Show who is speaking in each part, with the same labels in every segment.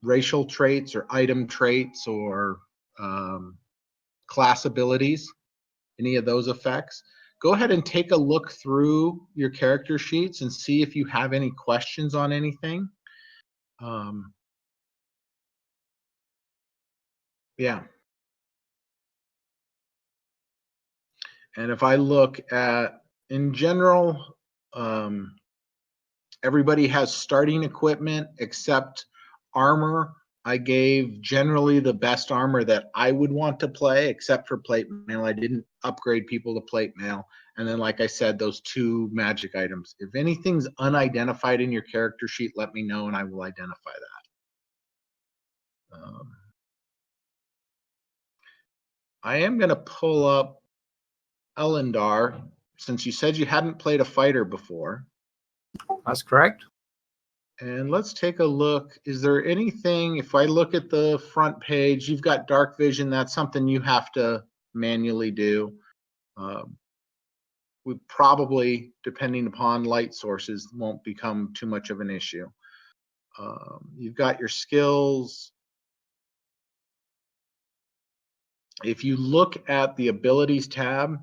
Speaker 1: racial traits or item traits or class abilities, any of those effects, go ahead and take a look through your character sheets and see if you have any questions on anything. Yeah. And if I look at, in general, everybody has starting equipment except armor. I gave generally the best armor that I would want to play, except for plate mail. I didn't upgrade people to plate mail. And then, like I said, those 2 magic items. If anything's unidentified in your character sheet, let me know and I will identify that. I am going to pull up Elendar, since you said you hadn't played a fighter before.
Speaker 2: That's correct.
Speaker 1: And let's take a look. Is there anything, if I look at the front page, you've got dark vision. That's something you have to manually do. We probably, depending upon light sources, won't become too much of an issue. You've got your skills. If you look at the abilities tab,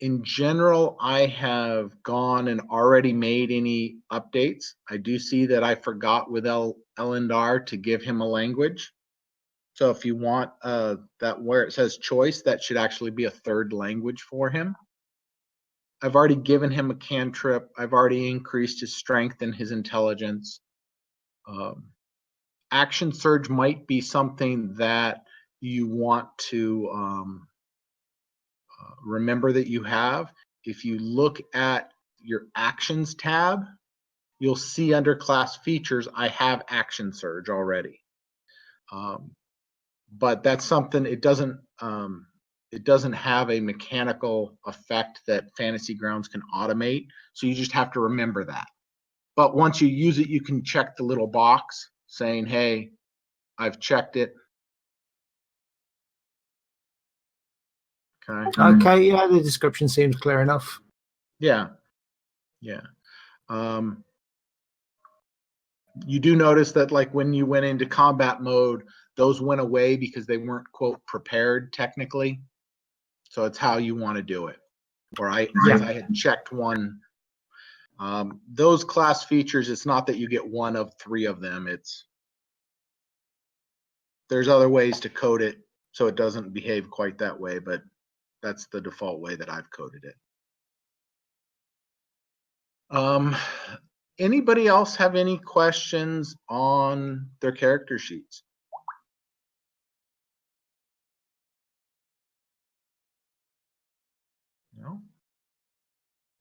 Speaker 1: in general, I have gone and already made any updates. I do see that I forgot with Elendar to give him a language. So if you want that where it says choice, that should actually be a 3rd language for him. I've already given him a cantrip. I've already increased his strength and his intelligence. Action surge might be something that you want to remember that you have. If you look at your actions tab, you'll see under class features, I have action surge already. But that's something, it doesn't have a mechanical effect that Fantasy Grounds can automate. So you just have to remember that. But once you use it, you can check the little box saying, hey, I've checked it.
Speaker 2: Okay, yeah, the description seems clear enough.
Speaker 1: Yeah. You do notice that, like, when you went into combat mode, those went away because they weren't, quote, prepared technically. So it's how you want to do it. Or I had checked one. Those class features, it's not that you get one of 3 of them. There's other ways to code it so it doesn't behave quite that way, but that's the default way that I've coded it. Anybody else have any questions on their character sheets? No?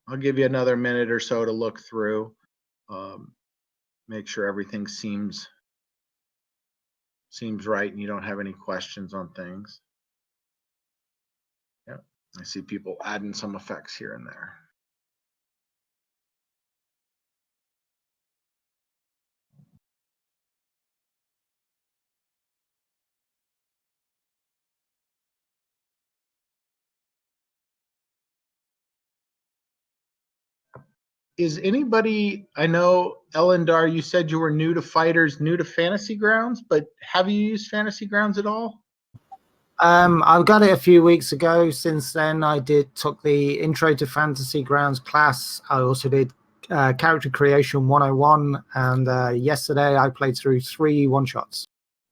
Speaker 1: I'll give you another minute or so to look through. Make sure everything seems right and you don't have any questions on things. Yep, I see people adding some effects here and there. Is anybody, I know Elendar, you said you were new to fighters, new to Fantasy Grounds, but have you used Fantasy Grounds at all?
Speaker 2: I got it a few weeks ago. Since then, I took the Intro to Fantasy Grounds class. I also did Character Creation 101, and yesterday I played through 3 one-shots.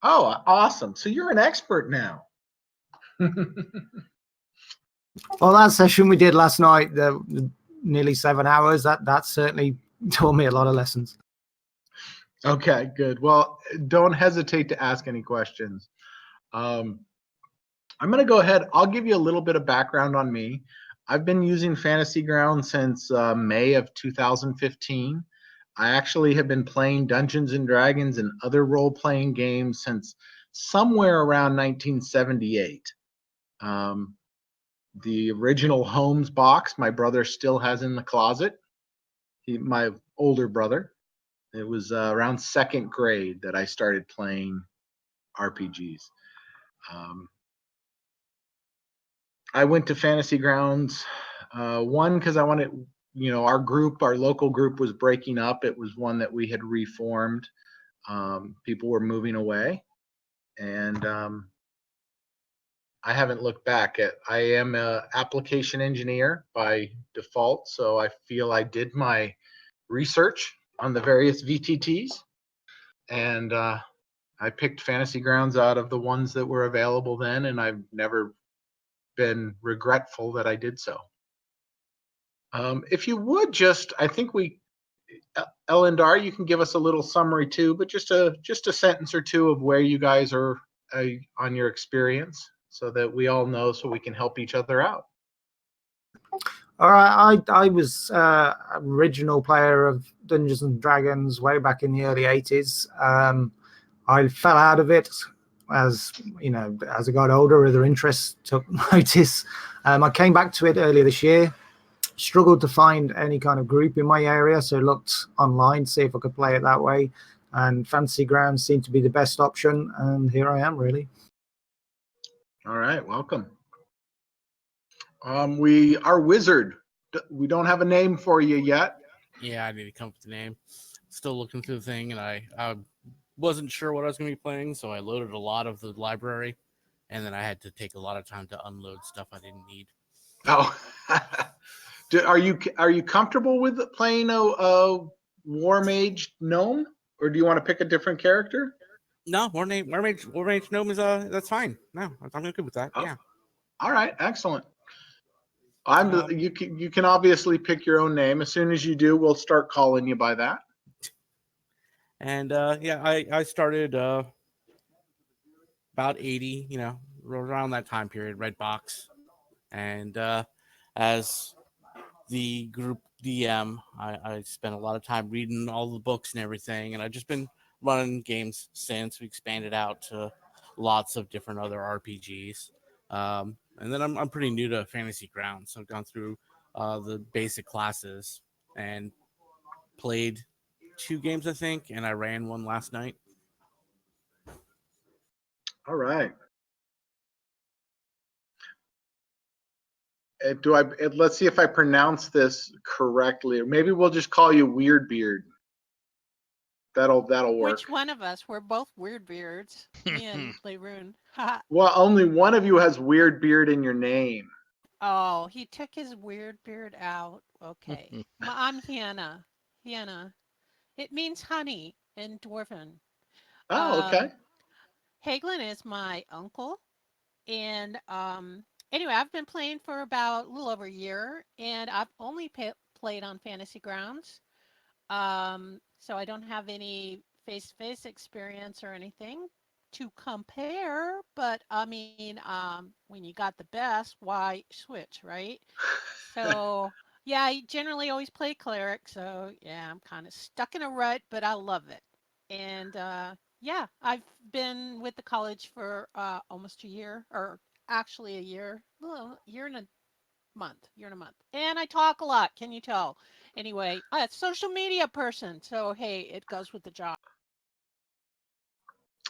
Speaker 1: Oh, awesome. So you're an expert now.
Speaker 2: Well, that session we did last night, the nearly 7 hours, that certainly taught me a lot of lessons.
Speaker 1: Okay, good. Well, don't hesitate to ask any questions. I'm going to go ahead. I'll give you a little bit of background on me. I've been using Fantasy Grounds since May of 2015. I actually have been playing Dungeons and Dragons and other role-playing games since somewhere around 1978. The original Holmes box, my brother still has in the closet. My older brother. It was around 2nd grade that I started playing RPGs. I went to Fantasy Grounds, one, because I wanted, our local group was breaking up. It was one that we had reformed. People were moving away, and I haven't looked back at. I am an application engineer by default, so I feel I did my research on the various VTTs, and I picked Fantasy Grounds out of the ones that were available then, and I've never been regretful that I did so. If you would just, I think Elendar, you can give us a little summary too, but just a sentence or two of where you guys are on your experience, so that we all know, so we can help each other out.
Speaker 2: All right, I was original player of Dungeons and Dragons way back in the early 80s. I fell out of it as I got older. Other interests took notice. I came back to it earlier this year. Struggled to find any kind of group in my area, so looked online to see if I could play it that way. And Fantasy Grounds seemed to be the best option, and here I am, really.
Speaker 1: All right, welcome. We are Wizard. We don't have a name for you yet.
Speaker 3: Yeah, I need to come up with a name. Still looking through the thing, and I wasn't sure what I was going to be playing, so I loaded a lot of the library, and then I had to take a lot of time to unload stuff I didn't need.
Speaker 1: Oh, are you comfortable with playing a War Mage gnome, or do you want to pick a different character?
Speaker 3: No, War Mage gnome is that's fine. No, I'm good with that.
Speaker 1: Oh.
Speaker 3: Yeah.
Speaker 1: All right, excellent. You can obviously pick your own name. As soon as you do, we'll start calling you by that.
Speaker 3: And I started about 80, around that time period, Red Box. And as the group DM, I spent a lot of time reading all the books and everything, and I've just been running games since. We expanded out to lots of different other RPGs. And then I'm pretty new to Fantasy Grounds, so I've gone through the basic classes and played 2 games, I think, and I ran one last night.
Speaker 1: All right. Let's see if I pronounce this correctly. Maybe we'll just call you Weird Beard. That'll work.
Speaker 4: Which one of us? We're both Weird Beards. Me and Leroon.
Speaker 1: Well, only one of you has Weird Beard in your name.
Speaker 4: Oh, he took his weird beard out. Okay. I'm Hannah. Hannah. It means honey in Dwarven.
Speaker 1: Oh, okay.
Speaker 4: Hagelin is my uncle. And anyway, I've been playing for about a little over a year, and I've only played on Fantasy Grounds. So I don't have any face-to-face experience or anything to compare, but I mean, when you got the best, why switch, right? So yeah, I generally always play cleric, so yeah, I'm kind of stuck in a rut, but I love it. And yeah, I've been with the college for almost a year, or actually a year, well, year and a month. And I talk a lot, can you tell? Anyway, I'm a social media person, so hey, it goes with the job.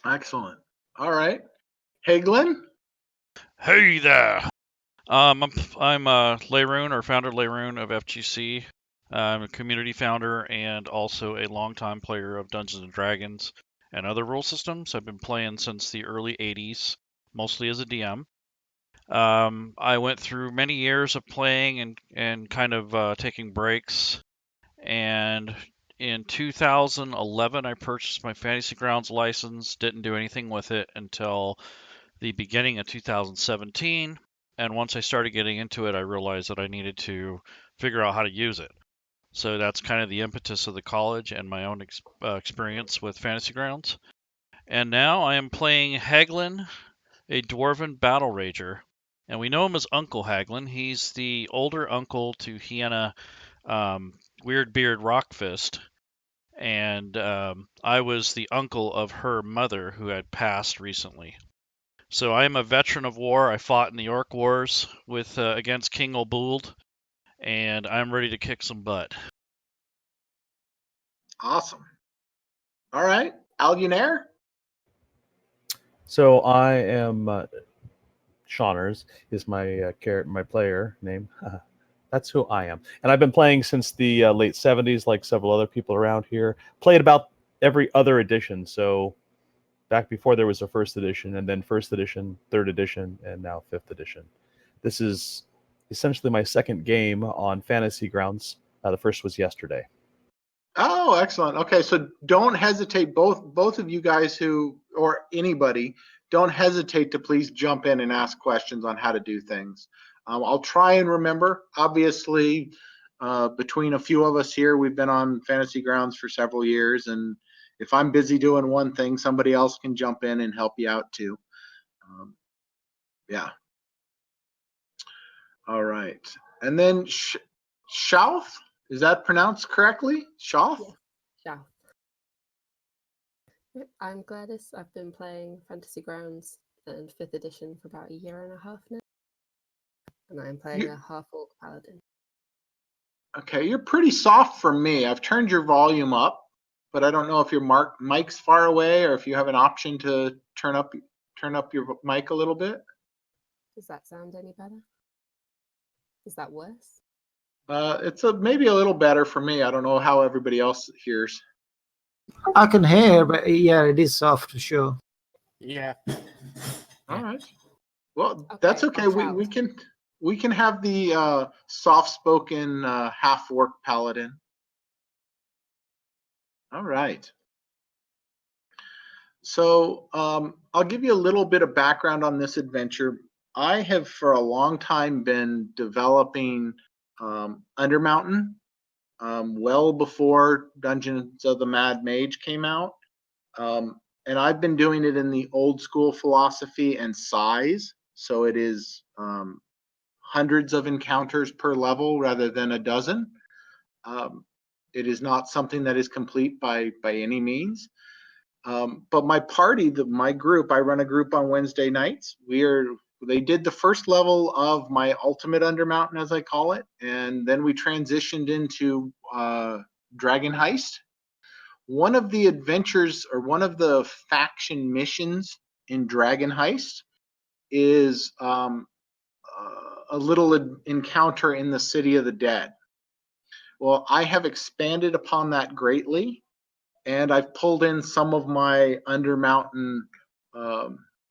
Speaker 1: Excellent. All right. Hagelin?
Speaker 5: Hey there. I'm Leroon, or founder Leroon of FGC. I'm a community founder and also a longtime player of Dungeons and Dragons and other rule systems. I've been playing since the early 80s, mostly as a DM. I went through many years of playing and kind of taking breaks. And in 2011, I purchased my Fantasy Grounds license. Didn't do anything with it until the beginning of 2017. And once I started getting into it, I realized that I needed to figure out how to use it. So that's kind of the impetus of the college and my own experience with Fantasy Grounds. And now I am playing Hagelin, a Dwarven Battle Rager. And we know him as Uncle Hagelin. He's the older uncle to Hannah Weird Beard Rockfist. And I was the uncle of her mother who had passed recently. So I am a veteran of war. I fought in the Orc Wars with against King Obuld, and I'm ready to kick some butt.
Speaker 1: Awesome. All right. Algunair?
Speaker 6: So I am Shawners is my my player name. That's who I am, and I've been playing since the late '70s, like several other people around here. Played about every other edition. So back before there was a first edition, and then first edition, third edition, and now fifth edition. This is essentially my second game on Fantasy Grounds. The first was yesterday.
Speaker 1: Oh, excellent. Okay, so don't hesitate, both of you guys who, or anybody, don't hesitate to please jump in and ask questions on how to do things. I'll try and remember. Obviously, between a few of us here, we've been on Fantasy Grounds for several years, and if I'm busy doing one thing, somebody else can jump in and help you out too. Yeah. All right. And then Schauf, is that pronounced correctly? Schauf?
Speaker 7: Yeah. I'm Gladys. I've been playing Fantasy Grounds and 5th edition for about a year and a half now. And I'm playing a half-orc paladin.
Speaker 1: Okay, you're pretty soft for me. I've turned your volume up, but I don't know if your mic's far away or if you have an option to turn up your mic a little bit.
Speaker 7: Does that sound any better? Is that worse?
Speaker 1: It's maybe a little better for me. I don't know how everybody else hears.
Speaker 2: I can hear, but yeah, it is soft for sure.
Speaker 3: Yeah.
Speaker 1: All right. Well,
Speaker 7: Okay,
Speaker 1: that's okay.
Speaker 7: I'll
Speaker 1: We can have the soft-spoken half-orc paladin. All right. So I'll give you a little bit of background on this adventure. I have for a long time been developing Undermountain, well before Dungeons of the Mad Mage came out. And I've been doing it in the old school philosophy and size. So it is hundreds of encounters per level rather than a dozen. It is not something that is complete by any means. But my party, my group, I run a group on Wednesday nights. They did the first level of my ultimate Undermountain, as I call it, and then we transitioned into Dragon Heist. One of the adventures, or one of the faction missions in Dragon Heist, is a little encounter in the City of the Dead. Well, I have expanded upon that greatly, and I've pulled in some of my Undermountain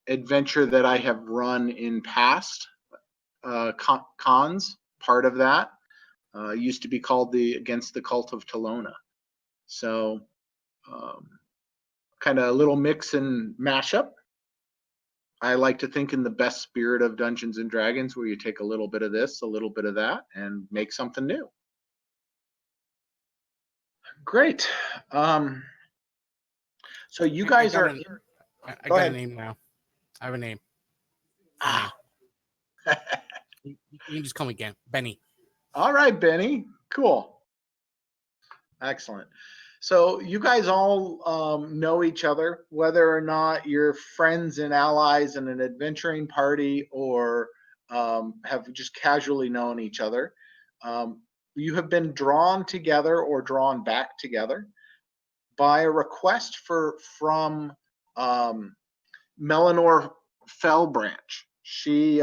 Speaker 1: adventure that I have run in past cons. Part of that used to be called Against the Cult of Tolona. So kind of a little mix and mashup. I like to think in the best spirit of Dungeons and Dragons, where you take a little bit of this, a little bit of that, and make something new. Great. So you guys are.
Speaker 3: I got a name now. I have a name. You can just call me again, Benny.
Speaker 1: All right, Benny. Cool. Excellent. So you guys all know each other, whether or not you're friends and allies in an adventuring party or have just casually known each other. You have been drawn together or drawn back together by a request from Melanor Fellbranch. She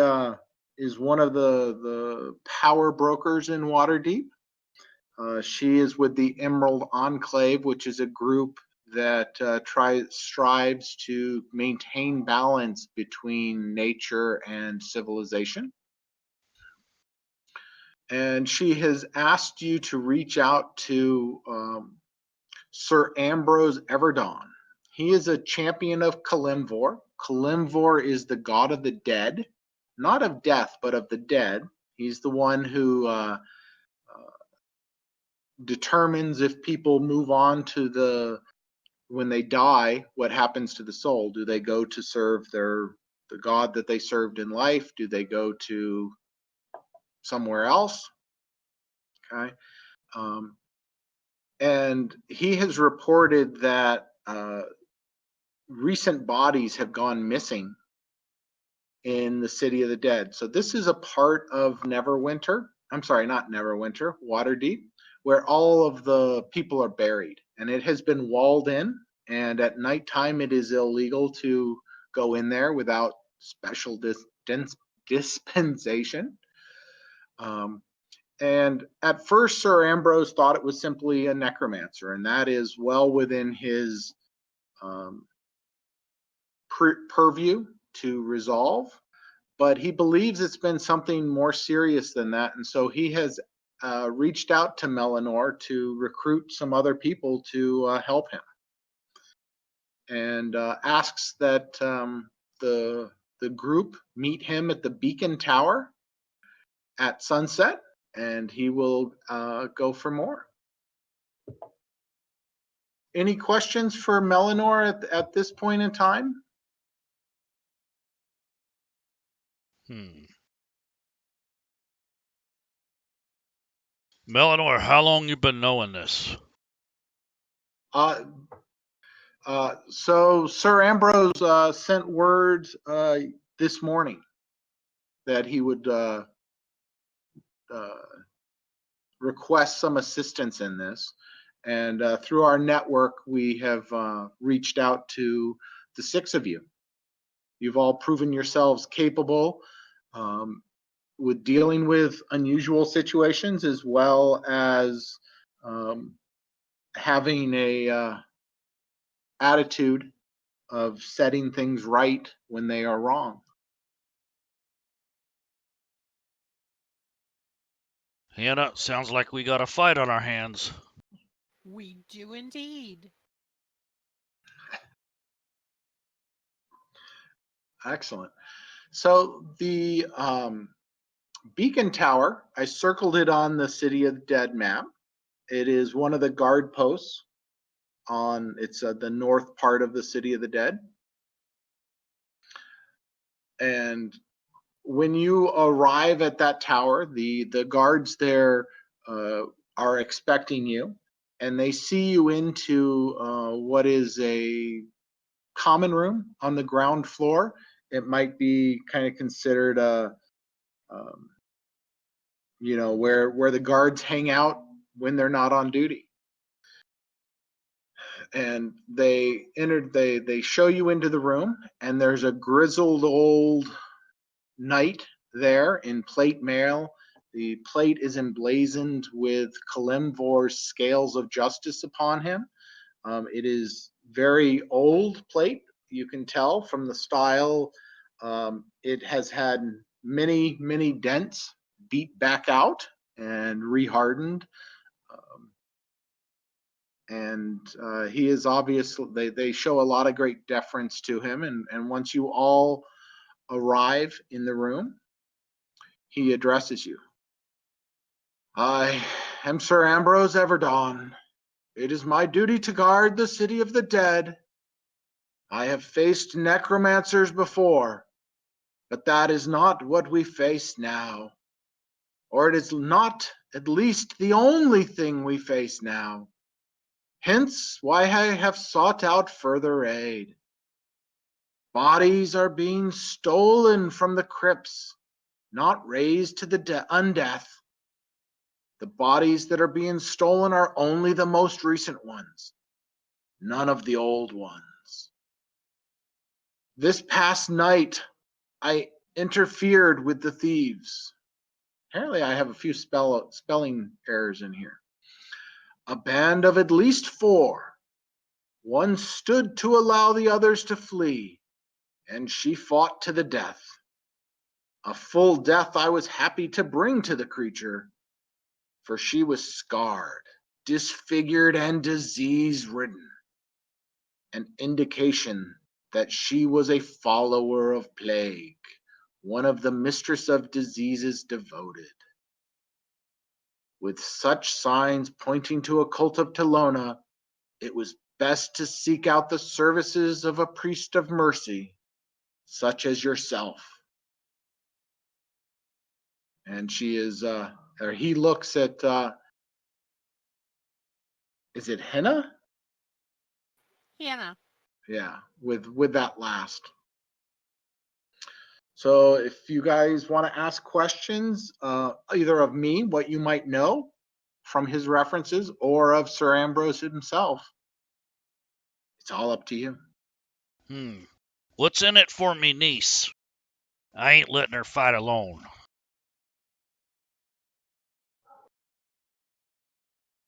Speaker 1: is one of the power brokers in Waterdeep. She is with the Emerald Enclave, which is a group that strives to maintain balance between nature and civilization. And she has asked you to reach out to Sir Ambrose Everdawn. He is a champion of Kalimvor. Kalimvor is the god of the dead, not of death, but of the dead. He's the one who determines if people move on to when they die, what happens to the soul. Do they go to serve the god that they served in life? Do they go to somewhere else? Okay. And he has reported that recent bodies have gone missing in the City of the Dead. So this is a part of Neverwinter. I'm sorry, not Neverwinter, Waterdeep, where all of the people are buried. And it has been walled in. And at nighttime, it is illegal to go in there without special dispensation. And at first, Sir Ambrose thought it was simply a necromancer, and that is well within his purview to resolve. But he believes it's been something more serious than that, and so he has reached out to Melanor to recruit some other people to help him, and asks that the group meet him at the Beacon Tower at sunset, and he will go for more. Any questions for Melanor at this point in time?
Speaker 5: Melanor, how long you been knowing this?
Speaker 1: So Sir Ambrose sent word this morning that he would request some assistance in this. And through our network, we have reached out to the 6 of you. You've all proven yourselves capable with dealing with unusual situations, as well as having a attitude of setting things right when they are wrong.
Speaker 5: Hannah, sounds like we got a fight on our hands.
Speaker 4: We do indeed.
Speaker 1: Excellent. So the Beacon Tower, I circled it on the City of the Dead map. It is one of the guard posts on, it's the north part of the City of the Dead. And when you arrive at that tower, the guards there are expecting you, and they see you into what is a common room on the ground floor. It might be kind of considered a where the guards hang out when they're not on duty. And they show you into the room, and there's a grizzled old knight there in plate mail. The plate is emblazoned with Kalimvor's scales of justice upon him. It is very old plate. You can tell from the style. It has had many, many dents beat back out and rehardened. And he is obviously, they show a lot of great deference to him. And once you all arrive in the room, he addresses you. I am Sir Ambrose Everdon. It is my duty to guard the City of the Dead. I have faced necromancers before, but that is not what we face now. Or it is not at least the only thing we face now. Hence why I have sought out further aid. Bodies are being stolen from the crypts, not raised to the undeath. The bodies that are being stolen are only the most recent ones, none of the old ones. This past night, I interfered with the thieves. Apparently, I have a few spelling errors in here. A band of at least 4. One stood to allow the others to flee, and she fought to the death. A full death I was happy to bring to the creature, for she was scarred, disfigured, and disease-ridden, an indication that she was a follower of plague, one of the mistress of diseases devoted. With such signs pointing to a cult of Telona, it was best to seek out the services of a priest of mercy, such as yourself. And she is, or he looks at, is it Henna?
Speaker 4: Hannah.
Speaker 1: Yeah, with that last. So if you guys want to ask questions, either of me, what you might know from his references, or of Sir Ambrose himself, it's all up to you.
Speaker 5: What's in it for me niece? I ain't letting her fight alone.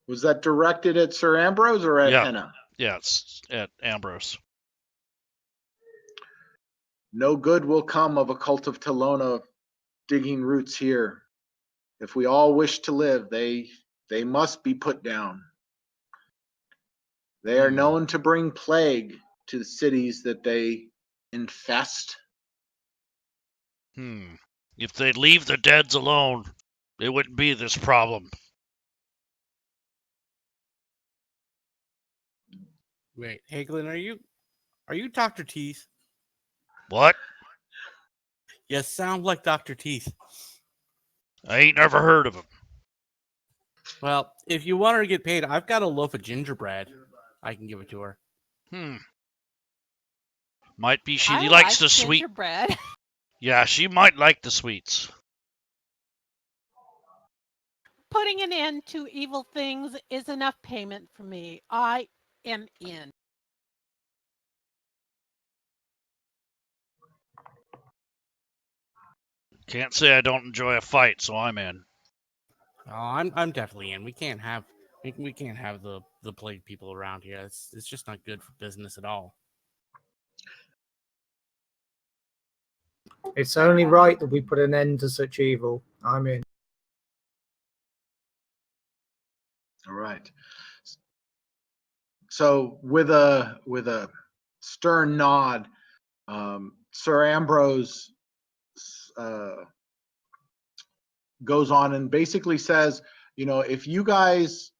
Speaker 1: Was that directed at Sir Ambrose or at
Speaker 5: Yeah.
Speaker 1: Henna?
Speaker 5: Yeah, it's at Ambrose.
Speaker 1: No good will come of a cult of Telona digging roots here. If we all wish to live, they must be put down. They are known to bring plague to the cities that they infest.
Speaker 5: If they'd leave the deads alone, it wouldn't be this problem.
Speaker 3: Wait, Hagelin, are you Dr. Teeth?
Speaker 5: What?
Speaker 3: You sound like Dr. Teeth.
Speaker 5: I ain't never heard of him.
Speaker 3: Well, if you want her to get paid, I've got a loaf of gingerbread. I can give it to her.
Speaker 5: Might be she
Speaker 4: I
Speaker 5: likes
Speaker 4: like
Speaker 5: the sweet.
Speaker 4: gingerbread.
Speaker 5: Yeah, she might like the sweets.
Speaker 4: Putting an end to evil things is enough payment for me. I am in.
Speaker 5: Can't say I don't enjoy a fight, so I'm in.
Speaker 3: Oh, I'm definitely in. We can't have the plague people around here. It's just not good for business at all.
Speaker 2: It's only right that we put an end to such evil. I'm in.
Speaker 1: All right. So with a stern nod, Sir Ambrose goes on and basically says, if you guys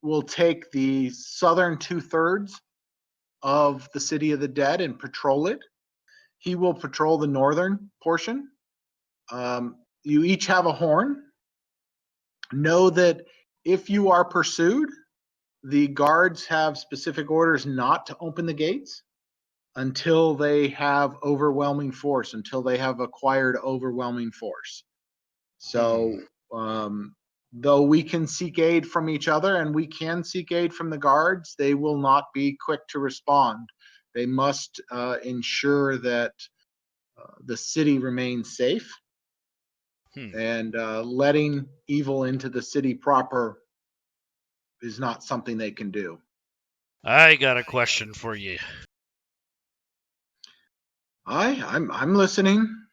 Speaker 1: will take the southern 2/3 of the City of the Dead and patrol it, he will patrol the northern portion. You each have a horn. Know that if you are pursued, the guards have specific orders not to open the gates until they have overwhelming force, until they have acquired overwhelming force. So, though we can seek aid from each other and we can seek aid from the guards, they will not be quick to respond. They must ensure that the city remains safe. And letting evil into the city proper is not something they can do.
Speaker 5: I got a question for you.
Speaker 1: I'm listening.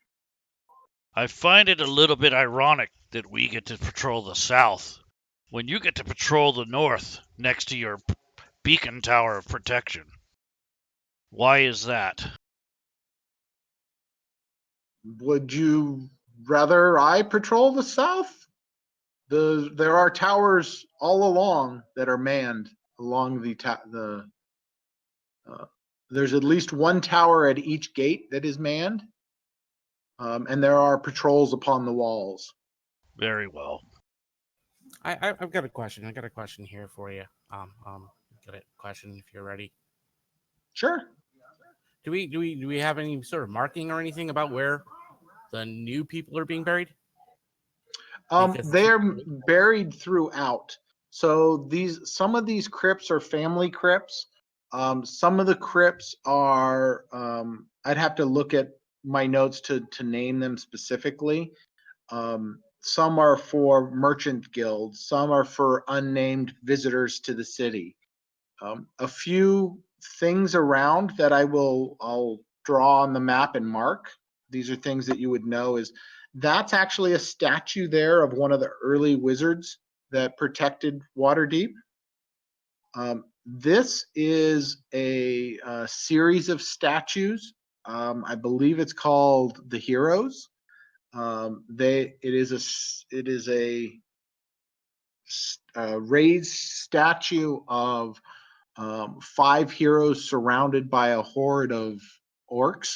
Speaker 5: I find it a little bit ironic that we get to patrol the south when you get to patrol the north next to your beacon tower of protection. Why is that?
Speaker 1: Would you rather I patrol the south? There are towers all along that are manned along there's at least one tower at each gate that is manned, and there are patrols upon the walls.
Speaker 5: Very well.
Speaker 3: I've got a question. I got a question here for you. Got a question if you're ready.
Speaker 1: Sure.
Speaker 3: Do we have any sort of marking or anything about where the new people are being buried?
Speaker 1: They're buried throughout. So some of these crypts are family crypts. Some of the crypts are I'd have to look at my notes to name them specifically. Some are for merchant guilds. Some are for unnamed visitors to the city. A few things around that I'll draw on the map and mark. These are things that you would know is that's actually a statue there of one of the early wizards that protected Waterdeep. This is a series of statues. I believe it's called the Heroes. It is a raised statue of 5 heroes surrounded by a horde of orcs.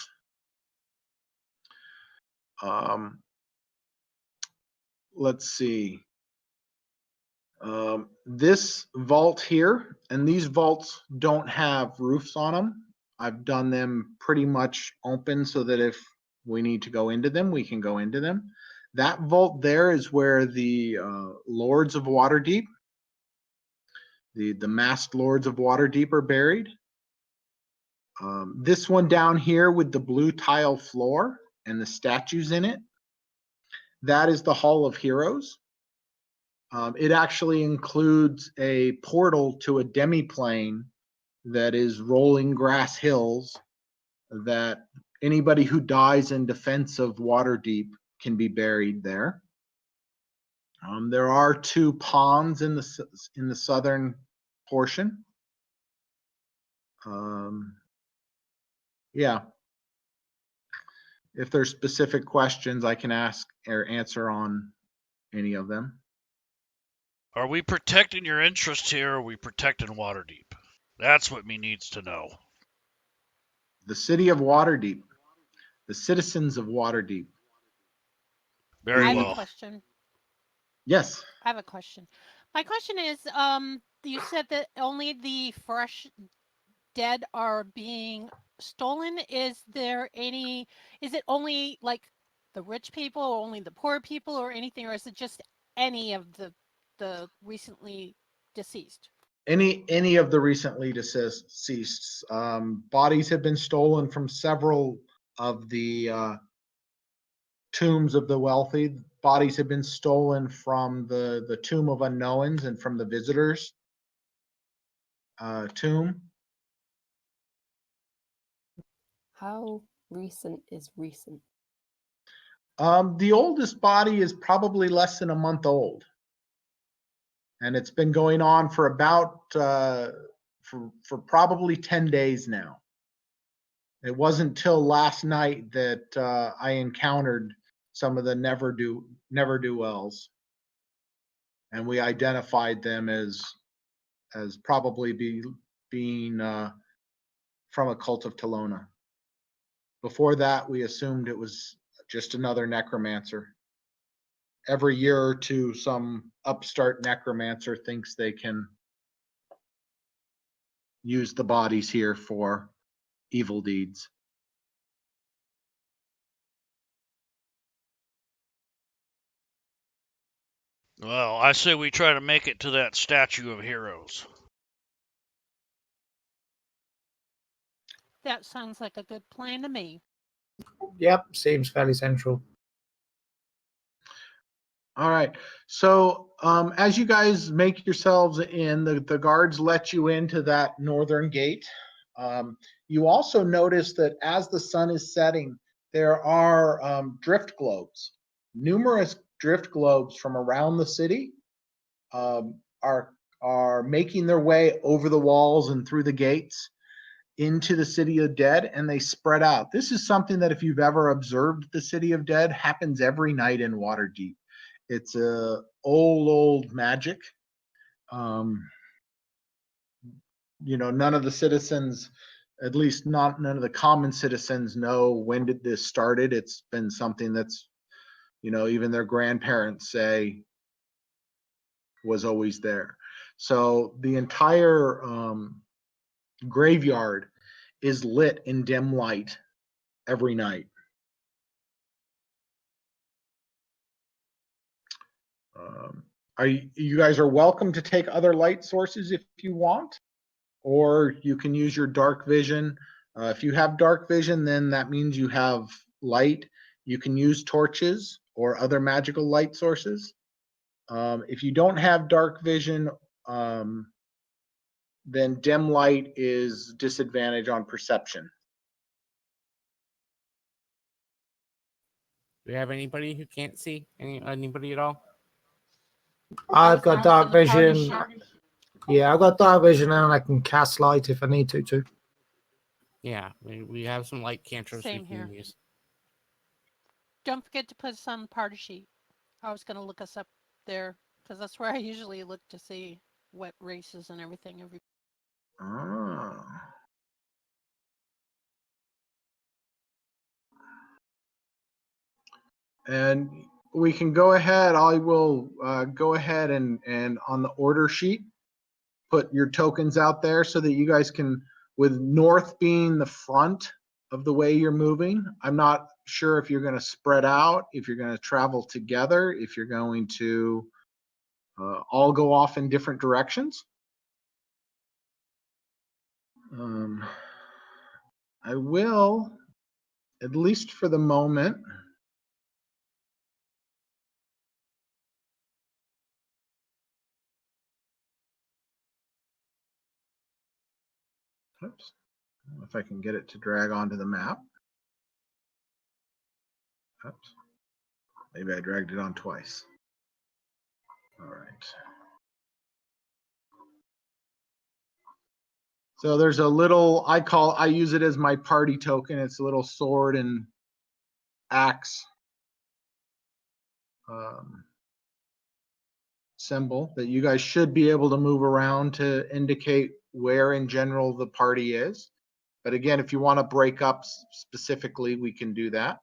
Speaker 1: Let's see. This vault here, and these vaults don't have roofs on them. I've done them pretty much open so that if we need to go into them, we can go into them. That vault there is where the Lords of Waterdeep, the masked Lords of Waterdeep are buried. This one down here with the blue tile floor and the statues in it, that is the Hall of Heroes. It actually includes a portal to a demiplane that is rolling grass hills that anybody who dies in defense of Waterdeep can be buried there. There are 2 ponds in the southern portion. Yeah. If there's specific questions, I can ask or answer on any of them.
Speaker 5: Are we protecting your interest here, or are we protecting Waterdeep? That's what me needs to know.
Speaker 1: The city of Waterdeep, the citizens of Waterdeep.
Speaker 5: Very
Speaker 4: I have
Speaker 5: well.
Speaker 4: a question.
Speaker 1: Yes.
Speaker 4: I have a question. My question is, you said that only the fresh dead are being stolen. Is it only like the rich people, or only the poor people, or anything, or is it just any of the recently deceased?
Speaker 1: Any of the recently deceased bodies have been stolen from several of the tombs of the wealthy. Bodies have been stolen from the Tomb of Unknowns and from the visitors tomb.
Speaker 7: How recent is recent?
Speaker 1: The oldest body is probably less than a month old, and it's been going on for about for probably 10 days now. It wasn't till last night that I encountered some of the never-do-wells, and we identified them as probably being from a cult of Telona. Before that, we assumed it was just another necromancer. Every year or two, some upstart necromancer thinks they can use the bodies here for evil deeds.
Speaker 5: Well, I say we try to make it to that statue of heroes.
Speaker 4: That sounds like a good plan to me.
Speaker 2: Yep, seems fairly central.
Speaker 1: All right. So as you guys make yourselves in, the guards let you into that northern gate. You also notice that as the sun is setting, there are drift globes. Numerous drift globes from around the city are making their way over the walls and through the gates into the city of dead, and they spread out. This is something that, if you've ever observed the city of dead, happens every night in Waterdeep. It's a old magic. None of the citizens, at least none of the common citizens, know when did this started. It's been something that's, even their grandparents say was always there. So the entire graveyard is lit in dim light every night. You guys are welcome to take other light sources if you want, or you can use your dark vision. If you have dark vision, then that means you have light. You can use torches or other magical light sources. If you don't have dark vision, then dim light is disadvantage on perception.
Speaker 3: Do we have anybody who can't see? Anybody at all?
Speaker 2: I've got dark
Speaker 4: in the party
Speaker 2: vision.
Speaker 4: sheet.
Speaker 2: Yeah, I've got dark vision and I can cast light if I need to too.
Speaker 3: Yeah, we have some light cantrips
Speaker 4: Same
Speaker 3: we can
Speaker 4: here.
Speaker 3: use.
Speaker 4: Don't forget to put us on the party sheet. I was going to look us up there because that's where I usually look to see what races and everything.
Speaker 1: Ah. And we can go ahead. I will go ahead and on the order sheet, put your tokens out there so that you guys can, with north being the front of the way you're moving. I'm not sure if you're going to spread out, if you're going to travel together, if you're going to all go off in different directions. I will, at least for the moment, Oops. If I can get it to drag onto the map. Oops. Maybe I dragged it on twice. All right. So there's a little, I use it as my party token. It's a little sword and axe symbol that you guys should be able to move around to indicate where in general the party is. But again, if you want to break up specifically, we can do that.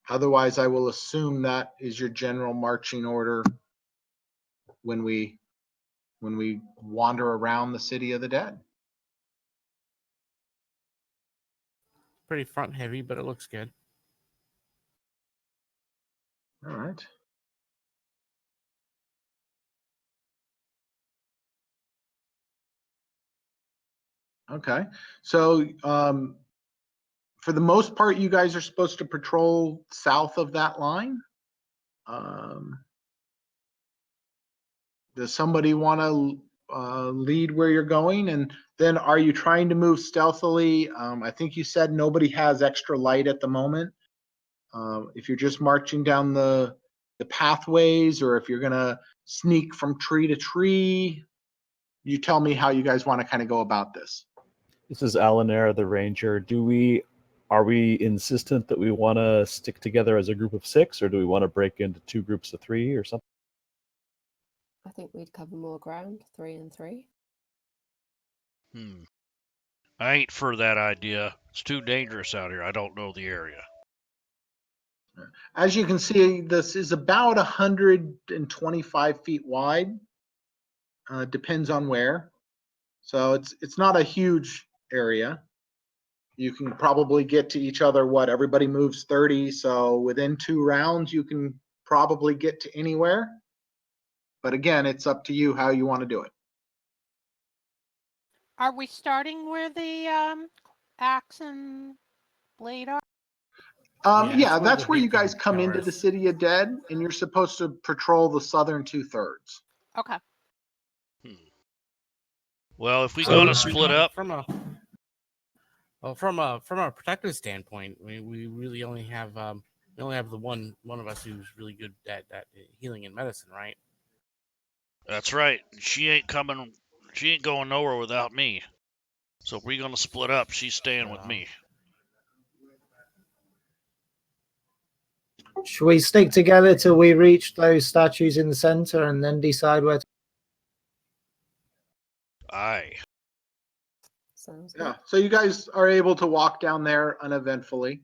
Speaker 1: Otherwise, I will assume that is your general marching order when we wander around the city of the dead.
Speaker 3: Pretty front heavy, but it looks good.
Speaker 1: All right. Okay. So for the most part, you guys are supposed to patrol south of that line. Does somebody want to lead where you're going? And then are you trying to move stealthily? I think you said nobody has extra light at the moment. If you're just marching down the pathways, or if you're going to sneak from tree to tree, you tell me how you guys want to kind of go about this.
Speaker 6: This is Alanair, the ranger. Are we insistent that we want to stick together as a group of 6, or do we want to break into 2 groups of 3 or something?
Speaker 7: I think we'd cover more ground, 3 and 3.
Speaker 5: I ain't for that idea. It's too dangerous out here. I don't know the area.
Speaker 1: As you can see, this is about 125 feet wide. Depends on where. So it's not a huge area. You can probably get to each other. Everybody moves 30. So within 2 rounds, you can probably get to anywhere. But again, it's up to you how you want to do it.
Speaker 4: Are we starting where the axe and blade are?
Speaker 1: Yeah,
Speaker 3: one of
Speaker 1: that's
Speaker 3: the
Speaker 1: where you
Speaker 3: beacon
Speaker 1: guys come into the
Speaker 3: towers.
Speaker 1: city of dead, and you're supposed to patrol the southern 2/3.
Speaker 4: Okay.
Speaker 5: Well, if we
Speaker 2: So-
Speaker 5: gotta split up,
Speaker 3: From a protective standpoint, we really only have the one of us who's really good at healing and medicine, right?
Speaker 5: that's right. She ain't going nowhere without me. So if we're gonna split up, she's staying with me.
Speaker 2: Should we stick together till we reach those statues in the center and then decide where to?
Speaker 5: Aye.
Speaker 7: Sounds
Speaker 1: Yeah,
Speaker 7: good.
Speaker 1: so you guys are able to walk down there uneventfully.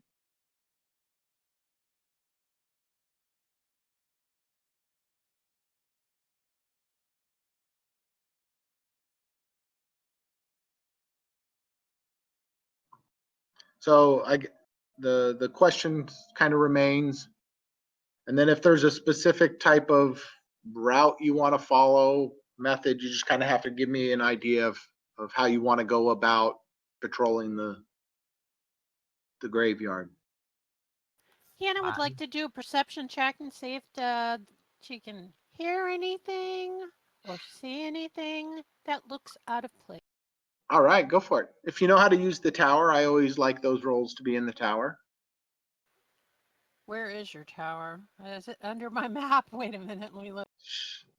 Speaker 1: So the question kind of remains, and then if there's a specific type of route you want to follow, method, you just kind of have to give me an idea of how you want to go about patrolling the graveyard.
Speaker 4: Hannah would like to do a perception check and see if she can hear anything or see anything that looks out of place.
Speaker 1: All right, go for it. If you know how to use the tower, I always like those rolls to be in the tower.
Speaker 4: Where is your tower? Is it under my map? Wait a minute, let me look.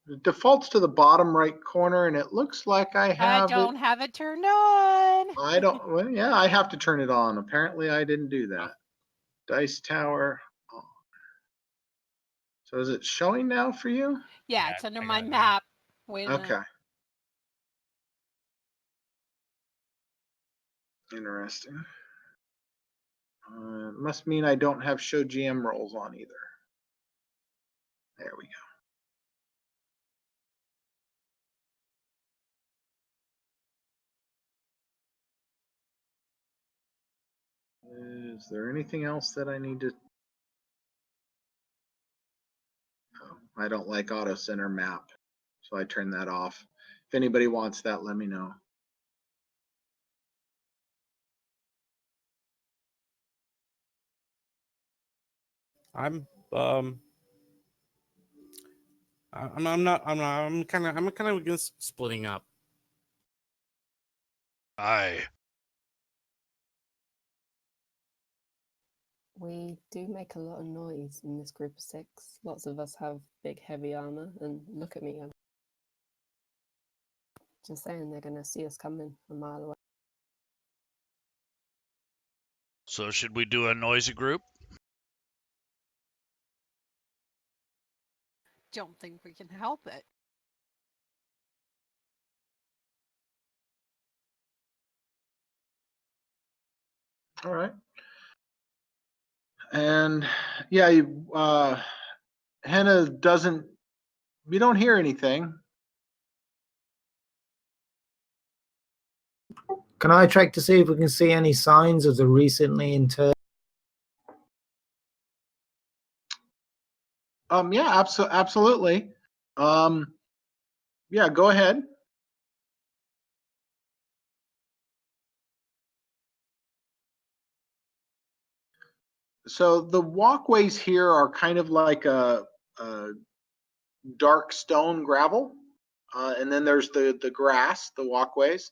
Speaker 1: It defaults to the bottom right corner, and it looks like I
Speaker 4: I
Speaker 1: have
Speaker 4: don't
Speaker 1: it.
Speaker 4: have it turned on.
Speaker 1: I don't. Well, yeah, I have to turn it on. Apparently, I didn't do that. Dice tower. Oh. So is it showing now for you?
Speaker 4: Yeah, it's under my map. Wait a minute.
Speaker 1: Okay. Interesting. Must mean I don't have show GM rolls on either. There we go. Is there anything else that I need to? Oh, I don't like auto center map, so I turn that off. If anybody wants that, let me know.
Speaker 3: I'm kind of against splitting up.
Speaker 5: Aye.
Speaker 7: We do make a lot of noise in this group of 6. Lots of us have big, heavy armor, and look at me. I'm just saying they're going to see us coming a mile away.
Speaker 5: So should we do a noisy group?
Speaker 4: Don't think we can help it.
Speaker 1: All right. And yeah, Henna doesn't, we don't hear anything.
Speaker 2: Can I check to see if we can see any signs of the recently interred?
Speaker 1: Yeah, absolutely. Yeah, go ahead. So the walkways here are kind of like a dark stone gravel, and then there's the grass, the walkways.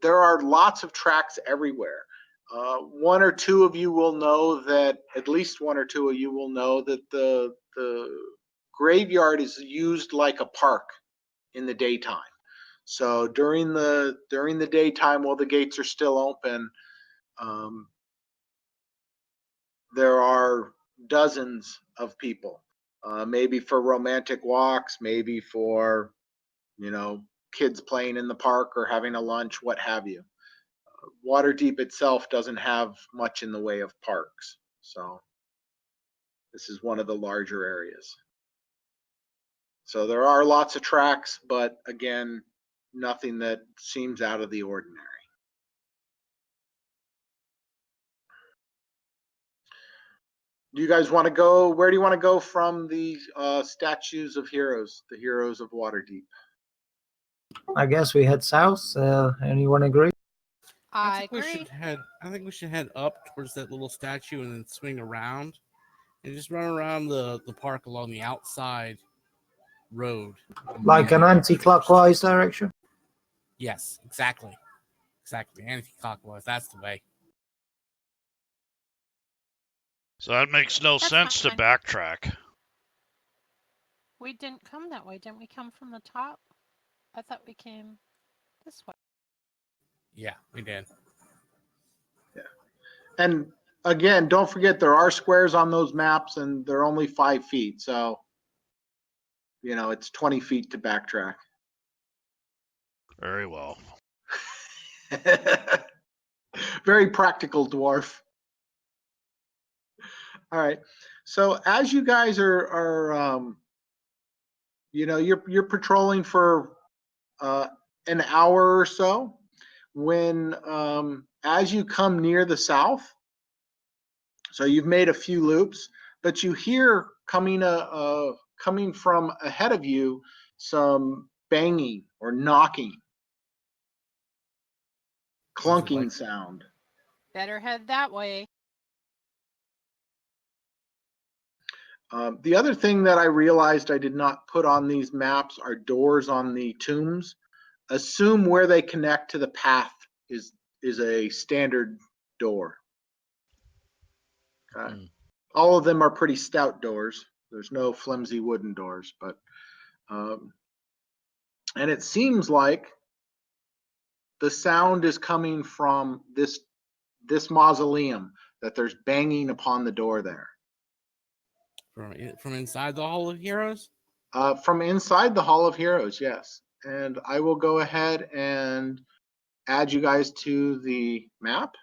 Speaker 1: There are lots of tracks everywhere. One or two of you will know that, at least one or two of you will know that the graveyard is used like a park in the daytime. So during the daytime, while the gates are still open, there are dozens of people, maybe for romantic walks, maybe for, kids playing in the park or having a lunch, what have you. Waterdeep itself doesn't have much in the way of parks, so this is one of the larger areas. So there are lots of tracks, but again, nothing that seems out of the ordinary. Do you guys want to go? Where do you want to go from the statues of heroes, the heroes of Waterdeep?
Speaker 2: I guess we head south. Anyone agree?
Speaker 4: I
Speaker 3: think we
Speaker 4: agree.
Speaker 3: should head. I think we should head up towards that little statue and then swing around, and just run around the park along the outside road.
Speaker 2: Like an anti-clockwise direction?
Speaker 3: Yes, exactly. Anti-clockwise. That's the way.
Speaker 5: So that makes no
Speaker 4: That's
Speaker 5: sense to
Speaker 4: fine.
Speaker 5: backtrack.
Speaker 4: We didn't come that way. Didn't we come from the top? I thought we came this way.
Speaker 3: Yeah, we did.
Speaker 1: Yeah. And again, don't forget there are squares on those maps and they're only 5 feet. So, it's 20 feet to backtrack.
Speaker 5: Very well.
Speaker 1: Very practical, dwarf. All right. So as you guys are you're patrolling for an hour or so. When as you come near the south, so you've made a few loops, but you hear coming from ahead of you some banging or knocking, clunking sound.
Speaker 4: Better head that way.
Speaker 1: The other thing that I realized I did not put on these maps are doors on the tombs. Assume where they connect to the path is a standard door. Okay. All of them are pretty stout doors. There's no flimsy wooden doors, but and it seems like the sound is coming from this mausoleum, that there's banging upon the door there.
Speaker 3: From inside the Hall of Heroes?
Speaker 1: From inside the Hall of Heroes, yes. And I will go ahead and add you guys to the map,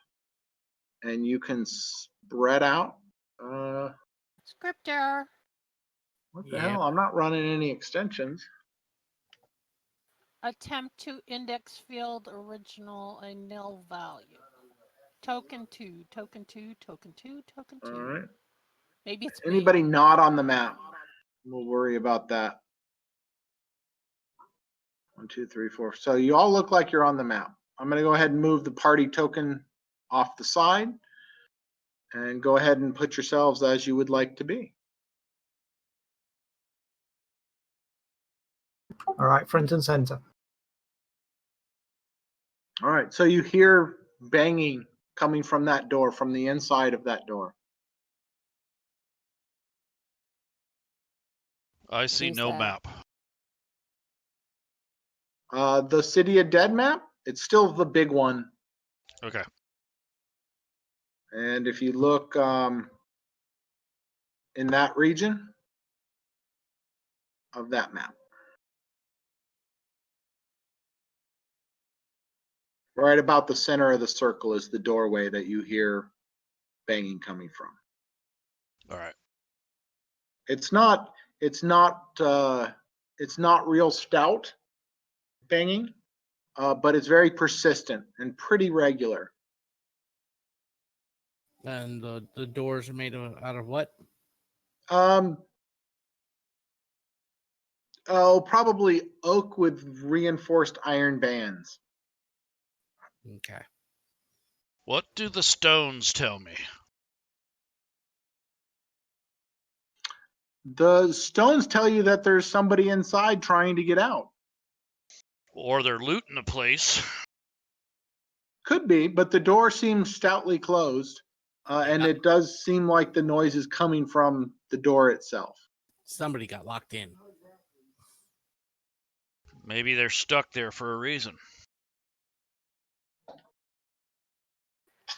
Speaker 1: and you can spread out.
Speaker 4: Script error.
Speaker 1: What the hell? I'm not running any extensions.
Speaker 4: Attempt to index field original a nil value. Token 2, token 2, token 2, token 2.
Speaker 1: All right.
Speaker 4: Maybe it's
Speaker 1: Anybody
Speaker 4: me.
Speaker 1: not on the map? We'll worry about that. 1, 2, 3, 4. So you all look like you're on the map. I'm going to go ahead and move the party token off the side and go ahead and put yourselves as you would like to be.
Speaker 2: All right, front and center.
Speaker 1: All right, so you hear banging coming from that door, from the inside of that door.
Speaker 5: I see
Speaker 7: Who's
Speaker 5: no
Speaker 7: there?
Speaker 5: map.
Speaker 1: The City of Dead map, it's still the big one.
Speaker 5: Okay.
Speaker 1: And if you look in that region of that map, right about the center of the circle is the doorway that you hear banging coming from.
Speaker 5: All right.
Speaker 1: It's not real stout banging, but it's very persistent and pretty regular.
Speaker 3: And the doors are made out of what?
Speaker 1: Probably oak with reinforced iron bands.
Speaker 3: Okay.
Speaker 5: What do the stones tell me?
Speaker 1: The stones tell you that there's somebody inside trying to get out.
Speaker 5: Or they're looting the place.
Speaker 1: Could be, but the door seems stoutly closed, and it does seem like the noise is coming from the door itself.
Speaker 3: Somebody got locked in.
Speaker 5: Maybe they're stuck there for a reason.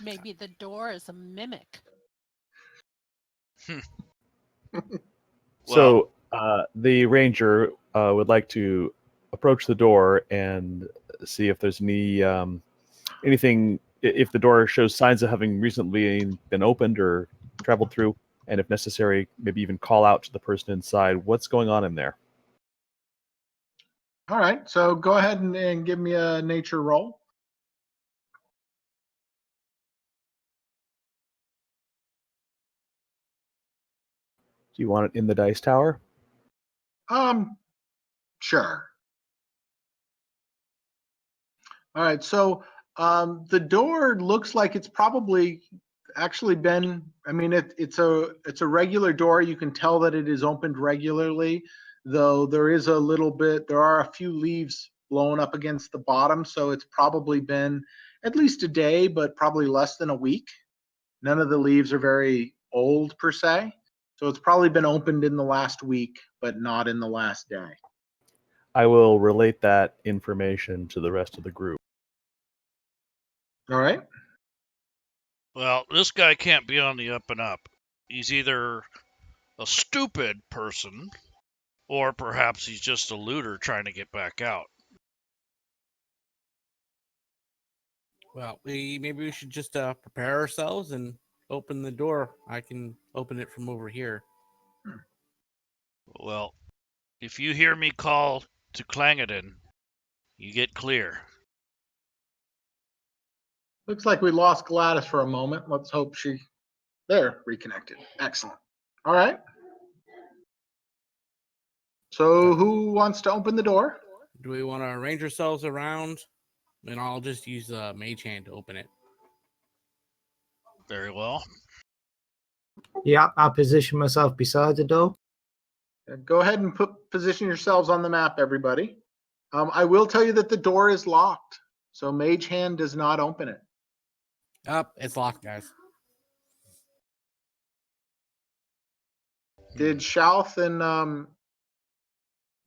Speaker 4: Maybe the door is a mimic.
Speaker 6: So the ranger would like to approach the door and see if there's anything, if the door shows signs of having recently been opened or traveled through, and if necessary, maybe even call out to the person inside. What's going on in there?
Speaker 1: All right, so go ahead and give me a nature roll.
Speaker 6: Do you want it in the dice tower?
Speaker 1: Sure. All right, so the door looks like it's probably actually been, I mean, it's a regular door. You can tell that it is opened regularly, though there are a few leaves blowing up against the bottom, so it's probably been at least a day, but probably less than a week. None of the leaves are very old per se, so it's probably been opened in the last week, but not in the last day.
Speaker 6: I will relate that information to the rest of the group.
Speaker 1: All right.
Speaker 5: Well, this guy can't be on the up and up. He's either a stupid person, or perhaps he's just a looter trying to get back out.
Speaker 3: Well, maybe we should just prepare ourselves and open the door. I can open it from over here.
Speaker 5: Well, if you hear me call to Clangadin, you get clear.
Speaker 1: Looks like we lost Gladys for a moment. Let's hope they're reconnected. Excellent. All right. So who wants to open the door?
Speaker 3: Do we want to arrange ourselves around? And I'll just use Mage Hand to open it.
Speaker 5: Very well.
Speaker 2: Yeah, I'll position myself beside the door.
Speaker 1: Go ahead and position yourselves on the map, everybody. I will tell you that the door is locked, so Mage Hand does not open it.
Speaker 3: It's locked, guys.
Speaker 1: Did Shalth and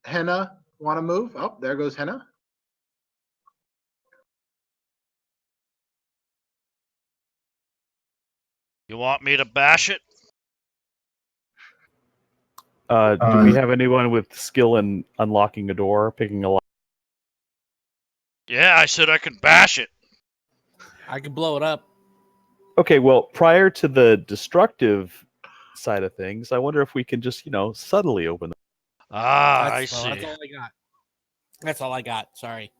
Speaker 1: Henna want to move? Oh, there goes Henna.
Speaker 5: You want me to bash it?
Speaker 6: Do we have anyone with skill in unlocking a door, picking a lock?
Speaker 5: Yeah, I said I could bash it.
Speaker 3: I can blow it up.
Speaker 6: Okay, well, prior to the destructive side of things, I wonder if we can just, subtly open them.
Speaker 5: I see.
Speaker 3: That's all I got. That's all I got. Sorry.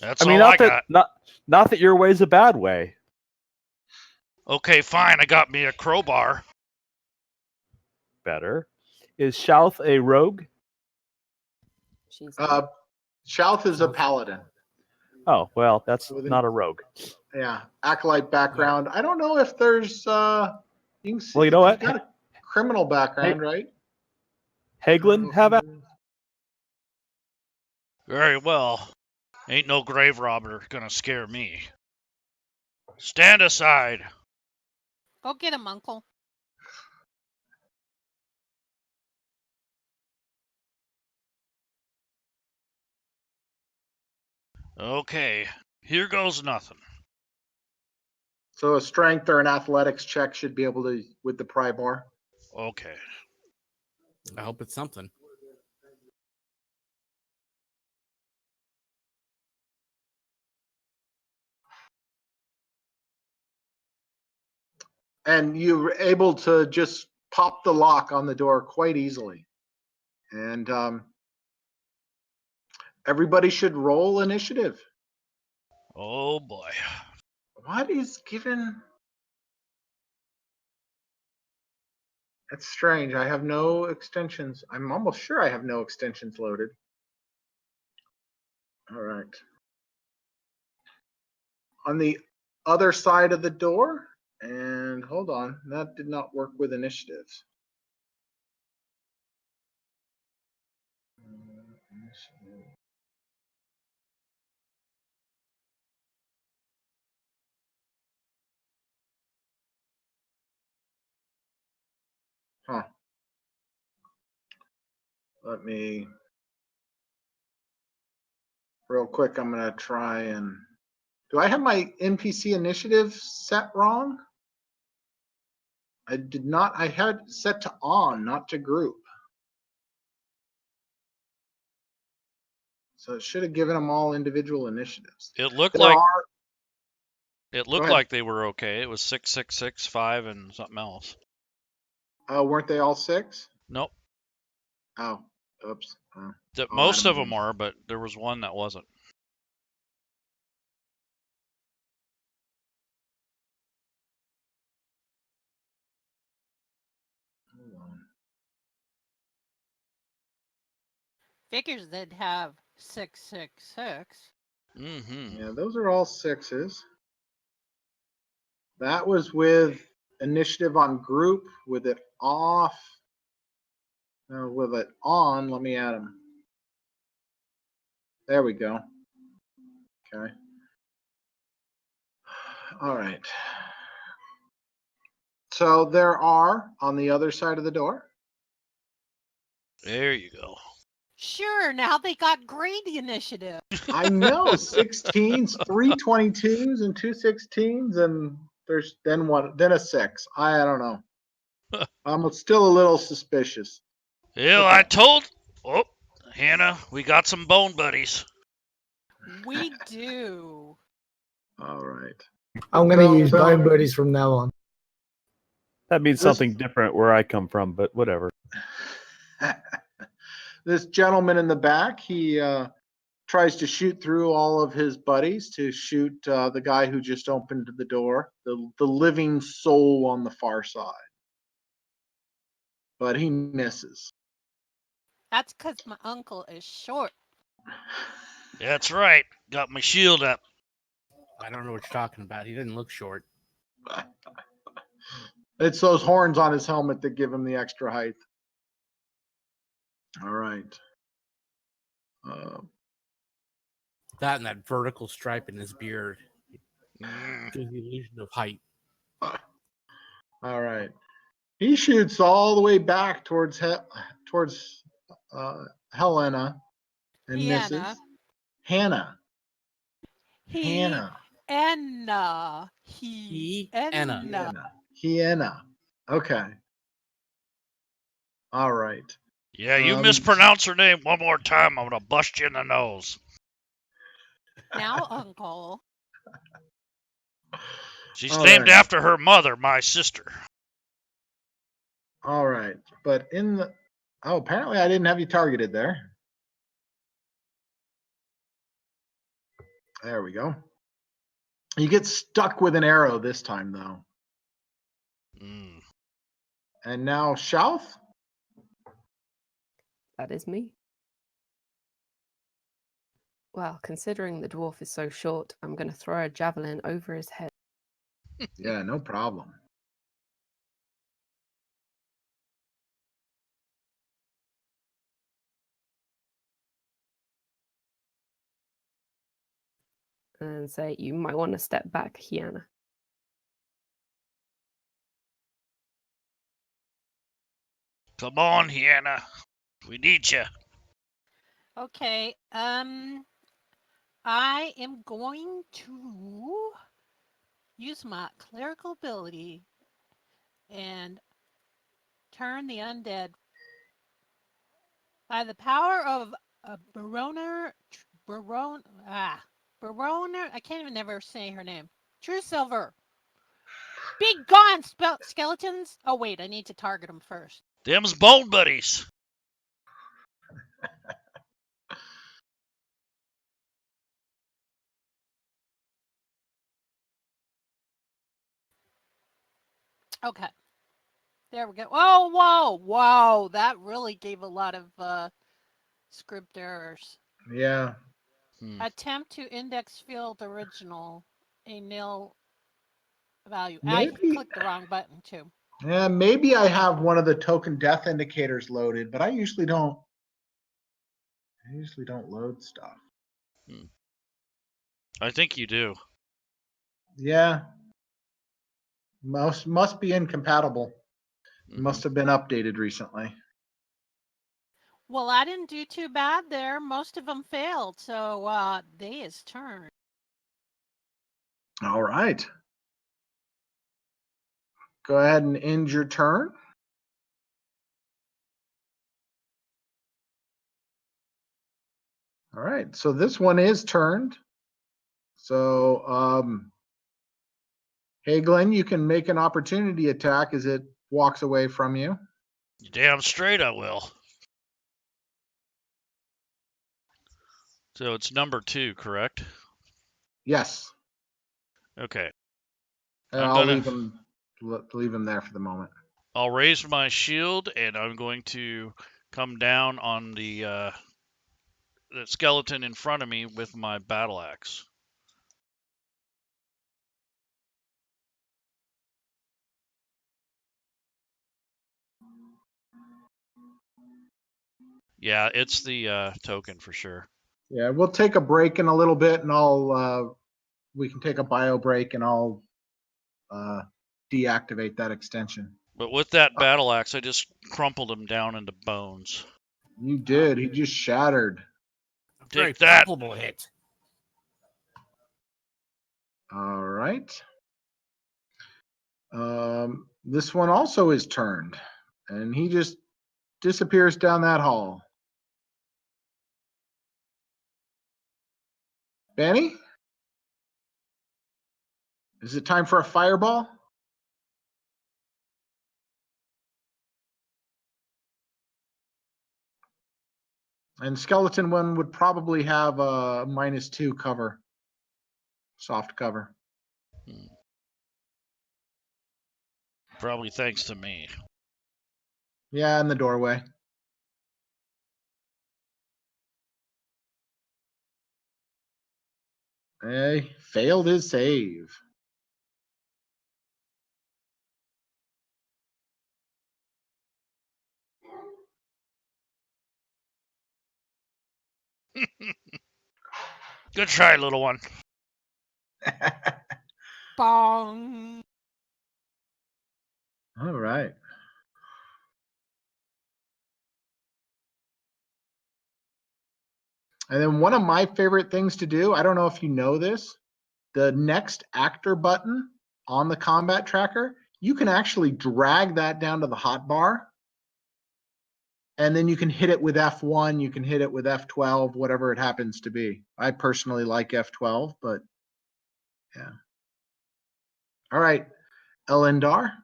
Speaker 5: That's all I got.
Speaker 6: Not that your way's a bad way.
Speaker 5: Okay, fine. I got me a crowbar.
Speaker 6: Better. Is Shalth a rogue?
Speaker 7: She's
Speaker 1: Shalth is a paladin.
Speaker 6: Oh, well, that's not a rogue.
Speaker 1: Yeah, acolyte background. I don't know if there's you can see,
Speaker 6: well, you know what?
Speaker 1: He's got a criminal background, right?
Speaker 6: Haglin, have at.
Speaker 5: Very well. Ain't no grave robber gonna scare me. Stand aside.
Speaker 4: Go get him, Uncle.
Speaker 5: Okay, here goes nothing.
Speaker 1: So a strength or an athletics check should be able to with the pry bar.
Speaker 5: Okay.
Speaker 3: I hope it's something.
Speaker 1: And you're able to just pop the lock on the door quite easily. And everybody should roll initiative.
Speaker 5: Oh boy.
Speaker 1: What is given? That's strange. I have no extensions. I'm almost sure I have no extensions loaded. All right. On the other side of the door, and hold on, that did not work with initiatives. Huh. Let me, real quick, I'm going to try and, do I have my NPC initiative set wrong? I did not, I had it set to on, not to group. So it should have given them all individual initiatives.
Speaker 5: It looked
Speaker 1: There
Speaker 5: like
Speaker 1: are, Go ahead.
Speaker 5: like they were okay. It was 6, 6, 6, 5, and something else.
Speaker 1: Weren't they all 6?
Speaker 5: Nope.
Speaker 1: Oh, oops.
Speaker 5: Most of them were, but there was one that wasn't.
Speaker 1: Hold on.
Speaker 4: Figures they'd have 666.
Speaker 5: Mm-hmm.
Speaker 1: Yeah, those are all 6s. That was with initiative on group, with it off. With it on, let me add them. There we go. Okay. All right. So there are on the other side of the door.
Speaker 5: There you go.
Speaker 4: Sure, now they got great initiative.
Speaker 1: I know 16s, 3 22s, and 2 16s, and there's then a 6. I don't know. I'm still a little suspicious.
Speaker 5: Yeah,
Speaker 1: Okay.
Speaker 5: I told. Oh, Hannah, we got some bone buddies.
Speaker 4: We do.
Speaker 1: All right.
Speaker 2: I'm going to use bone buddies from now on.
Speaker 6: That means something different where I come from, but whatever.
Speaker 1: This gentleman in the back, he tries to shoot through all of his buddies to shoot the guy who just opened the door, the living soul on the far side. But he misses.
Speaker 4: That's because my uncle is short.
Speaker 5: That's right. Got my shield up.
Speaker 3: I don't know what you're talking about. He didn't look short.
Speaker 1: It's those horns on his helmet that give him the extra height. All right.
Speaker 3: That and that vertical stripe in his beard
Speaker 5: Mm.
Speaker 3: gives the illusion of height.
Speaker 1: All right. He shoots all the way back towards Helena and
Speaker 4: Hannah.
Speaker 1: misses. Hannah.
Speaker 4: Enna. Enna.
Speaker 1: Hiena. Okay. All right.
Speaker 5: Yeah, you mispronounce her name one more time, I'm gonna bust you in the nose.
Speaker 4: Now, Uncle.
Speaker 5: She's
Speaker 1: All
Speaker 5: named
Speaker 1: right.
Speaker 5: after her mother, my sister.
Speaker 1: All right. But apparently I didn't have you targeted there. There we go. You get stuck with an arrow this time, though.
Speaker 5: Mm.
Speaker 1: And now Shouth?
Speaker 7: That is me. Well, considering the dwarf is so short, I'm going to throw a javelin over his head.
Speaker 1: Yeah, no problem.
Speaker 7: and say, "You might want to step back, Hyena."
Speaker 5: Come on, Hyena. We need you.
Speaker 4: Okay. I am going to use my clerical ability and turn the undead by the power of a Baroner. Baroner. I can't even never say her name. True Silver. Be gone, skeletons! Oh wait, I need to target them first.
Speaker 5: Them's bold buddies.
Speaker 4: Okay. There we go. Oh, whoa. That really gave a lot of script errors.
Speaker 1: Yeah.
Speaker 4: Attempt to index field original, a nil value. I
Speaker 1: Maybe.
Speaker 4: clicked the wrong button too.
Speaker 1: Yeah, maybe I have one of the token death indicators loaded, but I usually don't. I usually don't load stuff.
Speaker 5: I think you do.
Speaker 1: Yeah. Must be incompatible. Must have been updated recently.
Speaker 4: Well, I didn't do too bad there. Most of them failed, so they is turn.
Speaker 1: All right. Go ahead and end your turn. All right. So this one is turned. So, hey, Glenn, you can make an opportunity attack as it walks away from you.
Speaker 5: You damn straight I will. So it's number 2, correct?
Speaker 1: Yes.
Speaker 5: Okay.
Speaker 1: And I'll leave him there for the moment.
Speaker 5: I'll raise my shield and I'm going to come down on the skeleton in front of me with my battle axe. Yeah, it's the token for sure.
Speaker 1: Yeah, we'll take a break in a little bit, and we can take a bio break, and I'll deactivate that extension.
Speaker 5: But with that battle axe, I just crumpled him down into bones.
Speaker 1: You did. He just shattered.
Speaker 3: Very
Speaker 5: Take that.
Speaker 3: palpable hit.
Speaker 1: All right. This one also is turned, and he just disappears down that hall. Benny? Is it time for a fireball? And skeleton one would probably have a -2 cover, soft cover.
Speaker 5: Probably thanks to me.
Speaker 1: Yeah, in the doorway. Hey, failed his save.
Speaker 5: Good try, little one.
Speaker 4: Bong.
Speaker 1: All right. And then one of my favorite things to do, I don't know if you know this, the next actor button on the combat tracker, you can actually drag that down to the hotbar. And then you can hit it with F1, you can hit it with F12, whatever it happens to be. I personally like F12, but yeah. All right, Elendar.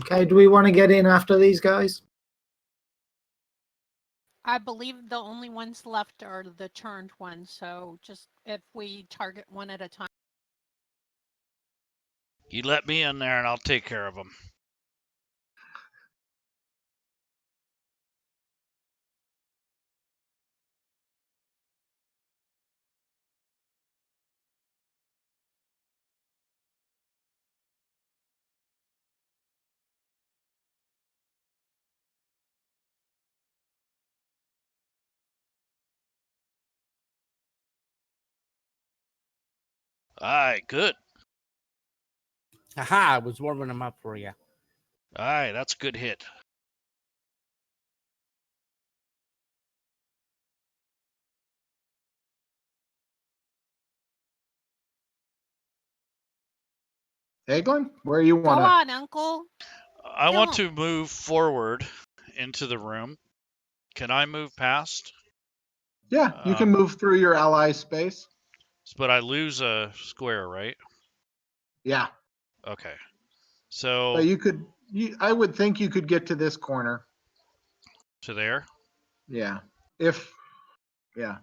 Speaker 2: Okay, do we want to get in after these guys?
Speaker 4: I believe the only ones left are the turned ones, so just if we target one at a time.
Speaker 5: You let me in there and I'll take care of them. Aye, good.
Speaker 3: Haha, I was warming them up for you.
Speaker 5: Aye, that's a good hit.
Speaker 1: Eglin, where you
Speaker 4: Go
Speaker 1: want to?
Speaker 4: on, Uncle.
Speaker 5: I
Speaker 4: Kill
Speaker 5: want
Speaker 4: 'em.
Speaker 5: to move forward into the room. Can I move past?
Speaker 1: Yeah, you can move through your ally space.
Speaker 5: But I lose a square, right?
Speaker 1: Yeah,
Speaker 5: Okay. So
Speaker 1: but you could. I would think you could get to this corner.
Speaker 5: to there.
Speaker 1: Yeah, yeah,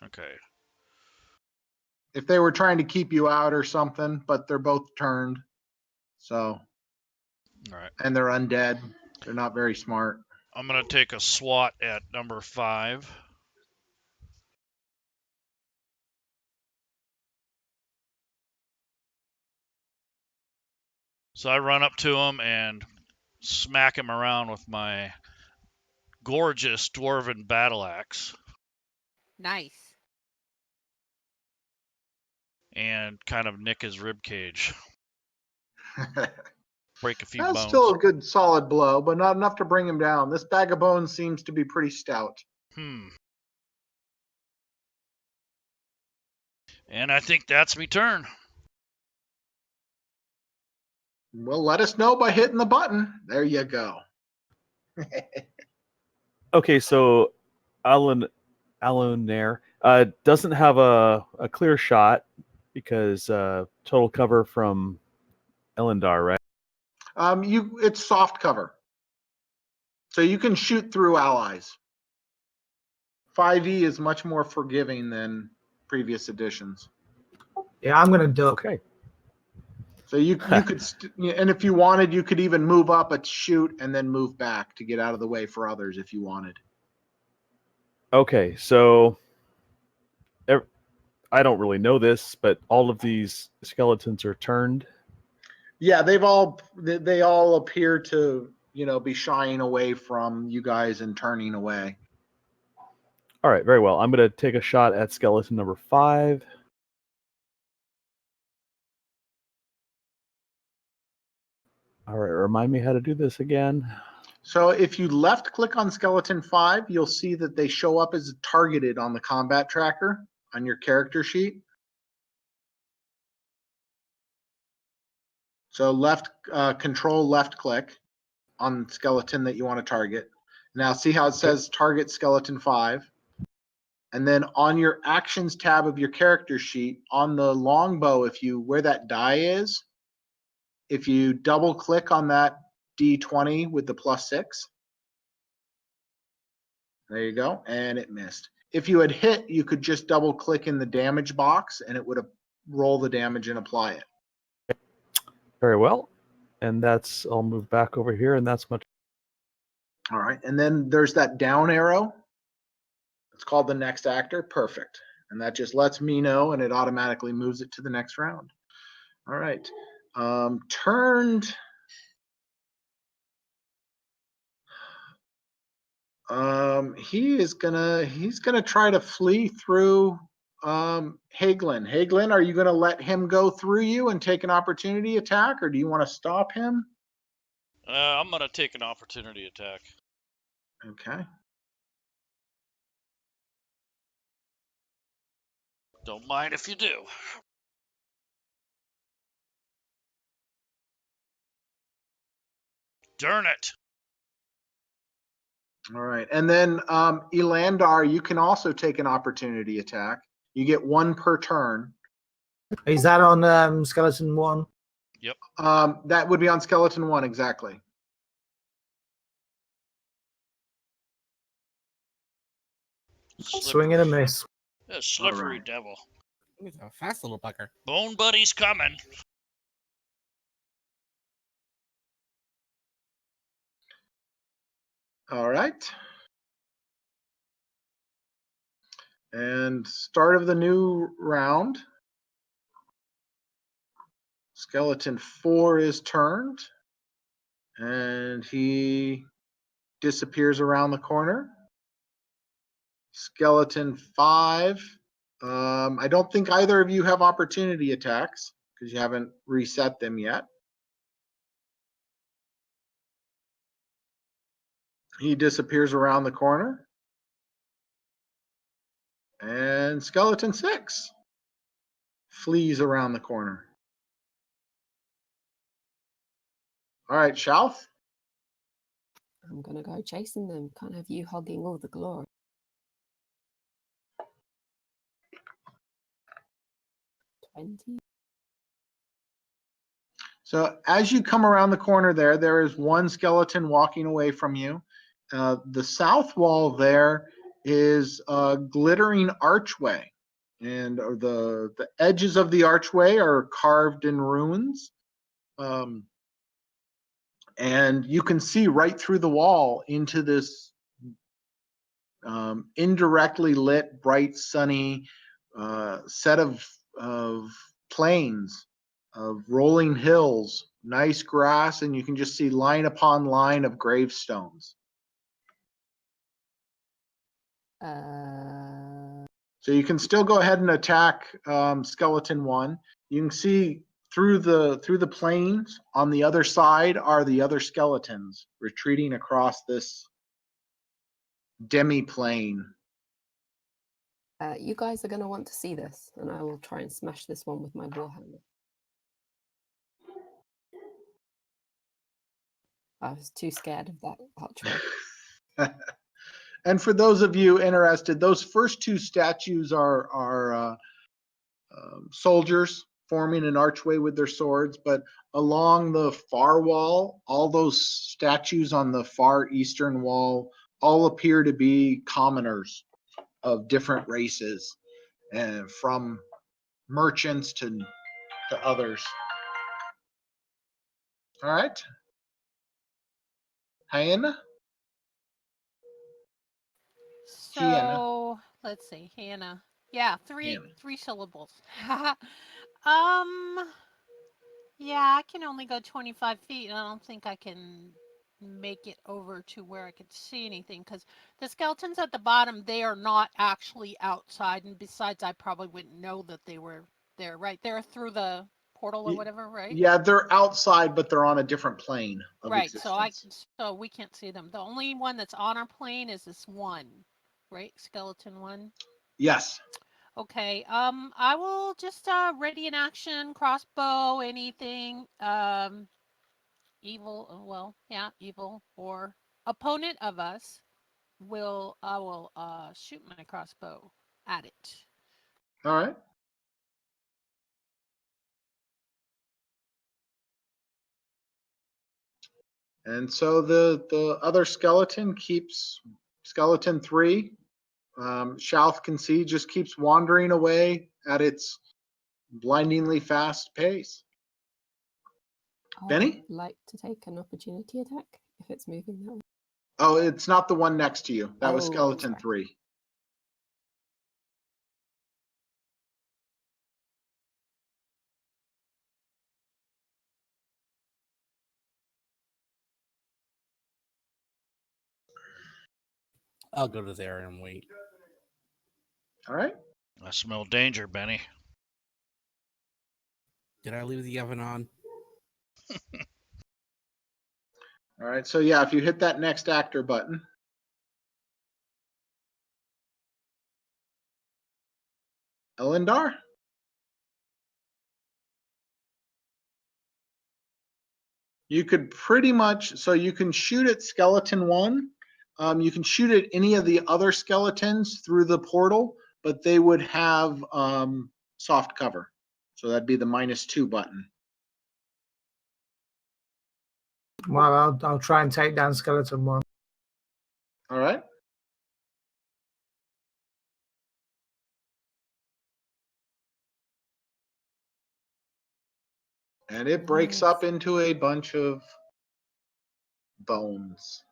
Speaker 5: Okay.
Speaker 1: if they were trying to keep you out or something, but they're both turned. So,
Speaker 5: All right.
Speaker 1: and they're undead. They're not very smart.
Speaker 5: I'm gonna take a swat at number 5. So I run up to him and smack him around with my gorgeous dwarven battle axe
Speaker 4: Nice.
Speaker 5: and kind of nick his rib cage, break a few
Speaker 1: That's
Speaker 5: bones.
Speaker 1: still a good solid blow, but not enough to bring him down. This bag of bones seems to be pretty stout.
Speaker 5: And I think that's me turn.
Speaker 1: Well, let us know by hitting the button. There you go.
Speaker 6: Okay, so Alunair doesn't have a clear shot because total cover from Elendar, right?
Speaker 1: It's soft cover, so you can shoot through allies. 5e is much more forgiving than previous editions.
Speaker 2: Yeah, I'm gonna duck.
Speaker 6: Okay.
Speaker 1: So you could, and if you wanted, you could even move up a shoot and then move back to get out of the way for others if you wanted.
Speaker 6: Okay, so I don't really know this, but all of these skeletons are turned.
Speaker 1: Yeah, they all appear to be shying away from you guys and turning away.
Speaker 6: All right, very well. I'm going to take a shot at skeleton number 5. All right, remind me how to do this again.
Speaker 1: So if you left click on skeleton 5, you'll see that they show up as targeted on the combat tracker on your character sheet. So control left click on skeleton that you want to target. Now see how it says target skeleton 5. And then on your actions tab of your character sheet, on the longbow, where that die is, if you double click on that D20 with the +6, there you go, and it missed. If you had hit, you could just double click in the damage box and it would roll the damage and apply it.
Speaker 6: Very well. And I'll move back over here, and that's much.
Speaker 1: All right, and then there's that down arrow. It's called the next actor. Perfect. And that just lets me know, and it automatically moves it to the next round. All right. Turned. He's gonna try to flee through Hagelin. Hagelin, are you gonna let him go through you and take an opportunity attack, or do you want to stop him?
Speaker 5: I'm gonna take an opportunity attack.
Speaker 1: Okay.
Speaker 5: Don't mind if you do. Darn it.
Speaker 1: All right. And then Elandar, you can also take an opportunity attack. You get one per turn.
Speaker 2: Is that on skeleton 1?
Speaker 5: Yep.
Speaker 1: That would be on skeleton 1, exactly.
Speaker 2: Swing and a miss.
Speaker 5: A slippery
Speaker 1: right.
Speaker 5: devil.
Speaker 3: He's a fast little bucker.
Speaker 5: Bone Buddy's coming.
Speaker 1: All right. And start of the new round. Skeleton 4 is turned. And he disappears around the corner. Skeleton 5 I don't think either of you have opportunity attacks because you haven't reset them yet. He disappears around the corner. And skeleton 6 flees around the corner. All right, Shalf.
Speaker 7: I'm going to go chasing them. Can't have you hogging all the glory. 20.
Speaker 1: So as you come around the corner there is one skeleton walking away from you. The south wall there is a glittering archway, and the edges of the archway are carved in runes. And you can see right through the wall into this indirectly lit, bright, sunny set of plains, of rolling hills, nice grass, and you can just see line upon line of gravestones. So you can still go ahead and attack skeleton 1. You can see through the plains on the other side are the other skeletons retreating across this demi-plane.
Speaker 7: You guys are going to want to see this, and I will try and smash this one with my warhammer. I was too scared of that archway.
Speaker 1: And for those of you interested, those first 2 statues are soldiers forming an archway with their swords, but along the far wall, all those statues on the far eastern wall all appear to be commoners of different races, and from merchants to others. All right. Hyena?
Speaker 4: So let's see, Hannah. Yeah, three syllables. Yeah, I can only go 25 feet, and I don't think I can make it over to where I could see anything, because the skeletons at the bottom, they are not actually outside, and besides, I probably wouldn't know that they were there, right? They're through the portal or whatever, right?
Speaker 1: Yeah, they're outside, but they're on a different plane of
Speaker 4: right,
Speaker 1: existence.
Speaker 4: so we can't see them. The only one that's on our plane is this one, right? Skeleton 1.
Speaker 1: Yes.
Speaker 4: Okay, I will just ready in action, crossbow, anything. Evil, well, yeah, evil or opponent of us I will shoot my crossbow at it.
Speaker 1: All right. And so the other skeleton keeps, skeleton 3, Shalf can see, just keeps wandering away at its blindingly fast pace. Benny?
Speaker 7: I'd like to take an opportunity attack if it's moving that way.
Speaker 1: Oh, it's not the one next to you. That was
Speaker 7: Oh,
Speaker 1: skeleton
Speaker 7: sorry.
Speaker 1: 3.
Speaker 3: I'll go to there and wait.
Speaker 1: All right.
Speaker 5: I smell danger, Benny.
Speaker 3: Did I leave the oven on?
Speaker 1: All right. So yeah, if you hit that next actor button. Elendar? You could pretty much, so you can shoot at skeleton 1. You can shoot at any of the other skeletons through the portal, but they would have soft cover. So that'd be the -2 button.
Speaker 2: Well, I'll try and take down skeleton 1.
Speaker 1: All right. And it breaks
Speaker 7: Nice.
Speaker 1: up into a bunch of bones.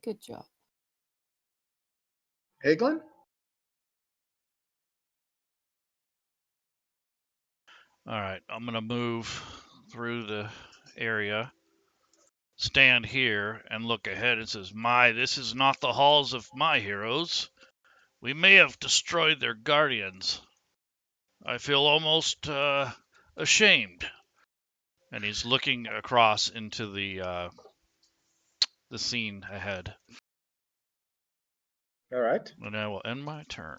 Speaker 7: Good job.
Speaker 1: Hagelin?
Speaker 5: All right, I'm gonna move through the area, stand here, and look ahead. It says, "My, this is not the halls of my heroes." We may have destroyed their guardians. I feel almost ashamed. And he's looking across into the scene ahead.
Speaker 1: All right.
Speaker 5: And I will end my turn.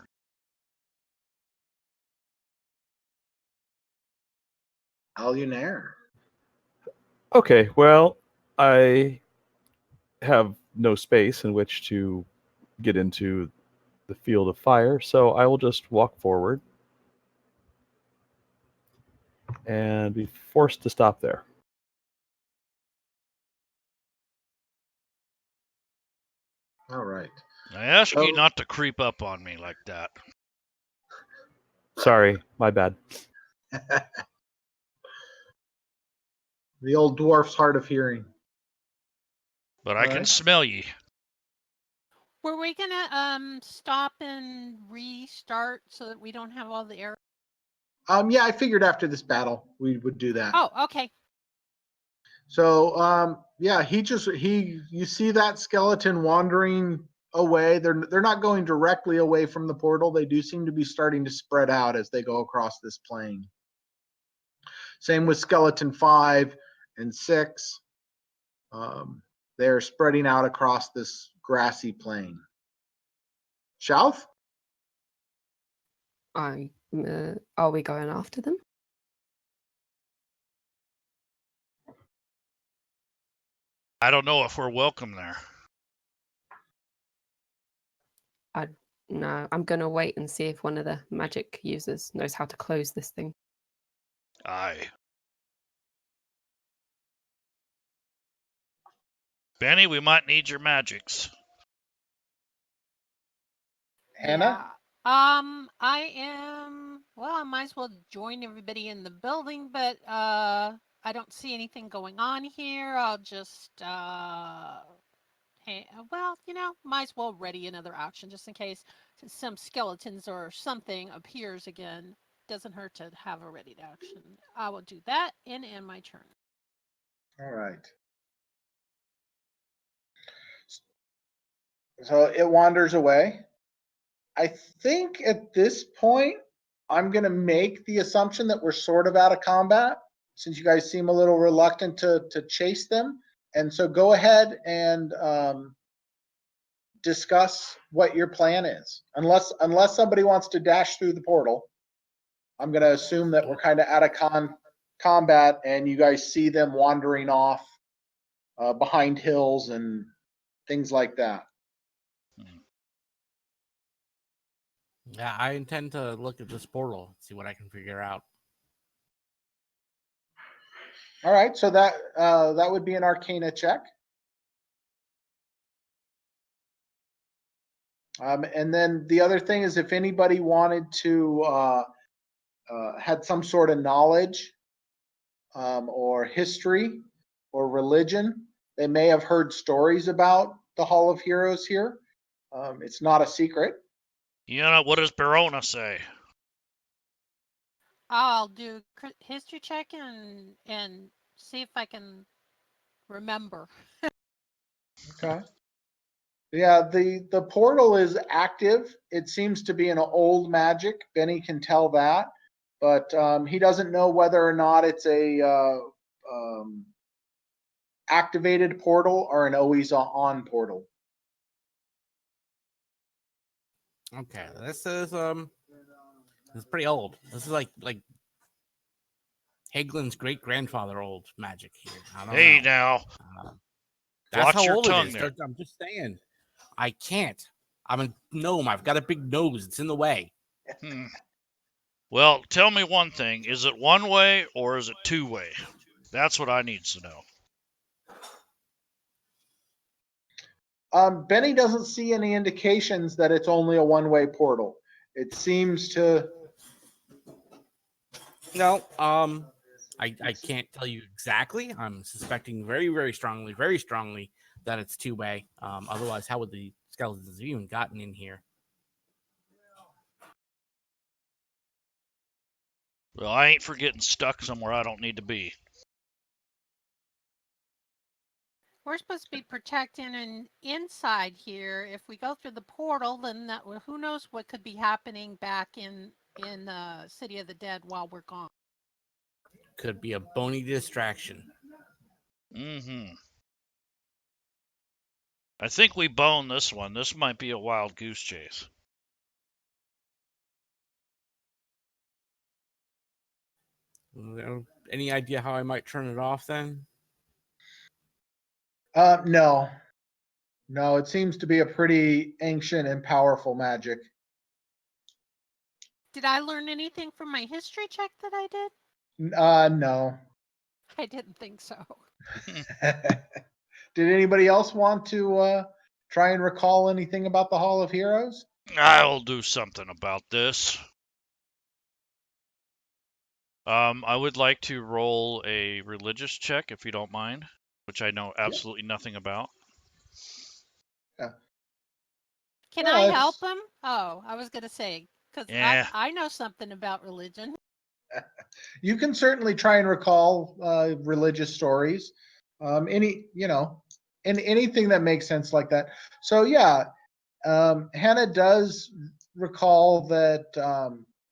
Speaker 1: Alunair.
Speaker 6: Okay, well, I have no space in which to get into the field of fire, so I will just walk forward and be forced to stop there.
Speaker 1: All right.
Speaker 5: I ask
Speaker 1: Oh.
Speaker 5: you not to creep up on me like that.
Speaker 6: Sorry, my bad.
Speaker 1: The old dwarf's hard of hearing.
Speaker 5: But I
Speaker 1: All
Speaker 5: can
Speaker 1: right.
Speaker 5: smell ye.
Speaker 4: Were we gonna stop and restart so that we don't have all the errors?
Speaker 1: Yeah, I figured after this battle we would do that.
Speaker 4: Oh, okay.
Speaker 1: So yeah, you see that skeleton wandering away. They're not going directly away from the portal. They do seem to be starting to spread out as they go across this plane. Same with skeleton 5 and 6. They're spreading out across this grassy plain. Shalf?
Speaker 7: Are we going after them?
Speaker 5: I don't know if we're welcome there.
Speaker 7: No, I'm gonna wait and see if one of the magic users knows how to close this thing.
Speaker 5: Aye. Benny, we might need your magics.
Speaker 1: Hannah?
Speaker 4: I might as well join everybody in the building, but I don't see anything going on here. I'll just might as well ready another action just in case some skeletons or something appears again. Doesn't hurt to have a ready action. I will do that and end my turn.
Speaker 1: All right. So it wanders away. I think at this point, I'm going to make the assumption that we're sort of out of combat since you guys seem a little reluctant to chase them. And so go ahead and discuss what your plan is. Unless somebody wants to dash through the portal, I'm going to assume that we're kind of out of combat and you guys see them wandering off behind hills and things like that.
Speaker 3: Yeah, I intend to look at this portal, see what I can figure out.
Speaker 1: All right, so that would be an Arcana check. And then the other thing is if anybody wanted to had some sort of knowledge or history or religion, they may have heard stories about the Hall of Heroes here. It's not a secret.
Speaker 5: You know, what does Verona say?
Speaker 4: I'll do history check and see if I can remember.
Speaker 1: Okay. Yeah, the portal is active. It seems to be an old magic. Benny can tell that, but he doesn't know whether or not it's a activated portal or an always on portal.
Speaker 3: Okay, this is pretty old. This is like Hagelin's great grandfather old magic here. I don't
Speaker 5: Hey
Speaker 3: know.
Speaker 5: now,
Speaker 3: That's
Speaker 5: watch
Speaker 3: how
Speaker 5: your
Speaker 3: old
Speaker 5: tongue
Speaker 3: it is.
Speaker 5: there.
Speaker 3: I'm just saying. I can't. I'm a gnome. I've got a big nose. It's in the way.
Speaker 5: Well, tell me one thing. Is it one way or is it two way? That's what I need to know.
Speaker 1: Benny doesn't see any indications that it's only a one-way portal. It seems to.
Speaker 3: No, I can't tell you exactly. I'm suspecting very, very strongly that it's two way. Otherwise, how would the skeletons have even gotten in here?
Speaker 5: Well, I ain't for getting stuck somewhere I don't need to be.
Speaker 4: We're supposed to be protecting an inside here. If we go through the portal, then who knows what could be happening back in the City of the Dead while we're gone.
Speaker 3: Could be a bony distraction.
Speaker 5: Mm-hmm. I think we boned this one. This might be a wild goose chase.
Speaker 3: Any idea how I might turn it off then?
Speaker 1: No. No, it seems to be a pretty ancient and powerful magic.
Speaker 4: Did I learn anything from my history check that I did?
Speaker 1: No.
Speaker 4: I didn't think so.
Speaker 1: Did anybody else want to try and recall anything about the Hall of Heroes?
Speaker 5: I'll do something about this. I would like to roll a religious check, if you don't mind, which I know absolutely nothing about.
Speaker 1: Yeah.
Speaker 4: Can
Speaker 1: No,
Speaker 4: I
Speaker 1: it's-
Speaker 4: help him? Oh, I was going to say, because
Speaker 5: Yeah.
Speaker 4: I know something about religion.
Speaker 1: You can certainly try and recall religious stories. Anything that makes sense like that. So yeah, Hannah does recall that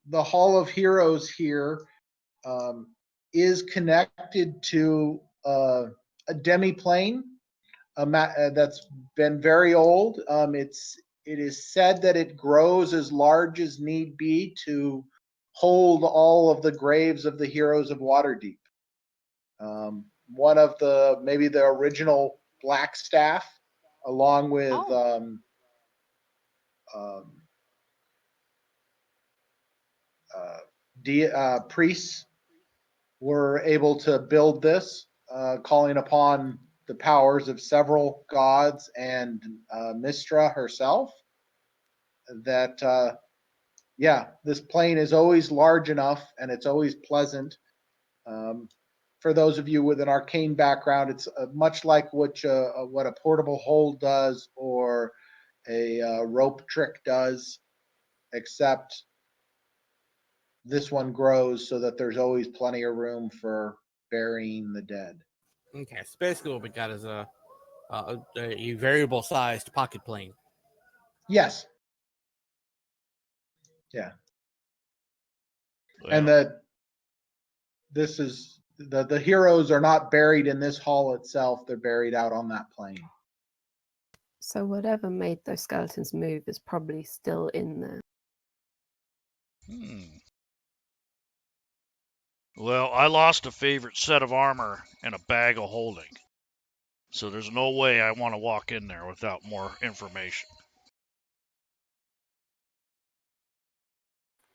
Speaker 1: the Hall of Heroes here is connected to a demi-plane that's been very old. It is said that it grows as large as need be to hold all of the graves of the heroes of Waterdeep. One of maybe the original Black Staff, along with priests, were able to build this, calling upon the powers of several gods and Mistra herself. That this plane is always large enough and it's always pleasant. For those of you with an arcane background, it's much like what a portable hold does or a rope trick does, except this one grows so that there's always plenty of room for burying the dead.
Speaker 3: Okay, so basically what we got is a variable sized pocket plane.
Speaker 1: Yes. Yeah.
Speaker 5: Well,
Speaker 1: And that this is the heroes are not buried in this hall itself, they're buried out on that plane.
Speaker 7: So whatever made those skeletons move is probably still in there.
Speaker 5: Well, I lost a favorite set of armor and a bag of holding. So there's no way I want to walk in there without more information.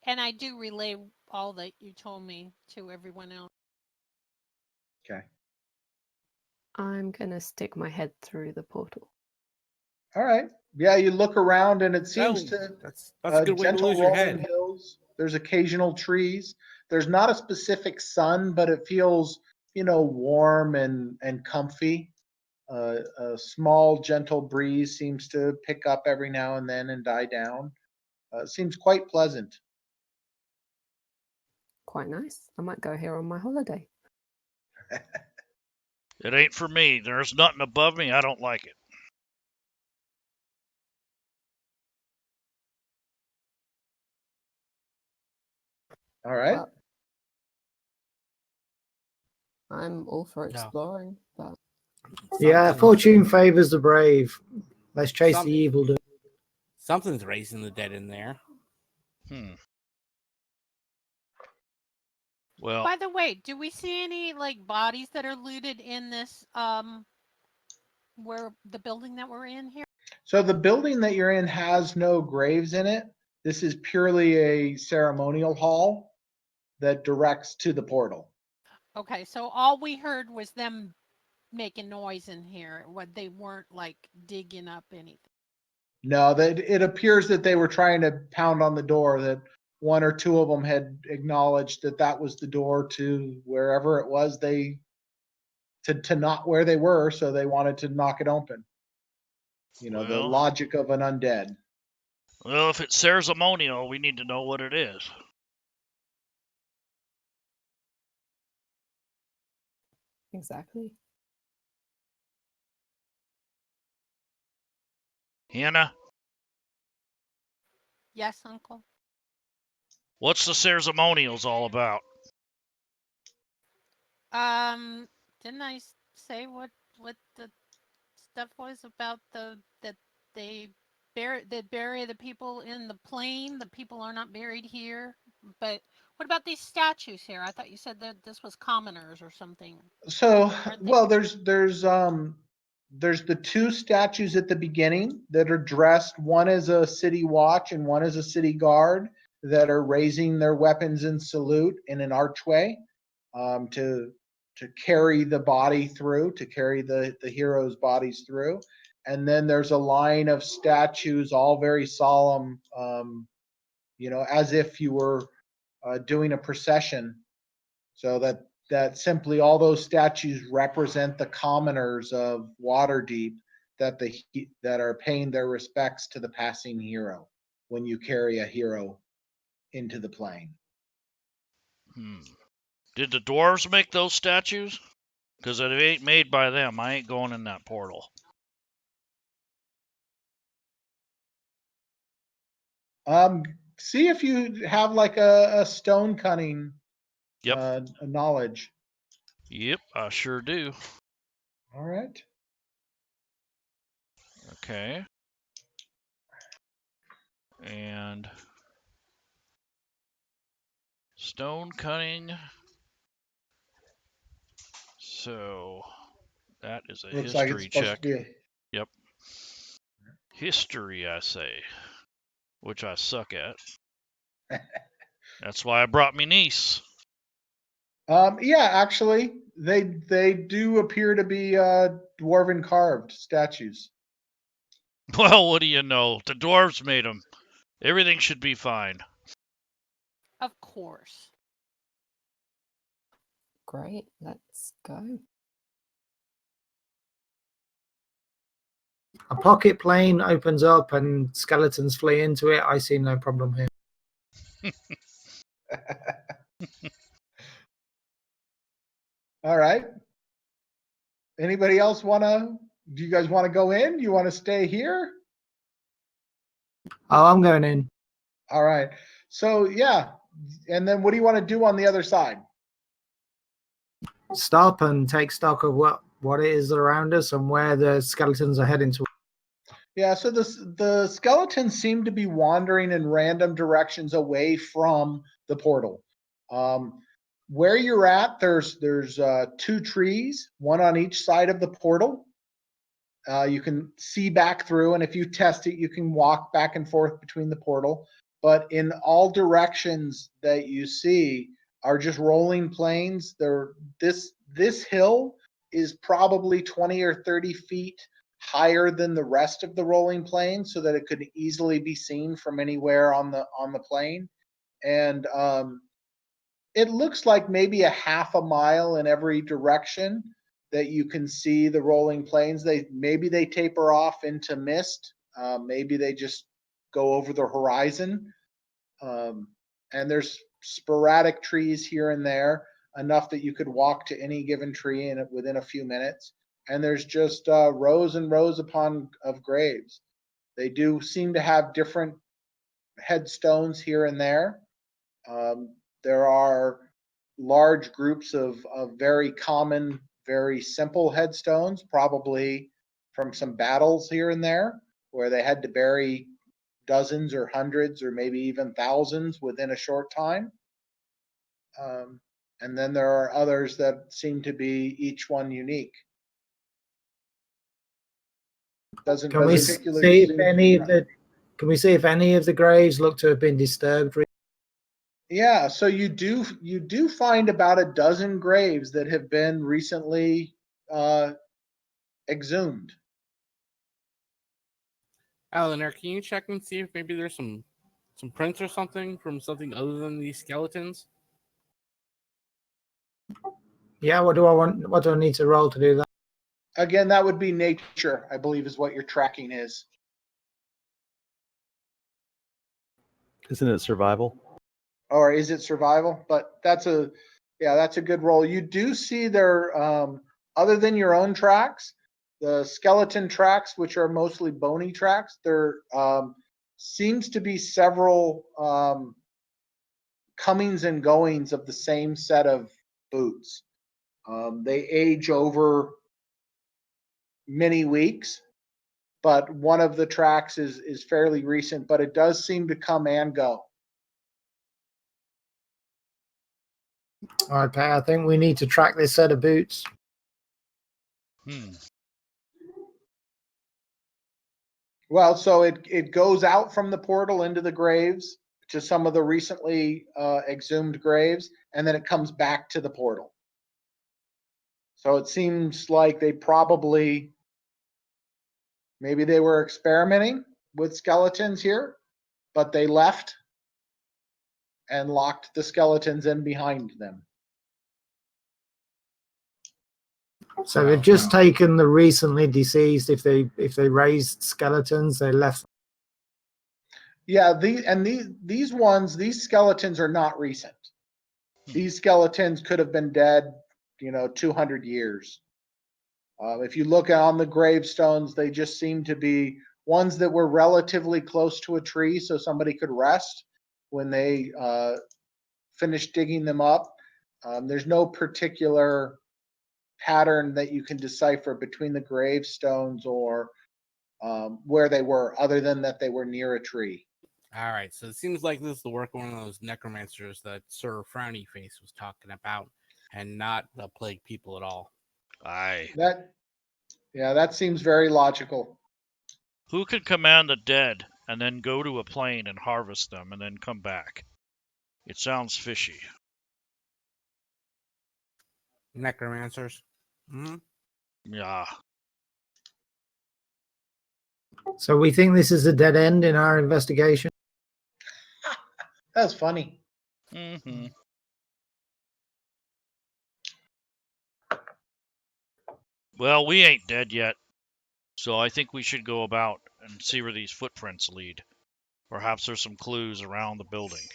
Speaker 4: And I do relay all that you told me to everyone else.
Speaker 1: Okay.
Speaker 7: I'm going to stick my head through the portal.
Speaker 1: All right. Yeah, you look around and it seems
Speaker 3: that's a good way to
Speaker 1: gentle
Speaker 3: lose your
Speaker 1: rolling
Speaker 3: head.
Speaker 1: hills. There's occasional trees. There's not a specific sun, but it feels, warm and comfy. A small, gentle breeze seems to pick up every now and then and die down. Seems quite pleasant.
Speaker 7: Quite nice. I might go here on my holiday.
Speaker 5: It ain't for me. There's nothing above me. I don't like it.
Speaker 1: All right.
Speaker 7: Well, I'm all for exploring, but
Speaker 2: Yeah, fortune favors the brave. Let's chase the evil.
Speaker 3: Something's raising the dead in there.
Speaker 5: Well,
Speaker 4: by the way, do we see any bodies that are looted in this where the building that we're in here?
Speaker 1: So the building that you're in has no graves in it. This is purely a ceremonial hall that directs to the portal.
Speaker 4: Okay, so all we heard was them making noise in here. What they weren't digging up anything.
Speaker 1: No, that it appears that they were trying to pound on the door, that one or two of them had acknowledged that was the door to wherever it was to not where they were, so they wanted to knock it open. The logic of an undead.
Speaker 5: Well, if it's ceremonial, we need to know what it is.
Speaker 7: Exactly.
Speaker 5: Hannah,
Speaker 4: Yes, Uncle.
Speaker 5: what's the ceremonials all about?
Speaker 4: Didn't I say what the stuff was about that they bury the people in the plain? The people are not buried here. But what about these statues here? I thought you said that this was commoners or something.
Speaker 1: So,
Speaker 4: Aren't they?
Speaker 1: well, there's the two statues at the beginning that are dressed. One is a city watch and one is a city guard that are raising their weapons in salute in an archway, to carry the body through, to carry the heroes' bodies through. And then there's a line of statues, all very solemn, as if you were doing a procession. So that simply all those statues represent the commoners of Waterdeep that are paying their respects to the passing hero when you carry a hero into the plane.
Speaker 5: Did the dwarves make those statues? Because if it ain't made by them, I ain't going in that portal.
Speaker 1: See if you have like a stone cutting
Speaker 5: Yep.
Speaker 1: knowledge.
Speaker 5: Yep, I sure do.
Speaker 1: All right.
Speaker 5: Okay. And stone cutting. So that is a
Speaker 1: Looks like it's
Speaker 5: history
Speaker 1: supposed
Speaker 5: check.
Speaker 1: to be.
Speaker 5: Yep. History, I say, which I suck at. That's why I brought me niece.
Speaker 1: Yeah, actually, they do appear to be dwarven carved statues.
Speaker 5: Well, what do you know? The dwarves made them. Everything should be fine.
Speaker 4: Of course.
Speaker 7: Great, let's go.
Speaker 2: A pocket plane opens up and skeletons flee into it. I see no problem here.
Speaker 1: All right. Anybody else do you guys want to go in? You want to stay here?
Speaker 2: Oh, I'm going in.
Speaker 1: All right. So, yeah. And then what do you want to do on the other side?
Speaker 2: Stop and take stock of what it is around us and where the skeletons are heading to.
Speaker 1: Yeah, so the skeletons seem to be wandering in random directions away from the portal. Where you're at, there's two trees, one on each side of the portal. You can see back through, and if you test it, you can walk back and forth between the portal. But in all directions that you see are just rolling plains. This hill is probably 20 or 30 feet higher than the rest of the rolling plain, so that it could easily be seen from anywhere on the plane. And it looks like maybe a half a mile in every direction that you can see the rolling plains. Maybe they taper off into mist. Maybe they just go over the horizon. And there's sporadic trees here and there, enough that you could walk to any given tree within a few minutes. And there's just rows and rows of graves. They do seem to have different headstones here and there. There are large groups of very common, very simple headstones, probably from some battles here and there, where they had to bury dozens or hundreds or maybe even thousands within a short time. And then there are others that seem to be each one unique.
Speaker 2: Can we see if any of the graves look to have been disturbed?
Speaker 1: Yeah, so you do find about a dozen graves that have been recently exhumed.
Speaker 3: Eleanor, can you check and see if maybe there's some prints or something from something other than these skeletons?
Speaker 2: Yeah, what do I need to roll to do that?
Speaker 1: Again, that would be nature, I believe, is what your tracking is.
Speaker 6: Isn't it survival?
Speaker 1: Or is it survival? But that's a good roll. You do see there, other than your own tracks, the skeleton tracks, which are mostly bony tracks, there seems to be several comings and goings of the same set of boots. They age over many weeks, but one of the tracks is fairly recent, but it does seem to come and go.
Speaker 2: Okay, I think we need to track this set of boots.
Speaker 1: Well, so it goes out from the portal into the graves to some of the recently exhumed graves, and then it comes back to the portal. So it seems like they probably, maybe they were experimenting with skeletons here, but they left and locked the skeletons in behind them.
Speaker 2: So they've just taken the recently deceased. If they raised skeletons, they left.
Speaker 1: Yeah, these skeletons are not recent. These skeletons could have been dead, 200 years. If you look on the gravestones, they just seem to be ones that were relatively close to a tree, so somebody could rest when they finished digging them up. There's no particular pattern that you can decipher between the gravestones or where they were, other than that they were near a tree.
Speaker 3: All right, so it seems like this is the work of one of those necromancers that Sir Frowny Face was talking about, and not the plague people at all.
Speaker 5: Aye.
Speaker 1: That seems very logical.
Speaker 5: Who can command the dead and then go to a plane and harvest them and then come back? It sounds fishy.
Speaker 3: Necromancers. Hmm.
Speaker 5: Yeah.
Speaker 2: So we think this is a dead end in our investigation.
Speaker 1: That's funny.
Speaker 5: Mm-hmm. Well, we ain't dead yet, so I think we should go about and see where these footprints lead. Perhaps there's some clues around the building.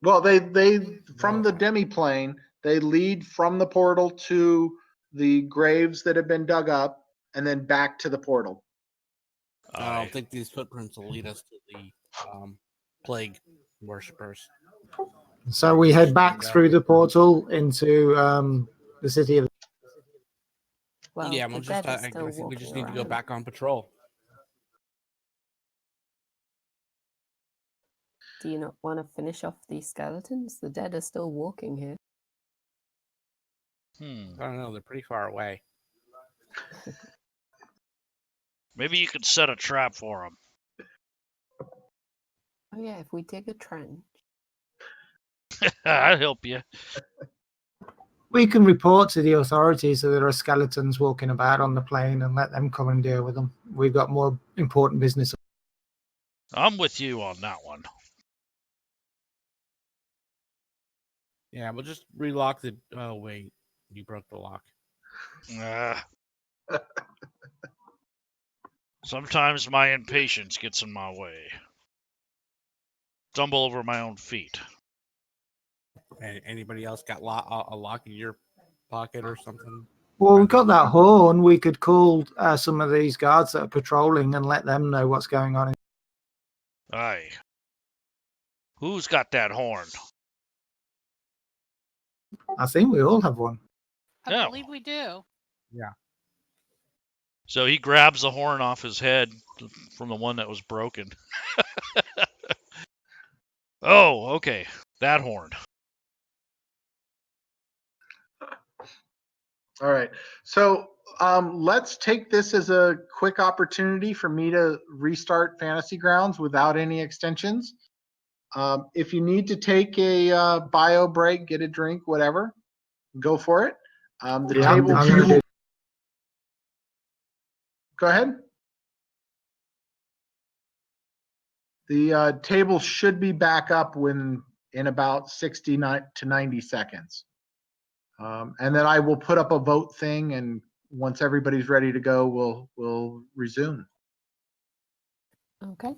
Speaker 1: Well, they from the demiplane, they lead from the portal to the graves that have been dug up, and then back to the portal.
Speaker 3: I don't think these footprints will lead us to the plague worshippers.
Speaker 2: So we head back through the portal into the city of.
Speaker 7: Well,
Speaker 3: Yeah,
Speaker 7: the
Speaker 3: we'll just.
Speaker 7: dead is
Speaker 3: I
Speaker 7: still
Speaker 3: think we just
Speaker 7: walking
Speaker 3: need to go
Speaker 7: around.
Speaker 3: back on patrol.
Speaker 7: Do you not want to finish off these skeletons? The dead are still walking here.
Speaker 3: I don't know. They're pretty far away.
Speaker 5: Maybe you could set a trap for them.
Speaker 7: Oh yeah, if we dig a trench.
Speaker 5: I'll help you.
Speaker 2: We can report to the authorities that there are skeletons walking about on the plane and let them come and deal with them. We've got more important business.
Speaker 5: I'm with you on that one.
Speaker 3: Yeah, we'll just relock the. Oh wait, you broke the lock.
Speaker 5: Sometimes my impatience gets in my way. Stumble over my own feet.
Speaker 3: And anybody else got a lock in your pocket or something?
Speaker 2: Well, we've got that horn. We could call some of these guards that are patrolling and let them know what's going on.
Speaker 5: Aye. Who's got that horn?
Speaker 2: I think we all have one.
Speaker 4: I believe we do.
Speaker 3: Yeah.
Speaker 5: So he grabs the horn off his head from the one that was broken. Oh, okay. That horn.
Speaker 1: All right. So let's take this as a quick opportunity for me to restart Fantasy Grounds without any extensions. If you need to take a bio break, get a drink, whatever, go for it. The table. Go ahead. The table should be back up in about 60 to 90 seconds. And then I will put up a vote thing, and once everybody's ready to go, we'll resume.
Speaker 7: Okay.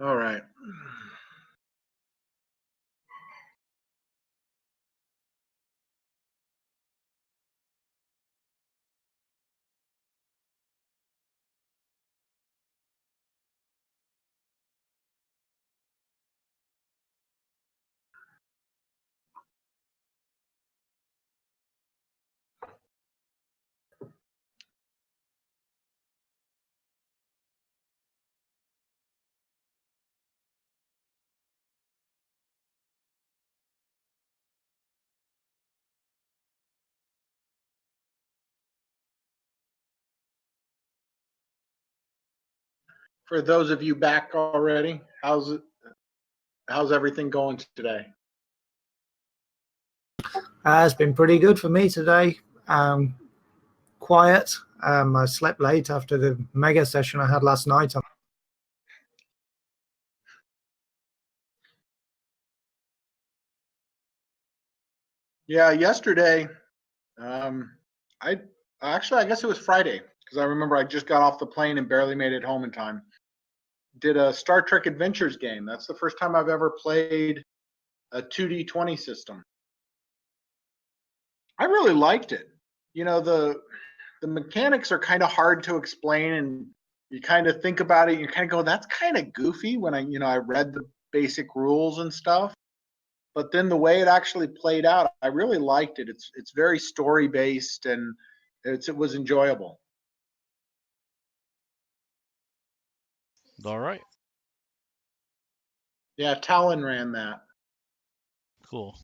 Speaker 1: All right. For those of you back already, how's everything going today?
Speaker 2: It's been pretty good for me today. Quiet. I slept late after the mega session I had last night.
Speaker 1: Yeah, yesterday, I guess it was Friday because I remember I just got off the plane and barely made it home in time. Did a Star Trek Adventures game. That's the first time I've ever played a 2D20 system. I really liked it. You know, the mechanics are kind of hard to explain, and you kind of think about it, and you kind of go, that's kind of goofy when I read the basic rules and stuff. But then the way it actually played out, I really liked it. It's very story based, and it was enjoyable.
Speaker 5: All right.
Speaker 1: Yeah, Talon ran that.
Speaker 5: Cool.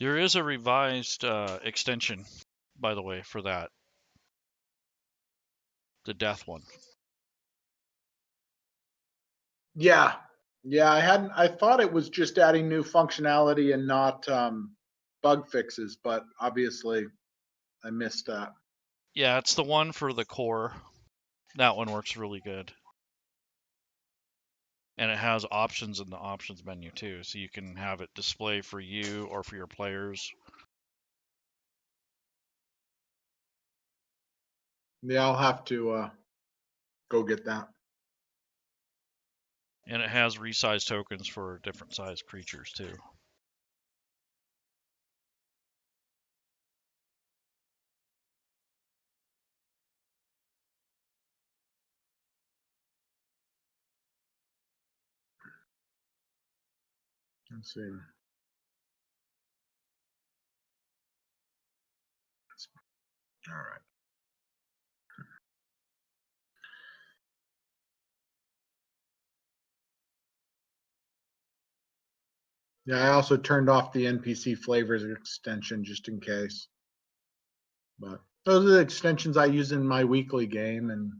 Speaker 5: There is a revised extension, by the way, for that. The death one.
Speaker 1: Yeah. Yeah, I thought it was just adding new functionality and not bug fixes, but obviously I missed that.
Speaker 5: Yeah, it's the one for the core. That one works really good. And it has options in the options menu too, so you can have it display for you or for your players.
Speaker 1: Yeah, I'll have to go get that.
Speaker 5: And it has resize tokens for different size creatures too.
Speaker 1: Let's see. All right. Yeah, I also turned off the NPC flavors extension just in case. But those are the extensions I use in my weekly game, and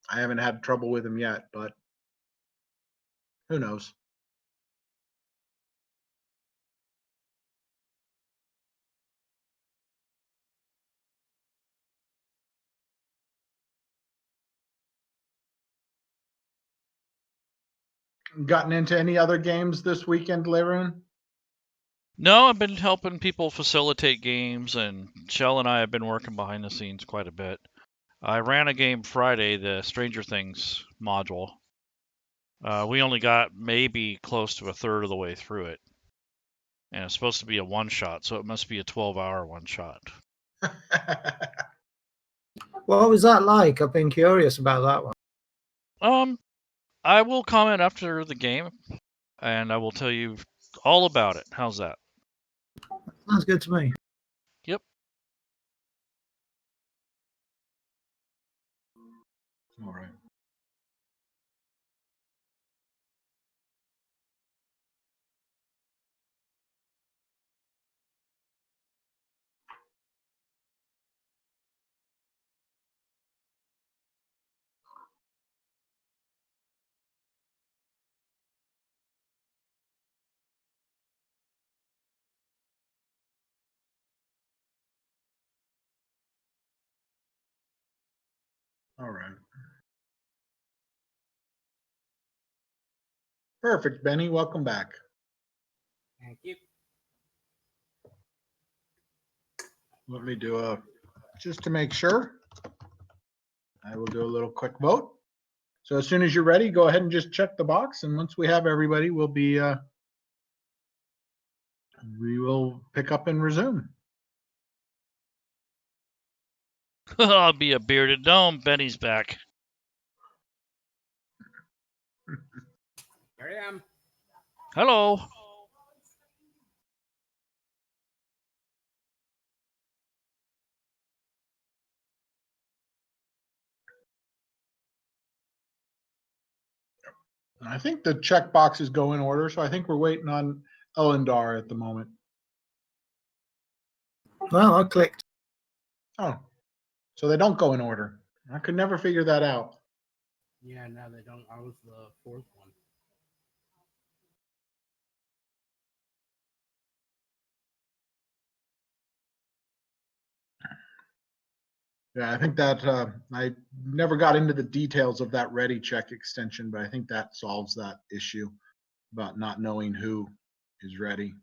Speaker 1: I haven't had trouble with them yet, but who knows? Gotten into any other games this weekend, Leroon?
Speaker 5: No, I've been helping people facilitate games, and Shell and I have been working behind the scenes quite a bit. I ran a game Friday, the Stranger Things module. We only got maybe close to a third of the way through it. And it's supposed to be a one-shot, so it must be a 12-hour one-shot.
Speaker 2: What was that like? I've been curious about that one.
Speaker 5: I will comment after the game, and I will tell you all about it. How's that?
Speaker 2: Sounds good to me.
Speaker 5: Yep.
Speaker 1: All right. All right. Perfect, Benny. Welcome back.
Speaker 3: Thank you.
Speaker 1: Let me do a just to make sure, I will do a little quick vote. So as soon as you're ready, go ahead and just check the box. And once we have everybody, we will pick up and resume.
Speaker 5: I'll be a bearded gnome. Benny's back.
Speaker 3: Here I am.
Speaker 5: Hello.
Speaker 1: I think the check boxes go in order, so I think we're waiting on Elendar at the moment.
Speaker 2: Well, I clicked.
Speaker 1: Oh, so they don't go in order. I could never figure that out.
Speaker 3: Yeah, no, they don't. I was the fourth one.
Speaker 1: Yeah, I think that I never got into the details of that ready check extension, but I think that solves that issue about not knowing who is ready.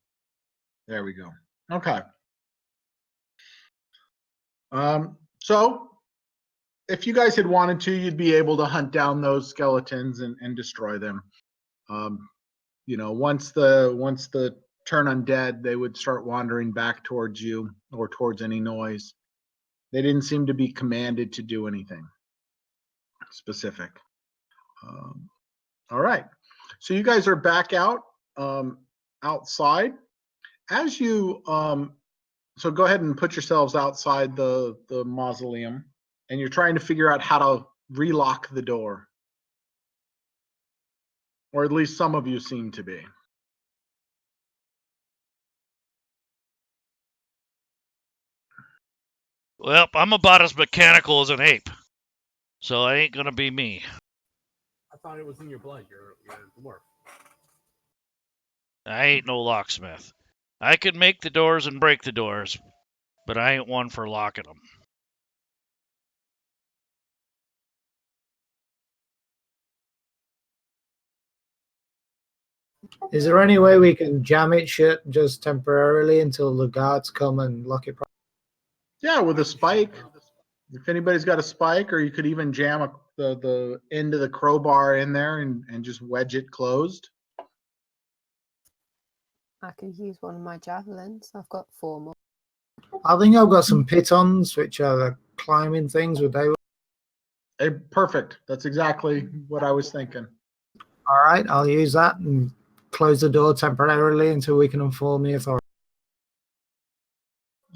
Speaker 1: There we go. Okay. So if you guys had wanted to, you'd be able to hunt down those skeletons and destroy them. You know, once the turn undead, they would start wandering back towards you or towards any noise. They didn't seem to be commanded to do anything specific. All right. So you guys are back out outside. As you so go ahead and put yourselves outside the mausoleum, and you're trying to figure out how to relock the door, or at least some of you seem to be.
Speaker 5: Well, I'm about as mechanical as an ape, so it ain't gonna be me.
Speaker 3: I thought it was in your blood. You're a dwarf.
Speaker 5: I ain't no locksmith. I could make the doors and break the doors, but I ain't one for locking them.
Speaker 2: Is there any way we can jam it shut just temporarily until the guards come and lock it?
Speaker 1: Yeah, with a spike. If anybody's got a spike, or you could even jam the end of the crowbar in there and just wedge it closed.
Speaker 7: I could use one of my javelins. I've got 4 more.
Speaker 2: I think I've got some pitons, which are the climbing things. Would they?
Speaker 1: Hey, perfect. That's exactly what I was thinking.
Speaker 2: All right, I'll use that and close the door temporarily until we can inform the authorities.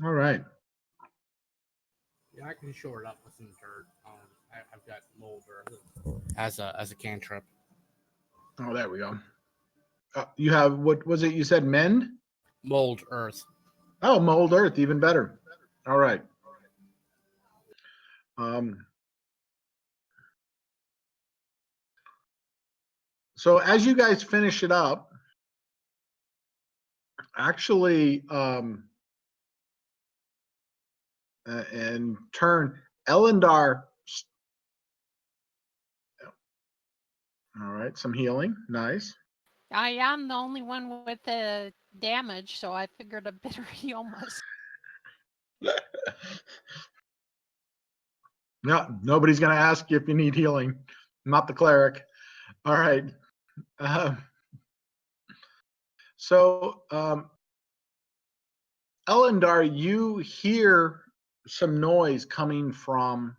Speaker 1: All right.
Speaker 3: Yeah, I can shore it up with some dirt. I've got mold earth as a cantrip.
Speaker 1: Oh, there we go. You have, what was it you said, mend?
Speaker 3: Mold earth.
Speaker 1: Oh, mold earth, even better. All right. So as you guys finish it up, actually, and turn Elendar. All right, some healing. Nice.
Speaker 4: I am the only one with the damage, so I figured a better heal must.
Speaker 1: No, nobody's going to ask you if you need healing. Not the cleric. All right. So, Elendar, you hear some noise coming from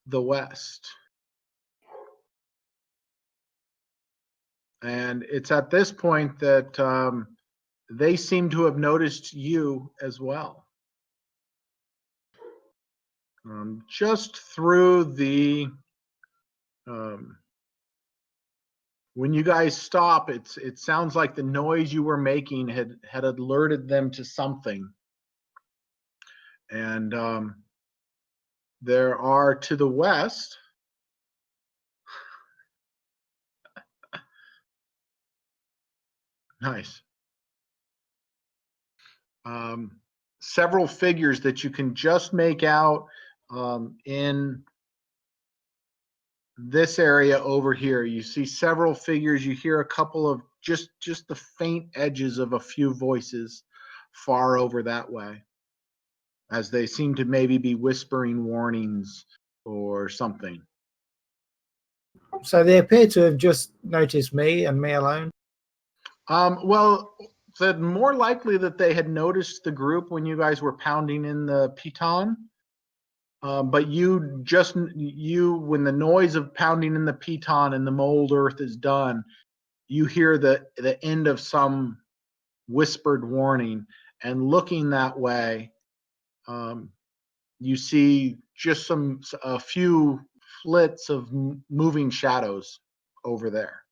Speaker 1: the west. And it's at this point that they seem to have noticed you as well. Just through the when you guys stop, it sounds like the noise you were making had alerted them to something. And there are to the west nice several figures that you can just make out in this area over here. You see several figures. You hear a couple of just the faint edges of a few voices far over that way. as they seem to maybe be whispering warnings or something.
Speaker 2: So they appear to have just noticed me and me alone.
Speaker 1: Well, said more likely that they had noticed the group when you guys were pounding in the piton. But when the noise of pounding in the piton and the mold earth is done, you hear the end of some whispered warning, and looking that way, you see just a few flits of moving shadows over there.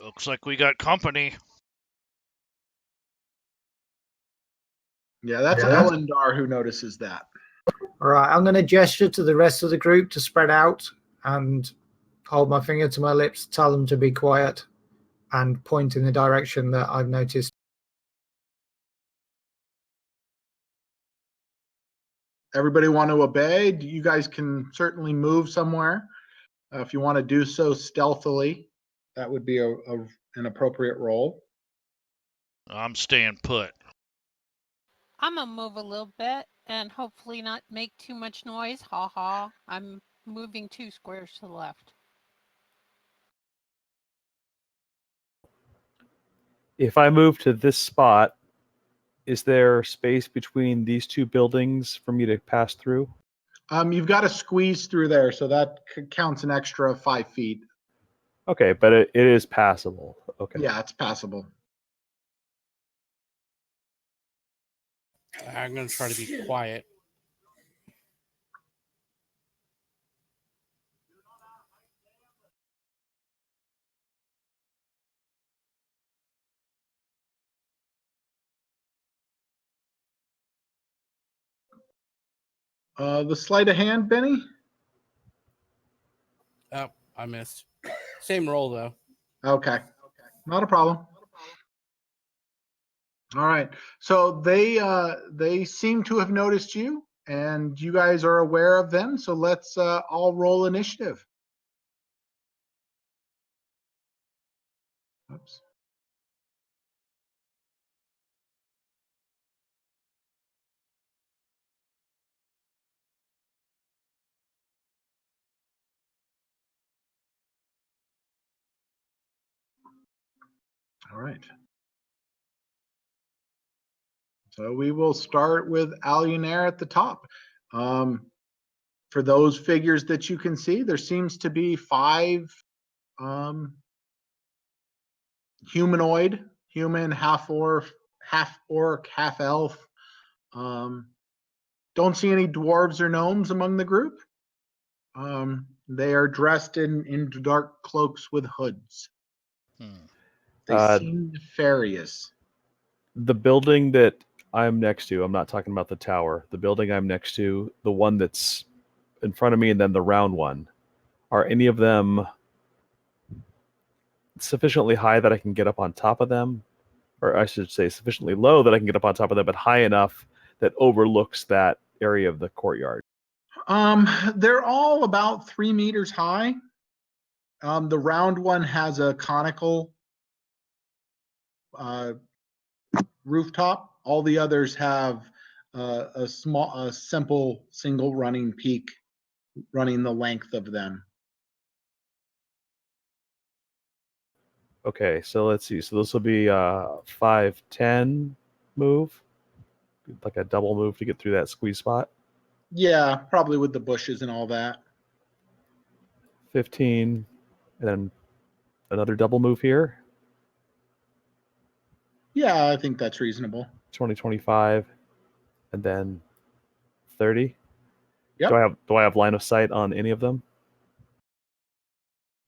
Speaker 5: Looks like we got company.
Speaker 1: Yeah, that's Elendar who notices that.
Speaker 2: All right, I'm going to gesture to the rest of the group to spread out and hold my finger to my lips, tell them to be quiet, and point in the direction that I've noticed.
Speaker 1: Everybody want to obey? You guys can certainly move somewhere. If you want to do so stealthily, that would be an appropriate role.
Speaker 5: I'm staying put.
Speaker 4: I'm gonna move a little bit and hopefully not make too much noise. Ha ha. I'm moving 2 squares to the left.
Speaker 6: If I move to this spot, is there space between these two buildings for me to pass through?
Speaker 1: You've got to squeeze through there, so that counts an extra 5 feet.
Speaker 6: Okay, but it is passable. Okay.
Speaker 1: Yeah, it's passable.
Speaker 3: I'm going to try to be quiet.
Speaker 1: The sleight of hand, Benny?
Speaker 3: Oh, I missed. Same roll, though.
Speaker 1: Okay, not a problem. All right, so they seem to have noticed you, and you guys are aware of them. So let's all roll initiative. Oops. All right. So we will start with Alunair at the top. For those figures that you can see, there seems to be 5 humanoid, human, half orc, half elf. Don't see any dwarves or gnomes among the group. They are dressed in dark cloaks with hoods. They seem nefarious.
Speaker 6: The building that I'm next to, I'm not talking about the tower, the building I'm next to, the one that's in front of me and then the round one, are any of them sufficiently high that I can get up on top of them? Or I should say sufficiently low that I can get up on top of them, but high enough that overlooks that area of the courtyard?
Speaker 1: They're all about 3 meters high. The round one has a conical rooftop. All the others have a simple single running peak running the length of them.
Speaker 6: Okay, so let's see. So this will be 5-10 move, like a double move to get through that squeeze spot.
Speaker 1: Yeah, probably with the bushes and all that.
Speaker 6: 15, and then another double move here.
Speaker 1: Yeah, I think that's reasonable.
Speaker 6: 20, 25, and then 30.
Speaker 1: Yep.
Speaker 6: Do I have line of sight on any of them?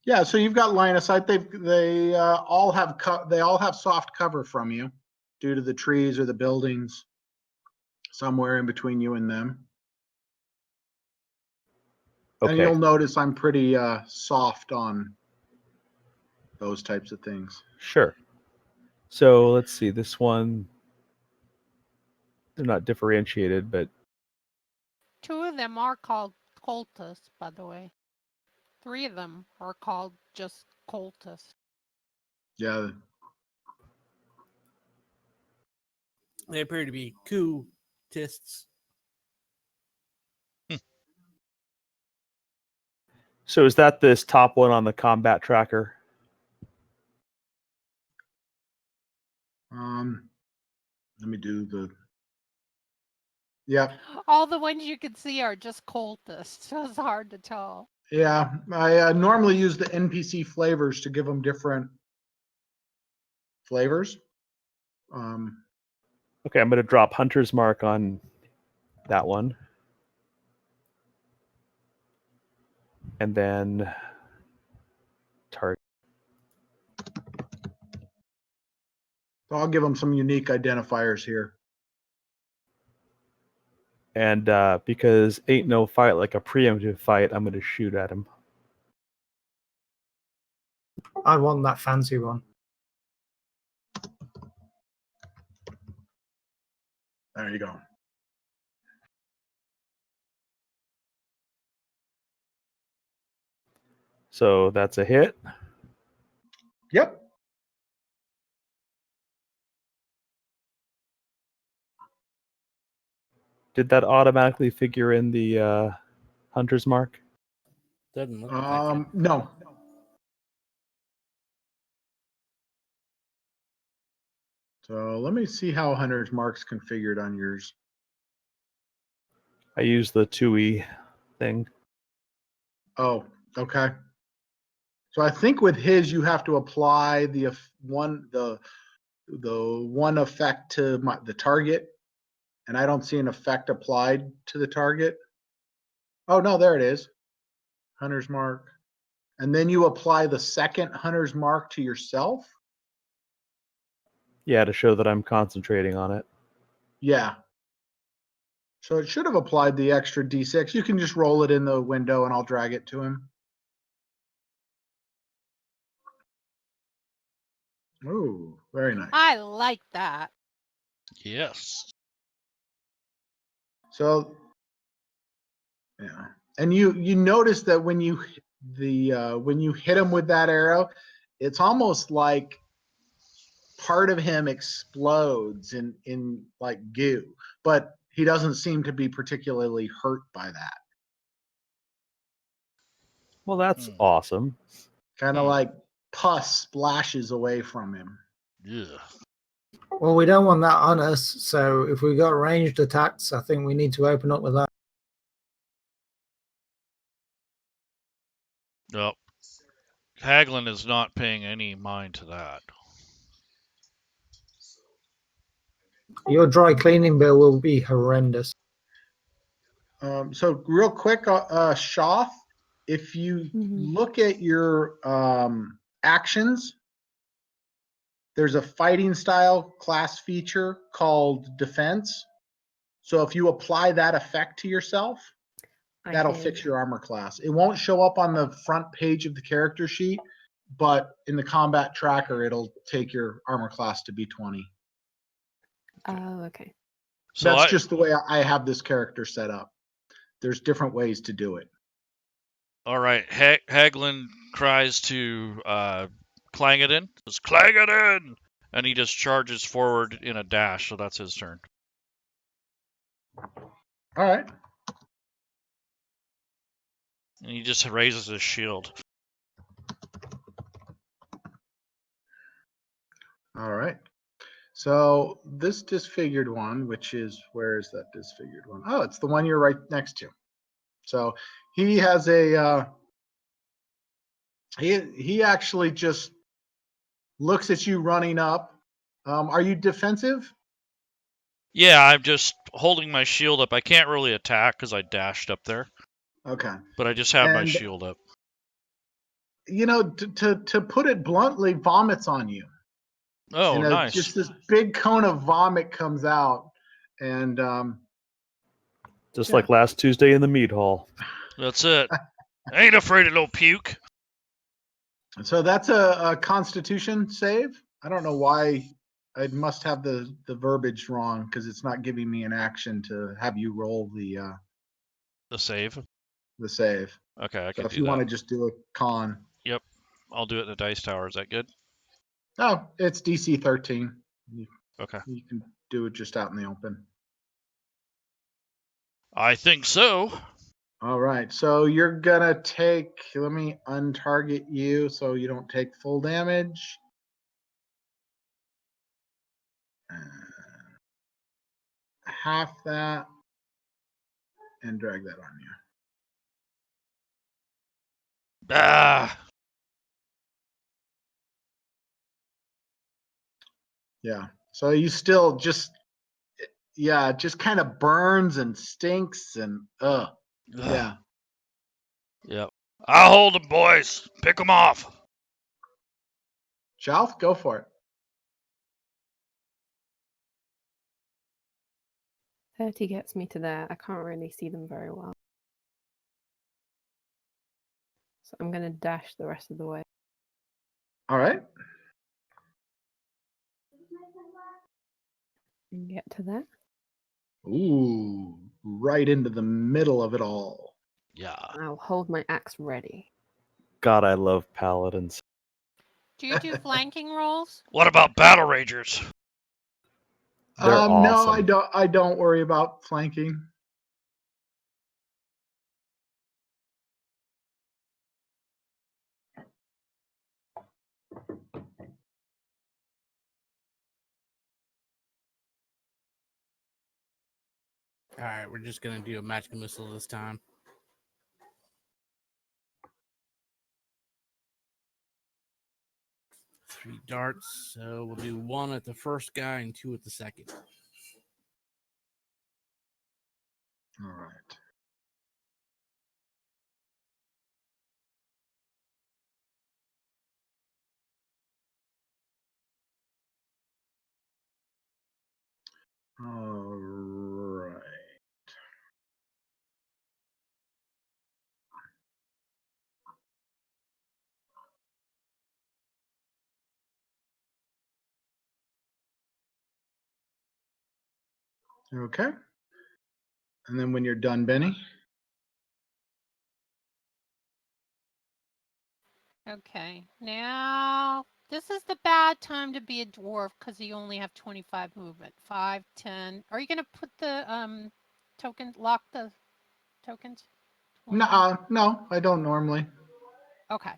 Speaker 1: Yeah, so you've got line of sight. They all have soft cover from you due to the trees or the buildings somewhere in between you and them.
Speaker 6: Okay.
Speaker 1: And you'll notice I'm pretty soft on those types of things.
Speaker 6: Sure. So let's see. This one, they're not differentiated, but
Speaker 4: 2 of them are called cultists, by the way. 3 of them are called just cultists.
Speaker 1: Yeah.
Speaker 3: They appear to be 2 Tists.
Speaker 6: So is that this top one on the combat tracker?
Speaker 1: Let me do the. Yeah,
Speaker 4: All the ones you can see are just cultists, so it's hard to tell.
Speaker 1: yeah. I normally use the NPC flavors to give them different flavors.
Speaker 6: Okay, I'm going to drop Hunter's Mark on that one. And then target.
Speaker 1: So I'll give them some unique identifiers here.
Speaker 6: And because ain't no fight like a preemptive fight, I'm going to shoot at him.
Speaker 2: I want that fancy one.
Speaker 1: There you go.
Speaker 6: So that's a hit.
Speaker 1: Yep.
Speaker 6: Did that automatically figure in the Hunter's Mark?
Speaker 3: Doesn't look like it.
Speaker 1: No. So let me see how Hunter's Mark's configured on yours.
Speaker 6: I use the 2E thing.
Speaker 1: Oh, okay. So I think with his, you have to apply the one effect to the target, and I don't see an effect applied to the target. Oh no, there it is. Hunter's Mark. And then you apply the second Hunter's Mark to yourself.
Speaker 6: Yeah, to show that I'm concentrating on it.
Speaker 1: Yeah. So it should have applied the extra D6. You can just roll it in the window and I'll drag it to him. Ooh, very nice.
Speaker 4: I like that.
Speaker 5: Yes.
Speaker 1: So, yeah. And you notice that when you hit him with that arrow, it's almost like part of him explodes in like goo, but he doesn't seem to be particularly hurt by that.
Speaker 6: Well, that's awesome.
Speaker 1: Kind of like pus splashes away from him.
Speaker 5: Yeah.
Speaker 2: Well, we don't want that on us, so if we got ranged attacks, I think we need to open up with that.
Speaker 5: Nope. Haglin is not paying any mind to that.
Speaker 2: Your dry cleaning bill will be horrendous.
Speaker 1: So real quick, Shoth, if you look at your actions, there's a fighting style class feature called defense. So if you apply that effect to yourself, that'll fix your armor class. It won't show up on the front page of the character sheet, but in the combat tracker, it'll take your armor class to be 20.
Speaker 7: Oh, okay.
Speaker 5: So
Speaker 1: That's just the way I have this character set up. There's different ways to do it.
Speaker 5: All right. Haglin cries to Clangadin. Says, Clangadin! And he just charges forward in a dash, so that's his turn.
Speaker 1: All right.
Speaker 5: And he just raises his shield.
Speaker 1: All right. So this disfigured one, which is, where is that disfigured one? Oh, it's the one you're right next to. So he has a, he actually just looks at you running up. Are you defensive?
Speaker 5: Yeah, I'm just holding my shield up. I can't really attack because I dashed up there.
Speaker 1: Okay.
Speaker 5: But I just have my
Speaker 1: And,
Speaker 5: shield up.
Speaker 1: You know, to put it bluntly, vomits on you.
Speaker 5: Oh, nice.
Speaker 1: Just this big cone of vomit comes out. And
Speaker 6: just like last Tuesday in the meat hall.
Speaker 5: That's it. I ain't afraid of no puke.
Speaker 1: So that's a Constitution save. I don't know why. I must have the verbiage wrong because it's not giving me an action to have you roll the
Speaker 5: save.
Speaker 1: The save.
Speaker 5: Okay, I can do that.
Speaker 1: So if you want to just do a con.
Speaker 5: Yep, I'll do it in the dice tower. Is that good?
Speaker 1: Oh, it's DC 13.
Speaker 5: Okay.
Speaker 1: You can do it just out in the open.
Speaker 5: I think so.
Speaker 1: All right, so you're gonna take, let me untarget you so you don't take full damage. Half that and drag that on you.
Speaker 5: Ah.
Speaker 1: Yeah, so you still just, yeah, it just kind of burns and stinks and yeah.
Speaker 5: Yep. I'll hold them, boys. Pick them off.
Speaker 1: Shalf, go for it.
Speaker 7: 30 gets me to there. I can't really see them very well. So I'm going to dash the rest of the way.
Speaker 1: All right.
Speaker 7: And get to there.
Speaker 1: Ooh, right into the middle of it all.
Speaker 5: Yeah.
Speaker 7: I'll hold my axe ready.
Speaker 6: God, I love paladins.
Speaker 4: Do you do flanking rolls?
Speaker 5: What about Battle Rangers?
Speaker 6: They're
Speaker 1: No,
Speaker 6: awesome.
Speaker 1: I don't worry about flanking.
Speaker 3: All right, we're just gonna do a magical missile this time. Three darts, so we'll do one at the first guy and two at the second.
Speaker 1: All right. All right. Okay. And then when you're done, Benny.
Speaker 4: Okay, now this is the bad time to be a dwarf because you only have 25 movement. 5, 10. Are you going to put the token, lock the tokens? 20?
Speaker 1: No, I don't normally.
Speaker 4: Okay.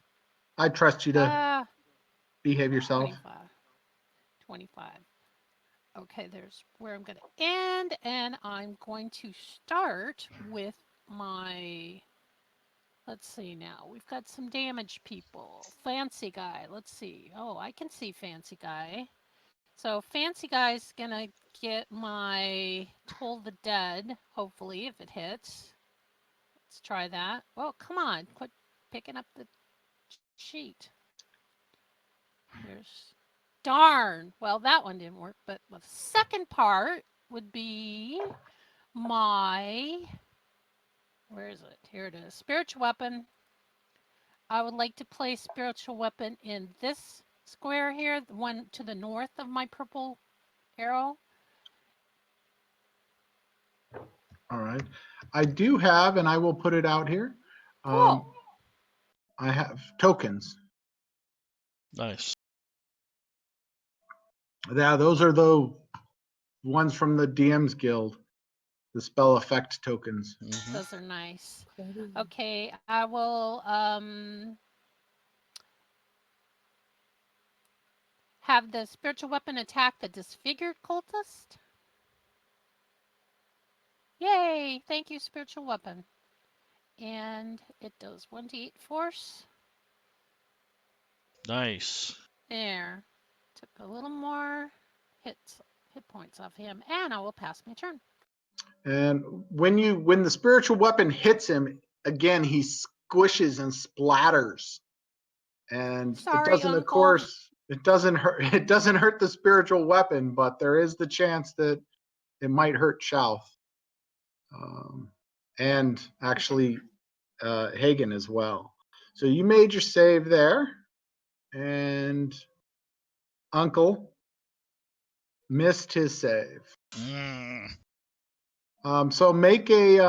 Speaker 1: I trust you to behave yourself.
Speaker 4: 25. 25. Okay, there's where I'm going to end, and I'm going to start with my, let's see now. We've got some damage people. Fancy guy, let's see. Oh, I can see fancy guy. So fancy guy's gonna get my Toll the Dead, hopefully, if it hits. Let's try that. Oh, come on, quit picking up the sheet. There's, darn. Well, that one didn't work, but the second part would be my, where is it? Here it is. Spiritual weapon. I would like to place spiritual weapon in this square here, the one to the north of my purple arrow.
Speaker 1: All right. I do have, and I will put it out here.
Speaker 4: Cool.
Speaker 1: I have tokens.
Speaker 5: Nice.
Speaker 1: Yeah, those are the ones from the DM's Guild, the spell effect tokens.
Speaker 5: Mhm.
Speaker 4: Those are nice.
Speaker 7: Ready.
Speaker 4: Okay, I will have the spiritual weapon attack the disfigured cultist. Yay! Thank you, spiritual weapon. And it does 1d8 force.
Speaker 5: Nice.
Speaker 4: There. Took a little more hit points off him, and I will pass my turn.
Speaker 1: And when the spiritual weapon hits him, again, he squishes and splatters. And it
Speaker 4: Sorry,
Speaker 1: doesn't, of
Speaker 4: Uncle.
Speaker 1: course, it doesn't hurt the spiritual weapon, but there is the chance that it might hurt Shalf. And actually Hagen as well. So you made your save there, and Uncle missed his save.
Speaker 5: Mm.
Speaker 1: So make a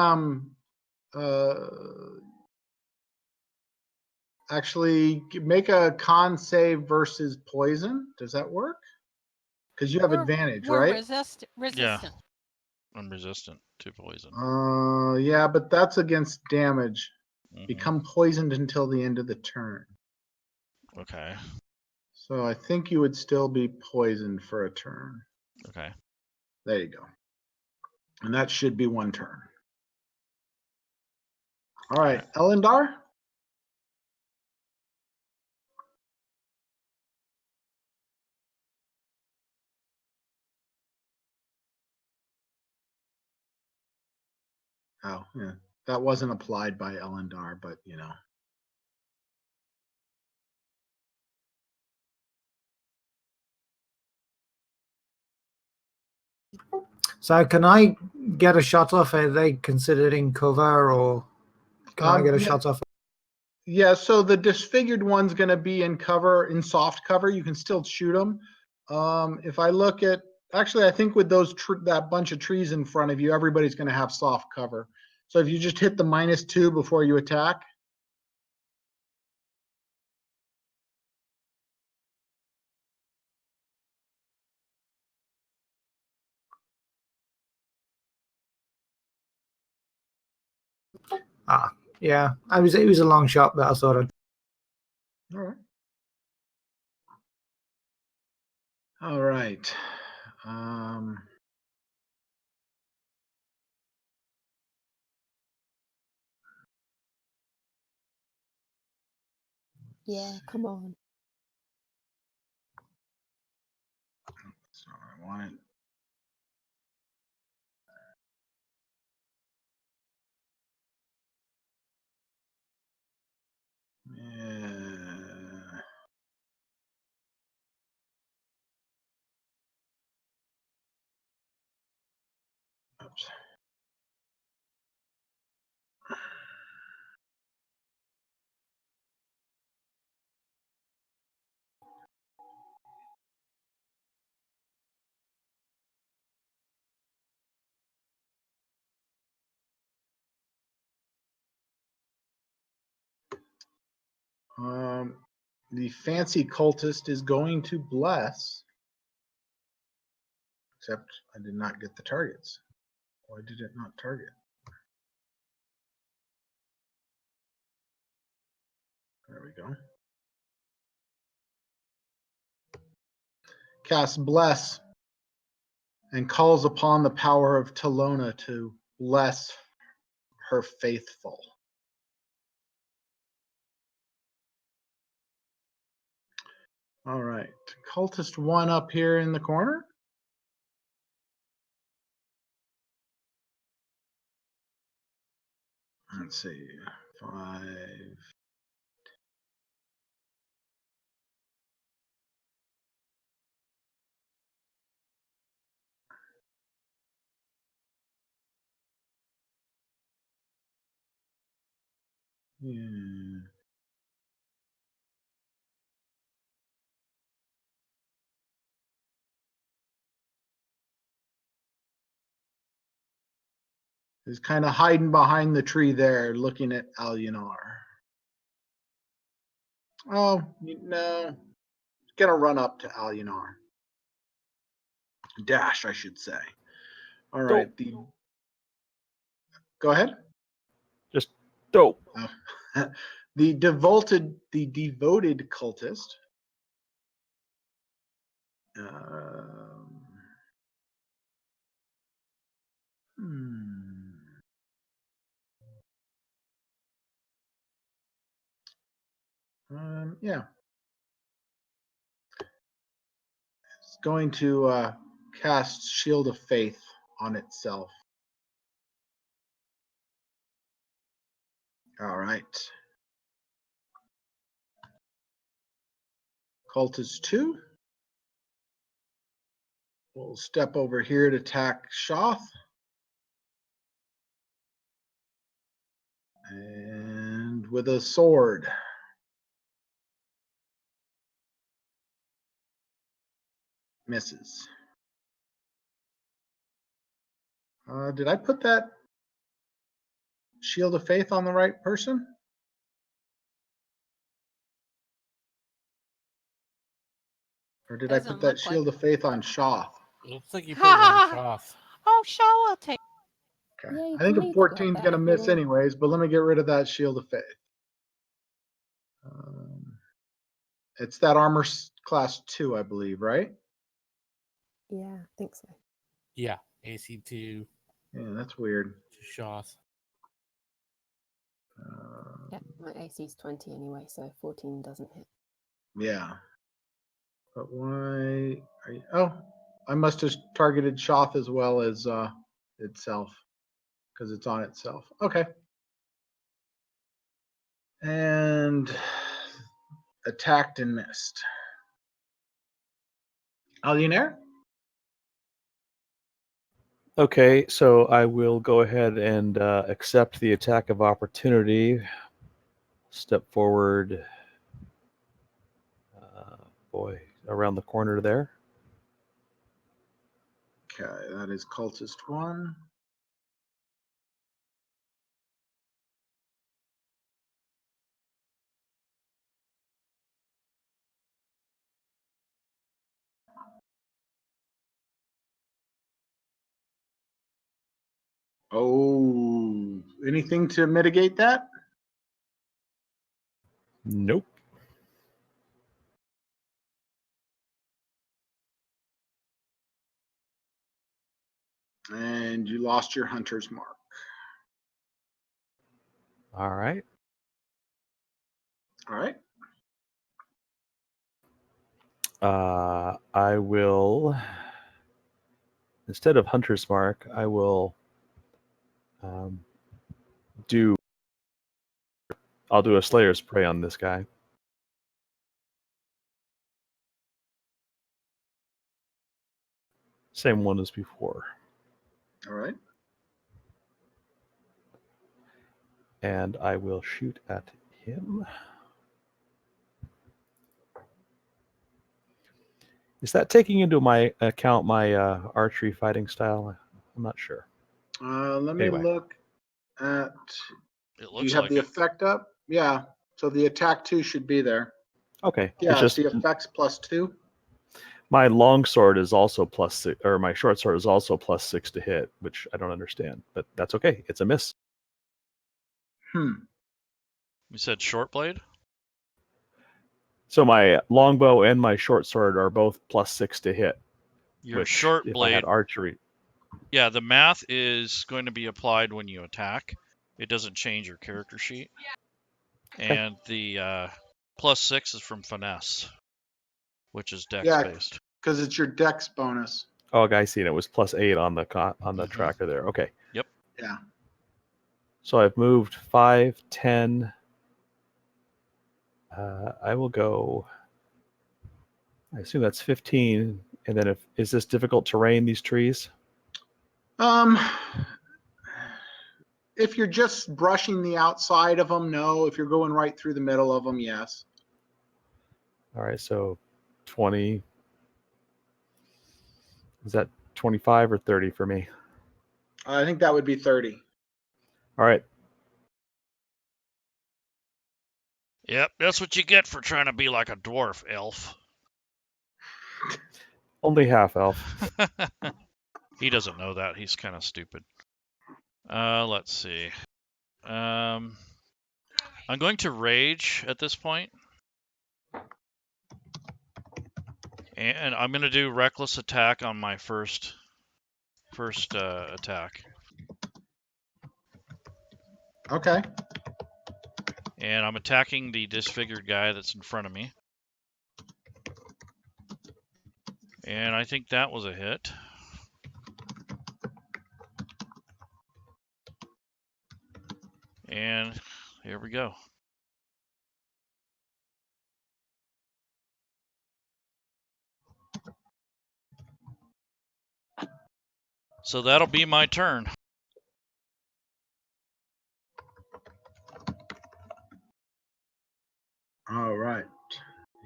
Speaker 1: actually make a con save versus poison. Does that work? Because you have advantage,
Speaker 4: We're
Speaker 1: right?
Speaker 4: resistant.
Speaker 5: Yeah. I'm resistant to poison.
Speaker 1: Yeah, but that's against damage.
Speaker 5: Mhm.
Speaker 1: Become poisoned until the end of the turn.
Speaker 5: Okay.
Speaker 1: So I think you would still be poisoned for a turn.
Speaker 5: Okay.
Speaker 1: There you go. And that should be one turn. All right, Elendar. Oh, yeah. That wasn't applied by Elendar, but you know.
Speaker 2: So can I get a shot off? Are they considered in cover, or can I get a
Speaker 1: Yeah.
Speaker 2: shot off?
Speaker 1: Yeah, so the disfigured one's going to be in cover, in soft cover. You can still shoot them. If I look at, actually, I think with those that bunch of trees in front of you, everybody's going to have soft cover. So if you just hit the -2 before you attack.
Speaker 2: Yeah, it was a long shot, but I thought I'd.
Speaker 1: All right. All right.
Speaker 7: Yeah, come on.
Speaker 1: So I want it. Yeah. Oops. The fancy cultist is going to bless, except I did not get the targets. Why did it not target? There we go. Casts bless and calls upon the power of Talona to bless her faithful. All right, cultist 1 up here in the corner. Let's see, 5. Yeah. He's kind of hiding behind the tree there, looking at Alionar. Oh, no. Gonna run up to Alionar. Dash, I should say. All right. Go ahead.
Speaker 6: Just dope.
Speaker 1: Oh. The devoted cultist. Hmm. Yeah. It's going to cast Shield of Faith on itself. All right. Cultist 2. We'll step over here to attack Shoth. And with a sword. Misses. Did I put that Shield of Faith on the right person? Or did I
Speaker 4: Doesn't
Speaker 1: put that
Speaker 4: look like
Speaker 1: Shield of Faith on Shoth?
Speaker 3: Looks like you put it on Shoth.
Speaker 4: Oh, Shaw will take.
Speaker 1: Okay.
Speaker 7: Yeah, you
Speaker 1: I think
Speaker 7: can
Speaker 1: a
Speaker 7: leave it like
Speaker 1: 14 is
Speaker 7: that
Speaker 1: going to
Speaker 7: if you
Speaker 1: miss
Speaker 7: want.
Speaker 1: anyways, but let me get rid of that Shield of Faith. It's that armor class 2, I believe, right?
Speaker 7: Yeah, I think so.
Speaker 3: Yeah, AC to
Speaker 1: Yeah, that's weird.
Speaker 3: Shaw's.
Speaker 7: Yeah, my AC's 20 anyway, so 14 doesn't hit.
Speaker 1: Yeah. But why? Oh, I must have targeted Shoth as well as itself because it's on itself. Okay. And attacked and missed. Alionaire?
Speaker 6: Okay, so I will go ahead and accept the attack of opportunity. Step forward. Boy, around the corner there.
Speaker 1: Okay, that is cultist 1. Oh, anything to mitigate that?
Speaker 6: Nope.
Speaker 1: And you lost your hunter's mark.
Speaker 6: All right.
Speaker 1: All right.
Speaker 6: I will, instead of Hunter's Mark, I will do, I'll do a Slayer's Prey on this guy. Same one as before.
Speaker 1: All right.
Speaker 6: And I will shoot at him. Is that taking into my account my archery fighting style? I'm not sure.
Speaker 1: Let me
Speaker 6: Anyway.
Speaker 1: look at.
Speaker 5: It
Speaker 1: Do you
Speaker 5: looks
Speaker 1: have
Speaker 5: like
Speaker 1: the
Speaker 5: it.
Speaker 1: effect up? Yeah. So the attack 2 should be there.
Speaker 6: Okay.
Speaker 1: Yeah,
Speaker 6: It's just
Speaker 1: the effects plus 2.
Speaker 6: my long sword is also +6, or my short sword is also +6 to hit, which I don't understand, but that's okay. It's a miss.
Speaker 5: You said short blade?
Speaker 6: So my longbow and my short sword are both +6 to hit.
Speaker 5: Your
Speaker 6: Which,
Speaker 5: short
Speaker 6: if I
Speaker 5: blade.
Speaker 6: had archery,
Speaker 5: Yeah, the math is going to be applied when you attack. It doesn't change your character sheet.
Speaker 6: Okay.
Speaker 5: And the +6 is from finesse, which is dex
Speaker 1: Yeah.
Speaker 5: based.
Speaker 1: Because it's your dex bonus.
Speaker 6: oh, I see. It was +8 on the tracker there. Okay.
Speaker 5: Yep.
Speaker 1: Yeah.
Speaker 6: So I've moved 5, 10. I will go. I assume that's 15. And then is this difficult terrain? These trees?
Speaker 1: If you're just brushing the outside of them, no. If you're going right through the middle of them, yes.
Speaker 6: All right. So 20. Is that 25 or 30 for me?
Speaker 1: I think that would be 30.
Speaker 6: All right.
Speaker 5: Yep, that's what you get for trying to be like a dwarf elf.
Speaker 6: Only half elf.
Speaker 5: He doesn't know that. He's kind of stupid. Let's see. I'm going to rage at this point. And I'm going to do reckless attack on my first attack.
Speaker 1: Okay.
Speaker 5: And I'm attacking the disfigured guy that's in front of me. And I think that was a hit. And here we go. So that'll be my turn.
Speaker 1: All right.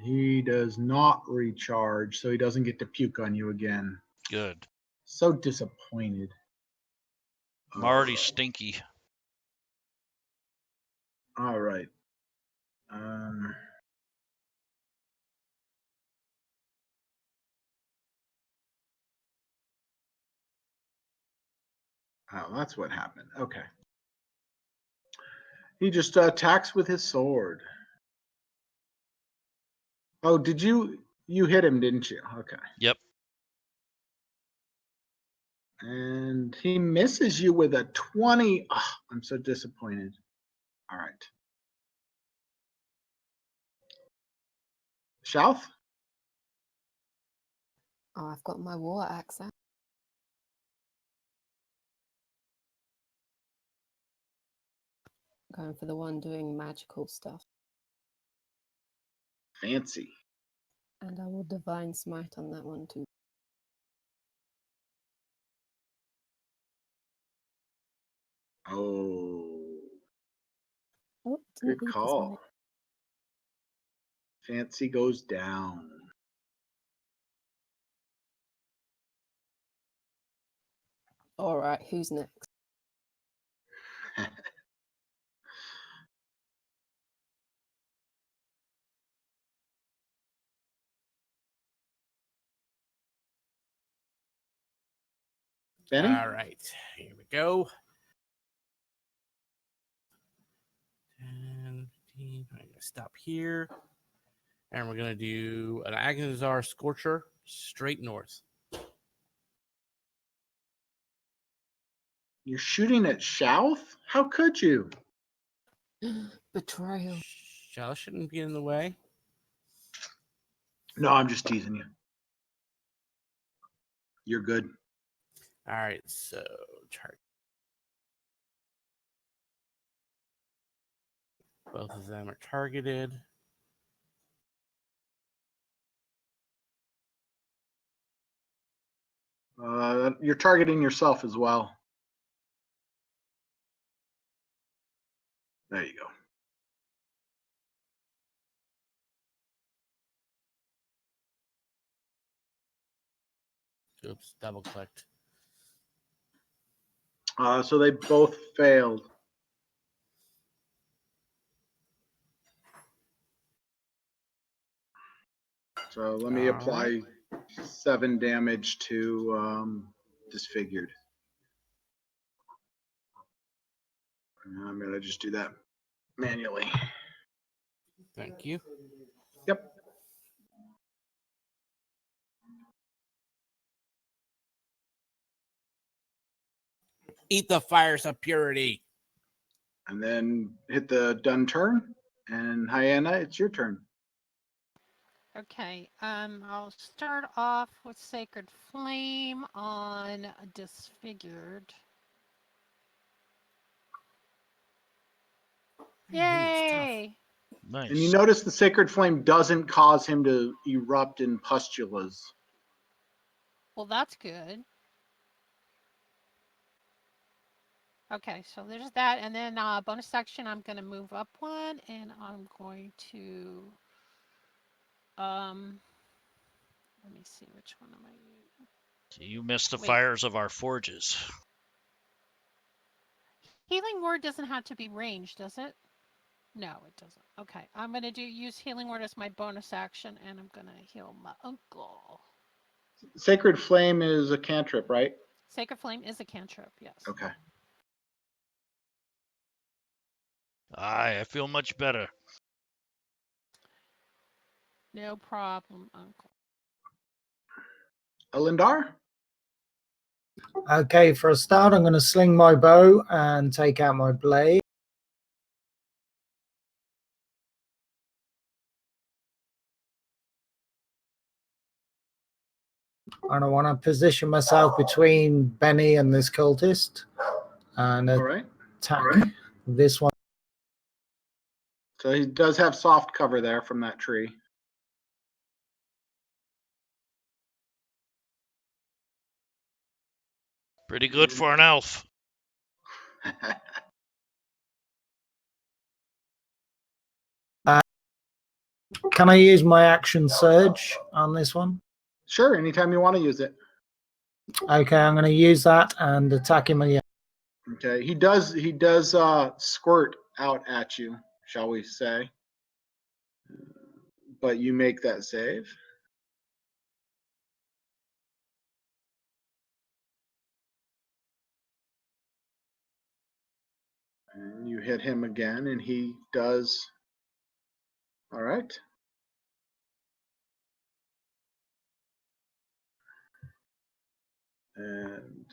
Speaker 1: He does not recharge, so he doesn't get to puke on you again.
Speaker 5: Good.
Speaker 1: So disappointed.
Speaker 5: I'm already stinky.
Speaker 1: All right. Oh, that's what happened. Okay. He just attacks with his sword. Oh, did you hit him, didn't you? Okay.
Speaker 5: Yep.
Speaker 1: And he misses you with a 20. Oh, I'm so disappointed. All right. Shelf?
Speaker 7: Oh, I've got my war axe out. Going for the one doing magical stuff.
Speaker 1: Fancy.
Speaker 7: And I will divine smite on that one too.
Speaker 1: Oh,
Speaker 7: Oh,
Speaker 1: good
Speaker 7: didn't need the
Speaker 1: call.
Speaker 7: smite.
Speaker 1: Fancy goes down.
Speaker 7: All right, who's next?
Speaker 1: Benny?
Speaker 3: All right, here we go. 10, 15. I'm gonna stop here, and we're gonna do an Agonizar Scorcher straight north.
Speaker 1: You're shooting at Shelf? How could you?
Speaker 7: Betrayal.
Speaker 3: Shell shouldn't be in the way.
Speaker 1: No, I'm just teasing you. You're good.
Speaker 3: All right, so chart. Both of them are targeted.
Speaker 1: You're targeting yourself as well. There you go.
Speaker 3: Oops, double clicked.
Speaker 1: So they both failed. So let me
Speaker 3: All
Speaker 1: apply 7 damage to disfigured. I'm gonna just do that manually.
Speaker 3: Thank you.
Speaker 1: Yep.
Speaker 3: Eat the fires of purity.
Speaker 1: And then hit the done turn. And Hyena, it's your turn.
Speaker 4: Okay, I'll start off with Sacred Flame on Disfigured. Yay!
Speaker 5: Nice.
Speaker 1: And you notice the sacred flame doesn't cause him to erupt in pustulas.
Speaker 4: Well, that's good. Okay, so there's that, and then bonus action, I'm going to move up one, and I'm going to, let me see, which one am I using?
Speaker 5: So you missed the
Speaker 4: Wait.
Speaker 5: fires of our forges.
Speaker 4: Healing Word doesn't have to be ranged, does it? No, it doesn't. Okay, I'm going to use Healing Word as my bonus action, and I'm going to heal my uncle.
Speaker 1: Sacred flame is a cantrip, right?
Speaker 4: Sacred Flame is a cantrip, yes.
Speaker 1: Okay.
Speaker 5: Aye, I feel much better.
Speaker 4: No problem, uncle.
Speaker 1: Alindar?
Speaker 2: Okay, for a start, I'm going to sling my bow and take out my blade. And I want to position myself between Benny and this cultist and
Speaker 1: All right.
Speaker 2: attack this one.
Speaker 1: So he does have soft cover there from that tree.
Speaker 5: Pretty good for an elf.
Speaker 2: Can I use my action surge on this one?
Speaker 1: Sure, anytime you want to use it.
Speaker 2: Okay, I'm going to use that and attack him again.
Speaker 1: Okay, he does squirt out at you, shall we say. But you make that save. And you hit him again, and he does. All right. And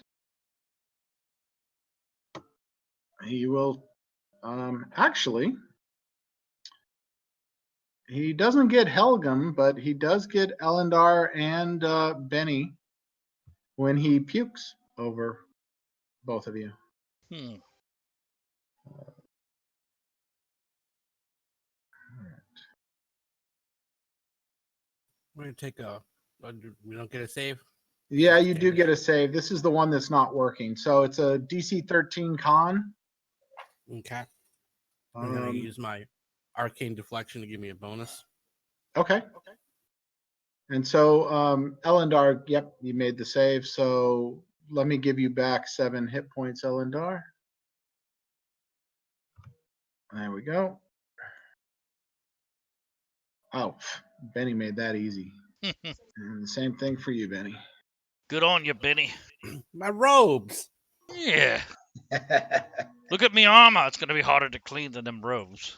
Speaker 1: he will actually, he doesn't get Helgum, but he does get Elendar and Benny when he pukes over both of you.
Speaker 5: Hmm.
Speaker 3: We're gonna take we don't get a save.
Speaker 1: Yeah, you do get a save. This is the one that's not working. So it's a DC 13 con.
Speaker 3: Okay. I'm gonna
Speaker 1: Um,
Speaker 3: use my arcane deflection to give me a bonus.
Speaker 1: okay. And so Elendar, yep, you made the save. So let me give you back 7 hit points, Elendar. There we go. Oh, Benny made that easy. And the same thing for you, Benny.
Speaker 5: Good on you, Benny.
Speaker 3: My robes.
Speaker 5: Yeah. Look at me armor. It's gonna be harder to clean than them robes.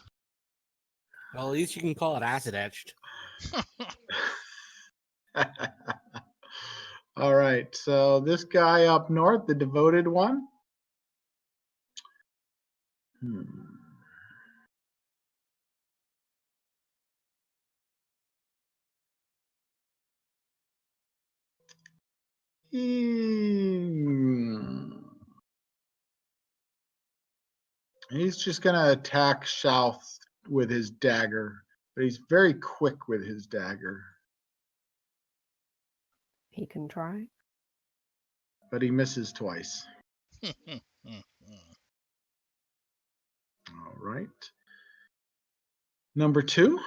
Speaker 3: Well, at least you can call it acid etched.
Speaker 1: All right. So this guy up north, the devoted one. He's just going to attack South with his dagger, but he's very quick with his dagger.
Speaker 7: He can try.
Speaker 1: But he misses twice. All right. Number 2.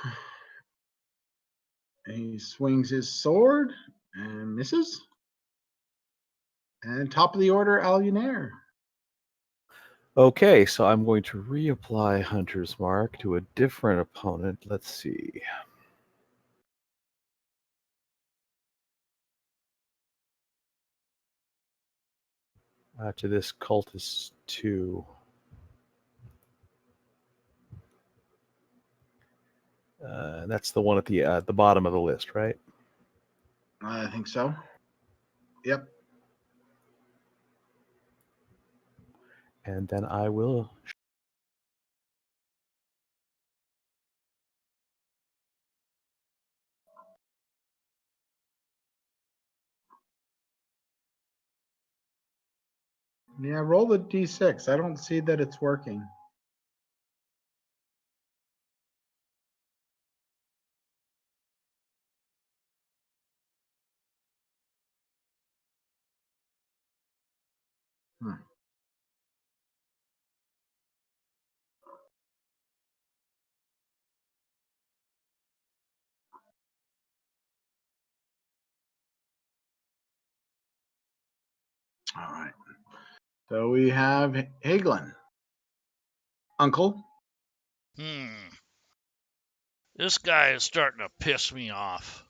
Speaker 1: He swings his sword and misses. And top of the order, Alunair.
Speaker 6: Okay, so I'm going to reapply Hunter's Mark to a different opponent. Let's see. To this Cultist 2. That's the one at the bottom of the list, right?
Speaker 1: I think so. Yep.
Speaker 6: And then I will.
Speaker 1: Yeah, roll the d6. I don't see that it's working. All right. So we have Hagelin. Uncle.
Speaker 5: This guy is starting to piss me off.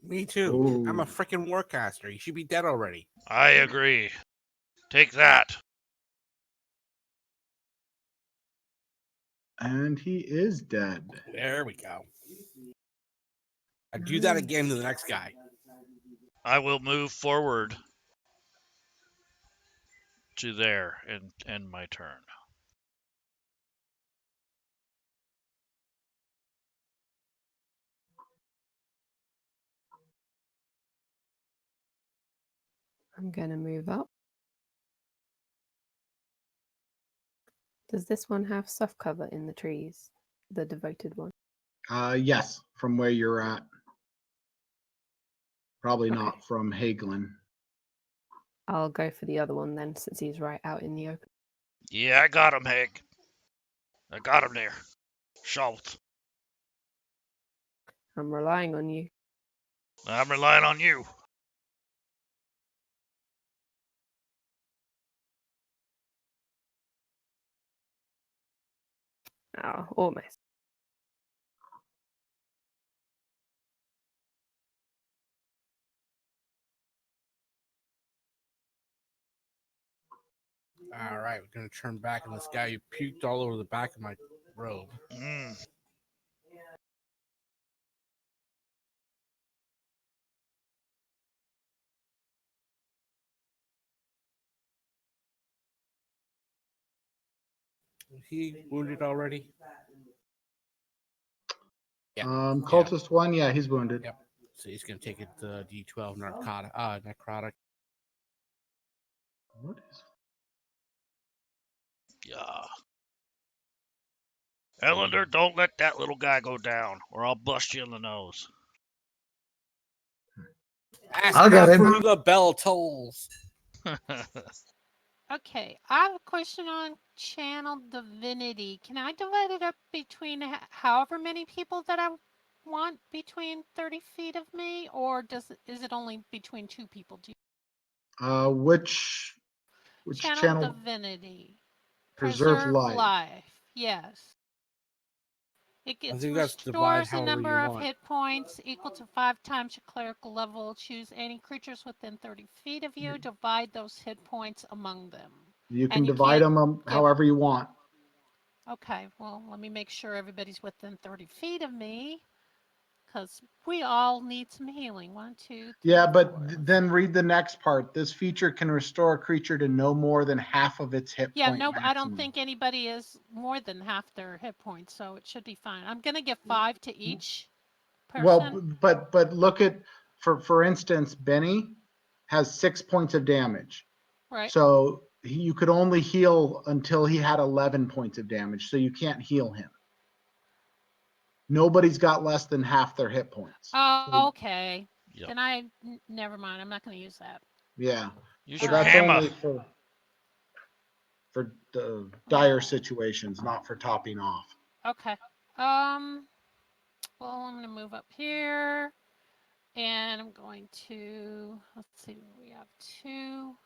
Speaker 3: Me too.
Speaker 1: Ooh.
Speaker 3: I'm a freaking warcaster. You should be dead already.
Speaker 5: I agree. Take that.
Speaker 1: And he is dead.
Speaker 3: There we go. I do that again to the next guy.
Speaker 5: I will move forward to there and end my turn.
Speaker 7: I'm going to move up. Does this one have soft cover in the trees? The devoted one?
Speaker 1: Yes, from where you're at. Probably
Speaker 7: Okay.
Speaker 1: not from Hagelin.
Speaker 7: I'll go for the other one then, since he's right out in the open.
Speaker 5: Yeah, I got him, Hank. I got him there. Schultz.
Speaker 7: I'm relying on you.
Speaker 5: I'm relying on you.
Speaker 7: Oh, almost.
Speaker 3: All right, we're gonna turn back on this guy who puked all over the back of my robe.
Speaker 5: Mm.
Speaker 3: Was he wounded already? Yeah.
Speaker 1: Cultist 1, yeah, he's wounded.
Speaker 3: Yep. So he's gonna take it D12 necrotic.
Speaker 1: What is?
Speaker 5: Yeah. Ellender, don't let that little guy go down, or I'll bust you in the nose.
Speaker 3: Ask
Speaker 2: I got
Speaker 3: not
Speaker 2: him.
Speaker 3: for the bell tolls.
Speaker 4: Okay, I have a question on channel divinity. Can I divide it up between however many people that I want between 30 feet of me, or is it only between 2 people? Do you
Speaker 1: Which channel?
Speaker 4: divinity.
Speaker 1: Preserve
Speaker 4: Preserve
Speaker 1: life.
Speaker 4: life. Yes. It
Speaker 3: I
Speaker 4: gets
Speaker 3: think that's divide
Speaker 4: restores a
Speaker 3: however
Speaker 4: number
Speaker 3: you
Speaker 4: of
Speaker 3: want.
Speaker 4: hit points equal to 5 times your clerical level. Choose any creatures within 30 feet of you. Divide those hit points among them.
Speaker 1: You can
Speaker 4: And you
Speaker 1: divide
Speaker 4: can't
Speaker 1: them
Speaker 4: give-
Speaker 1: however you want.
Speaker 4: Okay, well, let me make sure everybody's within 30 feet of me, because we all need some healing. 1, 2, 3,
Speaker 1: Yeah, but
Speaker 4: 4.
Speaker 1: then read the next part. This feature can restore a creature to no more than half of its hit
Speaker 4: Yeah,
Speaker 1: point
Speaker 4: no, I don't
Speaker 1: maximum.
Speaker 4: think anybody is more than half their hit points, so it should be fine. I'm going to give 5 to each person.
Speaker 1: Well, but look at, for instance, Benny has 6 points of damage.
Speaker 4: Right.
Speaker 1: So you could only heal until he had 11 points of damage. So you can't heal him. Nobody's got less than half their hit points.
Speaker 4: Oh, okay.
Speaker 5: Yep.
Speaker 4: Then never mind. I'm not going to use that.
Speaker 1: Yeah.
Speaker 5: Use
Speaker 1: So
Speaker 5: your
Speaker 1: that's
Speaker 5: hammer.
Speaker 1: only for the dire situations, not for topping off.
Speaker 4: Okay. Well, I'm going to move up here, and I'm going to, let's see, we have 2.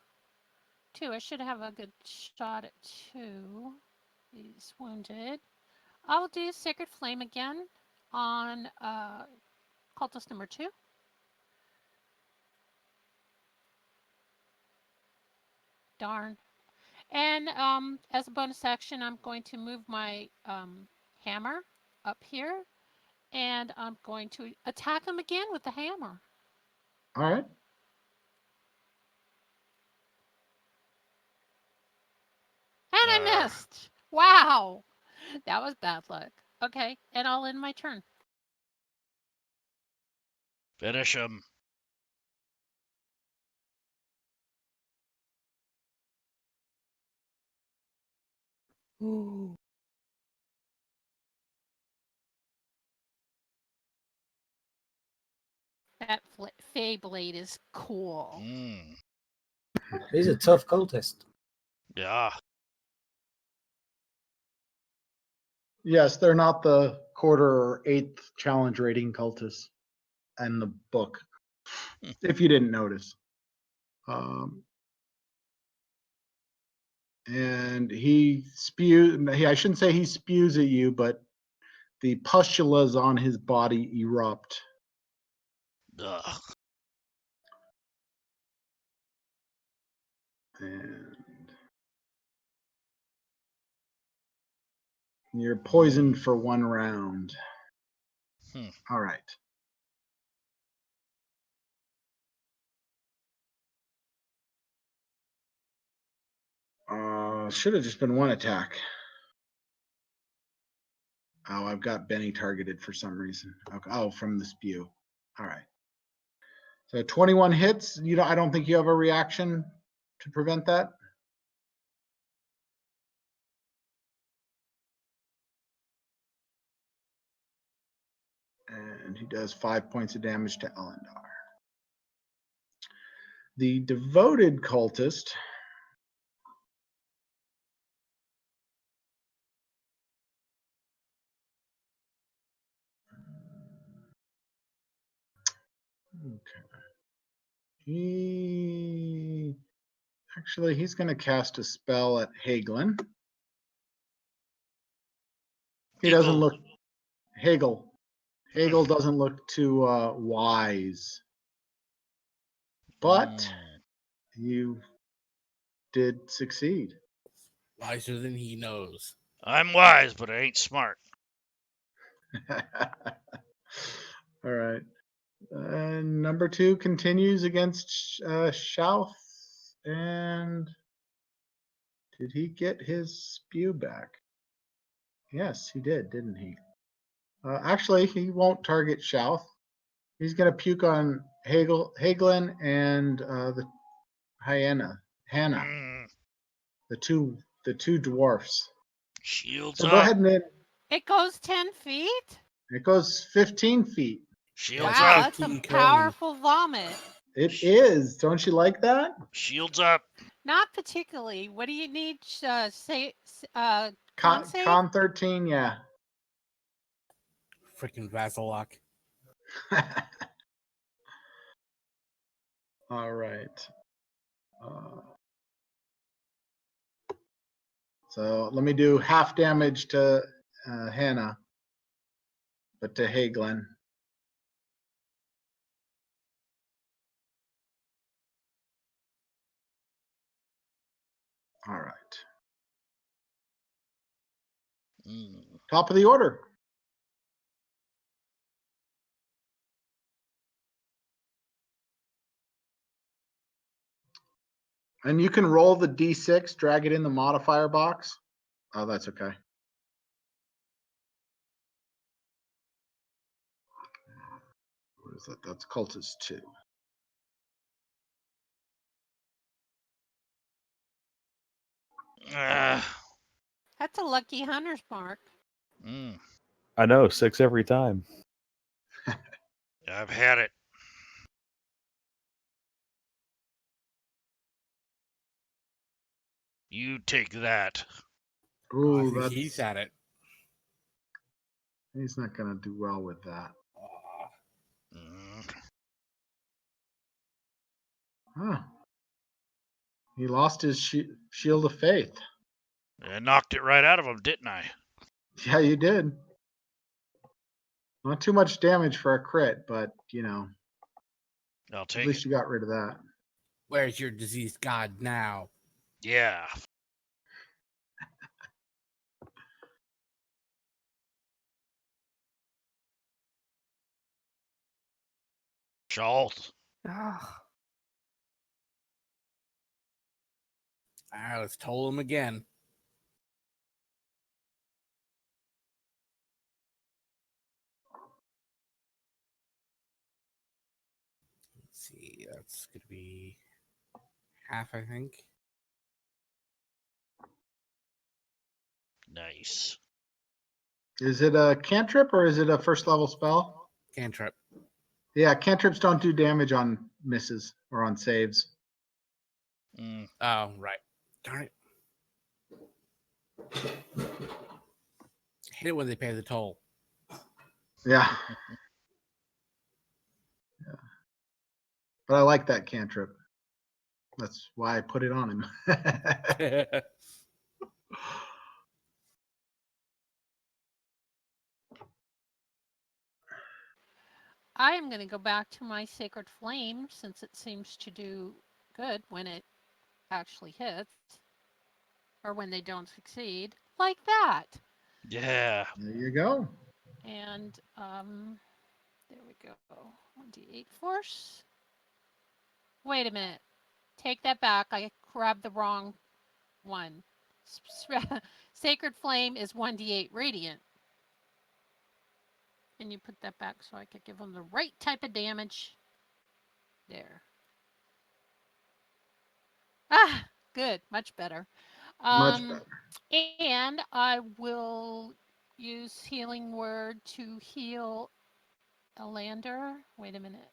Speaker 4: I should have a good shot at 2. He's wounded. I'll do Sacred Flame again on cultist number 2. Darn. And as a bonus action, I'm going to move my hammer up here, and I'm going to attack him again with the hammer.
Speaker 1: All right.
Speaker 4: And I missed. Wow. That was bad luck. Okay, and I'll end my turn.
Speaker 5: Finish him.
Speaker 4: That Fey Blade is cool.
Speaker 5: Mm.
Speaker 2: He's a tough cultist.
Speaker 5: Yeah.
Speaker 1: Yes, they're not the quarter or 8th challenge rating cultists in the book, if you didn't notice. And he spews, I shouldn't say he spews at you, but the pustulas on his body erupt.
Speaker 5: Ugh.
Speaker 1: And you're poisoned for 1 round. All right. Should have just been 1 attack. Oh, I've got Benny targeted for some reason. Okay. Oh, from the spew. All right. So 21 hits. I don't think you have a reaction to prevent that. And he does 5 points of damage to Elendar. The devoted cultist he's going to cast a spell at Hagelin. He doesn't look Hagel. Hagel doesn't look too wise. But you did succeed.
Speaker 3: Wiser than he knows.
Speaker 5: I'm wise, but I ain't smart.
Speaker 1: All right. Number 2 continues against Shouth. And did he get his spew back? Yes, he did, didn't he? Actually, he won't target Shouth. He's going to puke on Hagelin and the Hannah.
Speaker 5: Mm,
Speaker 1: The two dwarfs.
Speaker 5: shields
Speaker 1: So go
Speaker 5: up.
Speaker 1: ahead and then
Speaker 4: It goes 10 feet?
Speaker 1: it goes 15 feet.
Speaker 5: Shields
Speaker 4: Wow,
Speaker 5: up.
Speaker 4: that's a
Speaker 3: 15 cone.
Speaker 4: powerful vomit.
Speaker 1: It is. Don't you like that?
Speaker 5: Shields up.
Speaker 4: Not particularly. What do you need? Con save?
Speaker 1: Con 13, yeah.
Speaker 3: Freaking Vasilok.
Speaker 1: All right. So let me do half damage to Hannah, but to Hagelin. All right. Top of the order. And you can roll the D6, drag it in the modifier box. Oh, that's okay. What is that? That's cultist 2.
Speaker 4: That's a lucky hunter's mark.
Speaker 6: I know, 6 every time.
Speaker 5: I've had it. You take that.
Speaker 1: Ooh,
Speaker 3: I think
Speaker 1: that's,
Speaker 3: he's at it.
Speaker 1: he's not going to do well with that. Huh. He lost his shield of faith.
Speaker 5: I knocked it right out of him, didn't I?
Speaker 1: Yeah, you did. Not too much damage for a crit, but,
Speaker 5: I'll
Speaker 1: at
Speaker 5: take
Speaker 1: least
Speaker 5: it.
Speaker 1: you got rid of that.
Speaker 3: Where's your diseased god now?
Speaker 5: Yeah. Schultz.
Speaker 3: Let's toll him again. Let's see, that's going to be half, I think.
Speaker 5: Nice.
Speaker 1: Is it a cantrip or is it a first level spell?
Speaker 3: Cantrip.
Speaker 1: Yeah, cantrips don't do damage on misses or on saves.
Speaker 3: Oh, right. Darn it. Hate it when they pay the toll.
Speaker 1: Yeah. Yeah. But I like that cantrip. That's why I put it on him.
Speaker 4: I am going to go back to my Sacred Flame since it seems to do good when it actually hits or when they don't succeed. Like that.
Speaker 5: Yeah.
Speaker 1: There you go.
Speaker 4: And there we go. 1d8 force. Wait a minute. Take that back. I grabbed the wrong one. Sacred Flame is 1d8 radiant. And you put that back so I could give them the right type of damage. There. Ah, good. Much better.
Speaker 1: Much better.
Speaker 4: And I will use Healing Word to heal Elander. Wait a minute.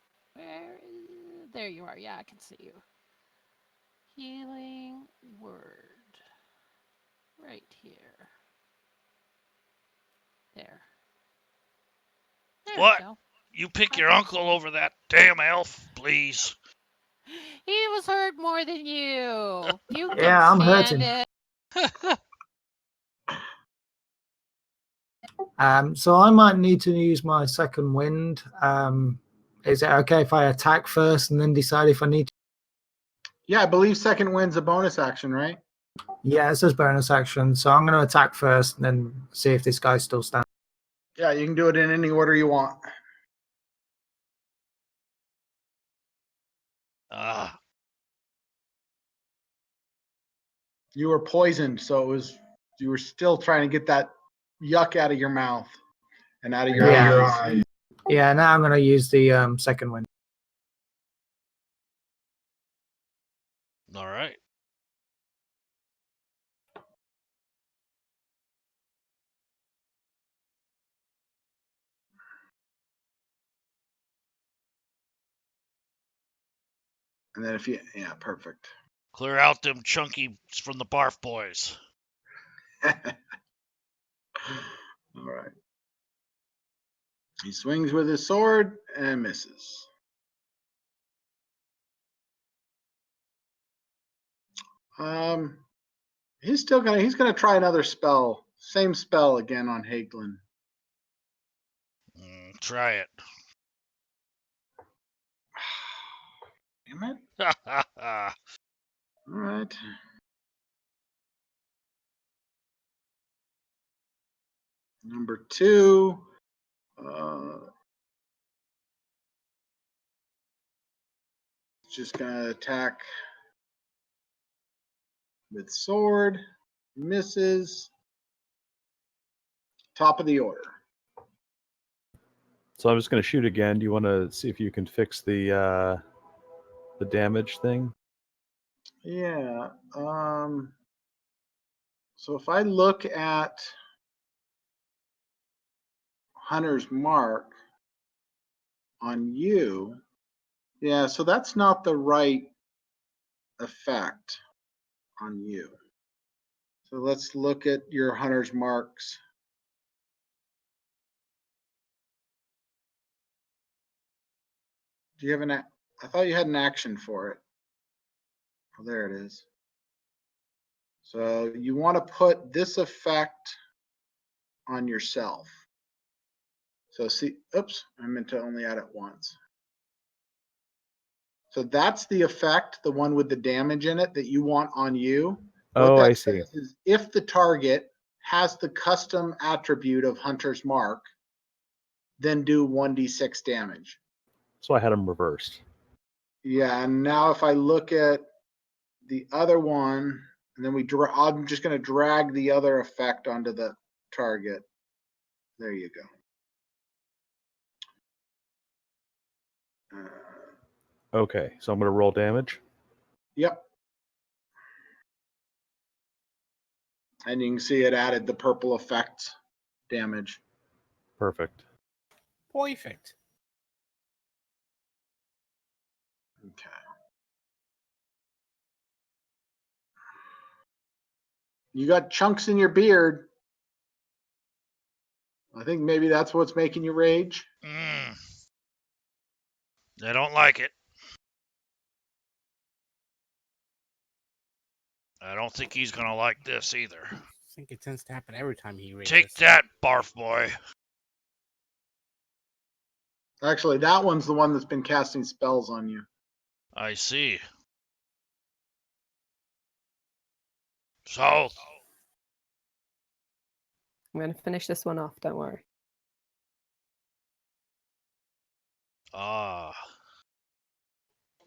Speaker 4: There you are. Yeah, I can see you. Healing Word. Right here. There. There
Speaker 5: What?
Speaker 4: we go.
Speaker 5: You pick your uncle over that damn elf, please.
Speaker 4: He was hurt more than you. You can
Speaker 2: Yeah, I'm
Speaker 4: stand
Speaker 2: hurting.
Speaker 4: it.
Speaker 2: So I might need to use my second wind. Is it okay if I attack first and then decide if I need to?
Speaker 1: Yeah, I believe second wind's a bonus action, right?
Speaker 2: Yeah, it says bonus action. So I'm going to attack first and then see if this guy's still standing.
Speaker 1: Yeah, you can do it in any order you want.
Speaker 5: Ah,
Speaker 1: You were poisoned, so you were still trying to get that yuck out of your mouth and out of your eyes.
Speaker 2: Yeah, now I'm going to use the second wind.
Speaker 5: all right.
Speaker 1: And then yeah, perfect.
Speaker 5: Clear out them chunky from the barf boys.
Speaker 1: All right. He swings with his sword and misses. He's gonna try another spell. Same spell again on Hagelin.
Speaker 5: Try it.
Speaker 1: Damn it.
Speaker 5: Ha
Speaker 1: All right. Number 2. Just gonna attack with sword. Misses. Top of the order.
Speaker 6: So I'm just going to shoot again. Do you want to see if you can fix the damage thing?
Speaker 1: Yeah. So if I look at Hunter's Mark on you, yeah, so that's not the right effect on you. So let's look at your Hunter's Marks. Do you have I thought you had an action for it. Oh, there it is. So you want to put this effect on yourself. So see, oops, I meant to only add it once. So that's the effect, the one with the damage in it that you want on you.
Speaker 6: Oh,
Speaker 1: What that
Speaker 6: I see.
Speaker 1: says is if the target has the custom attribute of Hunter's Mark, then do 1d6 damage.
Speaker 6: So I had them reversed.
Speaker 1: Yeah, and now if I look at the other one, and then I'm just going to drag the other effect onto the target. There you go.
Speaker 6: Okay, so I'm going to roll damage.
Speaker 1: Yep. And you can see it added the purple effect damage.
Speaker 6: Perfect.
Speaker 3: Perfect.
Speaker 1: Okay. You got chunks in your beard. I think maybe that's what's making you rage.
Speaker 5: I don't like it. I don't think he's gonna like this either.
Speaker 3: I think it tends to happen every time he rages.
Speaker 5: Take that, barf boy.
Speaker 1: Actually, that one's the one that's been casting spells on you.
Speaker 5: I see. So,
Speaker 7: I'm going to finish this one off, don't worry.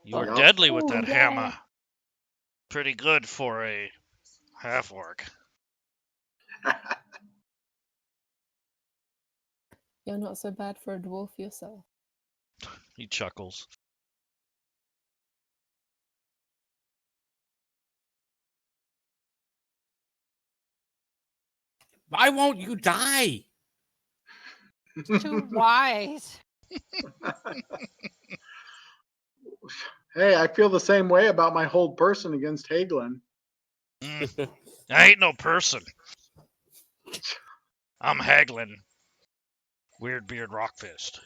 Speaker 5: you were
Speaker 1: Yep.
Speaker 5: deadly with
Speaker 7: Oh,
Speaker 5: that
Speaker 7: yeah.
Speaker 5: hammer. Pretty good for a half-orc.
Speaker 7: You're not so bad for a dwarf yourself.
Speaker 5: He chuckles.
Speaker 3: Why won't you die?
Speaker 4: Too wise.
Speaker 1: Hey, I feel the same way about my whole person against Hagelin.
Speaker 5: I ain't no person. I'm Haglin. Weird Beard Rockfist.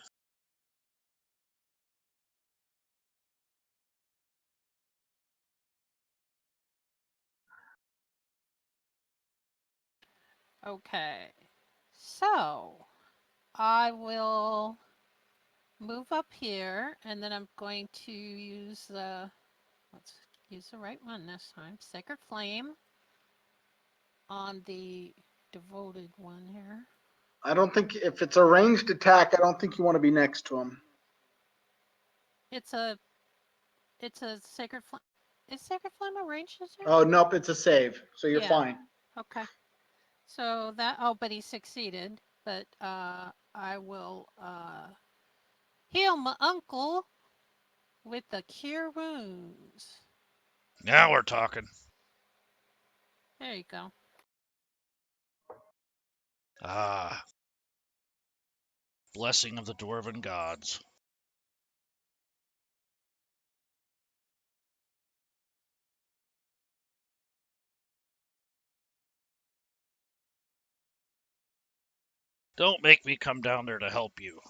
Speaker 4: Okay. So I will move up here and then I'm going to use let's use the right one this time. Sacred Flame. on the devoted one here.
Speaker 1: I don't think if it's a ranged attack, I don't think you want to be next to him.
Speaker 4: It's a sacred flame. Is sacred flame a ranged attack?
Speaker 1: Oh, nope, it's a save, so you're
Speaker 4: Yeah.
Speaker 1: fine.
Speaker 4: Okay. So that, oh, but he succeeded. But I will heal my uncle with the cure wounds.
Speaker 5: Now we're talking.
Speaker 4: There you go.
Speaker 5: Ah. Blessing of the Dwarven gods. Don't make me come down there to help you.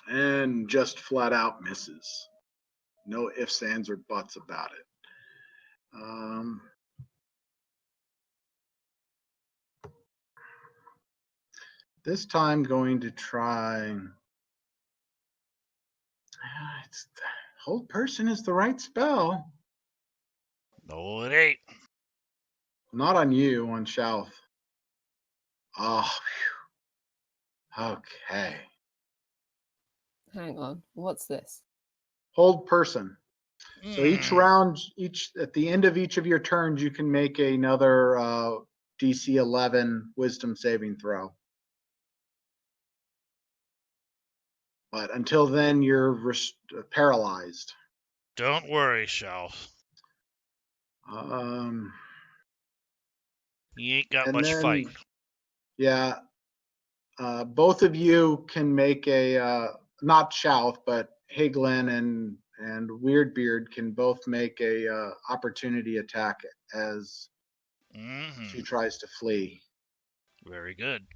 Speaker 1: And just flat out misses. No ifs, ands, or buts about it. This time going to try. Hold person is the right spell.
Speaker 5: No, it ain't.
Speaker 1: Not on you, on Shelf. Oh, phew. Okay.
Speaker 7: Hang on. What's this?
Speaker 1: Hold person. So each
Speaker 5: Hmm.
Speaker 1: round, at the end of each of your turns, you can make another DC 11 Wisdom saving throw. But until then, you're paralyzed.
Speaker 5: Don't worry, Shelf. You ain't got
Speaker 1: And
Speaker 5: much
Speaker 1: then,
Speaker 5: fight.
Speaker 1: yeah, both of you can make a not Shelf, but Higlin and Weirdbeard can both make a opportunity attack as she tries to flee.
Speaker 5: Very good.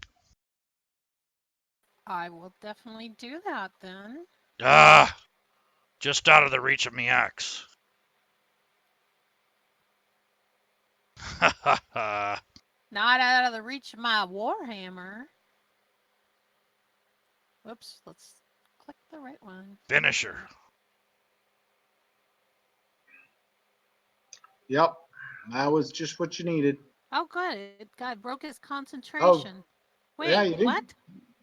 Speaker 4: I will definitely do that then.
Speaker 5: Ah! Just out of the reach of me axe. Ha ha ha.
Speaker 4: Not out of the reach of my warhammer. Whoops, let's click the right one.
Speaker 5: Finisher.
Speaker 1: Yep, that was just what you needed.
Speaker 4: Oh, good. It broke his concentration. Wait,
Speaker 1: Yeah, you didn't.
Speaker 4: what?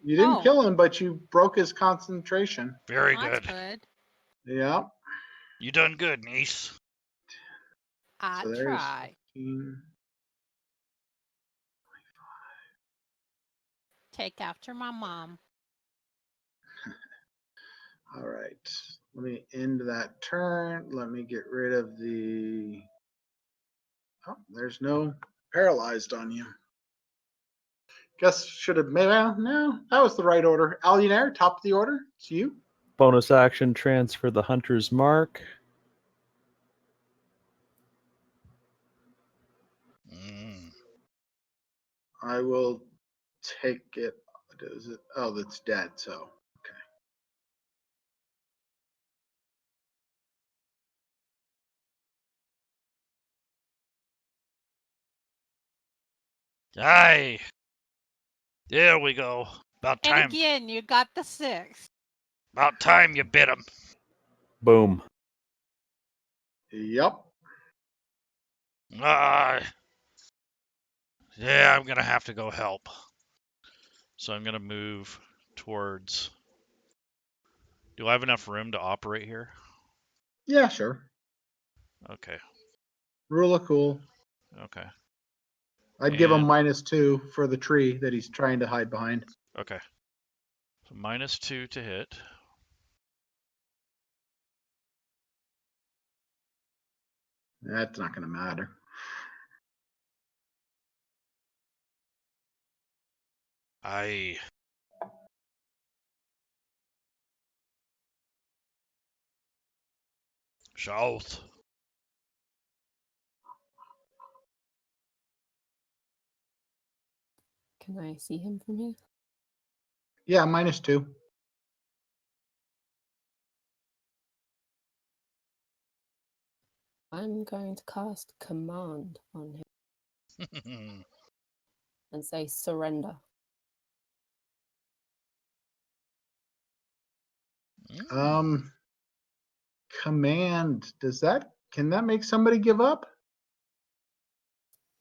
Speaker 1: You didn't
Speaker 4: Oh.
Speaker 1: kill him, but you broke his concentration.
Speaker 5: Very
Speaker 4: That's
Speaker 5: good.
Speaker 4: good.
Speaker 1: Yeah.
Speaker 5: You done good, niece.
Speaker 4: I
Speaker 1: So there's
Speaker 4: try.
Speaker 1: 15.
Speaker 4: Take after my mom.
Speaker 1: All right. Let me end that turn. Let me get rid of the. Oh, there's no paralyzed on you. Guess should have made. Well, no, that was the right order. Alienair, top of the order. It's you.
Speaker 6: Bonus action transfer the hunter's mark.
Speaker 1: I will take it. Is it? Oh, that's dead. So okay.
Speaker 5: Aye. There we go. About
Speaker 4: And
Speaker 5: time.
Speaker 4: again, you got the 6.
Speaker 5: About time you bit him.
Speaker 6: Boom.
Speaker 1: Yep.
Speaker 5: Yeah, I'm gonna have to go help. So I'm gonna move towards. Do I have enough room to operate here?
Speaker 1: Yeah, sure.
Speaker 5: Okay.
Speaker 1: Rule of cool.
Speaker 5: Okay.
Speaker 1: I'd give him
Speaker 5: And-
Speaker 1: -2 for the tree that he's trying to hide behind.
Speaker 5: Okay. So -2 to hit.
Speaker 1: That's not going to matter.
Speaker 5: Aye. South.
Speaker 7: Can I see him from here?
Speaker 1: Yeah, -2.
Speaker 7: I'm going to cast command on him and say surrender.
Speaker 5: Mm.
Speaker 1: Command, can that make somebody give up?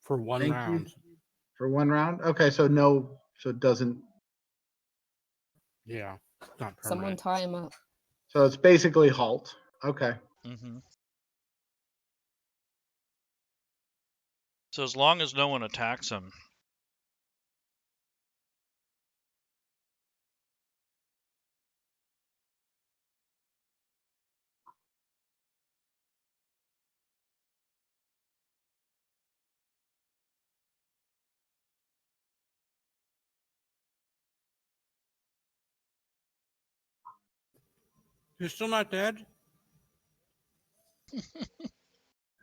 Speaker 3: For one
Speaker 1: Thank
Speaker 3: round.
Speaker 1: you. For one round? Okay, so no, so it doesn't,
Speaker 3: Yeah. Not
Speaker 7: Someone
Speaker 3: permanent.
Speaker 7: tie him up.
Speaker 1: so it's basically halt. Okay.
Speaker 5: Mm-hmm. So as long as no one attacks him.
Speaker 3: You're still not dead?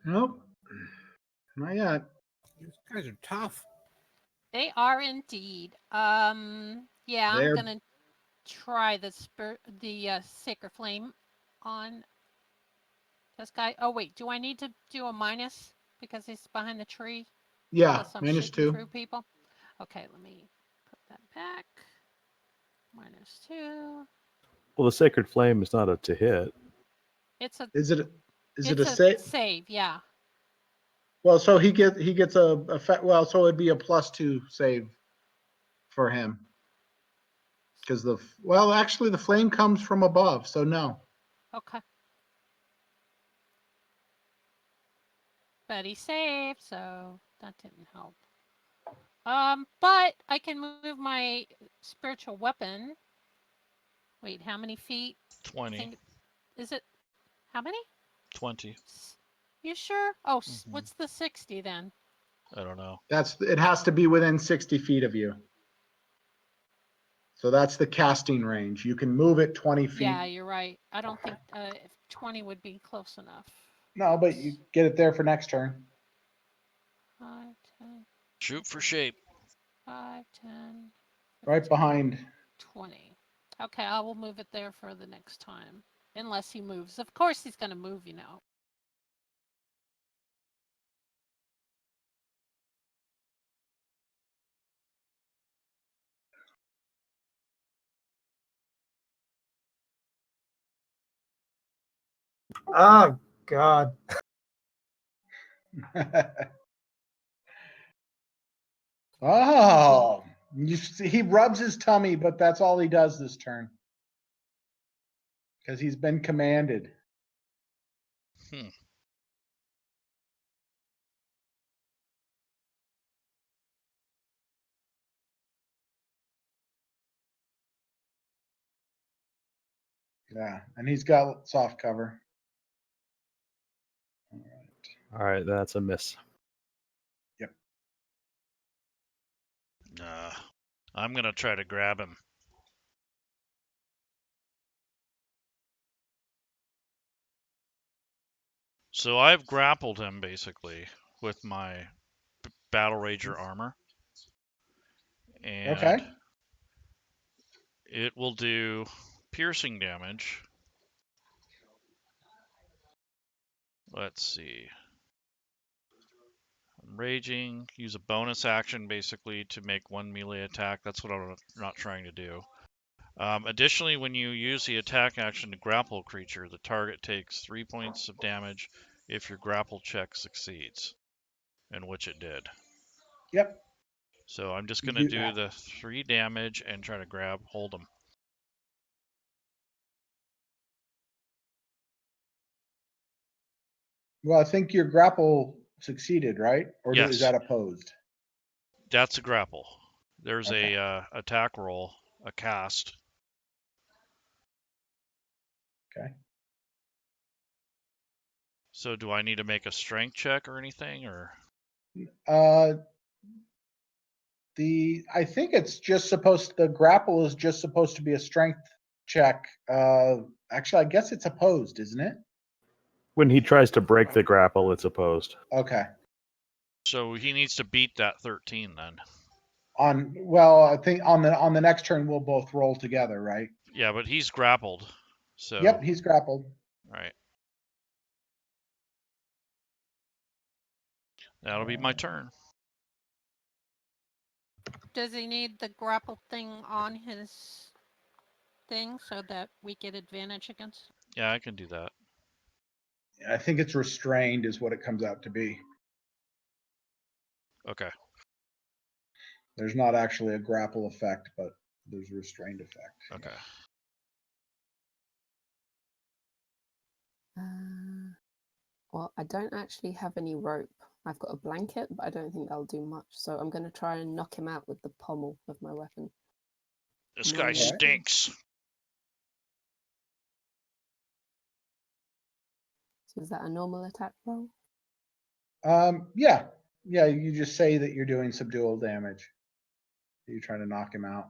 Speaker 1: Nope. Not yet.
Speaker 3: These guys are tough.
Speaker 4: They are indeed. Yeah, I'm
Speaker 1: They're
Speaker 4: gonna try the sacred flame on this guy. Oh wait, do I need to do a minus because he's behind the tree?
Speaker 1: yeah,
Speaker 4: Plus I'm
Speaker 1: minus
Speaker 4: shooting
Speaker 1: 2.
Speaker 4: through people. Okay, let me put that back. -2.
Speaker 6: Well, the Sacred Flame is not a to hit.
Speaker 4: It's a
Speaker 1: Is it
Speaker 4: it's
Speaker 1: a save?
Speaker 4: save, yeah.
Speaker 1: Well, so he gets a effect. Well, so it'd be a +2 save for him because actually the flame comes from above, so no.
Speaker 4: Okay. But he saved, so that didn't help. But I can move my spiritual weapon. Wait, how many feet?
Speaker 5: 20.
Speaker 4: Is it how many?
Speaker 5: 20.
Speaker 4: You sure? Oh,
Speaker 5: Mhm.
Speaker 4: what's the 60 then?
Speaker 5: I don't know.
Speaker 1: It has to be within 60 feet of you. So that's the casting range. You can move it 20 feet.
Speaker 4: Yeah, you're right. I don't think 20 would be close enough.
Speaker 1: No, but you get it there for next turn.
Speaker 4: 5, 10,
Speaker 5: Shoot for shape.
Speaker 4: 5, 10,
Speaker 1: Right
Speaker 4: 15,
Speaker 1: behind.
Speaker 4: 20. Okay, I will move it there for the next time. Unless he moves. Of course he's going to move, you know.
Speaker 2: Oh God.
Speaker 1: Oh, you see, he rubs his tummy, but that's all he does this turn because he's been commanded.
Speaker 5: Hmm.
Speaker 1: Yeah, and he's got soft cover.
Speaker 6: All right, that's a miss.
Speaker 5: I'm going to try to grab him. So I've grappled him basically with my Battle Rager armor. And
Speaker 1: Okay.
Speaker 5: it will do piercing damage. Let's see. I'm raging. Use a bonus action basically to make one melee attack. That's what I'm not trying to do. Additionally, when you use the attack action to grapple a creature, the target takes 3 points of damage if your grapple check succeeds, in which it did.
Speaker 1: Yep.
Speaker 5: So I'm just
Speaker 1: You
Speaker 5: going to
Speaker 1: do
Speaker 5: do
Speaker 1: that.
Speaker 5: the 3 damage and try to hold him.
Speaker 1: Well, I think your grapple succeeded, right? Or is
Speaker 5: Yes,
Speaker 1: that opposed?
Speaker 5: that's a grapple. There's
Speaker 1: Okay.
Speaker 5: a attack roll, a cast.
Speaker 1: Okay.
Speaker 5: So do I need to make a strength check or anything, or?
Speaker 1: I think it's just the grapple is just supposed to be a strength check. Actually, I guess it's opposed, isn't it?
Speaker 6: When he tries to break the grapple, it's opposed.
Speaker 1: Okay.
Speaker 5: So he needs to beat that 13 then.
Speaker 1: I think on the next turn we'll both roll together, right?
Speaker 5: Yeah, but he's grappled. So.
Speaker 1: Yep, he's grappled.
Speaker 5: Right. That'll be my turn.
Speaker 4: Does he need the grapple thing on his thing so that we get advantage against?
Speaker 5: Yeah, I can do that.
Speaker 1: I think it's restrained is what it comes out to be.
Speaker 5: Okay.
Speaker 1: There's not actually a grapple effect, but there's a restrained effect.
Speaker 5: Okay.
Speaker 7: Well, I don't actually have any rope. I've got a blanket, but I don't think that'll do much. So I'm going to try and knock him out with the pommel of my weapon.
Speaker 5: This guy
Speaker 7: Alright.
Speaker 5: stinks.
Speaker 7: So is that a normal attack roll?
Speaker 1: Yeah. You just say that you're doing subdual damage. You're trying to knock him out.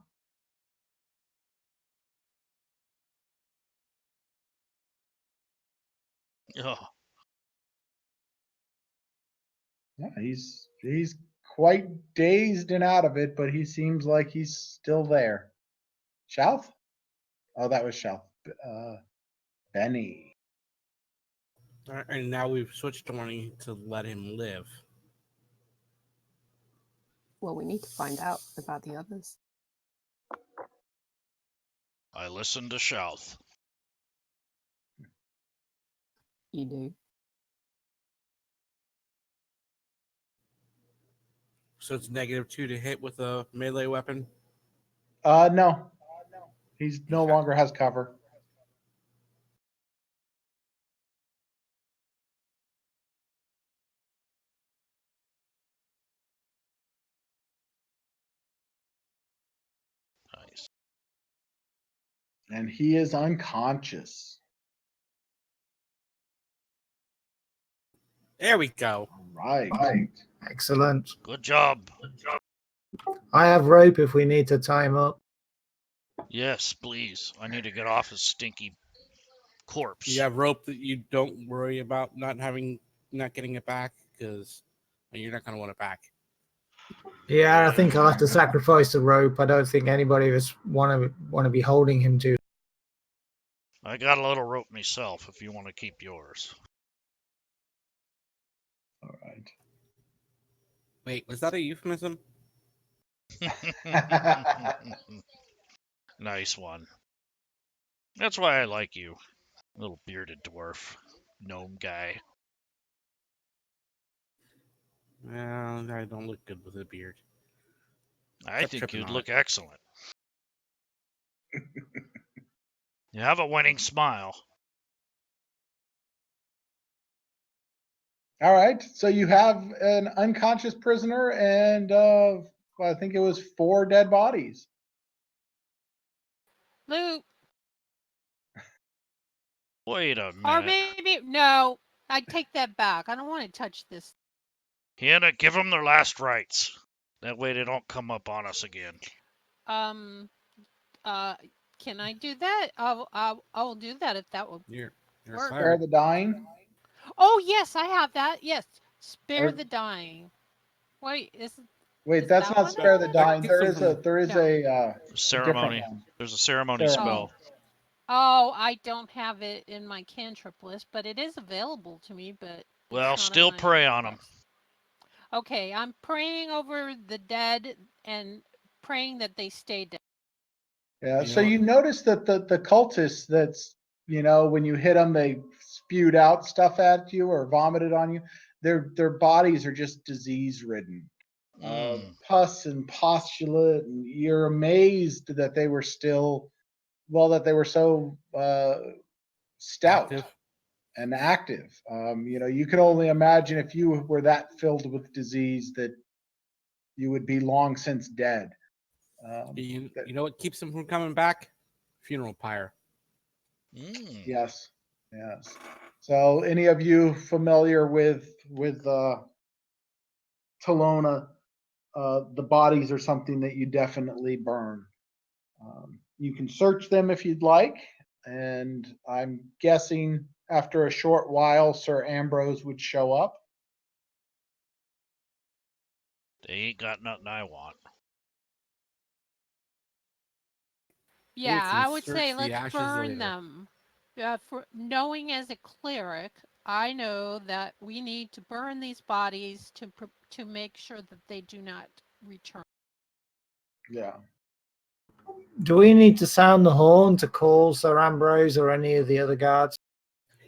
Speaker 5: Oh,
Speaker 1: Yeah, he's quite dazed and out of it, but he seems like he's still there. Shelf? Oh, that was Shelf. Benny.
Speaker 3: All right, and now we've switched to wanting to let him live.
Speaker 7: Well, we need to find out about the others.
Speaker 5: I listened to Shouth.
Speaker 7: You do.
Speaker 3: So it's -2 to hit with a melee weapon.
Speaker 1: No. He's no
Speaker 3: Okay.
Speaker 1: longer has cover.
Speaker 5: Nice.
Speaker 1: And he is unconscious.
Speaker 3: There we go.
Speaker 1: All right.
Speaker 2: Excellent.
Speaker 5: Good job.
Speaker 2: I have rope if we need to tie him up.
Speaker 5: Yes, please. I need to get off his stinky corpse.
Speaker 3: You have rope that you don't worry about not getting it back because you're not going to want it back.
Speaker 2: Yeah, I think I'll have to sacrifice the rope. I don't think anybody of us want to be holding him to.
Speaker 5: I got a little rope myself if you want to keep yours.
Speaker 1: All right.
Speaker 3: Wait, was that a euphemism?
Speaker 5: Nice one. That's why I like you, little bearded dwarf, gnome guy.
Speaker 3: Well, I don't look good with a beard.
Speaker 5: I
Speaker 3: Kept
Speaker 5: think
Speaker 3: tripping
Speaker 5: you'd
Speaker 3: on
Speaker 5: look
Speaker 3: it.
Speaker 5: excellent. You have a winning smile.
Speaker 1: All right. So you have an unconscious prisoner and I think it was 4 dead bodies.
Speaker 4: Loot.
Speaker 5: Wait a
Speaker 4: Or
Speaker 5: minute.
Speaker 4: maybe no. I take that back. I don't want to touch this.
Speaker 5: Hannah, give them their last rites. That way they don't come up on us again.
Speaker 4: Um. Can I do that? I will do that if that will
Speaker 3: You're a
Speaker 4: work.
Speaker 1: Spare
Speaker 3: cleric.
Speaker 1: the dying.
Speaker 4: Oh yes, I have that. Yes, spare
Speaker 1: Or-
Speaker 4: the dying. Wait,
Speaker 1: Wait,
Speaker 4: is
Speaker 1: that's
Speaker 4: that
Speaker 1: not
Speaker 4: one
Speaker 1: spare
Speaker 4: on
Speaker 1: the
Speaker 4: it?
Speaker 1: dying.
Speaker 3: That
Speaker 1: There
Speaker 3: keeps
Speaker 1: is
Speaker 3: them
Speaker 4: No.
Speaker 1: a
Speaker 5: Ceremony.
Speaker 1: different one.
Speaker 5: There's a ceremony
Speaker 1: Ceremony.
Speaker 5: spell.
Speaker 4: Oh, I don't have it in my cantrip list, but it is available to me. But it's
Speaker 5: Well,
Speaker 4: not
Speaker 5: still
Speaker 4: on my
Speaker 5: pray on them.
Speaker 4: list. Okay, I'm praying over the dead and praying that they stay dead.
Speaker 1: Yeah.
Speaker 3: You
Speaker 1: So
Speaker 3: know,
Speaker 1: you notice that the cultists that's when you hit them, they spewed out stuff at you or vomited on you. Their bodies are just disease ridden. Pus and postulate, and you're amazed that they were still that they were so stout
Speaker 3: active.
Speaker 1: and active. You can only imagine if you were that filled with disease that you would be long since dead.
Speaker 3: You know what keeps them from coming back? Funeral pyre.
Speaker 1: Yes. So, any of you familiar with Talona? The bodies are something that you definitely burn. You can search them if you'd like, and I'm guessing after a short while, Sir Ambrose would show up.
Speaker 5: They ain't got nothing I want.
Speaker 4: Yeah,
Speaker 3: can
Speaker 4: I would say
Speaker 3: search the
Speaker 4: let's
Speaker 3: ashes
Speaker 4: burn
Speaker 3: later.
Speaker 4: them. For knowing as a cleric, I know that we need to burn these bodies to make sure that they do not return.
Speaker 1: Yeah.
Speaker 2: Do we need to sound the horn to call Sir Ambrose or any of the other guards?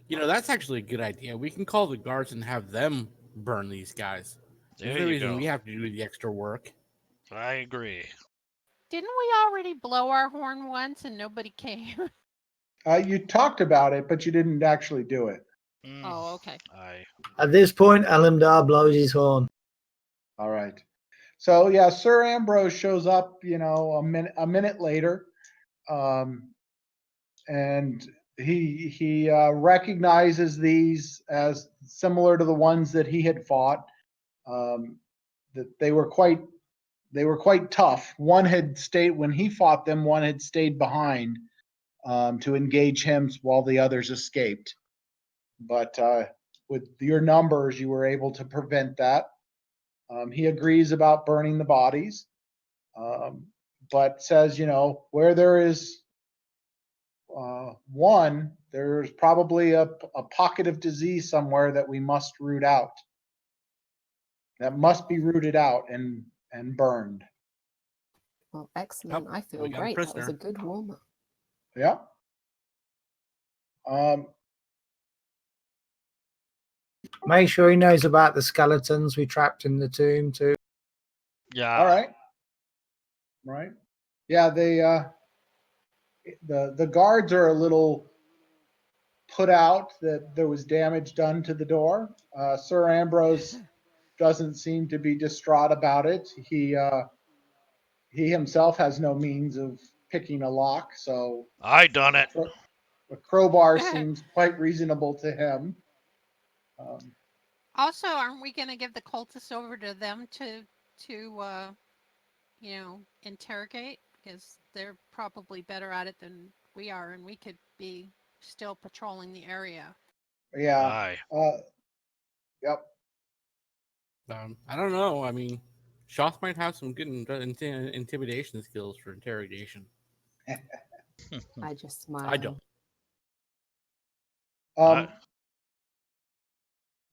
Speaker 3: That's actually a good idea. We can call the guards and have them burn these guys. There's
Speaker 5: There
Speaker 3: no
Speaker 5: you
Speaker 3: reason
Speaker 5: go.
Speaker 3: we have to do the extra work.
Speaker 5: I agree.
Speaker 4: Didn't we already blow our horn once and nobody came?
Speaker 1: You talked about it, but you didn't actually do it.
Speaker 4: Oh, okay.
Speaker 2: At this point, Elimdar blows his horn.
Speaker 1: All right. So yeah, Sir Ambrose shows up, a minute later, and he recognizes these as similar to the ones that he had fought. That they were quite tough. One had stayed when he fought them. One had stayed behind to engage him while the others escaped. But with your numbers, you were able to prevent that. He agrees about burning the bodies, but says, where there is one, there's probably a pocket of disease somewhere that we must root out. That must be rooted out and burned.
Speaker 7: Well, excellent.
Speaker 3: Oh,
Speaker 7: I feel
Speaker 3: we got a
Speaker 7: great. That was
Speaker 3: prisoner.
Speaker 7: a good warm up.
Speaker 1: Yeah.
Speaker 2: Make sure he knows about the skeletons we trapped in the tomb too.
Speaker 5: Yeah.
Speaker 1: All right. Right. Yeah, they the guards are a little put out that there was damage done to the door. Sir Ambrose doesn't seem to be distraught about it. He himself has no means of picking a lock, so
Speaker 5: I done it.
Speaker 1: a crowbar seems quite reasonable to him.
Speaker 4: Also, aren't we going to give the cultists over to them to interrogate? Because they're probably better at it than we are, and we could be still patrolling the area.
Speaker 1: Yeah.
Speaker 5: Aye.
Speaker 1: Yep.
Speaker 3: I don't know. I mean, Shoth might have some good intimidation skills for interrogation.
Speaker 7: I just smile.
Speaker 3: I don't.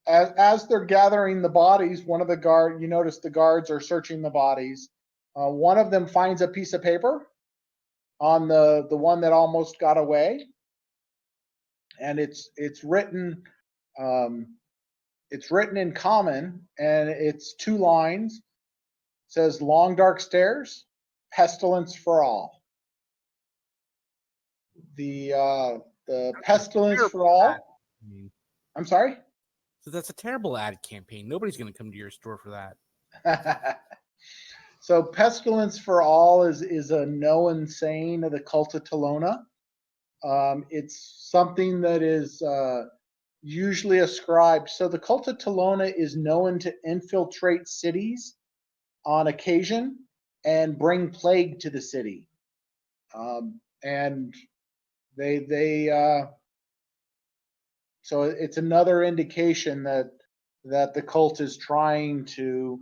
Speaker 1: As they're gathering the bodies, you notice the guards are searching the bodies. One of them finds a piece of paper on the one that almost got away, and it's written in common, and it's 2 lines. It says, "Long dark stairs, pestilence for all." The pestilence for all. I'm sorry.
Speaker 3: So that's a terrible ad campaign. Nobody's going to come to your store for that.
Speaker 1: So pestilence for all is a known saying of the cult of Tolona. It's something that is usually ascribed. So the cult of Tolona is known to infiltrate cities on occasion and bring plague to the city. And so it's another indication that the cult is trying to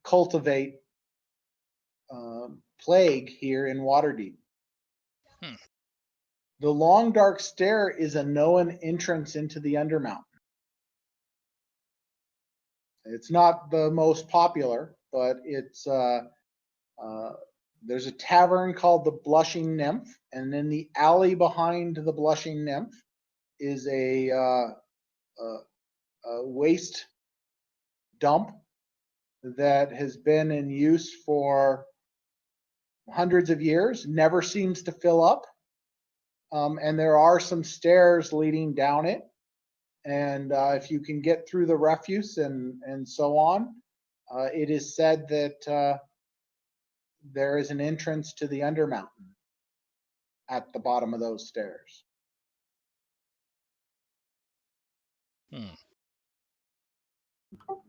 Speaker 1: cultivate plague here in Waterdeep. The long dark stair is a known entrance into the Undermountain. It's not the most popular, but it's there's a tavern called the Blushing Nymph, and in the alley behind the Blushing Nymph is a waste dump that has been in use for hundreds of years, never seems to fill up. And there are some stairs leading down it. And if you can get through the refuse and so on, it is said that there is an entrance to the Undermountain at the bottom of those stairs.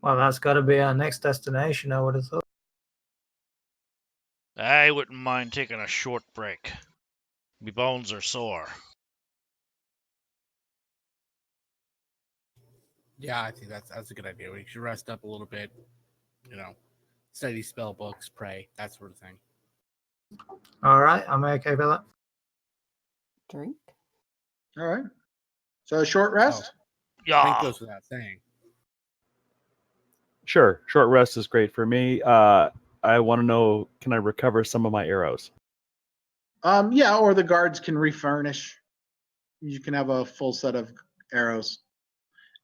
Speaker 2: Well, that's got to be our next destination, I would have thought.
Speaker 5: I wouldn't mind taking a short break. My bones are sore.
Speaker 3: Yeah, I think that's a good idea. We should rest up a little bit, study spell books, pray, that sort of thing.
Speaker 2: All right, I'm okay with that.
Speaker 7: Drink.
Speaker 1: All right. So a short rest?
Speaker 3: I think
Speaker 5: Yeah.
Speaker 3: goes without saying.
Speaker 6: Sure, short rest is great for me. I want to know, can I recover some of my arrows?
Speaker 1: Yeah, or the guards can refurnish. You can have a full set of arrows.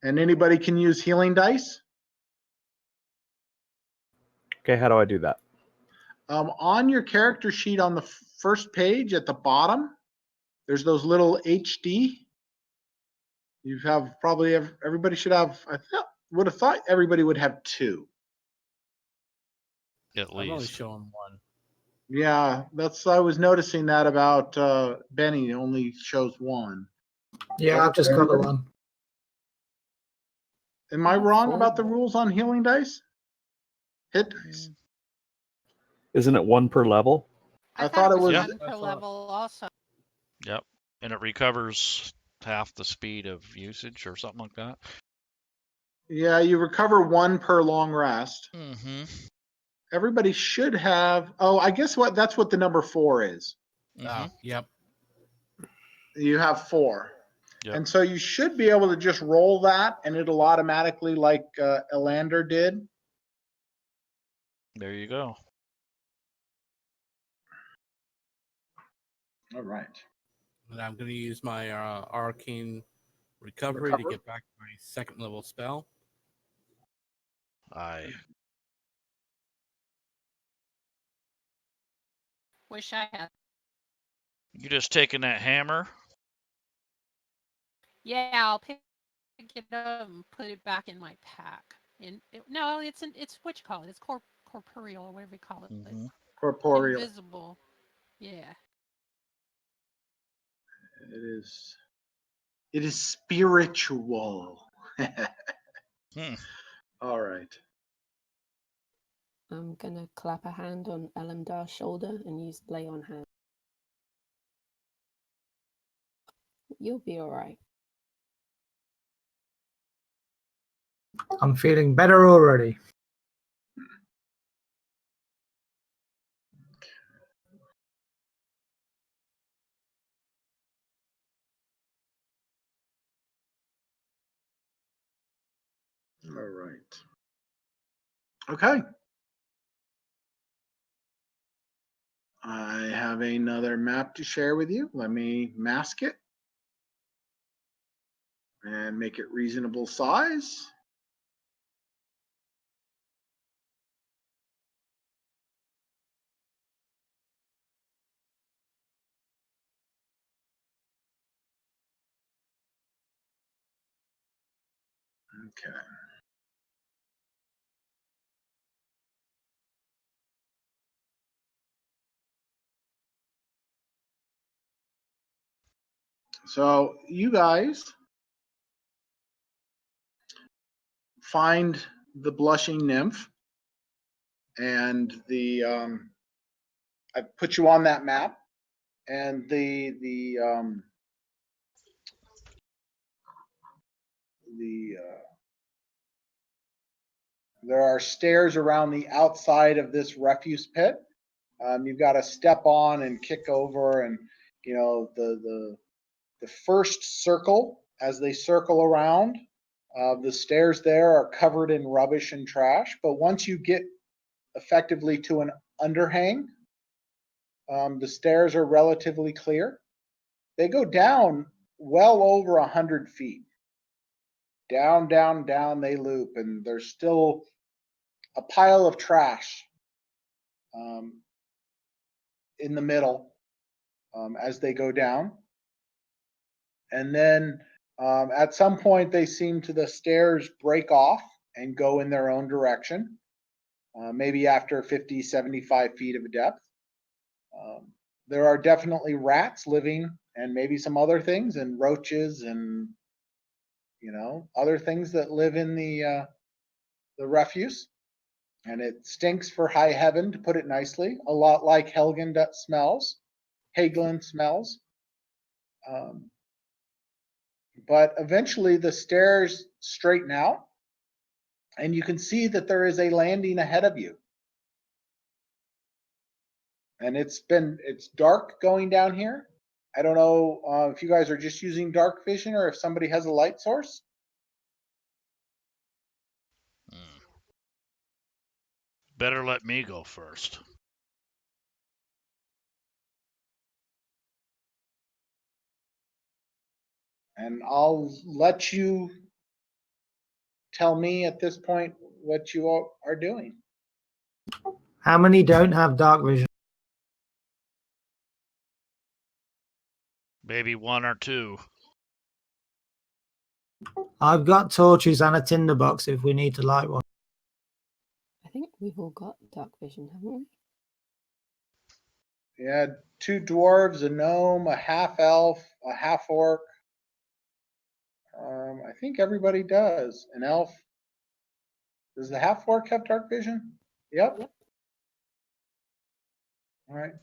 Speaker 1: And anybody can use healing dice.
Speaker 6: Okay, how do I do that?
Speaker 1: On your character sheet on the first page at the bottom, there's those little HD. You have probably everybody should have. Would have thought everybody would have 2.
Speaker 5: At
Speaker 3: I'm only
Speaker 5: least.
Speaker 3: showing 1.
Speaker 1: Yeah, I was noticing that about Benny. Only shows 1.
Speaker 2: Yeah, I've just got the one.
Speaker 1: Am I
Speaker 7: have
Speaker 1: wrong
Speaker 7: 4.
Speaker 1: about the rules on healing dice? Hit dice.
Speaker 6: Isn't it 1 per level?
Speaker 1: I thought it was.
Speaker 4: one per level also.
Speaker 5: Yep. And it recovers half the speed of usage or something like that.
Speaker 1: Yeah, you recover 1 per long rest.
Speaker 5: Mm-hmm.
Speaker 1: Everybody should have. Oh, I guess that's what the number 4 is.
Speaker 5: Mm-hmm.
Speaker 3: Yep.
Speaker 1: You have 4.
Speaker 5: Yep.
Speaker 1: And so you should be able to just roll that and it'll automatically, like Elander did.
Speaker 5: There you go.
Speaker 1: All right.
Speaker 3: And I'm going to use my arcane recovery to get back my 2nd level spell.
Speaker 4: Wish I had.
Speaker 5: You just taking that hammer?
Speaker 4: Yeah, I'll pick it up and put it back in my pack. No, it's what you call it. It's corporeal or whatever you call it.
Speaker 5: Mm-hmm.
Speaker 1: Corporeal.
Speaker 4: Invisible. Yeah.
Speaker 1: It is spiritual. All right.
Speaker 7: I'm gonna clap a hand on Elamdar's shoulder and use lay on hand. You'll be all right.
Speaker 2: I'm feeling better already.
Speaker 1: All right. Okay. I have another map to share with you. Let me mask it and make it reasonable size. Okay. So you guys find the blushing nymph, and I put you on that map, and there are stairs around the outside of this refuse pit. You've got to step on and kick over, and the first circle, as they circle around, the stairs there are covered in rubbish and trash. But once you get effectively to an underhang, the stairs are relatively clear. They go down well over 100 feet. Down, down, down they loop, and there's still a pile of trash in the middle as they go down. And then at some point, the stairs break off and go in their own direction, maybe after 50, 75 feet of depth. There are definitely rats living, and maybe some other things, and roaches, and other things that live in the refuse. And it stinks for high heaven, to put it nicely, a lot like Hagelin smells. But eventually the stairs straighten out, and you can see that there is a landing ahead of you. And it's dark going down here. I don't know if you guys are just using dark vision or if somebody has a light source.
Speaker 5: Better let me go first.
Speaker 1: And I'll let you tell me at this point what you all are doing.
Speaker 2: How many don't have dark vision?
Speaker 5: Maybe one or two.
Speaker 2: I've got torches and a tinderbox if we need to light one.
Speaker 7: I think we've all got dark vision, haven't we?
Speaker 1: Yeah, 2 dwarves, a gnome, a half elf, a half orc. I think everybody does. An elf. Does the half orc have dark vision? Yep.
Speaker 7: Yep.
Speaker 1: All right.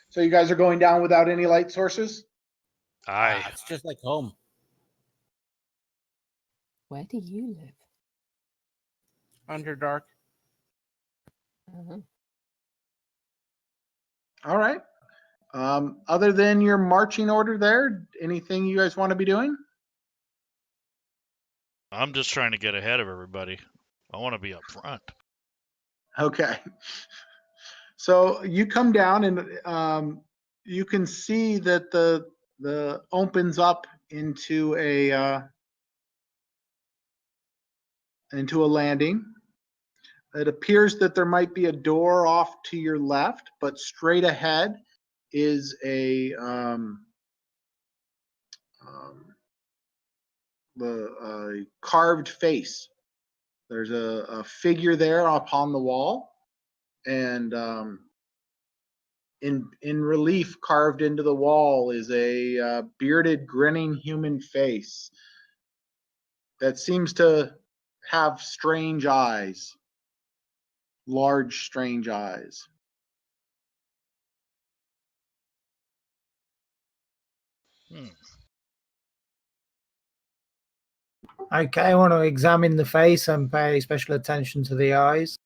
Speaker 1: So you guys are going down without any light sources?
Speaker 5: Aye.
Speaker 3: It's just like home.
Speaker 7: Where do you live?
Speaker 3: Underdark.
Speaker 7: Uh-huh.
Speaker 1: All right. Other than your marching order there, anything you guys want to be doing?
Speaker 5: I'm just trying to get ahead of everybody. I want to be up front.
Speaker 1: Okay. So you come down and you can see that the opens up into a landing. It appears that there might be a door off to your left, but straight ahead is the carved face. There's a figure there upon the wall, and in relief carved into the wall is a bearded, grinning human face that seems to have strange eyes, large, strange eyes.
Speaker 5: Hmm.
Speaker 2: Okay, I want to examine the face and pay special attention to the eyes.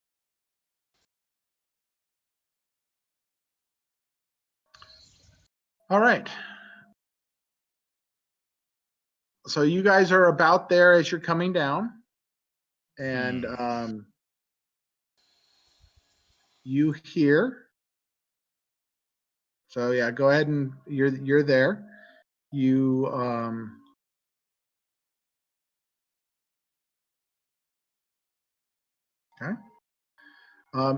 Speaker 1: All right. So you guys are about there as you're coming down, and you hear. So yeah, go ahead and you're there. You okay.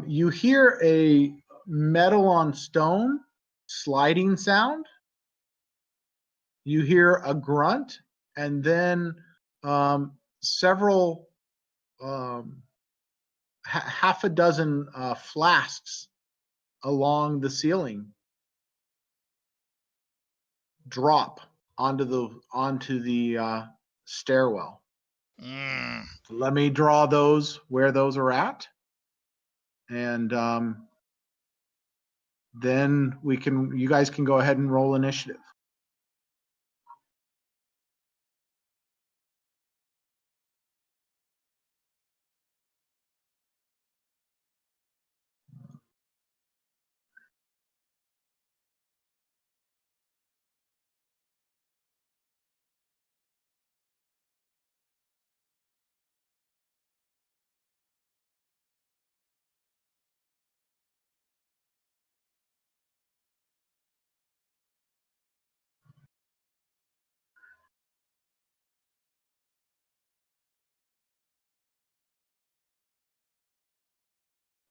Speaker 1: You hear a metal on stone sliding sound. You hear a grunt, and then several half a dozen flasks along the ceiling drop onto the stairwell.
Speaker 5: Mm.
Speaker 1: Let me draw those where those are at, and then you guys can go ahead and roll initiative.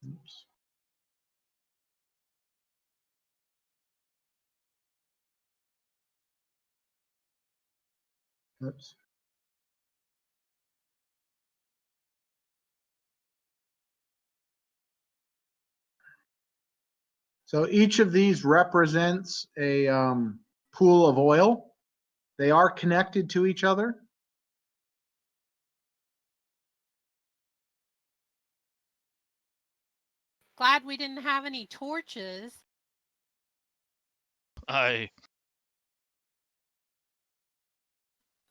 Speaker 1: Oops. Oops. So each of these represents a pool of oil. They are connected to each other.
Speaker 4: Glad we didn't have any torches.
Speaker 5: Aye.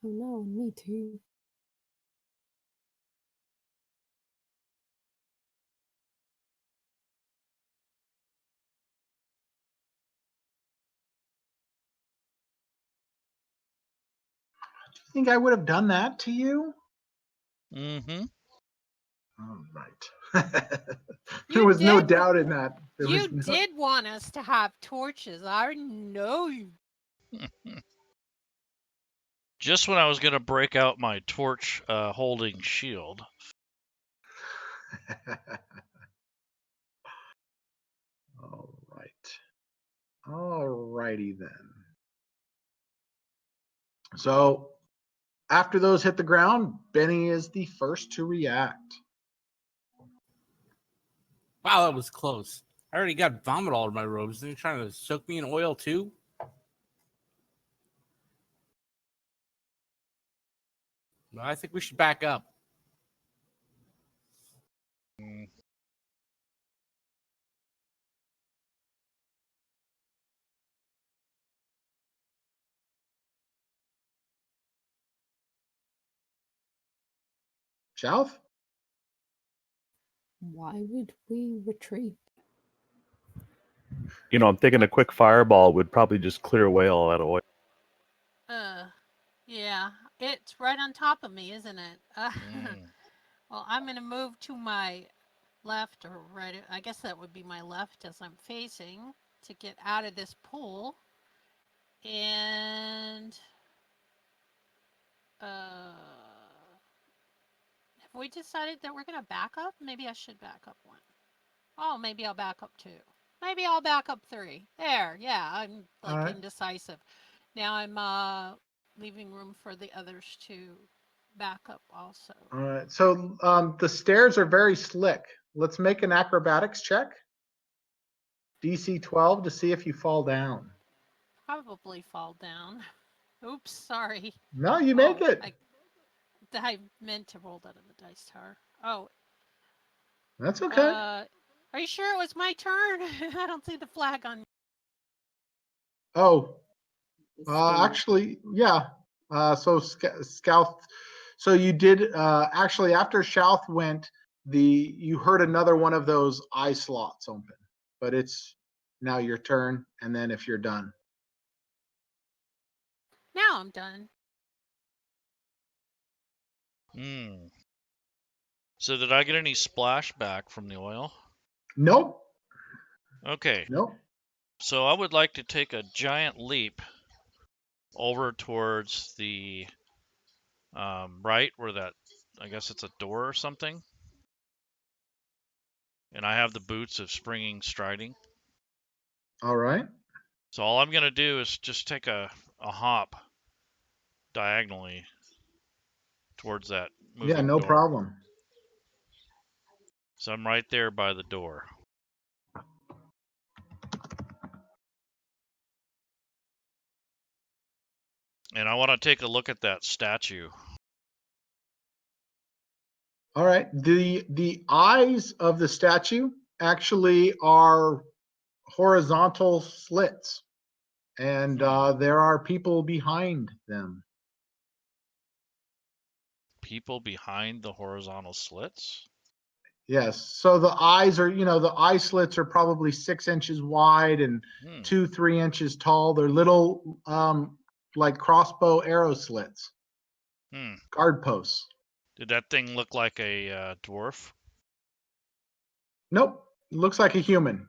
Speaker 7: Oh no, me too.
Speaker 1: Do you think I would have done that to you?
Speaker 5: Mm-hmm.
Speaker 1: Right. There
Speaker 4: You
Speaker 1: was no
Speaker 4: did
Speaker 1: doubt in that. There
Speaker 4: You
Speaker 1: was no...
Speaker 4: did want us to have torches. I know you.
Speaker 5: Just when I was going to break out my torch holding shield.
Speaker 1: All right. All righty then. So after those hit the ground, Benny is the first to react.
Speaker 3: Wow, that was close. I already got vomit all over my robes. Then you're trying to soak me in oil too? Well, I think we should back up.
Speaker 5: Mm.
Speaker 1: Shalf?
Speaker 7: Why would we retreat?
Speaker 6: I'm thinking a quick fireball would probably just clear away all that oil.
Speaker 4: Yeah, it's right on top of me, isn't it?
Speaker 5: Mm.
Speaker 4: Well, I'm gonna move to my left or right. I guess that would be my left as I'm facing to get out of this pool. And have we decided that we're gonna back up? Maybe I should back up one. Oh, maybe I'll back up two. Maybe I'll back up three. There, yeah, I'm
Speaker 1: All
Speaker 4: like
Speaker 1: right.
Speaker 4: indecisive. Now I'm leaving room for the others to back up also.
Speaker 1: All right. So the stairs are very slick. Let's make an acrobatics check. DC 12 to see if you fall down.
Speaker 4: Probably fall down. Oops, sorry.
Speaker 1: No, you make it.
Speaker 4: I meant to roll that in the dice tower. Oh,
Speaker 1: That's okay.
Speaker 4: are you sure it was my turn? I don't see the flag on.
Speaker 1: Oh,
Speaker 7: Still-
Speaker 1: actually, yeah. So Scalth. So you did actually after Shalth went, you heard another one of those eye slots open, but it's now your turn, and then if you're done.
Speaker 4: Now I'm done.
Speaker 5: Mm. So did I get any splashback from the oil?
Speaker 1: Nope.
Speaker 5: Okay.
Speaker 1: Nope.
Speaker 5: So I would like to take a giant leap over towards the right where that, I guess it's a door or something. And I have the boots of springing striding.
Speaker 1: All right.
Speaker 5: So all I'm going to do is just take a hop diagonally towards that moving
Speaker 1: Yeah, no
Speaker 5: door.
Speaker 1: problem.
Speaker 5: So I'm right there by the door. And I want to take a look at that statue.
Speaker 1: All right. The eyes of the statue actually are horizontal slits, and there are people behind them.
Speaker 5: People behind the horizontal slits?
Speaker 1: Yes. So the eyes are, the eye slits are probably 6 inches wide and 2-3 inches tall. They're little, like crossbow arrow slits, guard posts.
Speaker 5: Did that thing look like a dwarf?
Speaker 1: Nope. Looks like a human.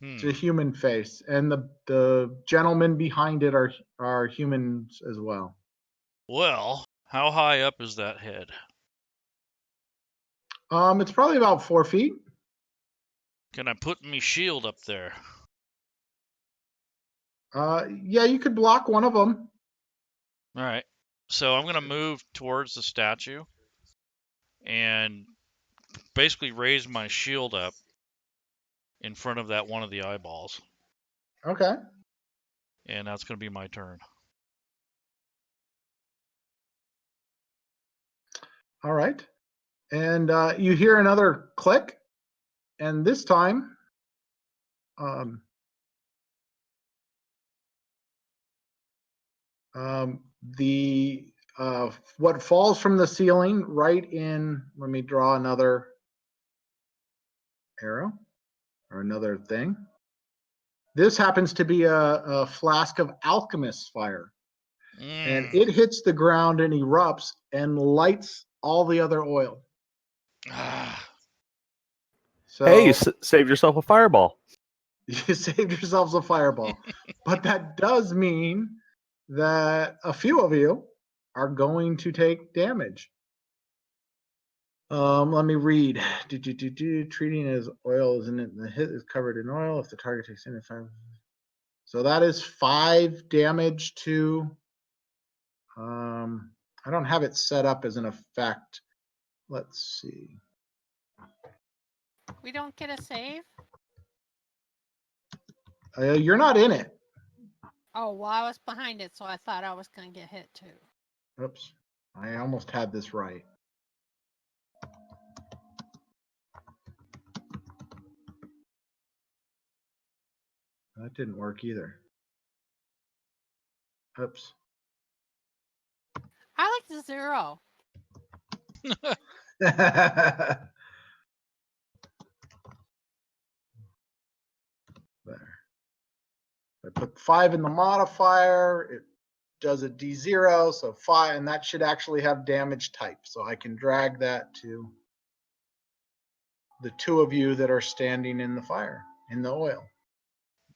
Speaker 1: It's a human face, and the gentlemen behind it are humans as well.
Speaker 5: Well, how high up is that head?
Speaker 1: It's probably about 4 feet.
Speaker 5: Can I put me shield up there?
Speaker 1: Yeah, you could block one of them.
Speaker 5: All right. So I'm going to move towards the statue and basically raise my shield up in front of that one of the eyeballs.
Speaker 1: Okay.
Speaker 5: And that's going to be my turn.
Speaker 1: All right. And you hear another click, and this time, the what falls from the ceiling right in. Let me draw another arrow or another thing. This happens to be a flask of alchemist's fire, and it hits the ground and erupts and lights all the other oil.
Speaker 5: Ah,
Speaker 1: So
Speaker 6: Hey, you saved yourself a fireball.
Speaker 1: you saved yourselves a fireball. But that does mean that a few of you are going to take damage. Let me read. Treating as oil isn't it? The hit is covered in oil. If the target takes in 5. So that is 5 damage to. I don't have it set up as an effect. Let's see.
Speaker 4: We don't get a save?
Speaker 1: You're not in it.
Speaker 4: Oh, well, I was behind it, so I thought I was going to get hit too.
Speaker 1: Oops. I almost had this right. That didn't work either. Oops.
Speaker 4: I like the 0.
Speaker 1: There. I put 5 in the modifier. It does a D0, so 5, and that should actually have damage type. So I can drag that to the 2 of you that are standing in the fire, in the oil.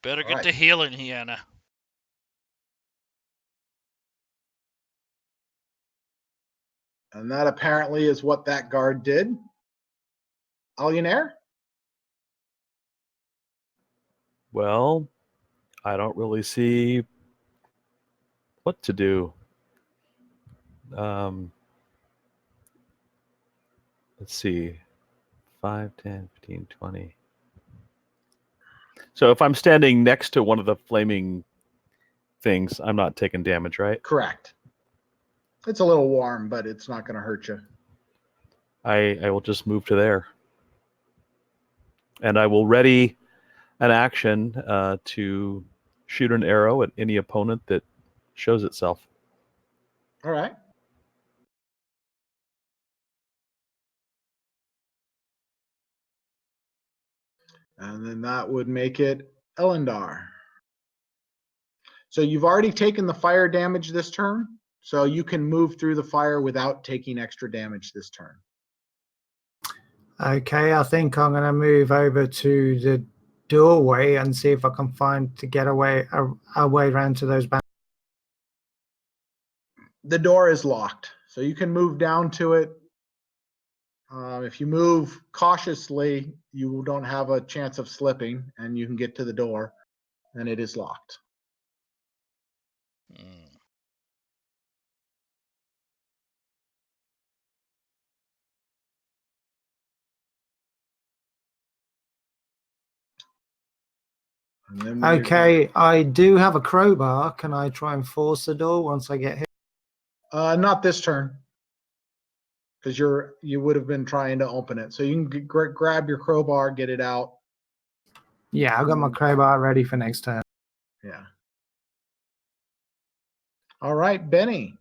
Speaker 5: better
Speaker 1: All
Speaker 5: get
Speaker 1: right.
Speaker 5: to healing, Hannah.
Speaker 1: And that apparently is what that guard did. Alionaire?
Speaker 6: Well, I don't really see what to do. Let's see. 5, 10, 15, 20. So if I'm standing next to one of the flaming things, I'm not taking damage, right?
Speaker 1: Correct. It's a little warm, but it's not going to hurt you.
Speaker 6: I will just move to there. And I will ready an action to shoot an arrow at any opponent that shows itself.
Speaker 1: All right. And then that would make it Elendar. So you've already taken the fire damage this turn, so you can move through the fire without taking extra damage this turn.
Speaker 2: Okay, I think I'm going to move over to the doorway and see if I can find to get away a way around to those.
Speaker 1: The door is locked, so you can move down to it. If you move cautiously, you don't have a chance of slipping, and you can get to the door, and it is locked.
Speaker 5: Mm.
Speaker 1: And then
Speaker 2: Okay, I do have a crowbar. Can I try and force the door once I get hit?
Speaker 1: not this turn, because you would have been trying to open it. So you can grab your crowbar, get it out.
Speaker 2: Yeah, I've got my crowbar ready for next turn.
Speaker 1: Yeah. All right, Benny.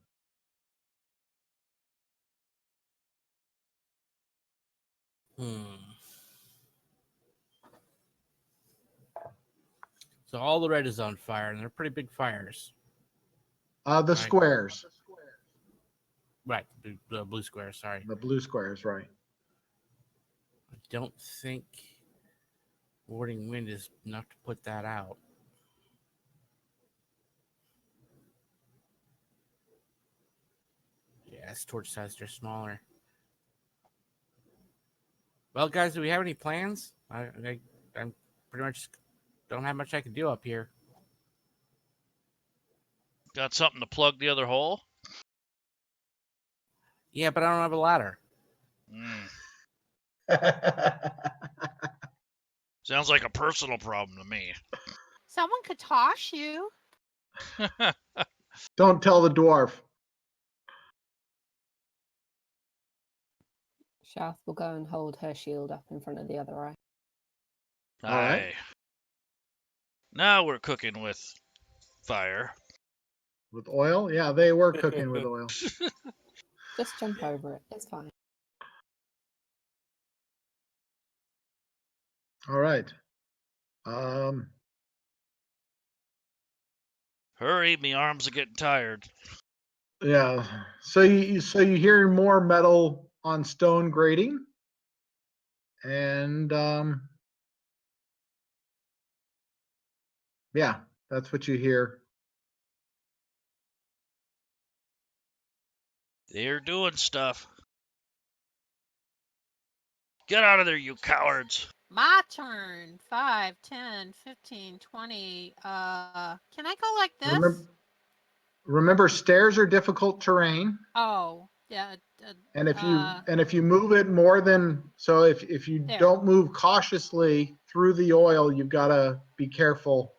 Speaker 3: So all the red is on fire, and they're pretty big fires.
Speaker 1: The
Speaker 3: Right.
Speaker 1: squares.
Speaker 3: Right, the blue square, sorry.
Speaker 1: The blue squares, right.
Speaker 3: I don't think warding wind is enough to put that out. Yeah, its torch size are smaller. Well, guys, do we have any plans? I'm pretty much don't have much I can do up here.
Speaker 5: Got something to plug the other hole?
Speaker 3: Yeah, but I don't have a ladder.
Speaker 5: Mm. Sounds like a personal problem to me.
Speaker 4: Someone could toss you.
Speaker 1: Don't tell the dwarf.
Speaker 7: Shath will go and hold her shield up in front of the other eye.
Speaker 1: All right.
Speaker 5: Aye. Now we're cooking with fire.
Speaker 1: With oil? Yeah, they were cooking with oil.
Speaker 7: Just jump over it. It's fine.
Speaker 1: All right.
Speaker 5: Hurry, me arms are getting tired.
Speaker 1: Yeah. So you hear more metal on stone grating, And yeah, that's what you hear.
Speaker 5: They're doing stuff. Get out of there, you cowards.
Speaker 4: My turn. 5, 10, 15, 20. Can I go like this?
Speaker 1: Remember, stairs are difficult terrain.
Speaker 4: Oh, yeah.
Speaker 1: And if you move it more than, so if you
Speaker 4: There.
Speaker 1: don't move cautiously through the oil, you've got to be careful.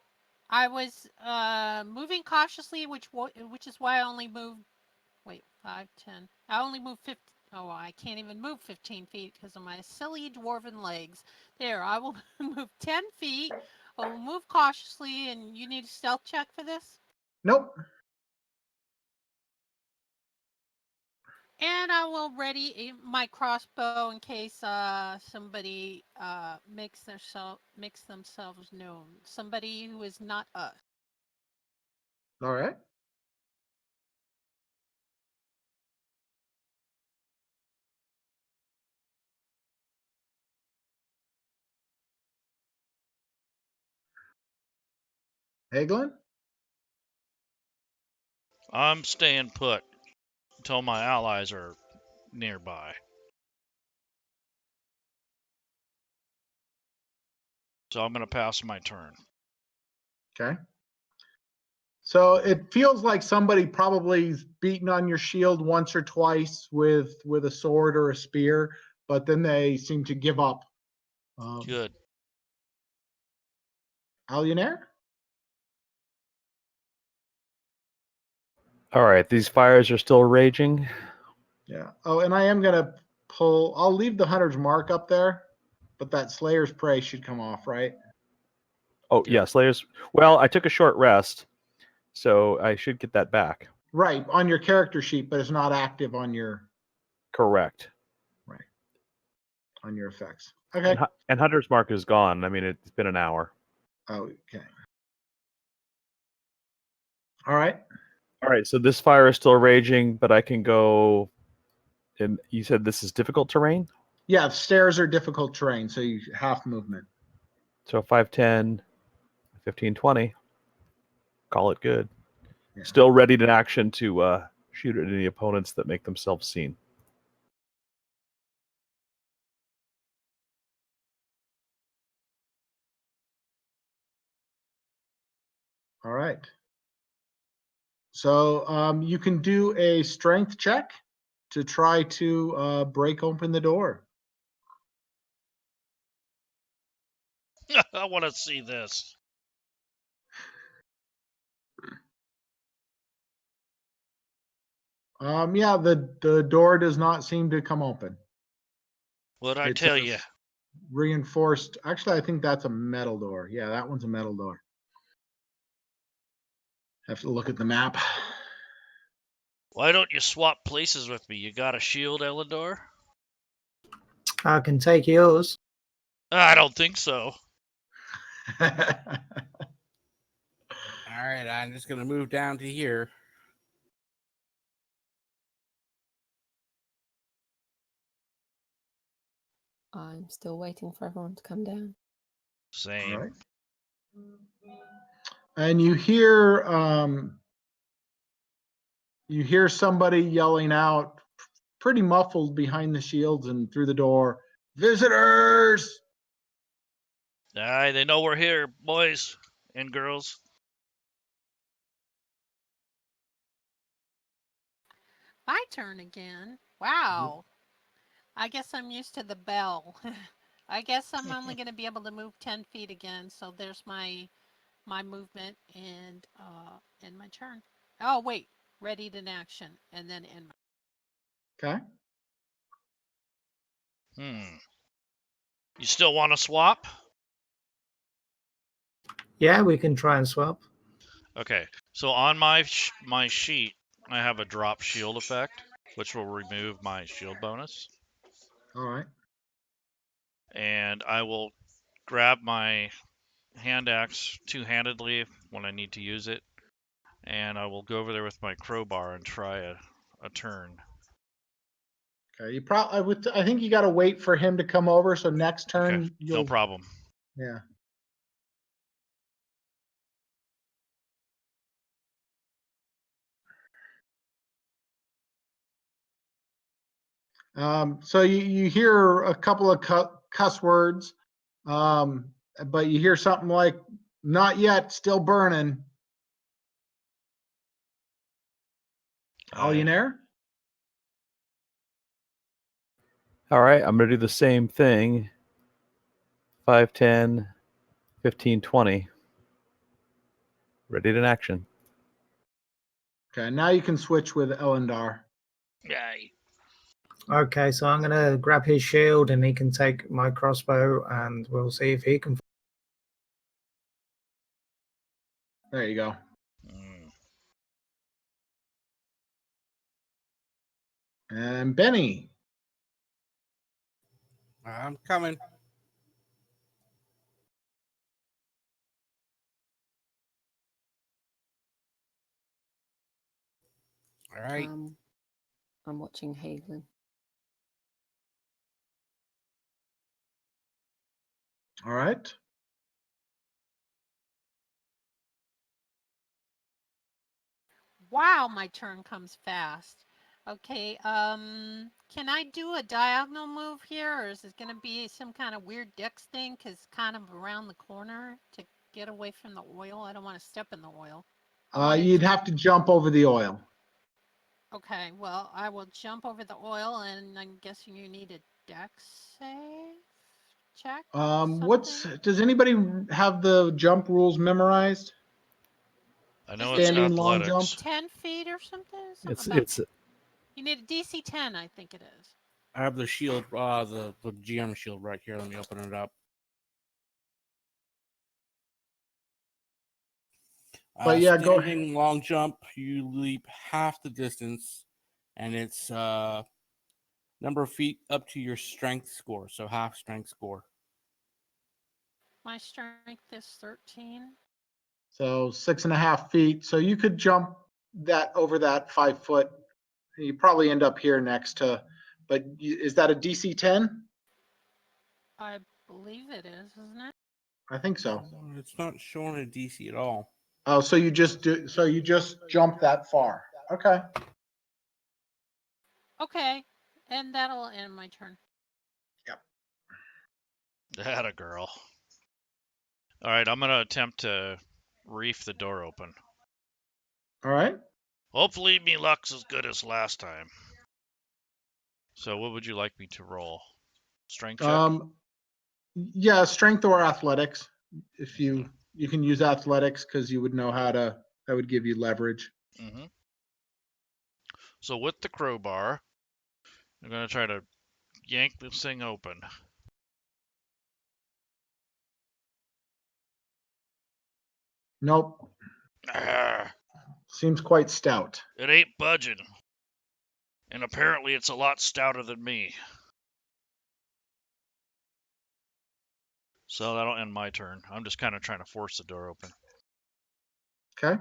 Speaker 4: I was moving cautiously, which is why I only moved. Wait, 5, 10. I only moved 15. Oh, I can't even move 15 feet because of my silly dwarven legs. There, I will move 10 feet. I will move cautiously, and you need a stealth check for this?
Speaker 1: Nope.
Speaker 4: And I will ready my crossbow in case somebody makes themselves known. Somebody who is not us.
Speaker 1: All right. Hagelin?
Speaker 5: I'm staying put until my allies are nearby. So I'm going to pass my turn.
Speaker 1: Okay. So it feels like somebody probably's beaten on your shield once or twice with a sword or a spear, but then they seem to give up.
Speaker 5: Good.
Speaker 1: Alionaire?
Speaker 6: All right, these fires are still raging.
Speaker 1: Yeah. Oh, and I am gonna pull. I'll leave the hunter's mark up there, but that Slayer's Prey should come off, right?
Speaker 6: Oh,
Speaker 5: Yeah.
Speaker 6: yeah, Slayers. Well, I took a short rest, so I should get that back.
Speaker 1: Right, on your character sheet, but it's not active on your
Speaker 6: Correct.
Speaker 1: on your effects. Okay.
Speaker 6: And Hunter's Mark is gone. I mean, it's been an hour.
Speaker 1: Oh, okay. All right.
Speaker 6: All right, so this fire is still raging, but I can go. And you said this is difficult terrain?
Speaker 1: Yeah, stairs are difficult terrain, so you half movement.
Speaker 6: So 5, 10, 15, 20. Call it good.
Speaker 1: Yeah.
Speaker 6: Still ready to action to shoot at any opponents that make themselves seen.
Speaker 1: All right. So you can do a strength check to try to break open the door.
Speaker 5: I want to see this.
Speaker 1: Yeah, the door does not seem to come open.
Speaker 5: What'd I
Speaker 1: It
Speaker 5: tell
Speaker 1: says
Speaker 5: you?
Speaker 1: Reinforced. Actually, I think that's a metal door. Yeah, that one's a metal door. Have to look at the map.
Speaker 5: Why don't you swap places with me? You got a shield, Elendor?
Speaker 2: I can take yours.
Speaker 5: I don't think so.
Speaker 3: All right, I'm just gonna move down to here.
Speaker 7: I'm still waiting for everyone to come down.
Speaker 5: Same.
Speaker 1: All right. And you hear somebody yelling out, pretty muffled behind the shields and through the door, "Visitors!"
Speaker 5: Aye, they know we're here, boys and girls.
Speaker 4: My turn again. Wow. I guess I'm used to the bell. I guess I'm only going to be able to move 10 feet again. So there's my movement and my turn. Oh wait, ready to action and then end.
Speaker 1: Okay.
Speaker 5: You still want to swap?
Speaker 2: Yeah, we can try and swap.
Speaker 5: Okay. So on my my sheet, I have a drop shield effect, which will remove my shield bonus.
Speaker 1: All right.
Speaker 5: And I will grab my hand axe two-handedly when I need to use it, and I will go over there with my crowbar and try a turn.
Speaker 1: Okay, I think you got to wait for him to come over. So next turn,
Speaker 5: Okay, no problem.
Speaker 1: Yeah. So you hear a couple of cuss words, but you hear something like, "Not yet, still burning." Allionaire?
Speaker 6: All right, I'm going to do the same thing. 5, 10, 15, 20. Ready in action.
Speaker 1: Okay, now you can switch with Elendar.
Speaker 5: Yay.
Speaker 2: Okay, so I'm gonna grab his shield and he can take my crossbow and we'll see if he can.
Speaker 1: There you go.
Speaker 5: Mm.
Speaker 1: And Benny.
Speaker 3: I'm coming. All right.
Speaker 7: I'm watching Hagelin.
Speaker 1: All right.
Speaker 4: Wow, my turn comes fast. Okay, can I do a diagonal move here, or is it going to be some kind of weird dex thing? Because kind of around the corner to get away from the oil. I don't want to step in the oil.
Speaker 1: You'd have to jump over the oil.
Speaker 4: Okay, well, I will jump over the oil, and I'm guessing you need a dex save check.
Speaker 1: Does anybody have the jump rules memorized?
Speaker 5: I know it's
Speaker 1: Standing long jump.
Speaker 5: athletics.
Speaker 4: 10 feet or something?
Speaker 6: It's
Speaker 4: You need a DC 10, I think it is.
Speaker 3: I have the shield, the GM shield right here. Let me open it up.
Speaker 1: But yeah, go ahead.
Speaker 3: Standing long jump, you leap half the distance, and it's number of feet up to your strength score, so half strength score.
Speaker 4: My strength is 13.
Speaker 1: So 6.5 feet. So you could jump that over that 5 foot. You probably end up here next to, but is that a DC 10?
Speaker 4: I believe it is, isn't it?
Speaker 1: I think so.
Speaker 3: It's not showing a DC at all.
Speaker 1: Oh, so you just jump that far. Okay.
Speaker 4: Okay, and that'll end my turn.
Speaker 5: That a girl. All right, I'm gonna attempt to reef the door open.
Speaker 1: All right.
Speaker 5: Hopefully, me luck's as good as last time. So, what would you like me to roll? Strength check.
Speaker 1: Yeah, strength or athletics. If you can use athletics because you would know how to. That would give you leverage.
Speaker 5: Mm-hmm. So with the crowbar, I'm gonna try to yank this thing open.
Speaker 1: Nope. Seems quite stout.
Speaker 5: It ain't budging. And apparently it's a lot stouter than me. So that'll end my turn. I'm just kind of trying to force the door open.
Speaker 1: Okay.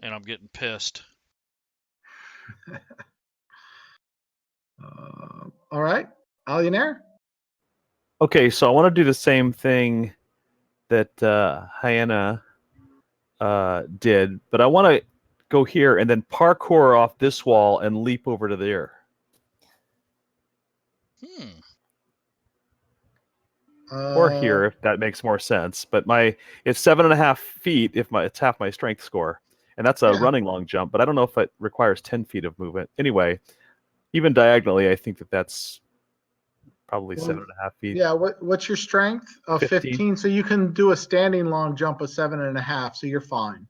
Speaker 5: And I'm getting pissed.
Speaker 1: All right. Allionaire?
Speaker 6: okay. So I want to do the same thing that Hyena did, but I want to go here and then parkour off this wall and leap over to there. Or here, if that makes more sense. But it's 7.5 feet if it's half my strength score, and that's a running long jump. But I don't know if it requires 10 feet of movement. Anyway, even diagonally, I think that's probably 7.5 feet.
Speaker 1: Yeah. What's your strength? 15. So you can do a standing long jump of 7.5. So you're fine.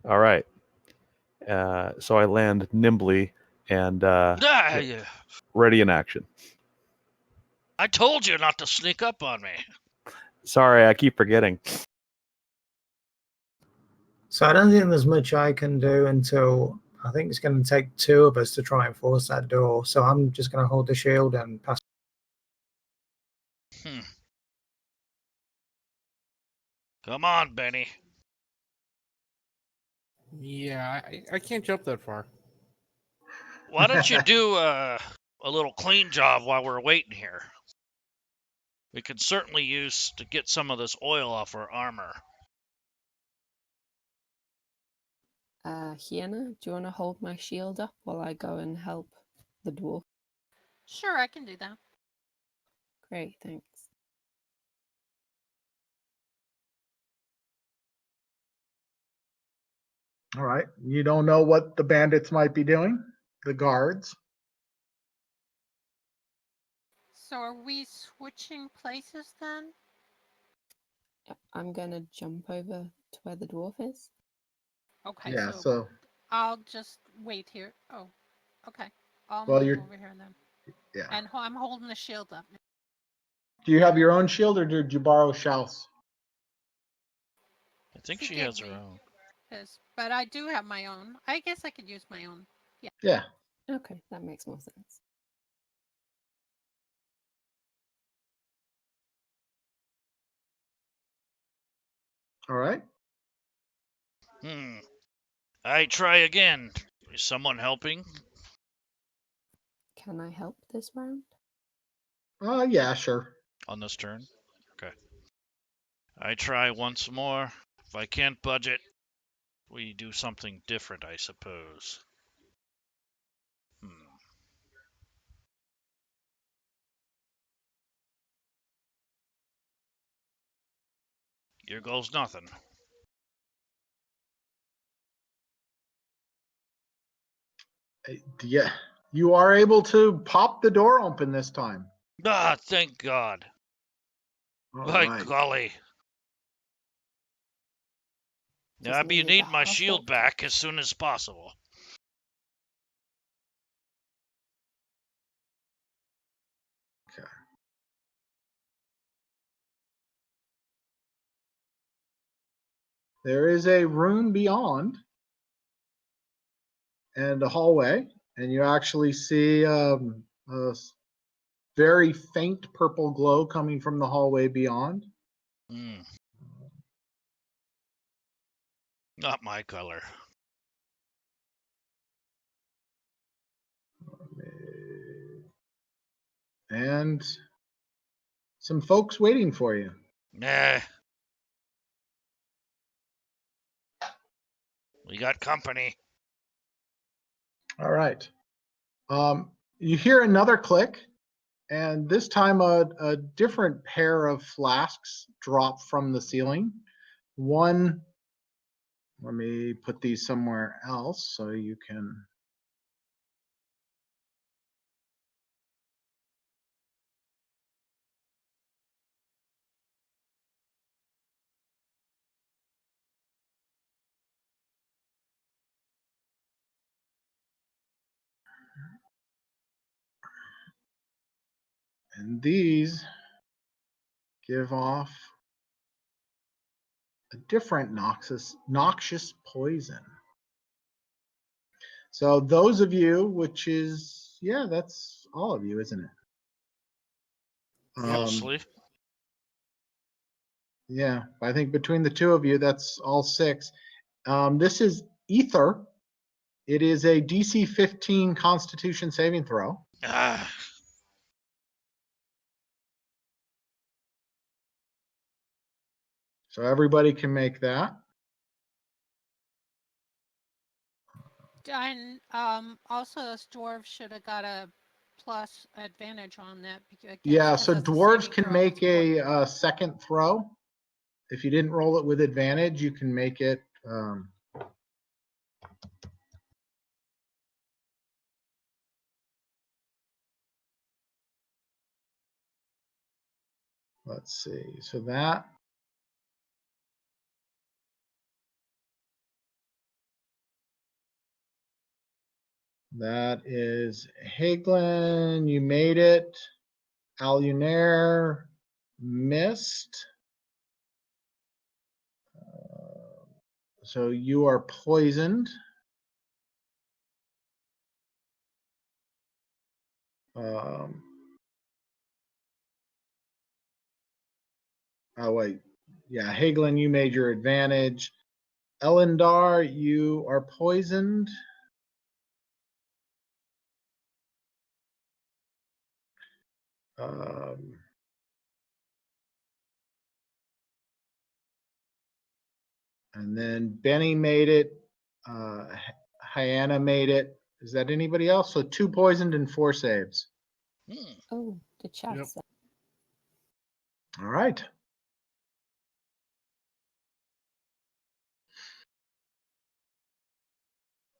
Speaker 6: All right. So I land nimbly and ready in action.
Speaker 5: I told you not to sneak up on me.
Speaker 6: Sorry, I keep forgetting.
Speaker 2: So I don't think there's much I can do until I think it's going to take 2 of us to try and force that door. So I'm just going to hold the shield and pass.
Speaker 5: Come on, Benny.
Speaker 3: Yeah, I can't jump that far.
Speaker 5: Why don't you do a little clean job while we're waiting here? We could certainly use to get some of this oil off our armor.
Speaker 7: Hiena, do you want to hold my shield up while I go and help the dwarf?
Speaker 4: Sure, I can do that.
Speaker 7: Great, thanks.
Speaker 1: All right. You don't know what the bandits might be doing? The guards?
Speaker 4: So are we switching places then?
Speaker 7: Yep, I'm gonna jump over to where the dwarf is.
Speaker 4: Okay,
Speaker 1: Yeah,
Speaker 4: so
Speaker 1: so,
Speaker 4: I'll just wait here. Oh, okay. I'll
Speaker 1: well,
Speaker 4: move
Speaker 1: you're,
Speaker 4: over here then.
Speaker 1: yeah.
Speaker 4: And I'm holding the shield up.
Speaker 1: Do you have your own shield or did you borrow Shal's?
Speaker 5: I think
Speaker 4: She
Speaker 5: she
Speaker 4: gave
Speaker 5: has her
Speaker 4: me
Speaker 5: own.
Speaker 4: his, but I do have my own. I guess I could use my own. Yeah.
Speaker 1: Yeah.
Speaker 7: Okay, that makes more sense.
Speaker 1: All right.
Speaker 5: I try again. Is someone helping
Speaker 7: Can I help this round?
Speaker 1: Yeah, sure.
Speaker 5: on this turn? Okay. I try once more. If I can't budget, we do something different, I suppose. Here goes nothing.
Speaker 1: Yeah. You are able to pop the door open this time.
Speaker 5: Ah, thank God.
Speaker 1: All
Speaker 5: By
Speaker 1: right.
Speaker 5: golly.
Speaker 7: Just
Speaker 5: You
Speaker 7: needed the
Speaker 5: need my
Speaker 7: half
Speaker 5: shield
Speaker 7: orc
Speaker 5: back
Speaker 7: touch.
Speaker 5: as soon as possible.
Speaker 1: Okay. There is a room beyond and a hallway, and you actually see a very faint purple glow coming from the hallway beyond.
Speaker 5: Not my color.
Speaker 1: And some folks waiting for you.
Speaker 5: Nah. We got company.
Speaker 1: All right. You hear another click, and this time a different pair of flasks drop from the ceiling. One, let me put these somewhere else so you can. And these give off a different noxious poison. So those of you, which is, yeah, that's all of you, isn't it?
Speaker 5: Mostly.
Speaker 1: Yeah, I think between the two of you, that's all six. This is ether. It is a DC 15 Constitution saving throw.
Speaker 5: Ah.
Speaker 1: So everybody can make that.
Speaker 4: And also those dwarves should have got a plus advantage on that
Speaker 1: Yeah,
Speaker 4: because
Speaker 1: so
Speaker 4: it's a
Speaker 1: dwarves
Speaker 4: saving
Speaker 1: can
Speaker 4: throw.
Speaker 1: make a second throw. If you didn't roll it with advantage, you can make it. Let's see. So that is Hagelin. You made it. Alunair missed. So you are poisoned. Um, oh wait, yeah, Hagelin, you made your advantage. Elendar, you are poisoned. And then Benny made it. Hyanna made it. Is that anybody else? So 2 poisoned and 4 saves.
Speaker 7: Oh, the chest.
Speaker 1: All right.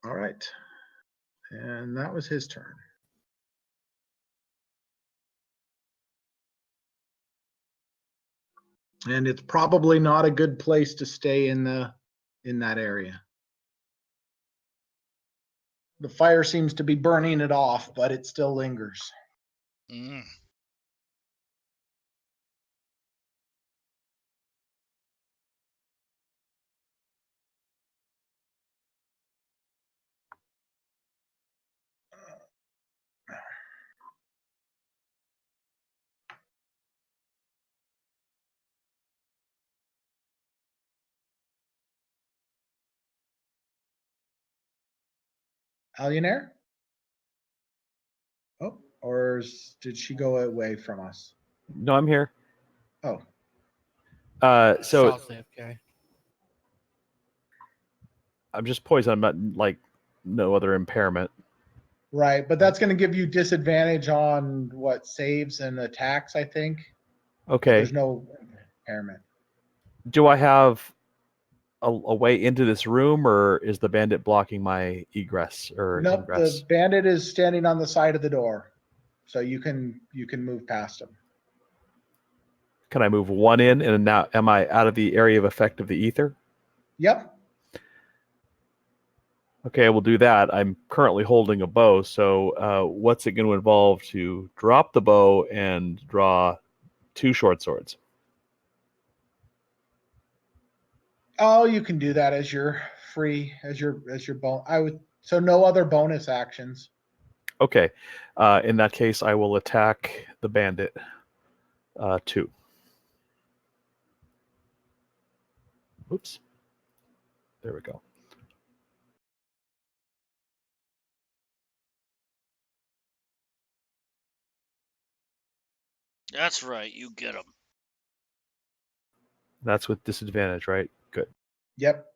Speaker 1: All right. And that was his turn. And it's probably not a good place to stay in that area. The fire seems to be burning it off, but it still lingers.
Speaker 5: Mm.
Speaker 1: Alionair? Oh, or did she go away from us?
Speaker 6: No, I'm here.
Speaker 1: Oh,
Speaker 6: So
Speaker 3: Shot's AFK.
Speaker 6: I'm just poisoned. I'm not like no other impairment.
Speaker 1: right. But that's going to give you disadvantage on what saves and attacks, I think.
Speaker 6: Okay.
Speaker 1: There's no impairment.
Speaker 6: Do I have a way into this room, or is the bandit blocking my egress or
Speaker 1: Nope,
Speaker 6: ingress?
Speaker 1: the bandit is standing on the side of the door, so you can move past him.
Speaker 6: Can I move one in, and now am I out of the area of effect of the ether?
Speaker 1: Yep.
Speaker 6: Okay, we'll do that. I'm currently holding a bow, so what's it going to involve to drop the bow and draw 2 short swords?
Speaker 1: Oh, you can do that as your free as your bone. So no other bonus actions.
Speaker 6: Okay, in that case, I will attack the bandit 2. Oops. There we go.
Speaker 5: That's right. You get him.
Speaker 6: That's with disadvantage, right? Good.
Speaker 1: Yep.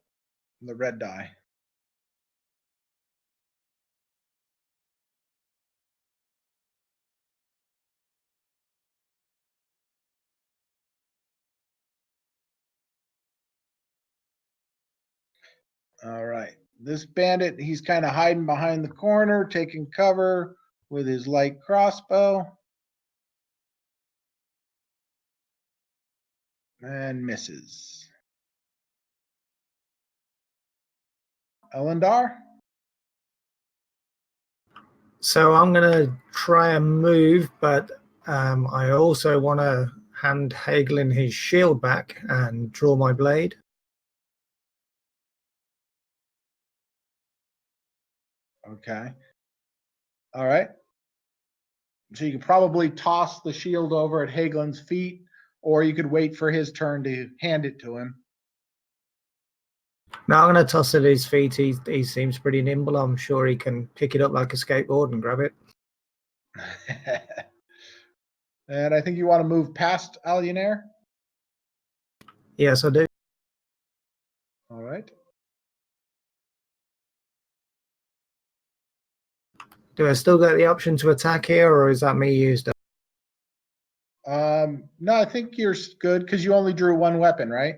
Speaker 1: The red die. All right. This bandit, he's kind of hiding behind the corner, taking cover with his light crossbow. And misses. Elendar?
Speaker 2: So I'm going to try and move, but I also want to hand Hagelin his shield back and draw my blade.
Speaker 1: Okay. All right. So you could probably toss the shield over at Hagelin's feet, or you could wait for his turn to hand it to him.
Speaker 2: Now I'm going to toss it at his feet. He seems pretty nimble. I'm sure he can pick it up like a skateboard and grab it.
Speaker 1: And I think you want to move past Alionair.
Speaker 2: Yes, I do.
Speaker 1: All right.
Speaker 2: Do I still get the option to attack here, or is that me used up?
Speaker 1: No, I think you're good because you only drew 1 weapon, right?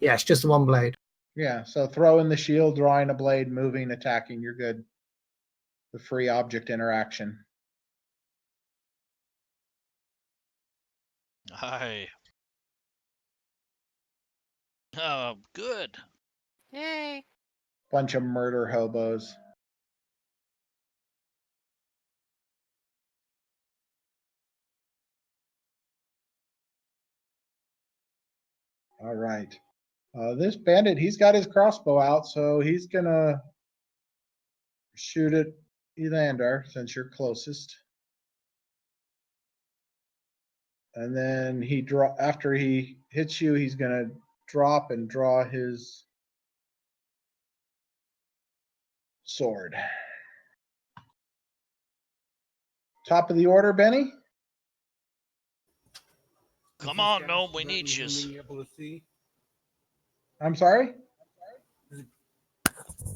Speaker 2: Yeah, it's just the one blade.
Speaker 1: Yeah, so throw in the shield, drawing a blade, moving, attacking, you're good. The free object interaction.
Speaker 5: Hi. Oh, good.
Speaker 4: Yay.
Speaker 1: Bunch of murder hobos. All right. This bandit, he's got his crossbow out, so he's gonna shoot at Elandar since you're closest. And then after he hits you, he's gonna drop and draw his sword. Top of the order, Benny.
Speaker 5: Come on, Gnome, we need you.
Speaker 3: Able to see?
Speaker 1: I'm sorry.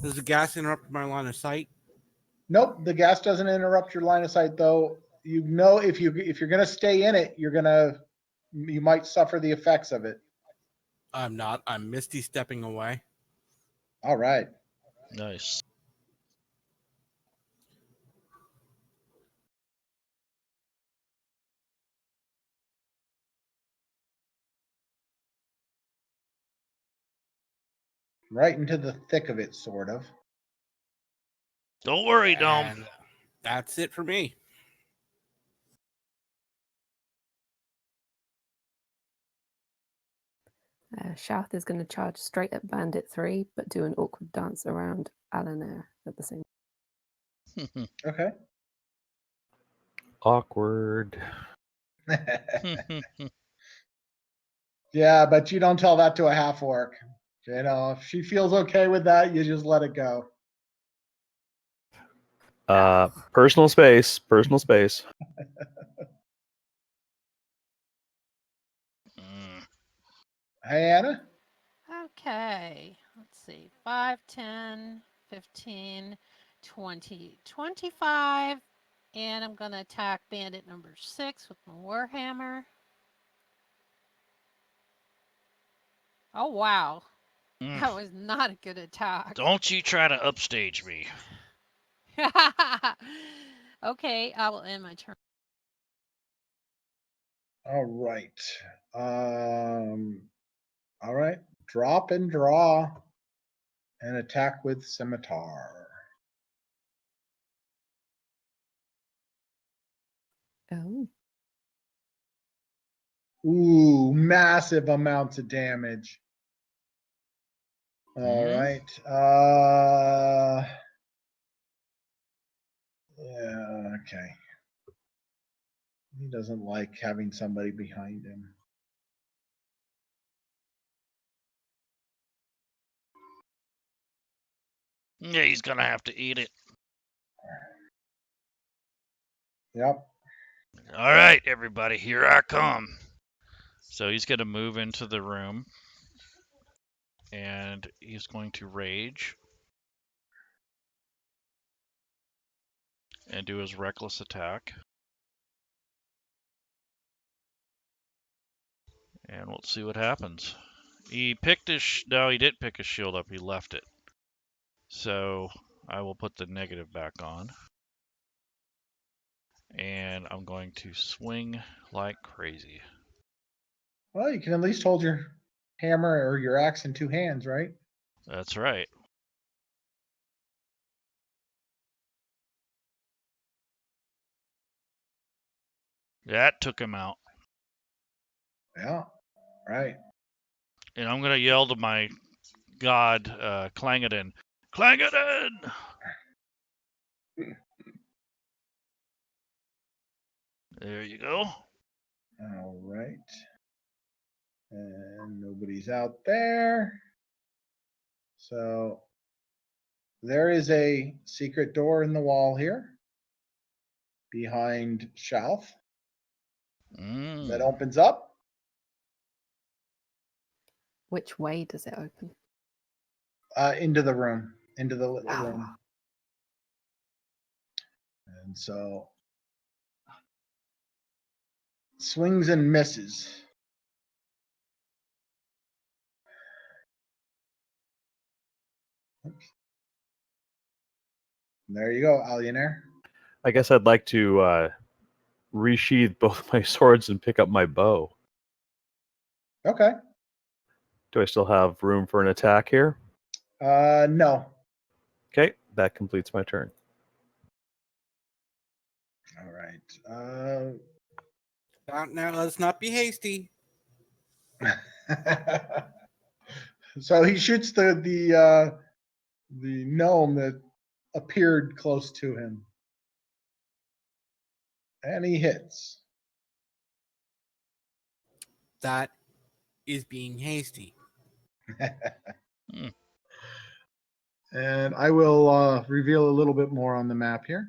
Speaker 3: Does the gas interrupt my line of sight?
Speaker 1: Nope, the gas doesn't interrupt your line of sight, though. You know, if you're gonna stay in it, you might suffer the effects of it.
Speaker 3: I'm not. I'm misty stepping away.
Speaker 1: All right.
Speaker 5: Nice.
Speaker 1: Right into the thick of it, sort of.
Speaker 5: Don't worry, Gnome.
Speaker 3: And that's it for me.
Speaker 7: Shouth is going to charge straight at Bandit 3, but do an awkward dance around Alanair at the same time.
Speaker 1: Okay.
Speaker 6: Awkward.
Speaker 1: Yeah, but you don't tell that to a half orc. You know, if she feels okay with that, you just let it go.
Speaker 6: Personal space. Personal space.
Speaker 1: Hey, Anna.
Speaker 4: Okay, let's see. 5, 10, 15, 20, 25. And I'm going to attack bandit number 6 with my Warhammer. Oh, wow. That was not a good attack.
Speaker 5: Don't you try to upstage me.
Speaker 4: Okay, I will end my turn.
Speaker 1: All right. All right. Drop and draw and attack with scimitar.
Speaker 7: Oh.
Speaker 1: Ooh, massive amounts of damage. All right. Yeah, okay. He doesn't like having somebody behind him.
Speaker 5: Yeah, he's gonna have to eat it.
Speaker 1: Yep.
Speaker 5: All right, everybody, here I come. So he's gonna move into the room, and he's going to rage and do his reckless attack. And we'll see what happens. He picked his... No, he didn't pick his shield up. He left it. So I will put the negative back on. And I'm going to swing like crazy.
Speaker 1: Well, you can at least hold your hammer or your axe in two hands, right?
Speaker 5: That's right. That took him out.
Speaker 1: Yeah. Right.
Speaker 5: And I'm going to yell to my god, Clangadin. Clangadin! There you go.
Speaker 1: All right. And nobody's out there. So there is a secret door in the wall here behind Shelf that opens up.
Speaker 7: Which way does it open?
Speaker 1: Into the room, into the little room. And so swings and misses. Oops. There you go, Alienair.
Speaker 6: I guess I'd like to resheath both my swords and pick up my bow.
Speaker 1: Okay.
Speaker 6: Do I still have room for an attack here?
Speaker 1: No.
Speaker 6: Okay, that completes my turn.
Speaker 1: All right.
Speaker 3: Now, let's not be hasty.
Speaker 1: So he shoots the gnome that appeared close to him, and he hits.
Speaker 3: That is being hasty.
Speaker 1: And I will reveal a little bit more on the map here.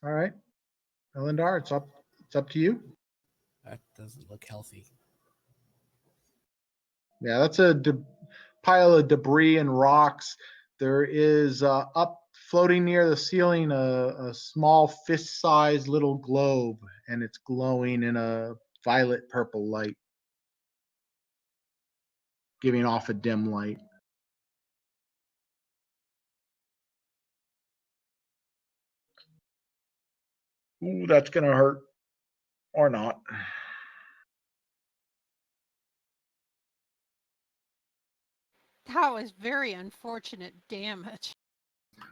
Speaker 1: All right, Elendar, it's up to you.
Speaker 3: That doesn't look healthy.
Speaker 1: Yeah, that's a pile of debris and rocks. There is up floating near the ceiling a small fist-sized little globe, and it's glowing in a violet purple light, giving off a dim light. Ooh, that's gonna hurt, or not.
Speaker 4: That was very unfortunate damage.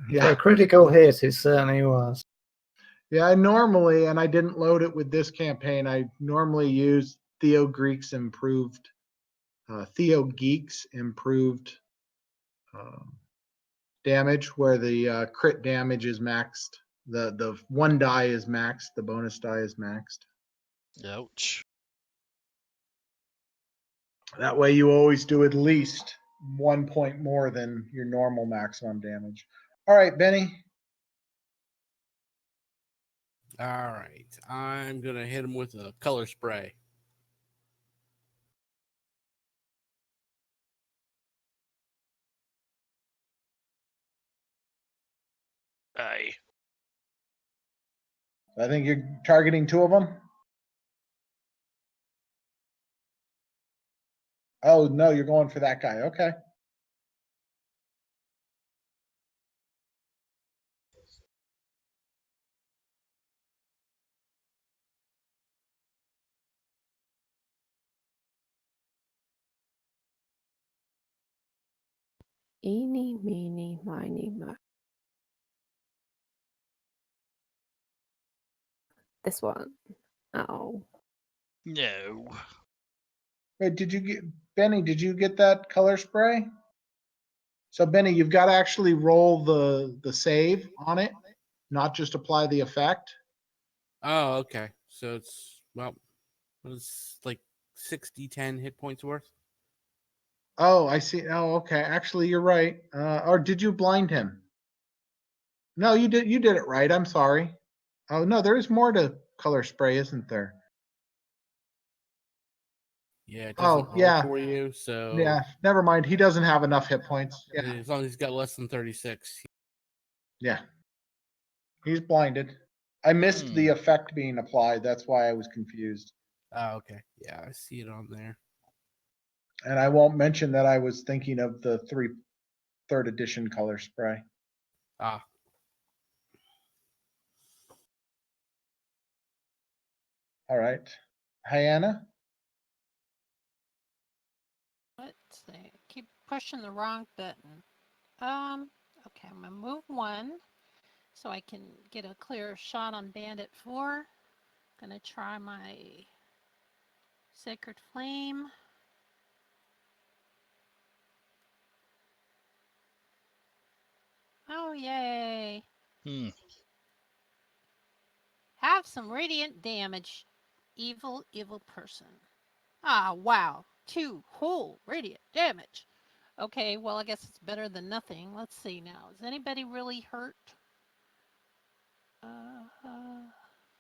Speaker 2: For a critical hit, it certainly was.
Speaker 1: Yeah, I normally, and I didn't load it with this campaign, I normally use Theo Geek's improved damage, where the crit damage is maxed. The one die is maxed, the bonus die is maxed.
Speaker 5: Ouch.
Speaker 1: That way you always do at least 1 point more than your normal maximum damage. All right, Benny.
Speaker 3: All right, I'm gonna hit him with a color spray.
Speaker 5: Aye.
Speaker 1: I think you're targeting 2 of them. Oh, no, you're going for that guy. Okay.
Speaker 7: Eeny, meeny, miny, mo. This one. Oh.
Speaker 5: No.
Speaker 1: Wait, Benny, did you get that color spray? So Benny, you've got to actually roll the save on it, not just apply the effect.
Speaker 3: Oh, okay. So it's like 60-10 hit points worth.
Speaker 1: Oh, I see. Oh, okay. Actually, you're right. Or did you blind him? No, you did. You did it right. I'm sorry. Oh no, there is more to color spray, isn't there?
Speaker 3: Yeah, it
Speaker 1: Oh,
Speaker 3: doesn't roll
Speaker 1: yeah.
Speaker 3: for you. So
Speaker 1: Yeah. Never mind. He doesn't have enough hit points. Yeah.
Speaker 3: as long as he's got less than 36.
Speaker 1: Yeah. He's blinded. I missed the effect being applied. That's why I was confused.
Speaker 3: Oh, okay. Yeah, I see it on there.
Speaker 1: And I won't mention that I was thinking of the third edition color spray.
Speaker 3: Ah,
Speaker 1: All right. Hyanna?
Speaker 4: Let's see. Keep pushing the wrong button. Okay, I'm gonna move 1 so I can get a clear shot on Bandit 4. Gonna try my Sacred Flame. Oh, yay. Have some radiant damage. Evil, evil person. Ah, wow. 2 whole radiant damage. Okay, well, I guess it's better than nothing. Let's see now. Is anybody really hurt?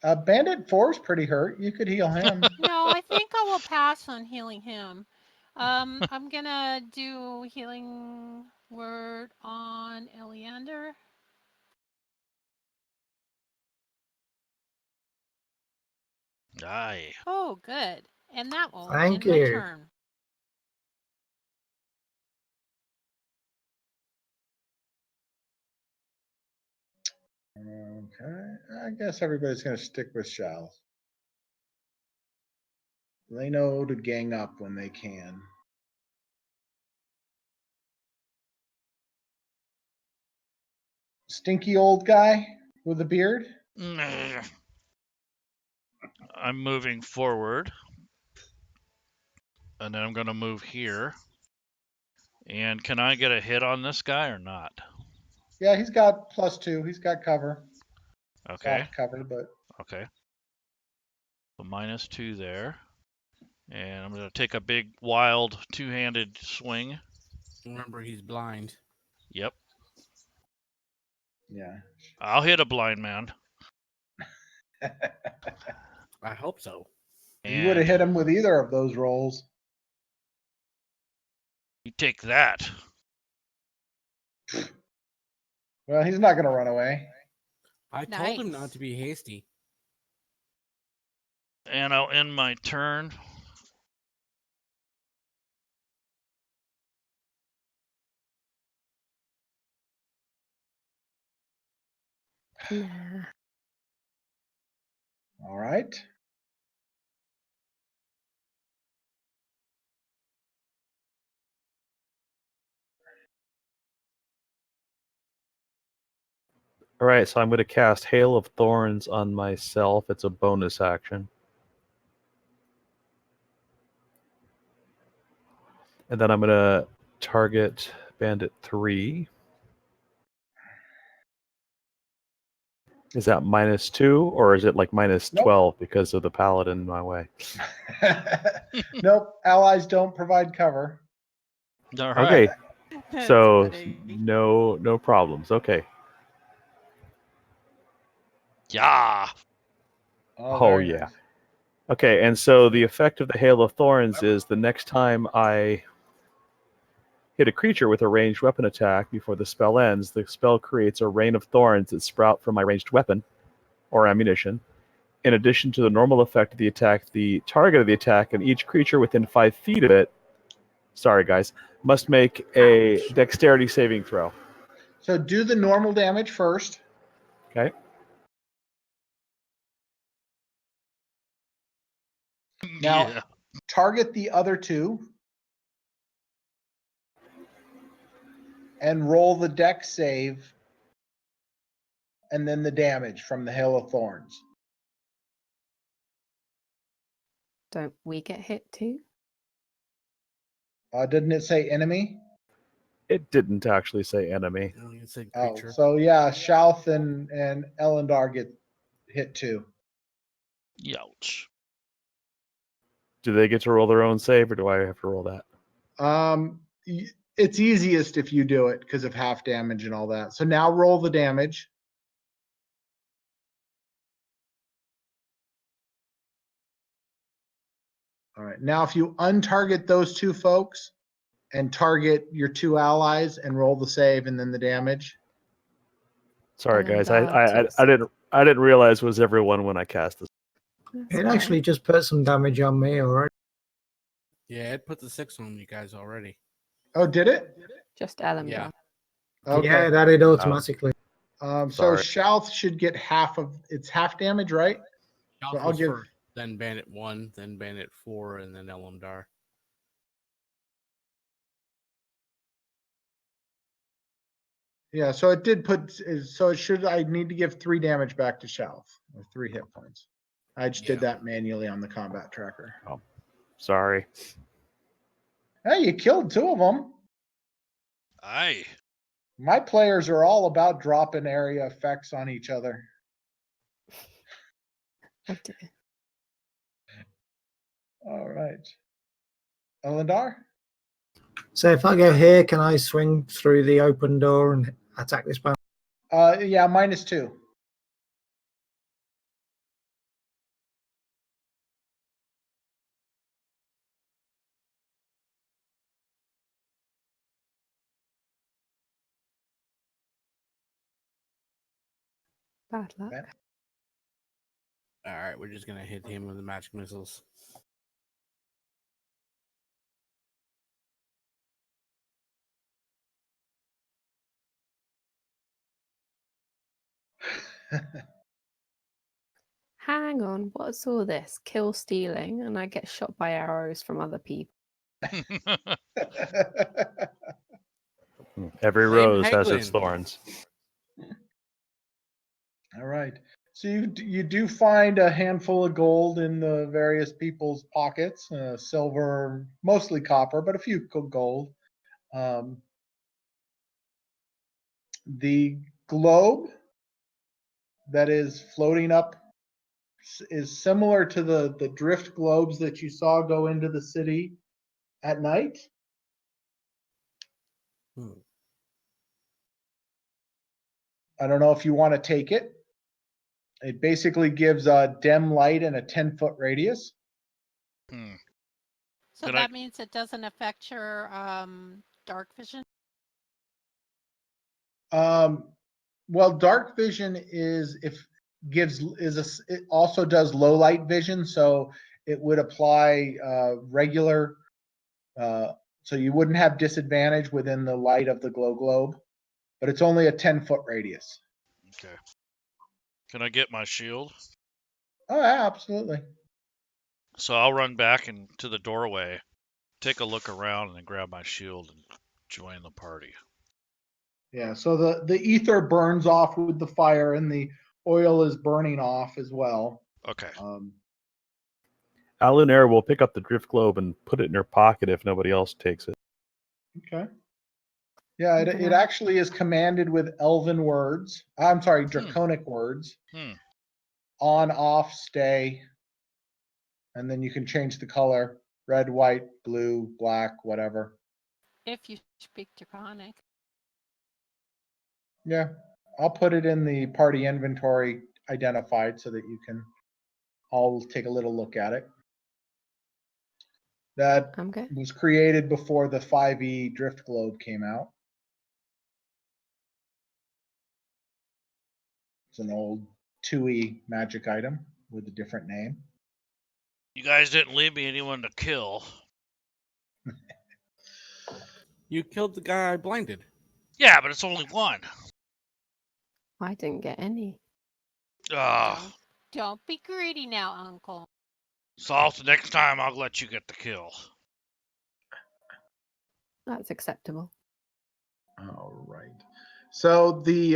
Speaker 1: Bandit 4 is pretty hurt. You could heal him.
Speaker 4: No, I think I will pass on healing him. I'm gonna do healing word on Eleander.
Speaker 5: Aye.
Speaker 4: Oh, good. And that will
Speaker 2: Thank
Speaker 4: end my
Speaker 2: you.
Speaker 4: turn.
Speaker 1: Okay. I guess everybody's going to stick with Shal. They know to gang up when they can. Stinky old guy with a beard?
Speaker 5: I'm moving forward. And then I'm going to move here. And can I get a hit on this guy or not?
Speaker 1: Yeah, he's got +2. He's got cover.
Speaker 5: Okay.
Speaker 1: Soft cover, but
Speaker 5: Okay. So -2 there. And I'm going to take a big, wild, two-handed swing.
Speaker 3: Remember, he's blind.
Speaker 5: Yep.
Speaker 1: yeah.
Speaker 5: I'll hit a blind man.
Speaker 3: I hope so.
Speaker 1: You would have
Speaker 5: And
Speaker 1: hit him with either of those rolls.
Speaker 5: you take that.
Speaker 1: Well, he's not going to run away.
Speaker 3: I told him
Speaker 4: Nice.
Speaker 3: not to be hasty.
Speaker 5: And I'll end my turn.
Speaker 7: Nah.
Speaker 1: All right.
Speaker 6: All right, so I'm going to cast Hail of Thorns on myself. It's a bonus action. And then I'm going to target Bandit 3. Is that -2 or is it like -12
Speaker 1: Nope.
Speaker 6: because of the paladin in my way?
Speaker 1: Nope. Allies don't provide cover.
Speaker 5: All
Speaker 6: Okay,
Speaker 5: right.
Speaker 4: That's
Speaker 6: so
Speaker 4: funny.
Speaker 6: no problems. Okay.
Speaker 5: Yeah.
Speaker 6: Oh
Speaker 1: Very
Speaker 6: yeah.
Speaker 1: nice.
Speaker 6: Okay, and so the effect of the Hail of Thorns is the next time I hit a creature with a ranged weapon attack before the spell ends, the spell creates a rain of thorns that sprout from my ranged weapon or ammunition. In addition to the normal effect of the attack, the target of the attack and each creature within 5 feet of it, sorry guys, must make a
Speaker 7: Ouch.
Speaker 6: dexterity saving throw.
Speaker 1: So do the normal damage first.
Speaker 6: Okay?
Speaker 1: Now
Speaker 5: Yeah.
Speaker 1: target the other two and roll the dex save and then the damage from the Hail of Thorns.
Speaker 7: Don't we get hit too?
Speaker 1: Didn't it say enemy?
Speaker 6: It didn't actually say enemy.
Speaker 3: It's a
Speaker 1: Oh,
Speaker 3: creature.
Speaker 1: so yeah, Shalth and Elendar get hit too.
Speaker 5: Youch.
Speaker 6: Do they get to roll their own save or do I have to roll that?
Speaker 1: It's easiest if you do it because of half damage and all that. So now roll the damage. All right. Now, if you untarget those two folks and target your two allies and roll the save and then the damage.
Speaker 6: Sorry guys, I
Speaker 7: Elendar
Speaker 6: I, I
Speaker 7: took
Speaker 6: I didn't realize it was everyone when I cast this.
Speaker 7: That's
Speaker 2: It
Speaker 7: all
Speaker 2: actually
Speaker 7: right.
Speaker 2: just put some damage on me already.
Speaker 3: Yeah, it put the 6 on you guys already.
Speaker 1: Oh, did it?
Speaker 7: Just Elendar.
Speaker 3: Yeah.
Speaker 1: Okay.
Speaker 2: Yeah, that did automatically.
Speaker 1: So
Speaker 6: Sorry.
Speaker 1: Shalth should get half of it's half damage, right? So
Speaker 3: Shalf
Speaker 1: I'll
Speaker 3: was
Speaker 1: give.
Speaker 3: first, then Bandit 1, then Bandit 4, and then Elendar.
Speaker 1: Yeah, so it did put. So it should. I need to give 3 damage back to Shalth, or 3 hit points. I just did
Speaker 3: Yeah.
Speaker 1: that manually on the combat tracker.
Speaker 6: Sorry.
Speaker 1: Hey, you killed 2 of them.
Speaker 5: Aye.
Speaker 1: My players are all about dropping area effects on each other.
Speaker 7: Oh dear.
Speaker 1: All right. Elendar?
Speaker 2: So if I go here, can I swing through the open door and attack this bound?
Speaker 1: Yeah, -2.
Speaker 7: Bad luck.
Speaker 1: Okay.
Speaker 3: All right, we're just going to hit him with the magic missiles.
Speaker 7: Hang on, what's all this? Kill stealing, and I get shot by arrows from other people.
Speaker 6: Every
Speaker 3: Blame
Speaker 6: rose has its
Speaker 3: Haglin.
Speaker 6: thorns.
Speaker 1: All right. So you do find a handful of gold in the various people's pockets, silver, mostly copper, but a few gold. The globe that is floating up is similar to the drift globes that you saw go into the city at night.
Speaker 3: Hmm.
Speaker 1: I don't know if you want to take it. It basically gives a dim light and a 10-foot radius.
Speaker 5: Hmm.
Speaker 4: So
Speaker 5: Can
Speaker 4: that means it doesn't affect your dark vision?
Speaker 1: Well, dark vision is it also does low light vision, so it would apply regular, so you wouldn't have disadvantage within the light of the glow globe, but it's only a 10-foot radius.
Speaker 5: Okay. Can I get my shield?
Speaker 1: Oh, yeah, absolutely.
Speaker 5: So I'll run back into the doorway, take a look around, and then grab my shield and join the party.
Speaker 1: Yeah, so the ether burns off with the fire, and the oil is burning off as well.
Speaker 5: Okay.
Speaker 6: Alunair will pick up the drift globe and put it in her pocket if nobody else takes it.
Speaker 1: Okay. Yeah, it actually is commanded with elven words. I'm sorry, draconic words. On, off, stay. And then you can change the color: red, white, blue, black, whatever.
Speaker 4: If you speak Draconic.
Speaker 1: Yeah, I'll put it in the party inventory identified so that you can all take a little look at it. That
Speaker 7: I'm good.
Speaker 1: was created before the 5e drift globe came out. It's an old 2e magic item with a different name.
Speaker 5: You guys didn't leave me anyone to kill.
Speaker 3: You killed the guy I blinded.
Speaker 5: Yeah, but it's only one.
Speaker 7: I didn't get any.
Speaker 4: Don't be greedy now, Uncle.
Speaker 5: Salt, the next time I'll let you get the kill.
Speaker 7: That's acceptable.
Speaker 1: All right. So the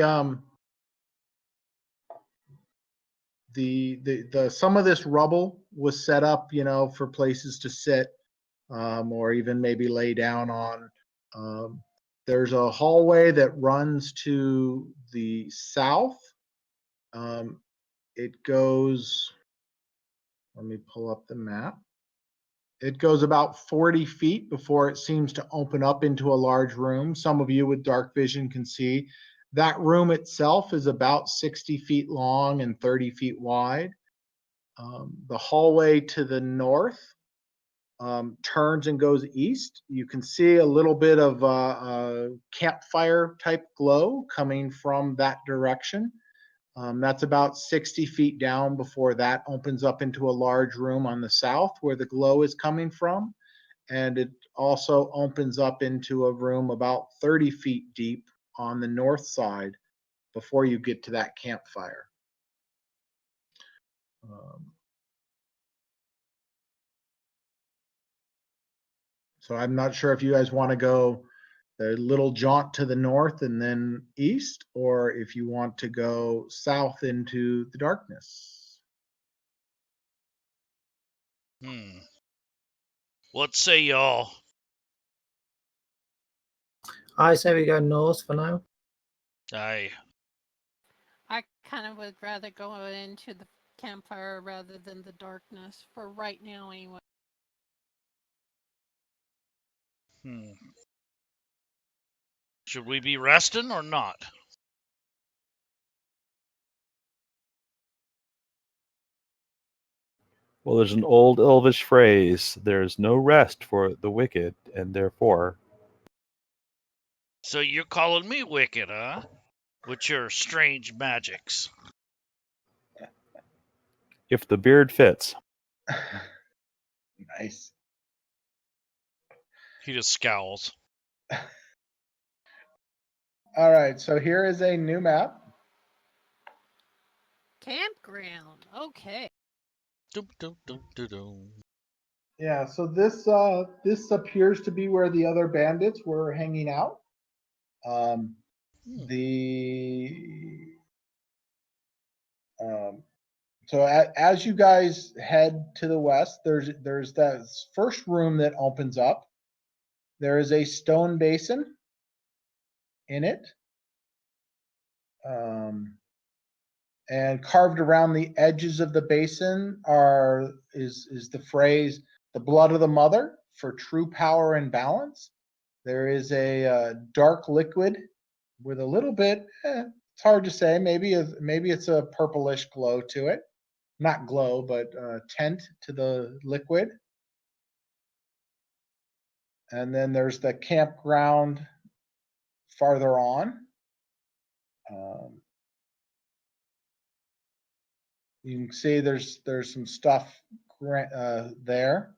Speaker 1: some of this rubble was set up, for places to sit, or even maybe lay down on. There's a hallway that runs to the south. It goes, let me pull up the map. It goes about 40 feet before it seems to open up into a large room. Some of you with dark vision can see that room itself is about 60 feet long and 30 feet wide. The hallway to the north turns and goes east. You can see a little bit of a campfire type glow coming from that direction. That's about 60 feet down before that opens up into a large room on the south where the glow is coming from. And it also opens up into a room about 30 feet deep on the north side before you get to that campfire. So I'm not sure if you guys want to go a little jaunt to the north and then east, or if you want to go south into the darkness.
Speaker 5: What say y'all?
Speaker 2: I say we go north for now.
Speaker 5: Aye.
Speaker 4: I kind of would rather go into the campfire rather than the darkness for right now, anyway.
Speaker 5: Should we be resting or not?
Speaker 6: Well, there's an old elvish phrase: there's no rest for the wicked, and therefore...
Speaker 5: So you're calling me wicked, huh? With your strange magics.
Speaker 6: If the beard fits.
Speaker 1: Nice.
Speaker 5: He just scowls.
Speaker 1: All right, so here is a new map.
Speaker 4: Campground. Okay.
Speaker 5: Dum, dum, dum, dum, dum.
Speaker 1: Yeah, so this appears to be where the other bandits were hanging out. So as you guys head to the west, there's that first room that opens up. There is a stone basin in it. And carved around the edges of the basin is the phrase "the blood of the mother" for true power and balance. There is a dark liquid with a little bit. It's hard to say. Maybe it's a purplish glow to it. Not glow, but tint to the liquid. And then there's the campground farther on. You can see there's some stuff there.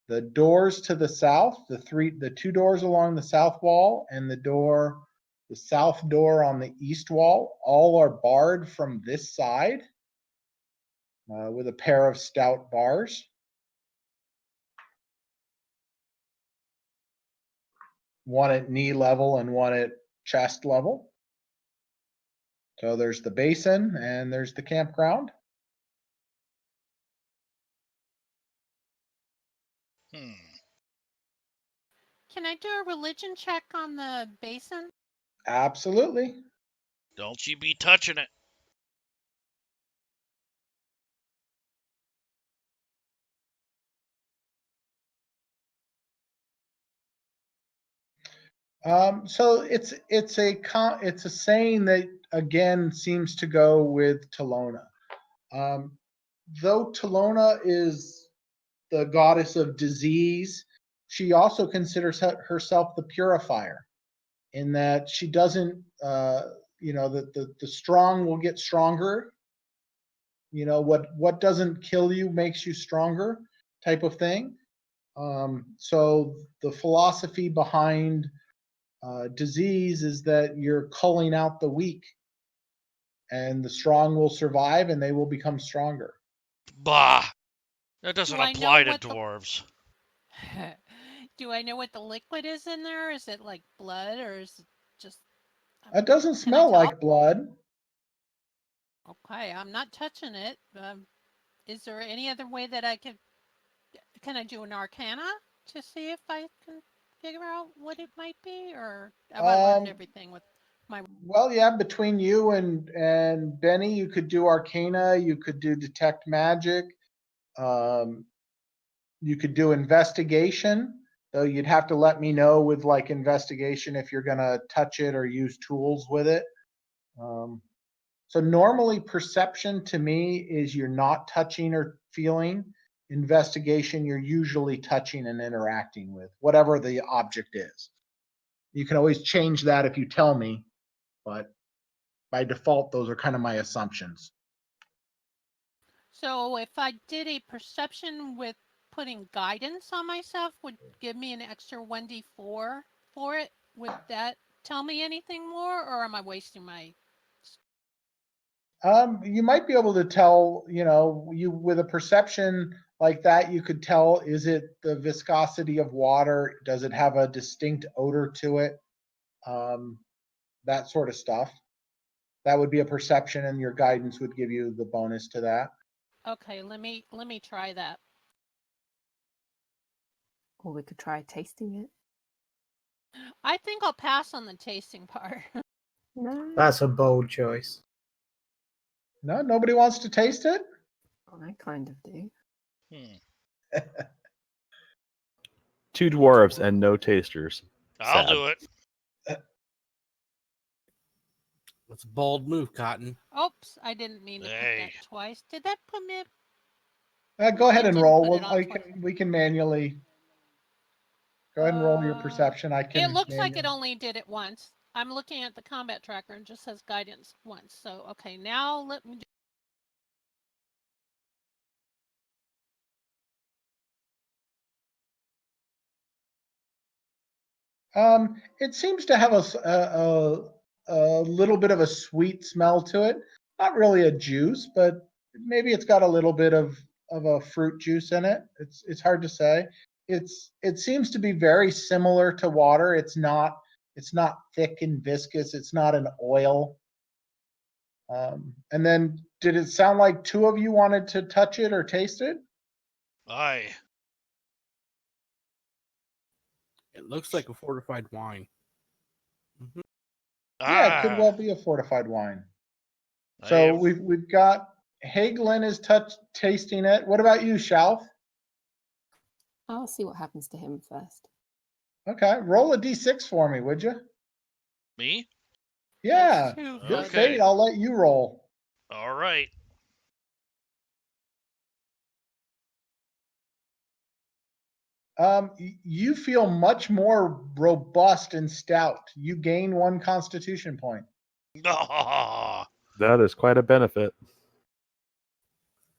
Speaker 1: The doors to the south, the two doors along the south wall, and the south door on the east wall, all are barred from this side with a pair of stout bars. One at knee level and one at chest level. So there's the basin and there's the campground.
Speaker 4: Can I do a religion check on the basin?
Speaker 1: Absolutely.
Speaker 5: Don't you be touching it.
Speaker 1: So it's a saying that again seems to go with Talona. Though Talona is the goddess of disease, she also considers herself the purifier, in that she doesn't, the strong will get stronger. What doesn't kill you makes you stronger, type of thing. So the philosophy behind disease is that you're culling out the weak, and the strong will survive and they will become stronger.
Speaker 5: Bah! That doesn't
Speaker 4: Do I know
Speaker 5: apply to
Speaker 4: what the-
Speaker 5: dwarves.
Speaker 4: Do I know what the liquid is in there? Is it like blood or is it just?
Speaker 1: It doesn't
Speaker 4: Can I
Speaker 1: smell
Speaker 4: tell?
Speaker 1: like blood.
Speaker 4: Okay, I'm not touching it. Is there any other way that I can I do an arcana to see if I can figure out what it might be, or have I learned
Speaker 1: Um,
Speaker 4: everything with my?
Speaker 1: well, yeah, between you and Benny, you could do Arcana, you could do Detect Magic, um, you could do Investigation. Though you'd have to let me know with like Investigation if you're gonna touch it or use tools with it. Um, so normally Perception to me is you're not touching or feeling. Investigation, you're usually touching and interacting with whatever the object is. You can always change that if you tell me, but by default, those are kind of my assumptions.
Speaker 4: So if I did a perception with putting guidance on myself, would give me an extra 1d4 for it. Would that tell me anything more, or am I wasting my?
Speaker 1: You might be able to tell, you with a perception like that, you could tell, is it the viscosity of water? Does it have a distinct odor to it? That sort of stuff. That would be a perception, and your guidance would give you the bonus to that.
Speaker 4: Okay, let me try that.
Speaker 7: Or we could try tasting it.
Speaker 4: I think I'll pass on the tasting part.
Speaker 7: No,
Speaker 2: That's a bold choice.
Speaker 1: No, nobody wants to taste it?
Speaker 7: I kind of do.
Speaker 6: Two dwarves and no tasters.
Speaker 5: I'll
Speaker 6: Sad.
Speaker 5: do it.
Speaker 3: It's a bold move, Cotton.
Speaker 4: Oops, I didn't mean to put
Speaker 5: Hey.
Speaker 4: that twice. Did that put me?
Speaker 1: Go ahead
Speaker 4: It
Speaker 1: and
Speaker 4: didn't
Speaker 1: roll.
Speaker 4: put it
Speaker 1: Well,
Speaker 4: on twice.
Speaker 1: we can manually go ahead and roll your perception. I can.
Speaker 4: It looks like it only did it once. I'm looking at the combat tracker and it just says guidance once. So okay, now let me.
Speaker 1: It seems to have a little bit of a sweet smell to it. Not really a juice, but maybe it's got a little bit of a fruit juice in it. It's hard to say. It seems to be very similar to water. It's not thick and viscous. It's not an oil. And then, did it sound like two of you wanted to touch it or taste it?
Speaker 5: Aye.
Speaker 3: It looks like a fortified wine.
Speaker 1: Yeah, it could well be a fortified wine. So we've got Hagelin is tasting it. What about you, Shalf?
Speaker 7: I'll see what happens to him first.
Speaker 1: Okay, roll a d6 for me, would you?
Speaker 5: Me?
Speaker 1: Yeah,
Speaker 4: That's two,
Speaker 1: good
Speaker 5: Okay.
Speaker 1: fate. I'll let you roll.
Speaker 5: All right.
Speaker 1: You feel much more robust and stout. You gain 1 constitution point.
Speaker 6: That is quite a benefit.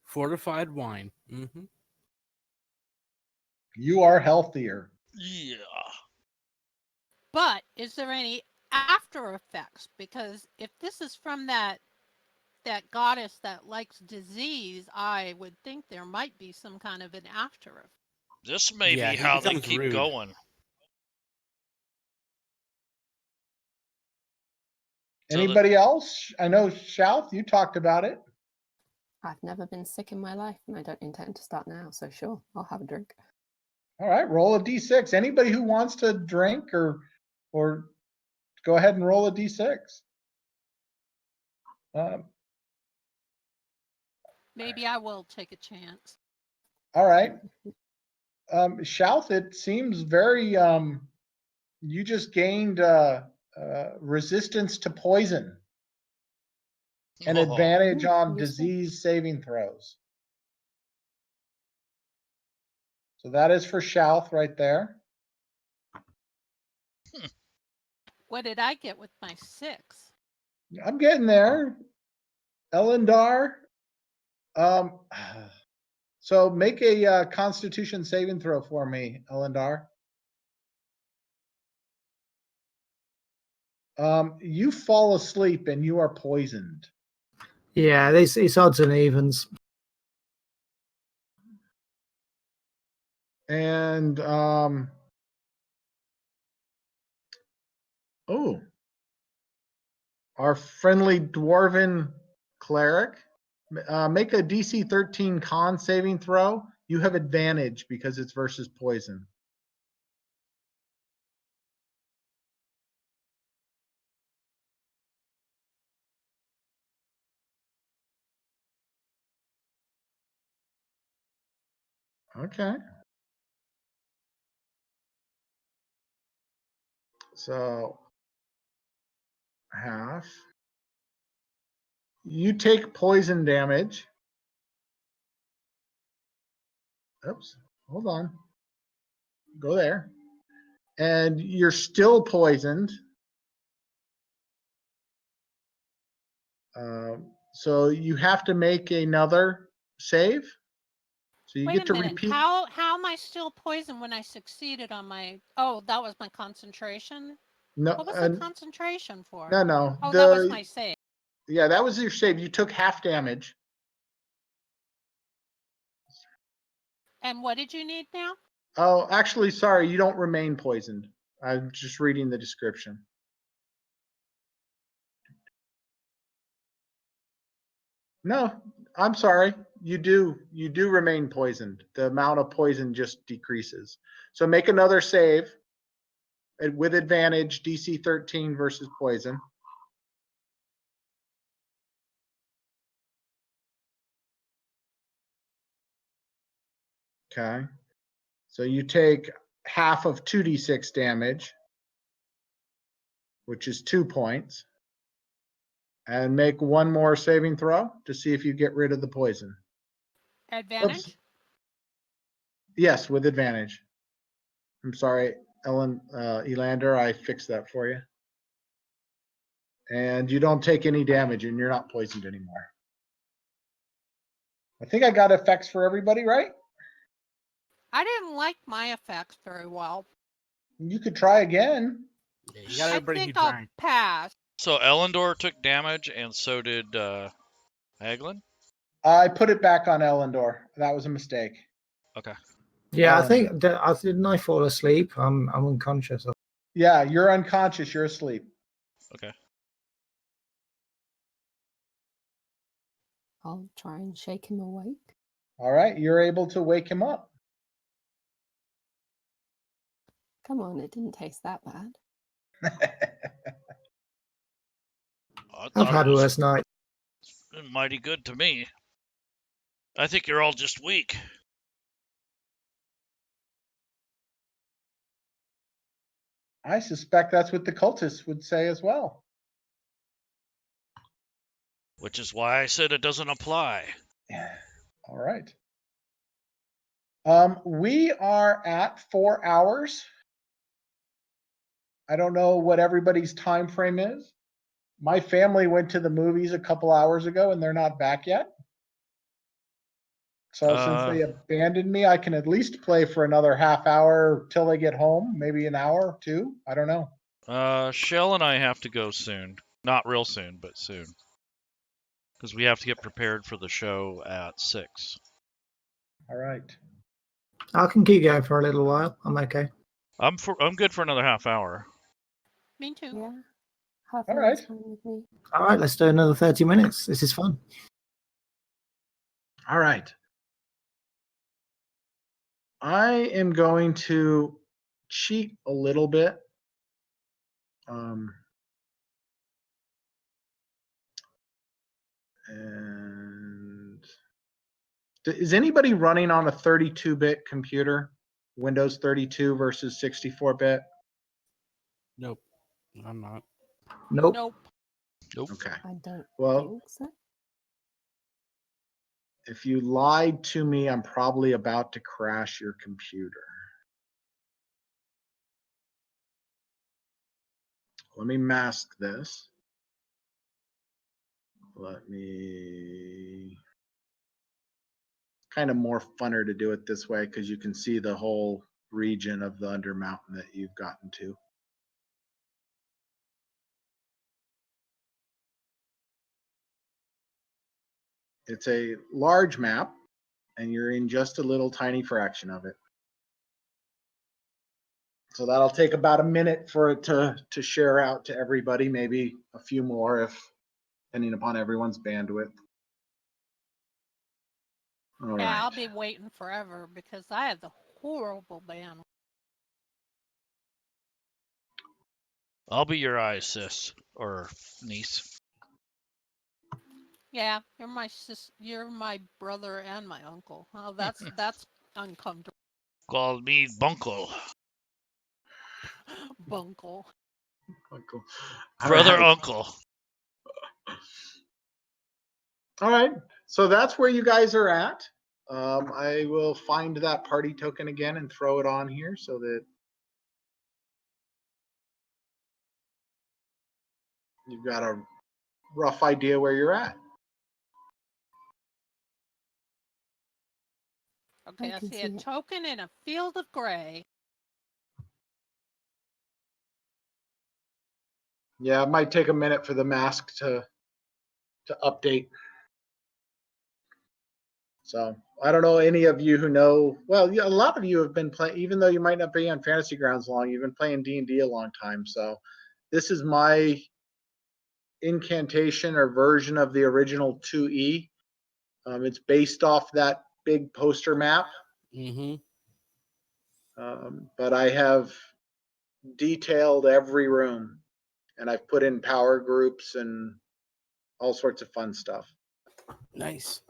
Speaker 3: Fortified wine. Mm-hmm.
Speaker 1: You are healthier.
Speaker 5: Yeah.
Speaker 4: but is there any after effects? Because if this is from that goddess that likes disease, I would think there might be some kind of an after effect.
Speaker 5: This may
Speaker 3: Yeah,
Speaker 5: be
Speaker 3: he
Speaker 5: how they
Speaker 3: becomes
Speaker 5: keep
Speaker 3: rude.
Speaker 5: going.
Speaker 1: Anybody else? I know, Shalf, you talked about it.
Speaker 7: I've never been sick in my life, and I don't intend to start now. So sure, I'll have a drink.
Speaker 1: All right, roll a d6. Anybody who wants to drink or go ahead and roll a d6.
Speaker 4: Maybe I will take a chance.
Speaker 1: All right. Shalf, it seems very you just gained resistance to poison, an advantage on
Speaker 7: Useful.
Speaker 1: disease saving throws. So that is for Shalf right there.
Speaker 4: What did I get with my 6?
Speaker 1: I'm getting there. Elendar. So make a Constitution saving throw for me, Elendar. You fall asleep and you are poisoned.
Speaker 2: Yeah, it's odds and evens.
Speaker 1: And oh, our friendly dwarven cleric, make a DC 13 con saving throw. You have advantage because it's versus poison. Okay. So half. You take poison damage. Oops, hold on. Go there. And you're still poisoned. So you have to make another save. So you
Speaker 4: Wait
Speaker 1: get
Speaker 4: a
Speaker 1: to
Speaker 4: minute.
Speaker 1: repeat.
Speaker 4: How am I still poisoned when I succeeded on my? Oh, that was my concentration.
Speaker 1: No,
Speaker 4: What was the concentration for?
Speaker 1: no.
Speaker 4: Oh, that was my save.
Speaker 1: Yeah, that was your save. You took half damage.
Speaker 4: And what did you need now?
Speaker 1: Oh, actually, sorry, you don't remain poisoned. I'm just reading the description. No, I'm sorry. You do remain poisoned. The amount of poison just decreases. So make another save with advantage, DC 13 versus poison. Okay. So you take half of 2d6 damage, which is 2 points, and make one more saving throw to see if you get rid of the poison.
Speaker 4: Advantage?
Speaker 1: Oops. Yes, with advantage. I'm sorry, Elander, I fixed that for you. And you don't take any damage and you're not poisoned anymore. I think I got effects for everybody, right?
Speaker 4: I didn't like my effects very well.
Speaker 1: You could try again.
Speaker 3: Yeah, you got
Speaker 4: I
Speaker 3: everybody who
Speaker 4: think I'll
Speaker 3: drank.
Speaker 4: pass.
Speaker 5: So Elendor took damage, and so did Haglin.
Speaker 1: I put it back on Elendor. That was a mistake.
Speaker 5: Okay.
Speaker 2: Yeah, I
Speaker 1: Ellen.
Speaker 2: think that didn't I fall asleep? I'm unconscious.
Speaker 1: Yeah, you're unconscious. You're asleep.
Speaker 5: Okay.
Speaker 7: I'll try and shake him awake.
Speaker 1: All right, you're able to wake him up.
Speaker 7: Come on, it didn't taste that bad.
Speaker 5: I
Speaker 2: I've
Speaker 5: thought
Speaker 2: had
Speaker 5: it was
Speaker 2: worse nights.
Speaker 5: mighty good to me. I think you're all just weak.
Speaker 1: I suspect that's what the cultists would say as well.
Speaker 5: Which is why I said it doesn't apply.
Speaker 1: All right. We are at 4 hours. I don't know what everybody's time frame is. My family went to the movies a couple hours ago and they're not back yet. So since they abandoned me, I can at least play for another half hour till they get home, maybe an hour or two. I don't know.
Speaker 5: Shell and I have to go soon. Not real soon, but soon. Because we have to get prepared for the show at 6.
Speaker 1: All right.
Speaker 2: I can keep going for a little while. I'm okay.
Speaker 5: I'm good for another half hour.
Speaker 4: Me too.
Speaker 7: Yeah. Half
Speaker 1: All
Speaker 7: an
Speaker 1: right.
Speaker 7: hour's fine with me.
Speaker 2: All right, let's do another 30 minutes. This is fun.
Speaker 1: All right. I am going to cheat a little bit. And is anybody running on a 32-bit computer? Windows 32 versus 64-bit?
Speaker 3: Nope, I'm not.
Speaker 2: Nope.
Speaker 4: Nope.
Speaker 5: Nope.
Speaker 1: Okay.
Speaker 7: I don't
Speaker 1: Well,
Speaker 7: think so.
Speaker 1: if you lied to me, I'm probably about to crash your computer. Let me mask this. Let me... Kind of more funner to do it this way because you can see the whole region of the Undermountain that you've gotten to. It's a large map, and you're in just a little tiny fraction of it. So that'll take about a minute for it to share out to everybody, maybe a few more if depending upon everyone's bandwidth. All
Speaker 4: Yeah,
Speaker 1: right.
Speaker 4: I'll be waiting forever because I have the horrible bandwidth.
Speaker 5: I'll be your eyes, sis. Or niece.
Speaker 4: Yeah, you're my brother and my uncle. Oh, that's uncomfortable.
Speaker 5: Call me Bunkle.
Speaker 4: Bunkle.
Speaker 1: Cool.
Speaker 5: Brother
Speaker 1: right.
Speaker 5: Uncle.
Speaker 1: All right. So that's where you guys are at. I will find that party token again and throw it on here so that you've got a rough idea where you're at.
Speaker 4: Okay, I
Speaker 7: can
Speaker 4: see
Speaker 7: see
Speaker 4: a
Speaker 7: it.
Speaker 4: token in a field of gray.
Speaker 1: Yeah, it might take a minute for the mask to update. So I don't know any of you who know. Well, yeah, a lot of you have been playing, even though you might not be on Fantasy Grounds long. You've been playing D&D a long time. So this is my incantation or version of the original 2E. It's based off that big poster map.
Speaker 3: Mm-hmm.
Speaker 1: But I have detailed every room, and I've put in power groups and all sorts of fun stuff.
Speaker 3: Nice.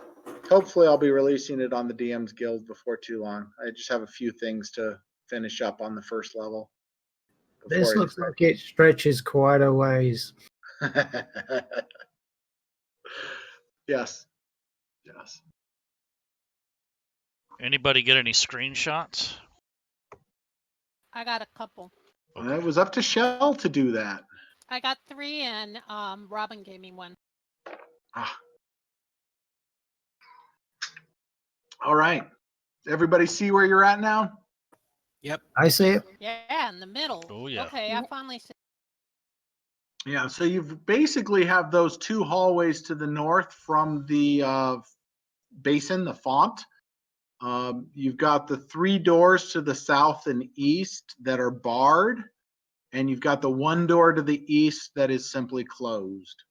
Speaker 1: Hopefully I'll be releasing it on the DM's Guild before too long. I just have a few things to finish up on the first level.
Speaker 2: This looks like it stretches quite a ways.
Speaker 1: Yes. Yes.
Speaker 5: Anybody get any screenshots?
Speaker 4: I got a couple.
Speaker 1: Okay. It was up to Shell to do that.
Speaker 4: I got 3 and Robin gave me 1.
Speaker 1: Ah. All right. Everybody see where you're at now?
Speaker 3: Yep.
Speaker 2: I see it.
Speaker 4: Yeah, in the middle.
Speaker 5: Oh, yeah.
Speaker 4: Okay, I finally see.
Speaker 1: Yeah, so you've basically have those 2 hallways to the north from the basin, the font. You've got the 3 doors to the south and east that are barred, and you've got the 1 door to the east that is simply closed.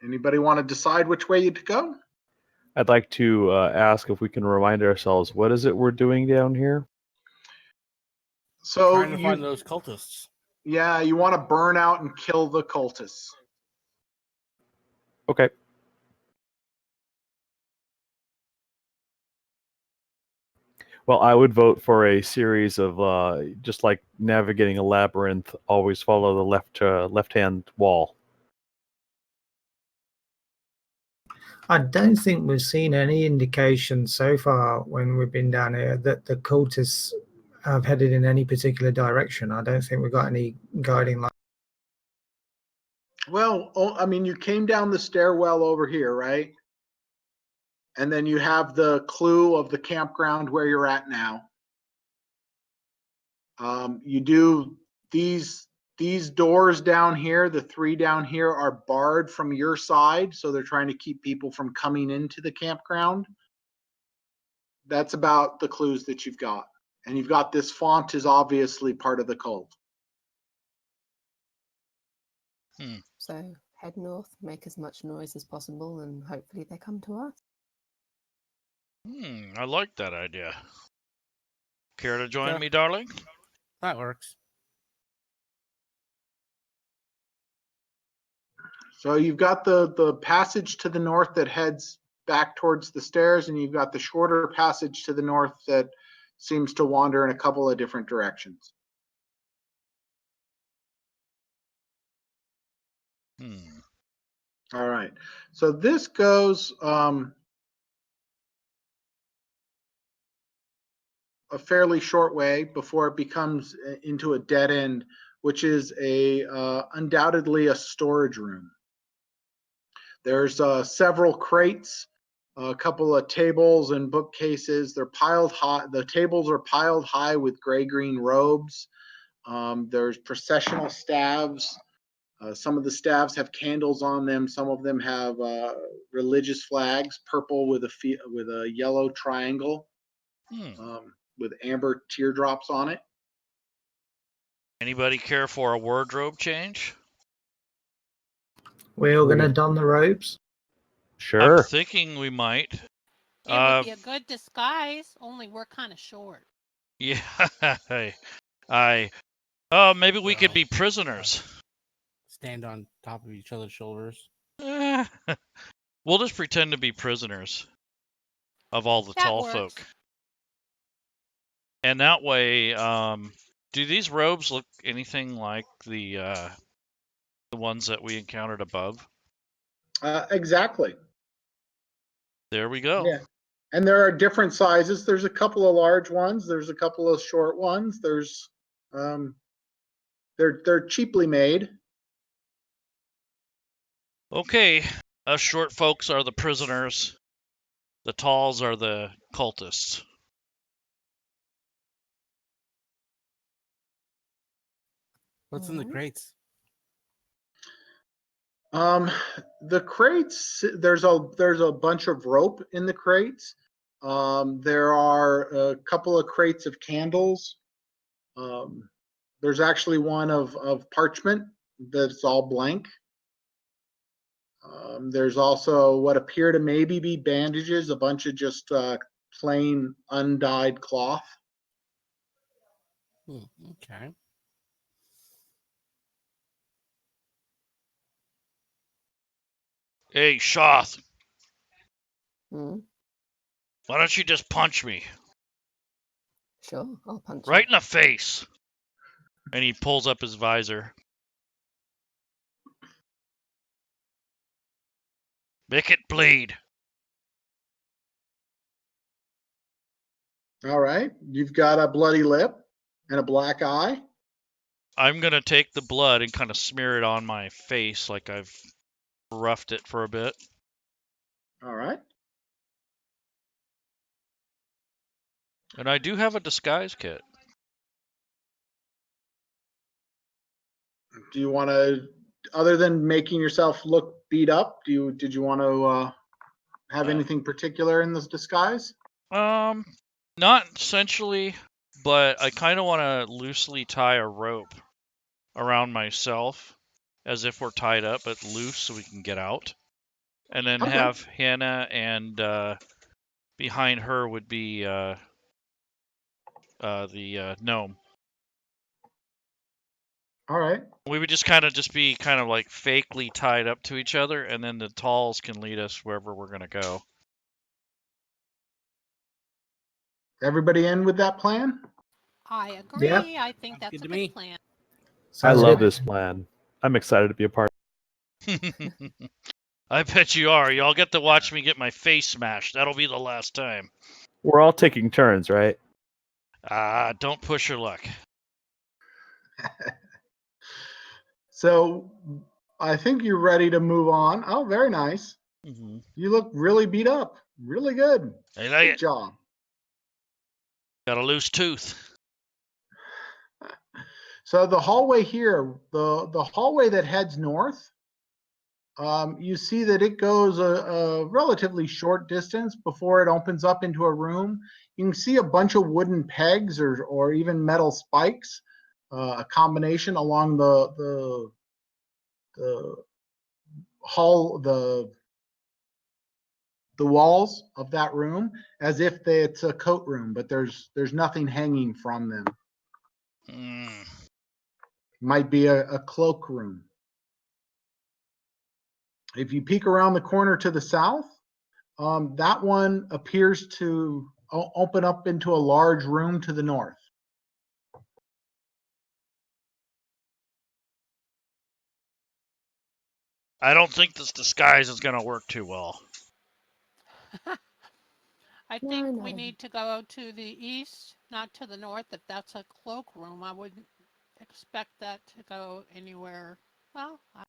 Speaker 1: Anybody want to decide which way to go?
Speaker 6: I'd like to ask if we can remind ourselves, what is it we're doing down here?
Speaker 1: So
Speaker 3: Trying to
Speaker 1: you,
Speaker 3: find those cultists.
Speaker 1: yeah, you want to burn out and kill the cultists.
Speaker 6: Okay. Well, I would vote for a series of just like navigating a labyrinth. Always follow the left-hand wall.
Speaker 2: I don't think we've seen any indication so far when we've been down here that the cultists have headed in any particular direction. I don't think we've got any guiding light.
Speaker 1: Well, I mean, you came down the stairwell over here, right? And then you have the clue of the campground where you're at now. You do these doors down here, the 3 down here are barred from your side, so they're trying to keep people from coming into the campground. That's about the clues that you've got. And you've got this font is obviously part of the cult.
Speaker 7: So head north, make as much noise as possible, and hopefully they come to us.
Speaker 5: I like that idea. Care to join
Speaker 3: Yeah.
Speaker 5: me, darling?
Speaker 3: That works.
Speaker 1: So you've got the passage to the north that heads back towards the stairs, and you've got the shorter passage to the north that seems to wander in a couple of different directions. All right. So this goes a fairly short way before it becomes into a dead end, which is undoubtedly a storage room. There's several crates, a couple of tables and bookcases. They're piled high. The tables are piled high with gray-green robes. There's processional staves. Some of the staves have candles on them. Some of them have religious flags, purple with a yellow triangle with amber teardrops on it.
Speaker 5: Anybody care for a wardrobe change?
Speaker 2: We're all going to don the robes.
Speaker 6: Sure.
Speaker 5: I'm thinking we might.
Speaker 4: It would be a good disguise, only we're kind of short.
Speaker 5: Yeah. Maybe we could be prisoners.
Speaker 3: Stand on top of each other's shoulders.
Speaker 5: We'll just pretend to be prisoners of all the
Speaker 4: That
Speaker 5: tall
Speaker 4: works.
Speaker 5: folk. And that way, do these robes look anything like the ones that we encountered above?
Speaker 1: Exactly.
Speaker 5: There we go.
Speaker 1: Yeah. And there are different sizes. There's a couple of large ones. There's a couple of short ones. There's they're cheaply made.
Speaker 5: Okay, us short folks are the prisoners. The talls are the cultists.
Speaker 3: What's in the
Speaker 7: Alright.
Speaker 3: crates?
Speaker 1: The crates, there's a bunch of rope in the crates. There are a couple of crates of candles. There's actually one of parchment that's all blank. There's also what appear to maybe be bandages, a bunch of just plain undyed cloth.
Speaker 3: Okay.
Speaker 5: Hey, Shoth,
Speaker 7: Hmm?
Speaker 5: why don't you just punch me?
Speaker 7: Sure, I'll punch
Speaker 5: Right
Speaker 7: you.
Speaker 5: in the face. And he pulls up his visor. Make it bleed.
Speaker 1: All right, you've got a bloody lip and a black eye.
Speaker 5: I'm going to take the blood and kind of smear it on my face like I've roughed it for a bit.
Speaker 1: All right.
Speaker 5: And I do have a disguise kit.
Speaker 1: Do you want to, other than making yourself look beat up, did you want to have anything particular in this disguise?
Speaker 5: Not essentially, but I kind of want to loosely tie a rope around myself as if we're tied up, but loose so we can get out. And then
Speaker 1: Okay.
Speaker 5: have Hannah, and behind her would be the gnome.
Speaker 1: All right.
Speaker 5: We would just kind of be kind of like fakely tied up to each other, and then the talls can lead us wherever we're gonna go.
Speaker 1: Everybody in with that plan?
Speaker 4: I agree.
Speaker 2: Yeah.
Speaker 4: I think that's
Speaker 3: Good
Speaker 4: a
Speaker 3: to
Speaker 4: good
Speaker 3: me.
Speaker 4: plan.
Speaker 6: I
Speaker 2: Sounds
Speaker 6: love
Speaker 2: good.
Speaker 6: this plan. I'm excited to be a part.
Speaker 5: I bet you are. Y'all get to watch me get my face smashed. That'll be the last time.
Speaker 6: We're all taking turns, right?
Speaker 5: Don't push your luck.
Speaker 1: So I think you're ready to move on. Oh, very nice.
Speaker 5: Mm-hmm.
Speaker 1: You look really beat up. Really good.
Speaker 5: I like
Speaker 1: Good
Speaker 5: it.
Speaker 1: job.
Speaker 5: Got a loose tooth.
Speaker 1: So the hallway here, the hallway that heads north, you see that it goes a relatively short distance before it opens up into a room. You can see a bunch of wooden pegs or even metal spikes, a combination along the hall, the walls of that room, as if it's a coat room, but there's nothing hanging from them.
Speaker 5: Mm.
Speaker 1: Might be a cloak room. If you peek around the corner to the south, that one appears to open up into a large room to the north.
Speaker 5: I don't think this disguise is gonna work too well.
Speaker 4: I
Speaker 7: No,
Speaker 4: think
Speaker 7: no.
Speaker 4: we need to go to the east, not to the north. If that's a cloakroom, I wouldn't expect that to go anywhere. Well,
Speaker 3: I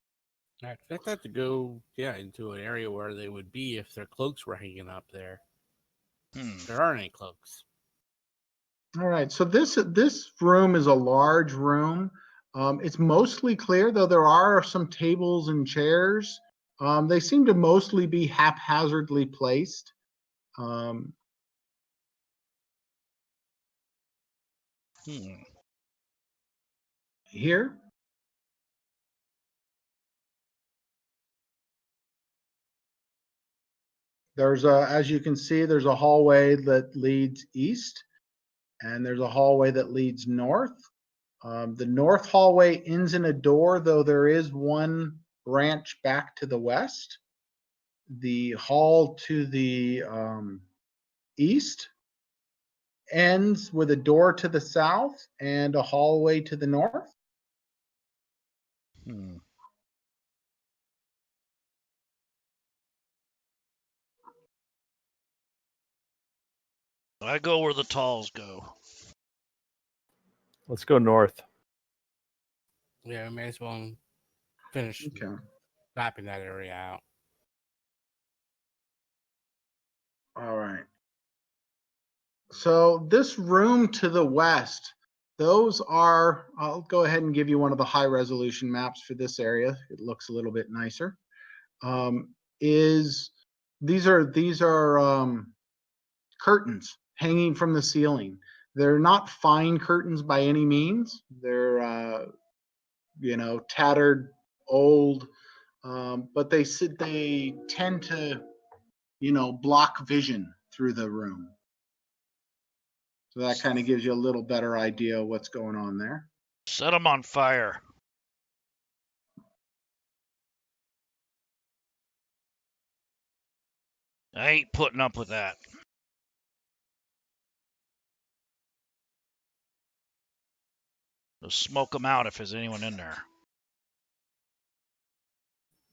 Speaker 3: expect that to go, into an area where they would be if their cloaks were hanging up there. There aren't any cloaks.
Speaker 1: All right, so this room is a large room. It's mostly clear, though there are some tables and chairs. They seem to mostly be haphazardly placed. Um, Here, as you can see, there's a hallway that leads east, and there's a hallway that leads north. The north hallway ends in a door, though there is one branch back to the west. The hall to the east ends with a door to the south and a hallway to the north.
Speaker 5: I go where the talls go.
Speaker 6: Let's go north.
Speaker 3: Yeah, we may as well finish
Speaker 1: Okay.
Speaker 3: mapping that area out.
Speaker 1: All right. So this room to the west, those are, I'll go ahead and give you one of the high resolution maps for this area. It looks a little bit nicer. Is these are curtains hanging from the ceiling. They're not fine curtains by any means. They're tattered, old, but they tend to block vision through the room. So that kind of gives you a little better idea of what's going on there.
Speaker 5: Set them on fire. I ain't putting up with that. Just smoke them out if there's anyone in there.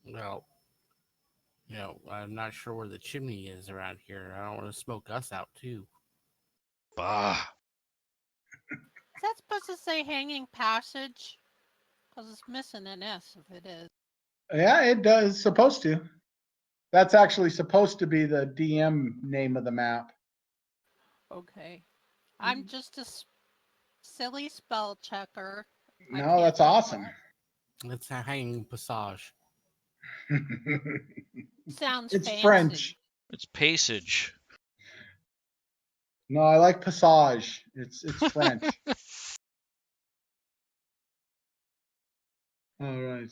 Speaker 3: Well, I'm not sure where the chimney is around here. I don't want to smoke us out too.
Speaker 5: Bah.
Speaker 4: is that supposed to say hanging passage? Because it's missing an S if it is.
Speaker 1: Yeah, it does. It's supposed to. That's actually supposed to be the DM name of the map.
Speaker 4: Okay. I'm just a silly spell checker. I
Speaker 1: No,
Speaker 4: can't
Speaker 1: that's
Speaker 4: read
Speaker 1: awesome.
Speaker 3: It's a hanging passage.
Speaker 4: Sounds
Speaker 1: It's
Speaker 4: fancy.
Speaker 1: French.
Speaker 5: It's passage.
Speaker 1: No, I like passage. It's French. All right.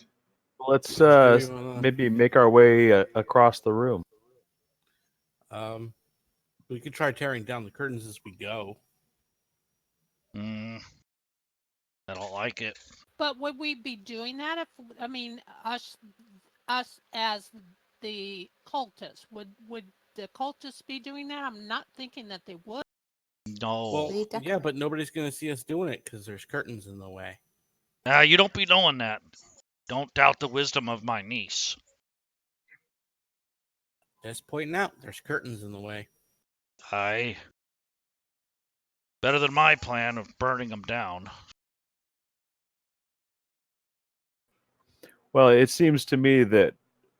Speaker 6: Let's
Speaker 3: Do we wanna-
Speaker 6: maybe make our way across the room.
Speaker 3: We could try tearing down the curtains as we go.
Speaker 5: I don't like it.
Speaker 4: But would we be doing that if, I mean, us as the cultists, would the cultists be doing that? I'm not thinking that they would.
Speaker 5: No.
Speaker 3: Well,
Speaker 7: We
Speaker 3: yeah,
Speaker 7: decorate.
Speaker 3: but nobody's going to see us doing it because there's curtains in the way.
Speaker 5: You don't be knowing that. Don't doubt the wisdom of my niece.
Speaker 3: Just pointing out, there's curtains in the way.
Speaker 5: Aye. Better than my plan of burning them down.
Speaker 6: Well, it seems to me that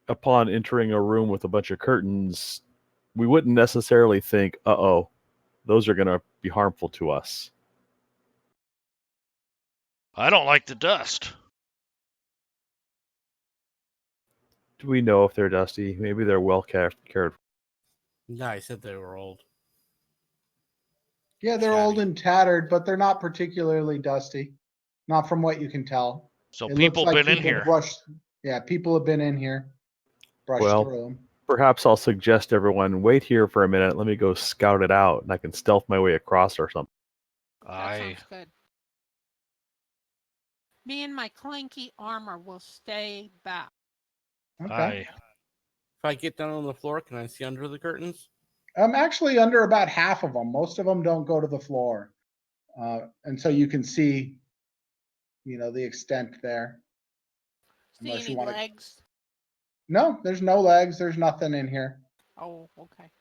Speaker 6: upon entering a room with a bunch of curtains, we wouldn't necessarily think, "Uh-oh, those are going to be harmful to us."
Speaker 5: I don't like the dust.
Speaker 6: Do we know if they're dusty? Maybe they're well cared for.
Speaker 3: No, I said they were old.
Speaker 1: Yeah, they're old
Speaker 3: Shabby.
Speaker 1: and tattered, but they're not particularly dusty. Not from what you can tell.
Speaker 5: So
Speaker 1: It looks
Speaker 5: people
Speaker 1: like
Speaker 5: been in
Speaker 1: people
Speaker 5: here.
Speaker 1: brushed. Yeah, people have been in here, brushed
Speaker 6: Well,
Speaker 1: through them.
Speaker 6: perhaps I'll suggest everyone wait here for a minute. Let me go scout it out, and I can stealth my way across or something.
Speaker 4: That
Speaker 5: Aye.
Speaker 4: sounds good. Me and my clanky armor will stay back.
Speaker 1: Okay.
Speaker 5: Aye.
Speaker 3: If I get down on the floor, can I see under the curtains?
Speaker 1: I'm actually under about half of them. Most of them don't go to the floor, and so you can see, the extent there.
Speaker 4: See
Speaker 1: Unless you
Speaker 4: any
Speaker 1: want to.
Speaker 4: legs?
Speaker 1: No, there's no legs. There's nothing in here.
Speaker 4: Oh, okay.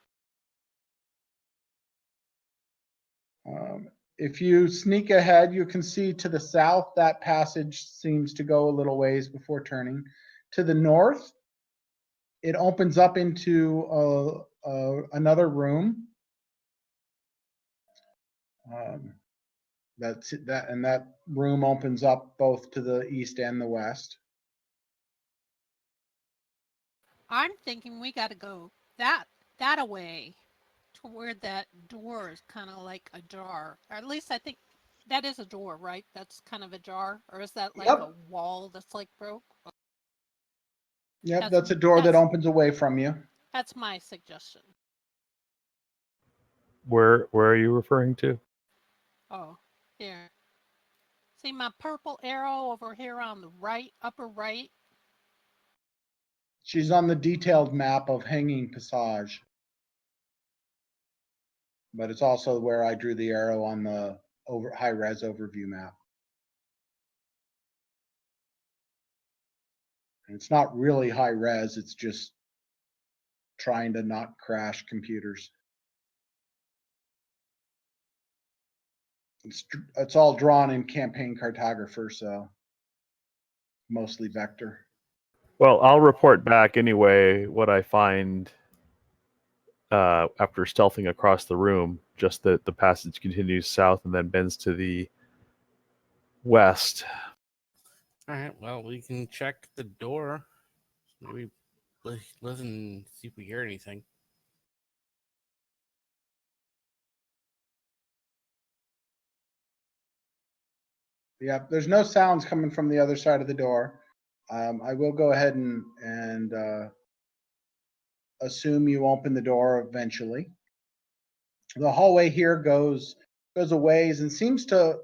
Speaker 1: If you sneak ahead, you can see to the south that passage seems to go a little ways before turning. To the north, it opens up into another room. And that room opens up both to the east and the west.
Speaker 4: I'm thinking we got to go that away to where that door is kind of like ajar. Or at least I think that is a door, right? That's kind of ajar, or is that like a
Speaker 1: Yep.
Speaker 4: wall that's like broke?
Speaker 1: Yep, that's a door that opens away from you.
Speaker 4: That's my suggestion.
Speaker 6: Where are you referring to?
Speaker 4: Oh, here. See my purple arrow over here on the right, upper right?
Speaker 1: She's on the detailed map of Hanging Passage. But it's also where I drew the arrow on the high res overview map. And it's not really high res, it's just trying to not crash computers. It's all drawn in Campaign Cartographer, so mostly vector.
Speaker 6: Well, I'll report back anyway what I find after stealthing across the room. Just that the passage continues south and then bends to the west.
Speaker 3: All right. Well, we can check the door. Maybe listen and see if we hear anything.
Speaker 1: Yeah, there's no sounds coming from the other side of the door. I will go ahead and assume you open the door eventually. The hallway here goes a ways and seems to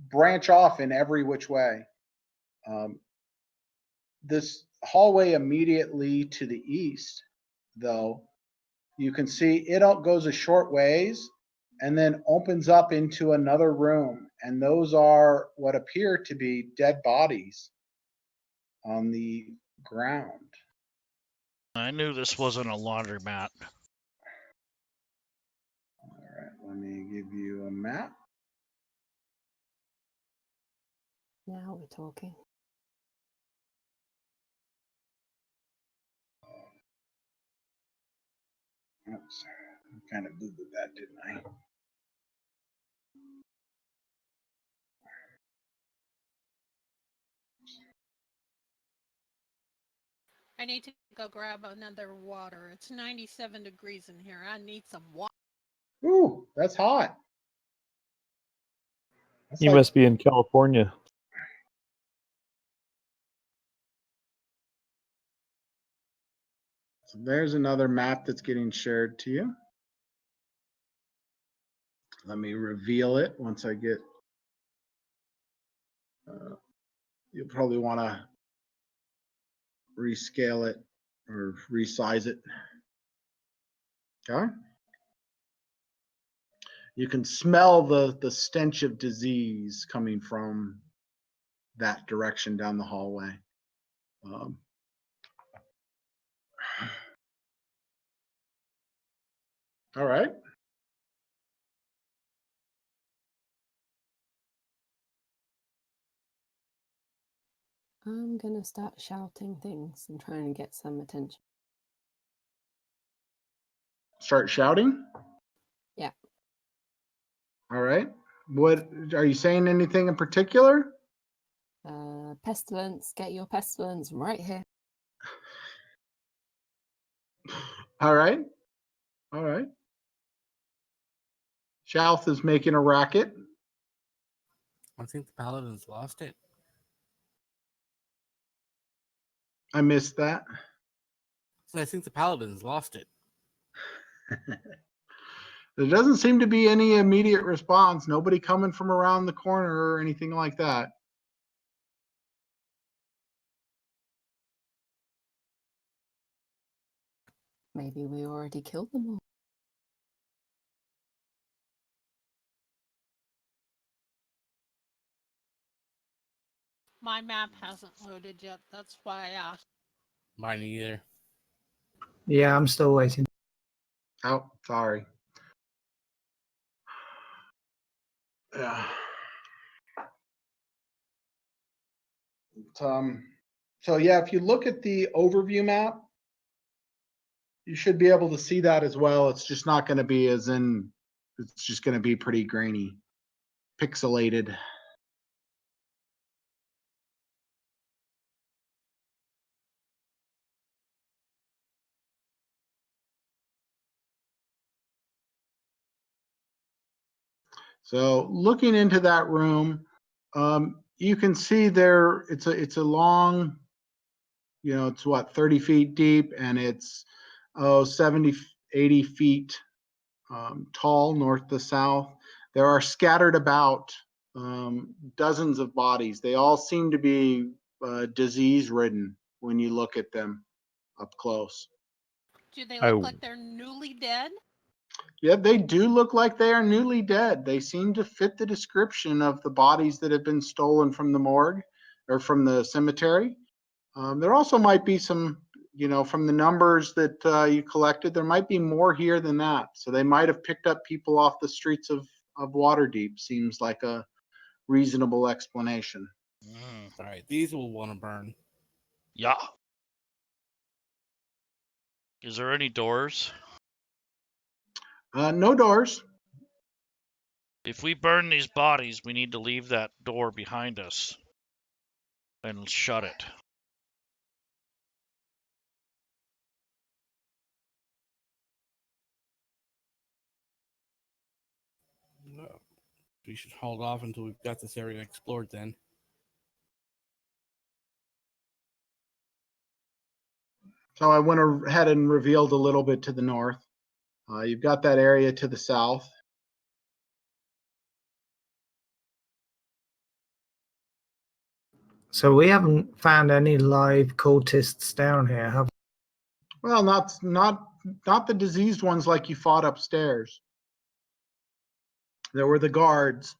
Speaker 1: branch off in every which way. This hallway immediately to the east, though, you can see it goes a short ways and then opens up into another room. And those are what appear to be dead bodies on the ground.
Speaker 5: I knew this wasn't a laundromat.
Speaker 1: All right, let me give you a map.
Speaker 7: Now we're talking.
Speaker 1: Oops, I kind of booted that, didn't I?
Speaker 4: I need to go grab another water. It's 97 degrees in here. I need some water.
Speaker 1: Ooh, that's hot. That's
Speaker 6: You must be in California.
Speaker 1: So there's another map that's getting shared to you. Let me reveal it once I get you'll probably want to rescale it or resize it. Okay. You can smell the stench of disease coming from that direction down the hallway. All right.
Speaker 7: I'm gonna start shouting things and trying to get some attention.
Speaker 1: Start shouting.
Speaker 7: Yeah.
Speaker 1: All right. What are you saying? Anything in particular?
Speaker 7: Pestilence, get your pestilence right here.
Speaker 1: All right. All right. Shalth is making a racket.
Speaker 3: I think the paladins lost it.
Speaker 1: I missed that.
Speaker 3: So I think the paladins lost it.
Speaker 1: There doesn't seem to be any immediate response. Nobody coming from around the corner or anything like that.
Speaker 7: Maybe we already killed them all.
Speaker 4: My map hasn't loaded yet. That's why I asked.
Speaker 3: Mine either.
Speaker 2: Yeah, I'm still waiting.
Speaker 1: Oh, sorry. Yeah. So yeah, if you look at the overview map, you should be able to see that as well. It's just not going to be as in, it's just going to be pretty grainy, pixelated. So looking into that room, you can see there, it's a long, it's what, 30 feet deep, and it's 70, 80 feet tall, north to south. There are scattered about dozens of bodies. They all seem to be disease ridden when you look at them up close.
Speaker 4: Do they
Speaker 6: I-
Speaker 4: look like they're newly dead?
Speaker 1: Yeah, they do look like they are newly dead. They seem to fit the description of the bodies that have been stolen from the morgue or from the cemetery. There also might be some, from the numbers that you collected, there might be more here than that. So they might have picked up people off the streets of Waterdeep. Seems like a reasonable explanation.
Speaker 3: All right, these will want to burn.
Speaker 5: Yeah. Is there any doors?
Speaker 1: No doors.
Speaker 5: If we burn these bodies, we need to leave that door behind us and shut it.
Speaker 3: No. We should hold off until we've got this area explored then.
Speaker 1: So I went ahead and revealed a little bit to the north. You've got that area to the south.
Speaker 2: So we haven't found any live cultists down here, have we?
Speaker 1: Well, not the diseased ones like you fought upstairs. There were the guards.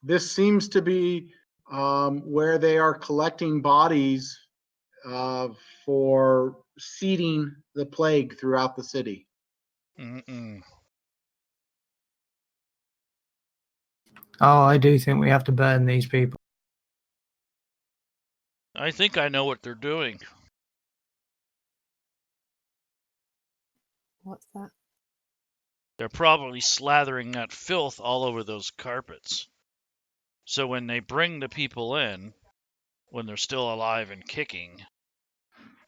Speaker 1: This seems to be where they are collecting bodies for seeding the plague throughout the city.
Speaker 5: Mm-mm.
Speaker 2: Oh, I do think we have to burn these people.
Speaker 5: I think I know what they're doing.
Speaker 7: What's that?
Speaker 5: They're probably slathering that filth all over those carpets. So when they bring the people in, when they're still alive and kicking,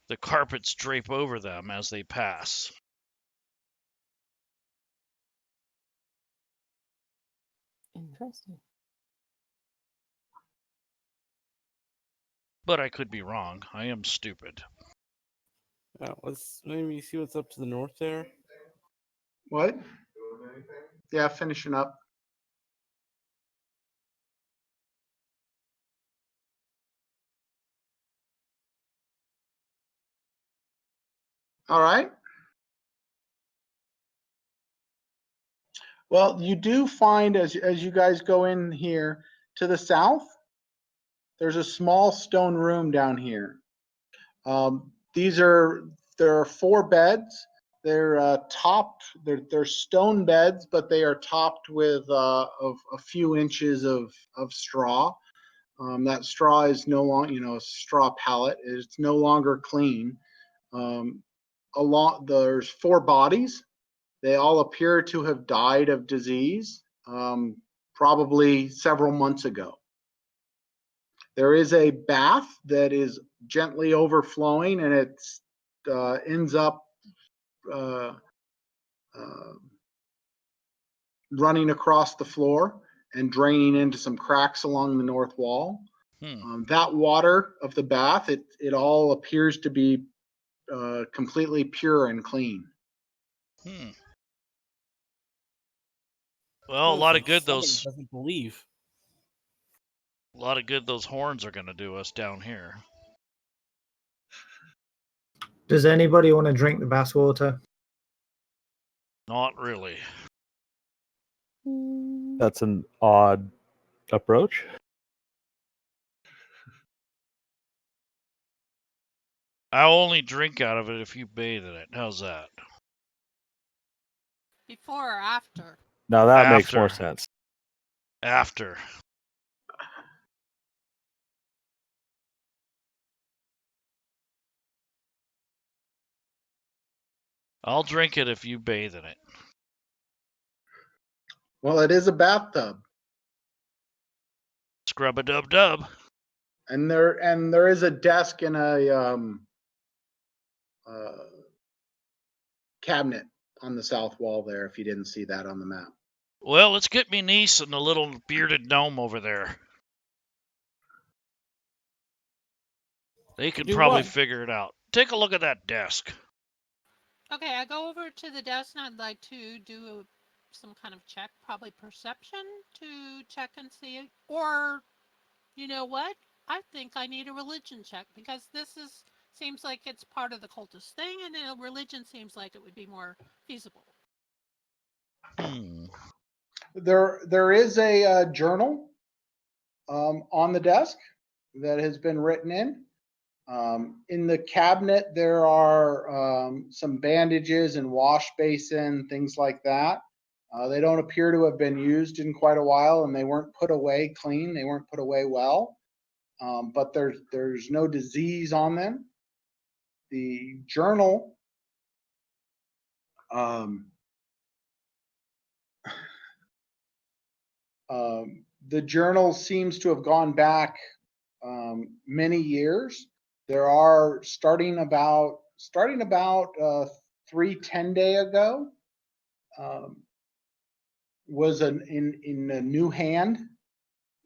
Speaker 5: the carpets drape over them as they pass.
Speaker 7: Interesting.
Speaker 5: But I could be wrong. I am stupid.
Speaker 3: Let's maybe see what's up to the north there.
Speaker 1: What? Yeah, finishing up. All right. Well, you do find as you guys go in here to the south, there's a small stone room down here. There are 4 beds. They're topped. They're stone beds, but they are topped with of a few inches of straw. That straw is no longer, a straw pallet. It's no longer clean. There's 4 bodies. They all appear to have died of disease, probably several months ago. There is a bath that is gently overflowing, and it ends up running across the floor and draining into some cracks along the north wall. That water of the bath, it all appears to be completely pure and clean.
Speaker 5: Well, a lot of good
Speaker 3: Somebody
Speaker 5: those
Speaker 3: doesn't believe.
Speaker 5: those horns are going to do us down here.
Speaker 2: Does anybody want to drink the bath water?
Speaker 5: Not really.
Speaker 6: That's an odd approach.
Speaker 5: I'll only drink out of it if you bathe in it. How's that?
Speaker 4: Before or after?
Speaker 6: Now that makes
Speaker 5: After.
Speaker 6: more sense.
Speaker 5: After. I'll drink it if you bathe in it.
Speaker 1: Well, it is a bathtub,
Speaker 5: Scrub a dub dub.
Speaker 1: and there is a desk and a cabinet on the south wall there. If you didn't see that on the map.
Speaker 5: Well, let's get me niece and the little bearded gnome over there. They can
Speaker 3: Do
Speaker 5: probably
Speaker 3: what?
Speaker 5: figure it out. Take a look at that desk.
Speaker 4: Okay, I go over to the desk and I'd like to do some kind of check, probably perception, to check and see. Or, you know what? I think I need a religion check because seems like it's part of the cultist thing, and a religion seems like it would be more feasible.
Speaker 1: There is a journal on the desk that has been written in. In the cabinet, there are some bandages and wash basin, things like that. They don't appear to have been used in quite a while, and they weren't put away clean. They weren't put away well. But there's no disease on them. The journal seems to have gone back many years. There are starting about 3 10-day ago was in a new hand.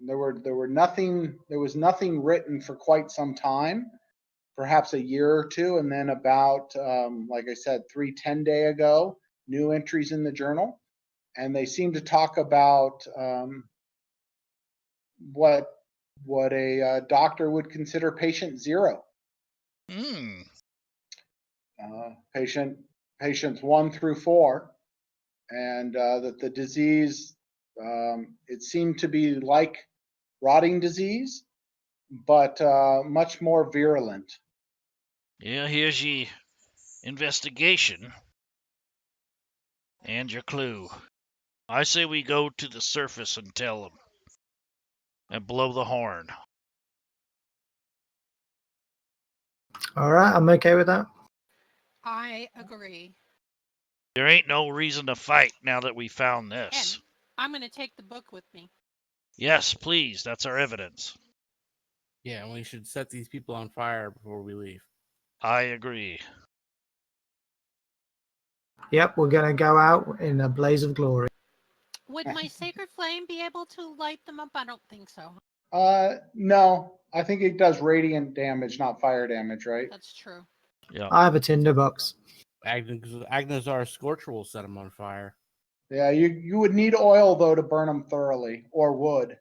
Speaker 1: There was nothing written for quite some time, perhaps a year or two, and then about like I said, 3 10-day ago, new entries in the journal, and they seem to talk about what a doctor would consider patient 0. Patients 1 through 4, and that the disease, it seemed to be like rotting disease, but much more virulent.
Speaker 5: Yeah, here's your investigation and your clue. I say we go to the surface and tell them, and blow the horn.
Speaker 2: All right, I'm okay with that.
Speaker 4: I agree.
Speaker 5: There ain't no reason to fight now that we found this.
Speaker 4: And I'm going to take the book with me.
Speaker 5: Yes, please. That's our evidence.
Speaker 3: Yeah, and we should set these people on fire before we leave.
Speaker 5: I agree.
Speaker 2: Yep, we're going to go out in a blaze of glory.
Speaker 4: Would my sacred flame be able to light them up? I don't think so.
Speaker 1: No, I think it does radiant damage, not fire damage, right?
Speaker 4: That's true.
Speaker 5: Yeah.
Speaker 2: I have a tinderbox.
Speaker 3: Agnazar's Scorcher will set them on fire.
Speaker 1: Yeah, you would need oil though to burn them thoroughly, or wood.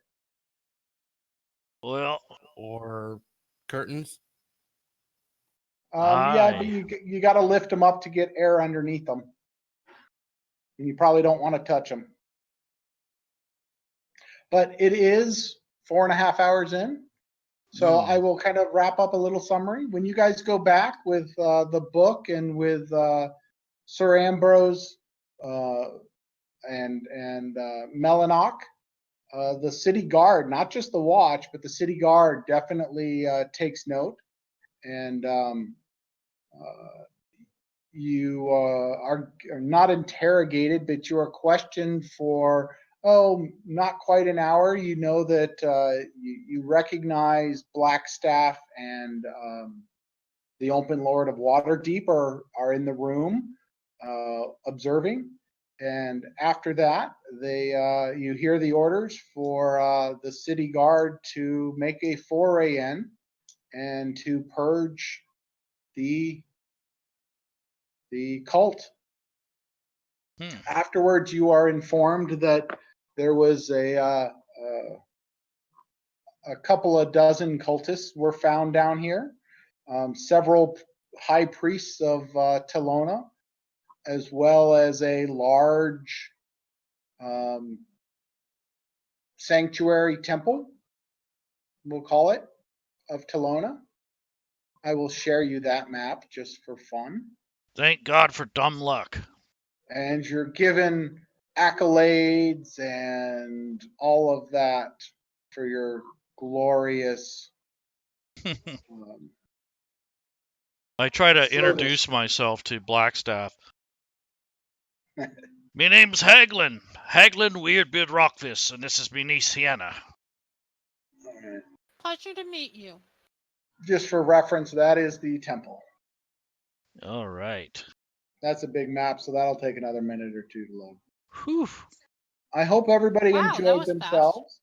Speaker 5: Well,
Speaker 3: Or curtains.
Speaker 1: Yeah, but
Speaker 5: aye.
Speaker 1: you got to lift them up to get air underneath them, and you probably don't want to touch them. But it is 4.5 hours in, so I will kind of wrap up a little summary. When you guys go back with the book and with Sir Ambrose and Melanoc, the city guard, not just the watch, but the city guard definitely takes note, and you are not interrogated, but you are questioned for, not quite an hour. You know that you recognize Blackstaff and the Open Lord of Waterdeep are in the room observing. And after that, you hear the orders for the city guard to make a foray in and to purge the cult. Afterwards, you are informed that there was a couple of dozen cultists were found down here, several high priests of Telona, as well as a large sanctuary temple, we'll call it, of Telona. I will share you that map just for fun.
Speaker 5: Thank God for dumb luck.
Speaker 1: And you're given accolades and all of that for your glorious
Speaker 5: I try to
Speaker 1: service.
Speaker 5: introduce myself to Blackstaff. Me name's Haglin. Haglin Weirdbeard Rockfist, and this is me niece Sienna.
Speaker 4: Pleasure to meet you.
Speaker 1: Just for reference, that is the temple.
Speaker 5: All right.
Speaker 1: That's a big map, so that'll take another minute or two to load.
Speaker 5: Whew.
Speaker 1: I hope everybody
Speaker 4: Wow, that
Speaker 1: enjoyed
Speaker 4: was
Speaker 1: themselves.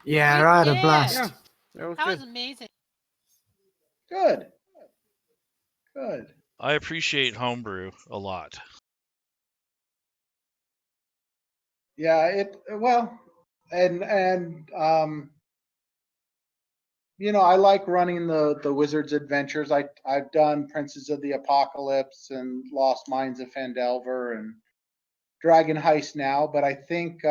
Speaker 2: Yeah,
Speaker 4: We
Speaker 2: I had a
Speaker 4: did.
Speaker 2: blast.
Speaker 3: Yeah, that was
Speaker 4: That
Speaker 3: good.
Speaker 4: was amazing.
Speaker 1: Good. Good.
Speaker 5: I appreciate homebrew a lot.
Speaker 1: Yeah, I like running the Wizard's Adventures. I've done Princes of the Apocalypse and Lost Mines of Phandelver and Dragon Heist now, but I think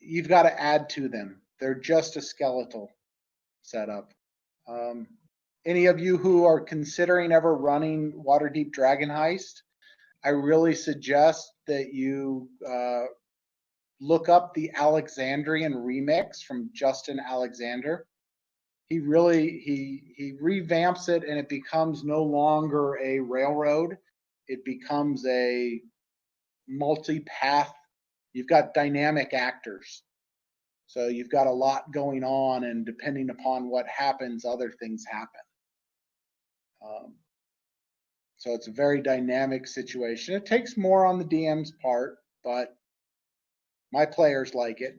Speaker 1: you've got to add to them. They're just a skeletal setup. Any of you who are considering ever running Waterdeep Dragon Heist, I really suggest that you look up the Alexandrian remix from Justin Alexander. He revamps it, and it becomes no longer a railroad. It becomes a multi-path. You've got dynamic actors. So you've got a lot going on, and depending upon what happens, other things happen. So it's a very dynamic situation. It takes more on the DM's part, but my players like it.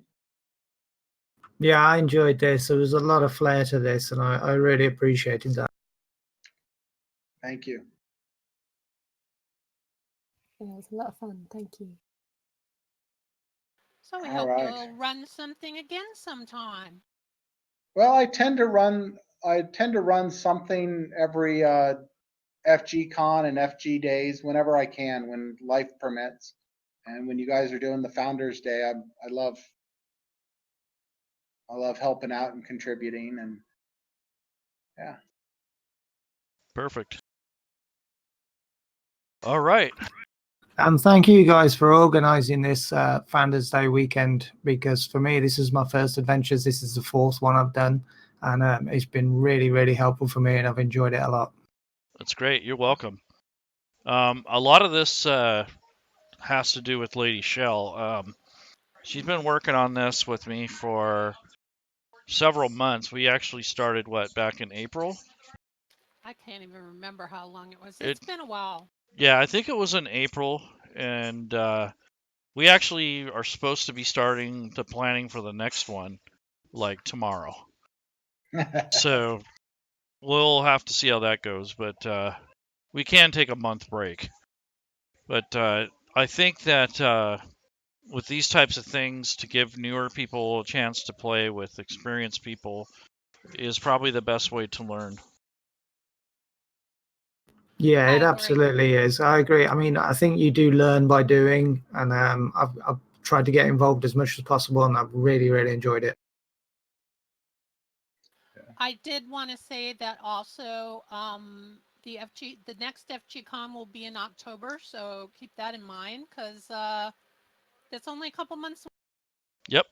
Speaker 2: Yeah, I enjoyed this. There was a lot of flair to this, and I really appreciated that.
Speaker 1: Thank you.
Speaker 7: Yeah, it was a lot of fun. Thank you.
Speaker 4: So we
Speaker 1: All
Speaker 4: hope
Speaker 1: right.
Speaker 4: you'll run something again sometime.
Speaker 1: Well, I tend to run something every FG Con and FG days whenever I can, when life permits. And when you guys are doing the Founders Day, I love helping out and contributing, and yeah.
Speaker 5: Perfect. All right.
Speaker 2: And thank you guys for organizing this Founders Day weekend, because for me, this is my first adventures. This is the fourth one I've done, and it's been really, really helpful for me, and I've enjoyed it a lot.
Speaker 5: That's great. You're welcome. A lot of this has to do with Lady Shell. She's been working on this with me for several months. We actually started, back in April?
Speaker 4: I can't even remember how long it was. It's been a while.
Speaker 5: Yeah, I think it was in April, and we actually are supposed to be starting the planning for the next one, like tomorrow. So we'll have to see how that goes, but we can take a month break. But I think that with these types of things, to give newer people a chance to play with experienced people is probably the best way to learn.
Speaker 2: Yeah,
Speaker 4: I
Speaker 2: it
Speaker 4: agree.
Speaker 2: absolutely is. I agree. I mean, I think you do learn by doing, and I've tried to get involved as much as possible, and I've really, really enjoyed it.
Speaker 4: I did want to say that also the next FG Con will be in October, so keep that in mind because it's only a couple months.
Speaker 5: Yep.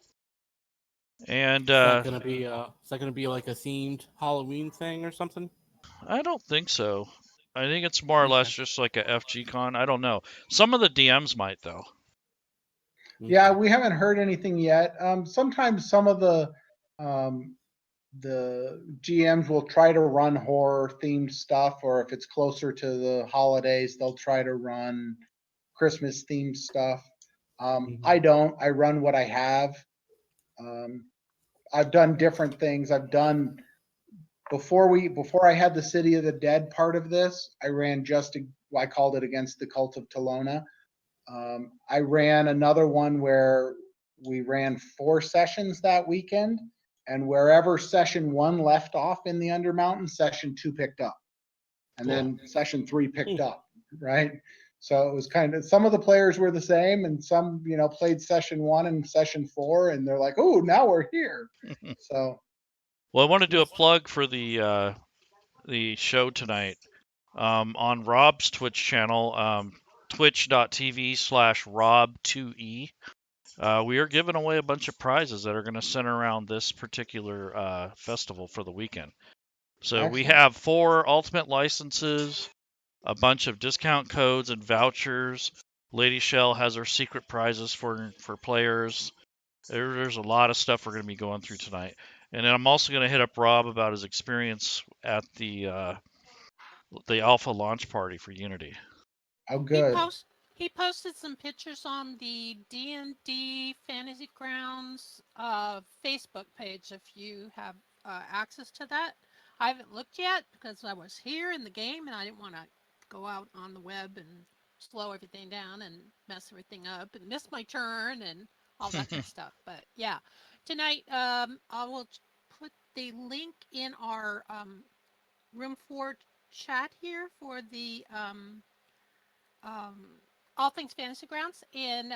Speaker 5: And
Speaker 3: Is that gonna be like a themed Halloween thing or something?
Speaker 5: I don't think so. I think it's more or less
Speaker 3: Okay.
Speaker 5: just like a FG Con. I don't know. Some of the DMs might though.
Speaker 1: Yeah,
Speaker 3: Okay.
Speaker 1: we haven't heard anything yet. Sometimes some of the GMs will try to run horror themed stuff, or if it's closer to the holidays, they'll try to run Christmas themed stuff. I
Speaker 3: Mhm.
Speaker 1: don't. I run what I have. Um, I've done different things. I've done before I had the City of the Dead part of this. I ran I called it Against the Cult of Tolona. I ran another one where we ran 4 sessions that weekend, and wherever session 1 left off in the Undermountain, session 2 picked up, and
Speaker 5: Cool.
Speaker 1: then session 3 picked
Speaker 3: Hmm.
Speaker 1: up, right? So it was kind of, some of the players were the same, and some, played session 1 and session 4, and they're like, "Oh, now we're here." So
Speaker 5: Well, I want to do a
Speaker 3: Nice.
Speaker 5: plug for the show tonight. On Rob's Twitch channel, twitch.tv/Rob2E. We are giving away a bunch of prizes that are going to center around this particular festival for the weekend. So we
Speaker 1: excellent.
Speaker 5: have 4 ultimate licenses, a bunch of discount codes and vouchers. Lady Shell has her secret prizes for players. There's a lot of stuff we're going to be going through tonight. And then I'm also going to hit up Rob about his experience at the alpha launch party for Unity.
Speaker 1: Oh,
Speaker 4: He
Speaker 1: good.
Speaker 4: posted some pictures on the D&D Fantasy Grounds Facebook page if you have access to that. I haven't looked yet because I was here in the game and I didn't want to go out on the web and slow everything down and mess everything up and miss my turn and all that kind of stuff. But yeah, tonight I will put the link in our room 4 chat here for the um, All Things Fantasy Grounds and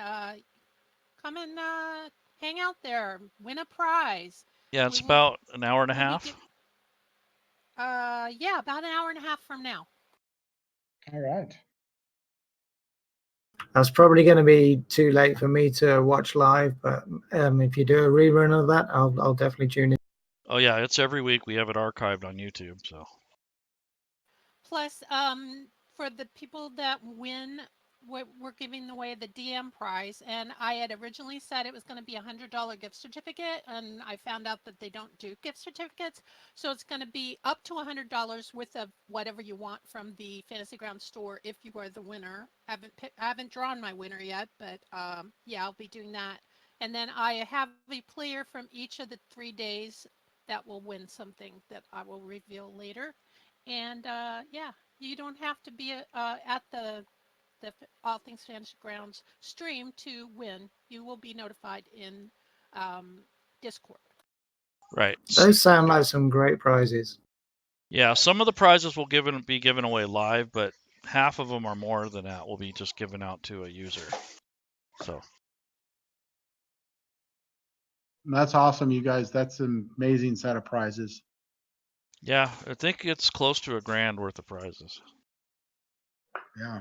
Speaker 4: come and hang out there, win a prize.
Speaker 5: Yeah,
Speaker 4: We
Speaker 5: it's
Speaker 4: will.
Speaker 5: about an hour and a
Speaker 4: We'll be
Speaker 5: half.
Speaker 4: yeah, about an hour and a half from now.
Speaker 1: All right.
Speaker 2: That's probably going to be too late for me to watch live, but if you do a rerun of that, I'll definitely tune in.
Speaker 5: Oh yeah, it's every week. We have it archived on YouTube. So
Speaker 4: Plus, for the people that win, we're giving away the DM prize, and I had originally said it was going to be $100 gift certificate, and I found out that they don't do gift certificates, so it's going to be up to $100 worth of whatever you want from the Fantasy Ground store if you are the winner. I haven't drawn my winner yet, but yeah, I'll be doing that. And then I have a player from each of the 3 days that will win something that I will reveal later. And yeah, you don't have to be at the All Things Fantasy Grounds stream to win. You will be notified in Discord.
Speaker 5: right.
Speaker 2: Those sound like some great prizes.
Speaker 5: Yeah, some of the prizes will be given away live, but half of them or more than that will be just given out to a user. So
Speaker 1: That's awesome, you guys. That's an amazing set of prizes.
Speaker 5: yeah, I think it's close to $1,000 worth of prizes.
Speaker 1: Yeah.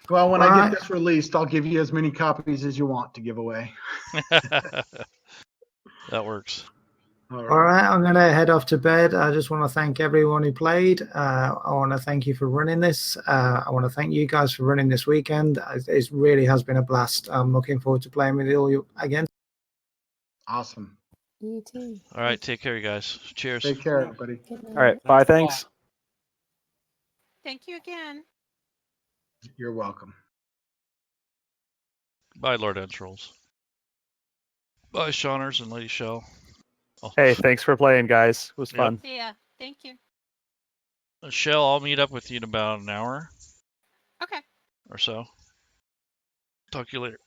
Speaker 1: Well, when I get this released, I'll give you as many copies as you want to give away.
Speaker 5: That works.
Speaker 1: All
Speaker 2: All right, I'm going to head off to bed. I just want to thank everyone who played. I want to thank you for running this. I want to thank you guys for running this weekend. It really has been a blast. I'm looking forward to playing with you all again.
Speaker 1: Awesome.
Speaker 7: You too.
Speaker 5: All right, take care, you guys. Cheers.
Speaker 1: Take care, everybody.
Speaker 7: Good night.
Speaker 6: All right. Bye.
Speaker 3: Thanks a lot.
Speaker 6: Thanks.
Speaker 4: Thank you again.
Speaker 1: You're welcome.
Speaker 5: Bye, Lord Entrails. Bye, Shawners and Lady Shell. Oh,
Speaker 6: Hey, thanks for playing, guys. It was
Speaker 5: Yep.
Speaker 6: fun.
Speaker 4: See ya. Thank you.
Speaker 5: Shell, I'll meet up with you in about an hour.
Speaker 4: Okay.
Speaker 5: or so. Talk to you later.